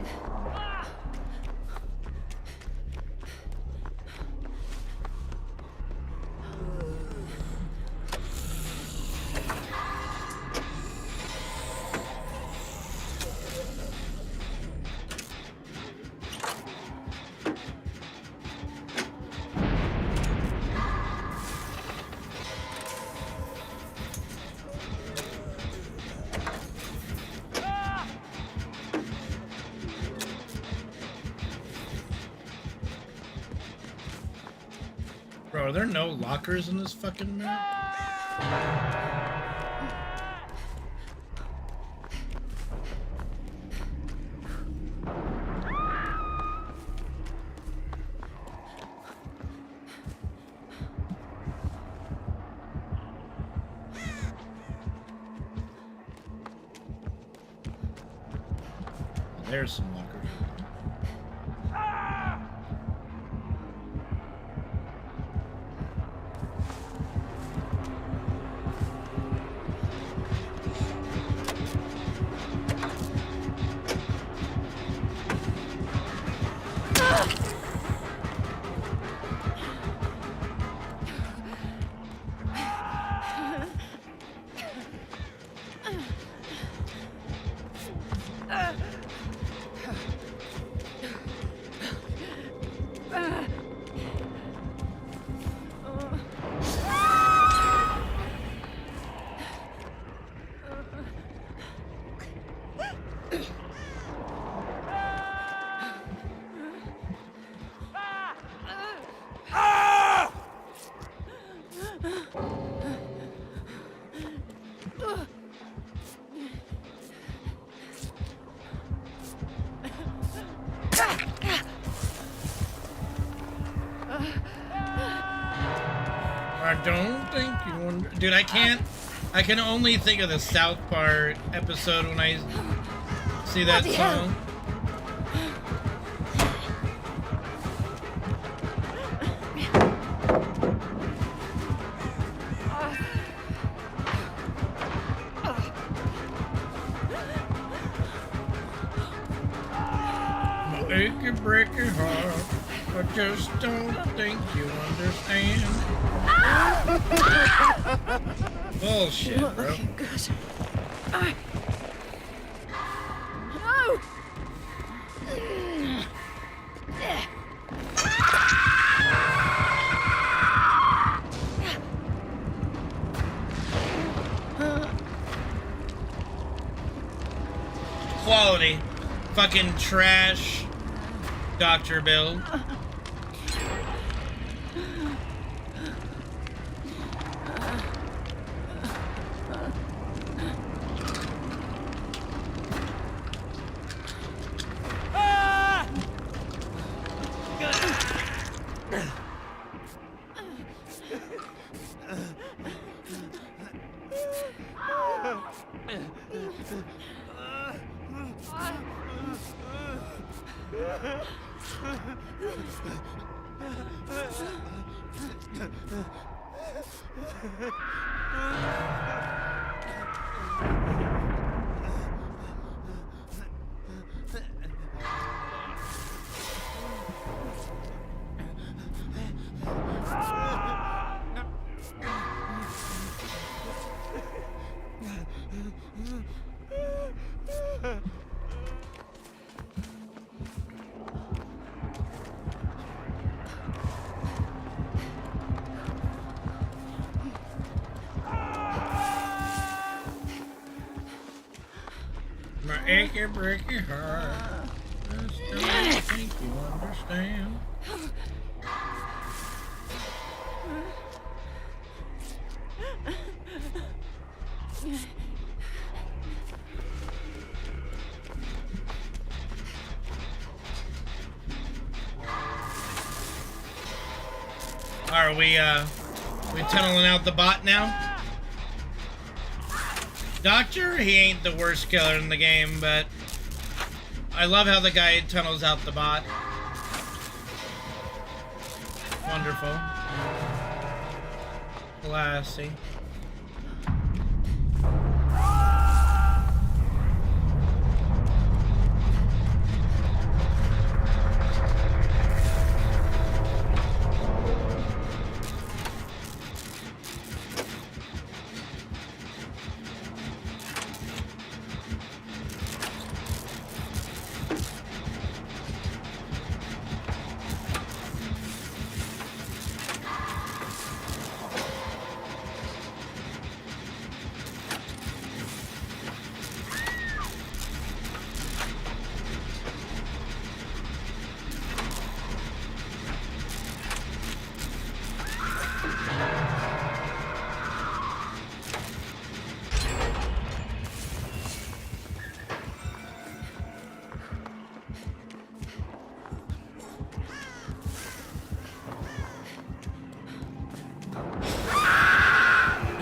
S1: Bro, are there no lockers in this fucking map? There's some lockers. I don't think you wonder. Dude, I can't. I can only think of the South Park episode when I see that
S3: Bloody
S1: song.
S3: hell.
S1: Achy breaky heart, I just don't think you understand. Bullshit,
S3: Not
S1: bro.
S3: looking good. No!
S1: Quality. Fucking trash. Dr. Bill. My achy breaky heart. Just don't think you understand. Are we tunneling out the bot now? Doctor, he ain't the worst killer in the game, but I love how the guy tunnels out the bot. Wonderful. Classy.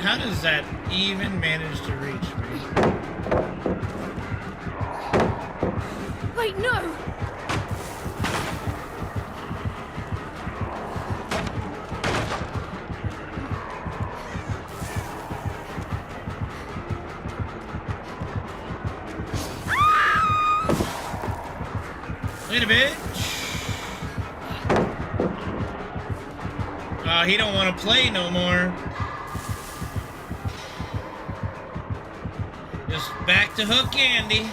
S1: How does that even manage to reach me?
S3: Wait, no!
S1: Wait a bitch. Oh, he don't want to play no more. Just back to hook Andy.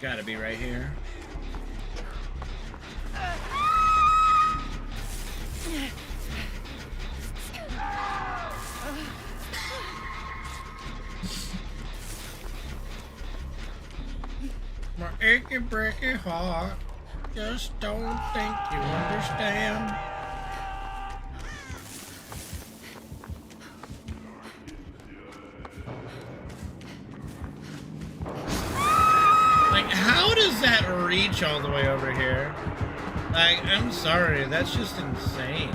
S1: Gotta be right here. My achy breaky heart just don't think you understand. Like, how does that reach all the way over here? Like, I'm sorry, that's just insane.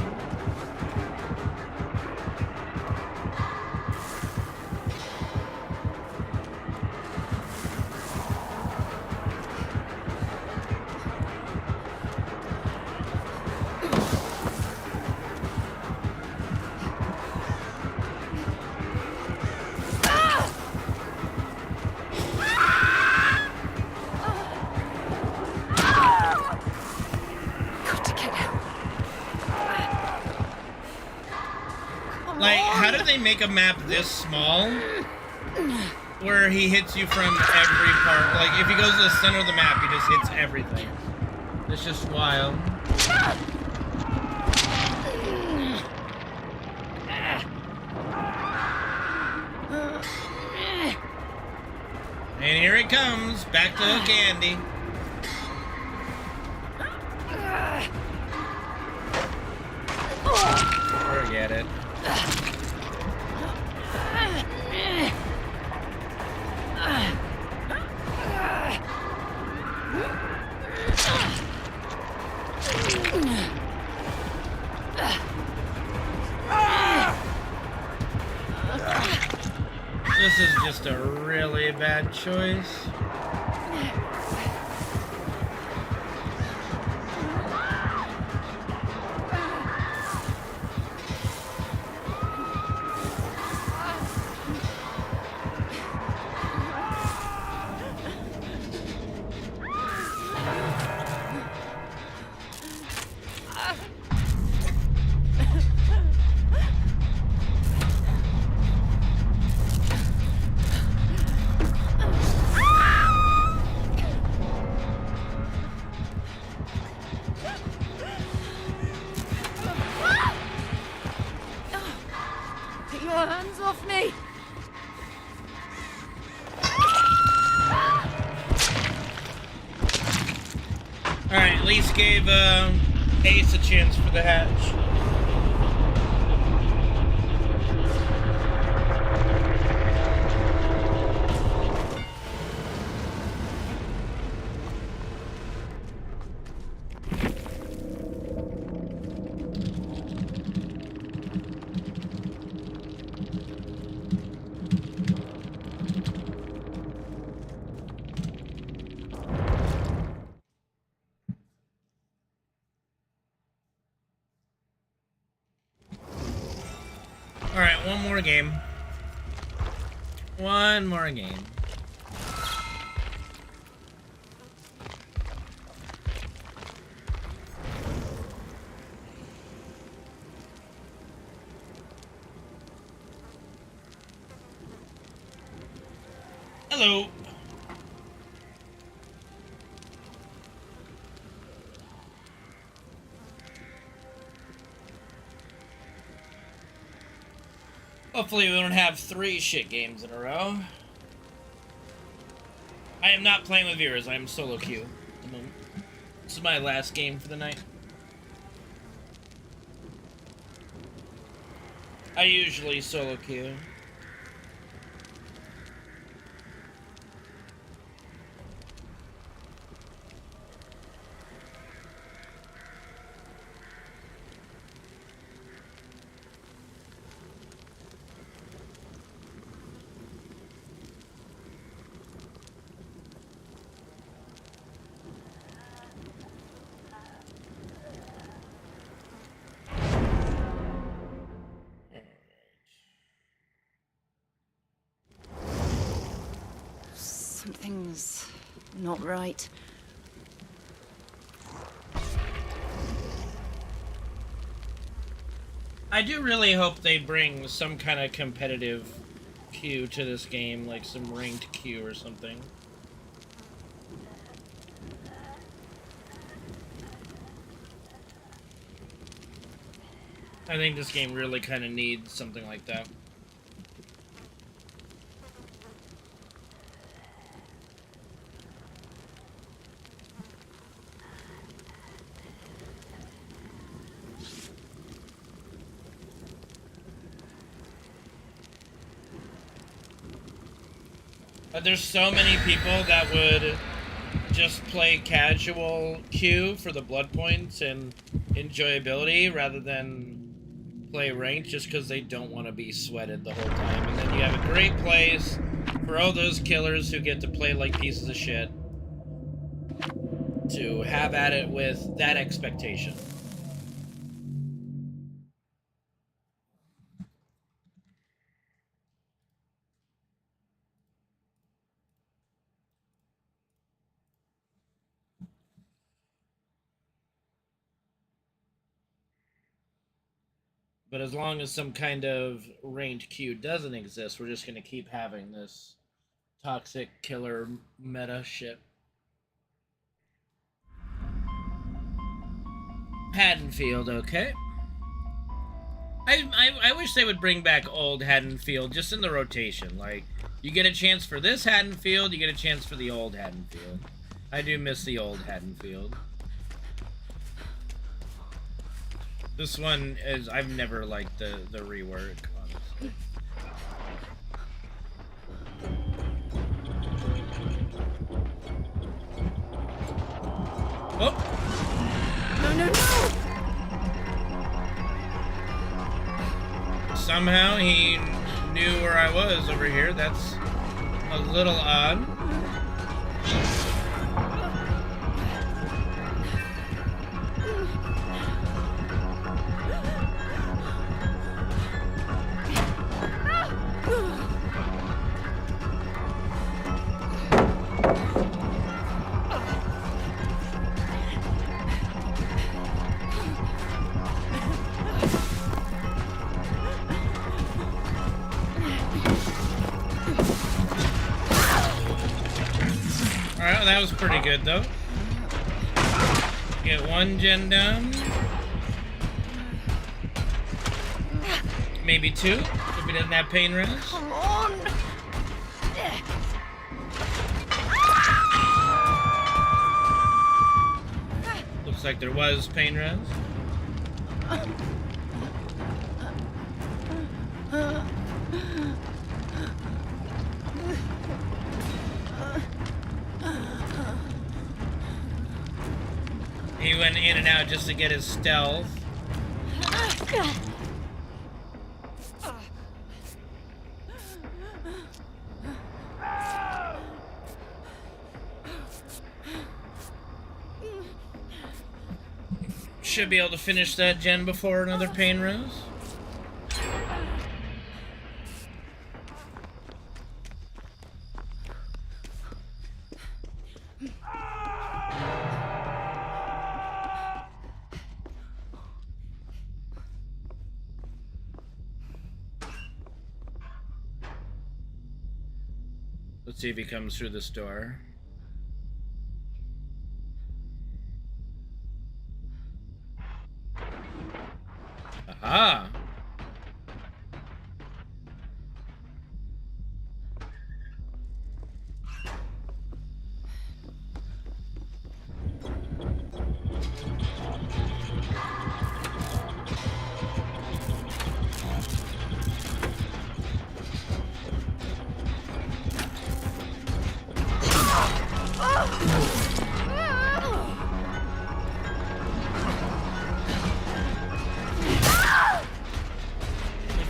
S1: Like, how do they make a map this small where he hits you from every part? Like, if he goes to the center of the map, he just hits everything. It's just wild. And here it comes, back to Hook Andy. Forget it. This is just a really bad choice.
S3: Get your hands off me!
S1: Alright, at least gave Ace a chance for the hatch. Alright, one more game. One more game. Hello. Hopefully we don't have 3 shit games in a row. I am not playing with viewers, I am solo queue at the moment. This is my last game for the night. I usually solo queue.
S3: Something's not right.
S1: I do really hope they bring some kind of competitive queue to this game, like some ranked queue or something. I think this game really kind of needs something like that. There's so many people that would just play casual queue for the blood points and enjoyability rather than play ranked just because they don't want to be sweated the whole time. And then you have a great place for all those killers who get to play like pieces of shit to have at it with that expectation. But as long as some kind of ranked queue doesn't exist, we're just going to keep having this toxic killer meta shit. Haddonfield, okay. I wish they would bring back old Haddonfield just in the rotation. Like, you get a chance for this Haddonfield, you get a chance for the old Haddonfield. I do miss the old Haddonfield. This one is, I've never liked the rework, honestly. Oh!
S3: No!
S1: Somehow he knew where I was over here. That's a little odd. Alright, that was pretty good though. Get one gen down. Maybe two, if he doesn't have pain res.
S3: Come on!
S1: Looks like there was pain res. He went in and out just to get his stealth. Should be able to finish that gen before another pain rose. Let's see if he comes through this door. Aha!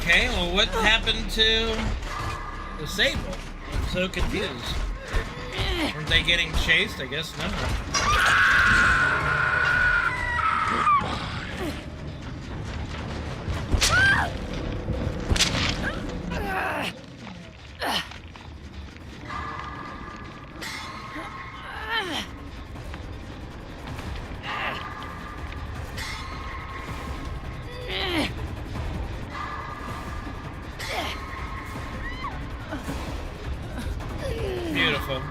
S1: Okay, well, what happened to the Sable? I'm so confused. Weren't they getting chased? I guess not. Beautiful.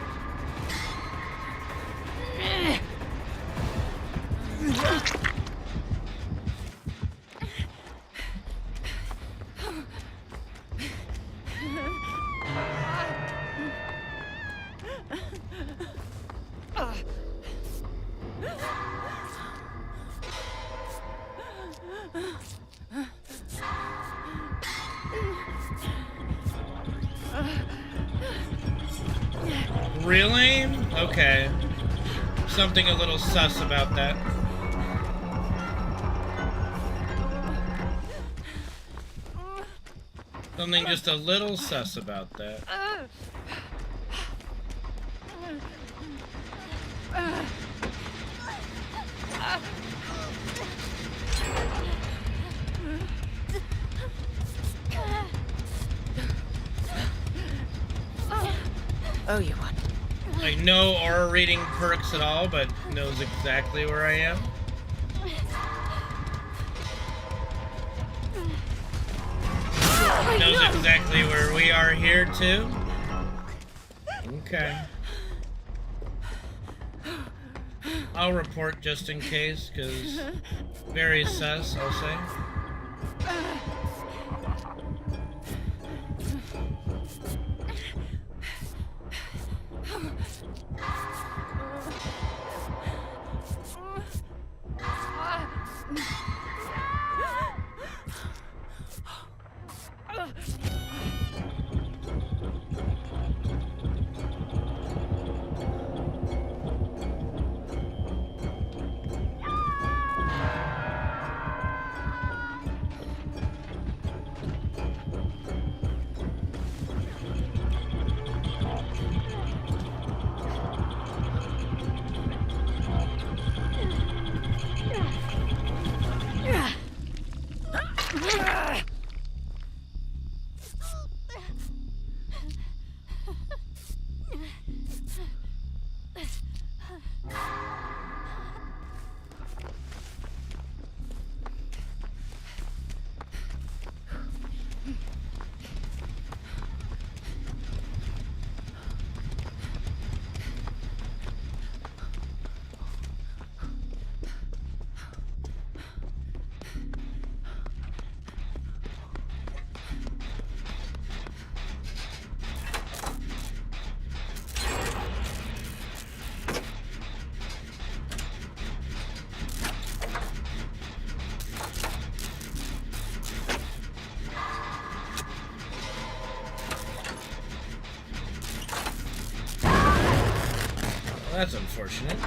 S1: Really? Okay. Something a little sus about that. Something just a little sus about that.
S3: Oh, you won.
S1: Like, no aura reading perks at all, but knows exactly where I am. Knows exactly where we are here, too. Okay. I'll report just in case, because very sus, I'll say. That's unfortunate.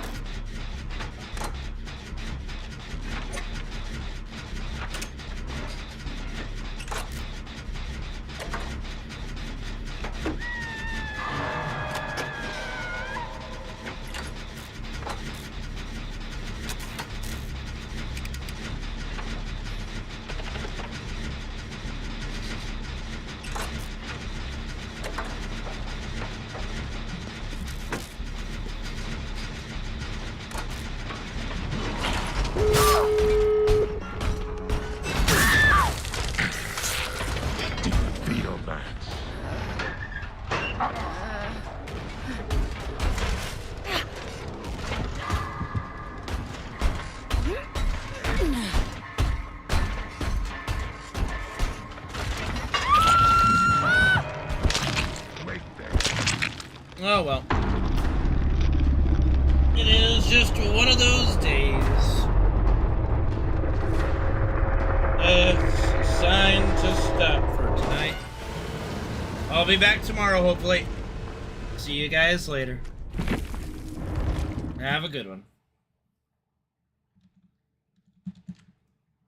S1: Oh well. It is just one of those days. It's time to stop for tonight. I'll be back tomorrow, hopefully. See you guys later. Have a good one.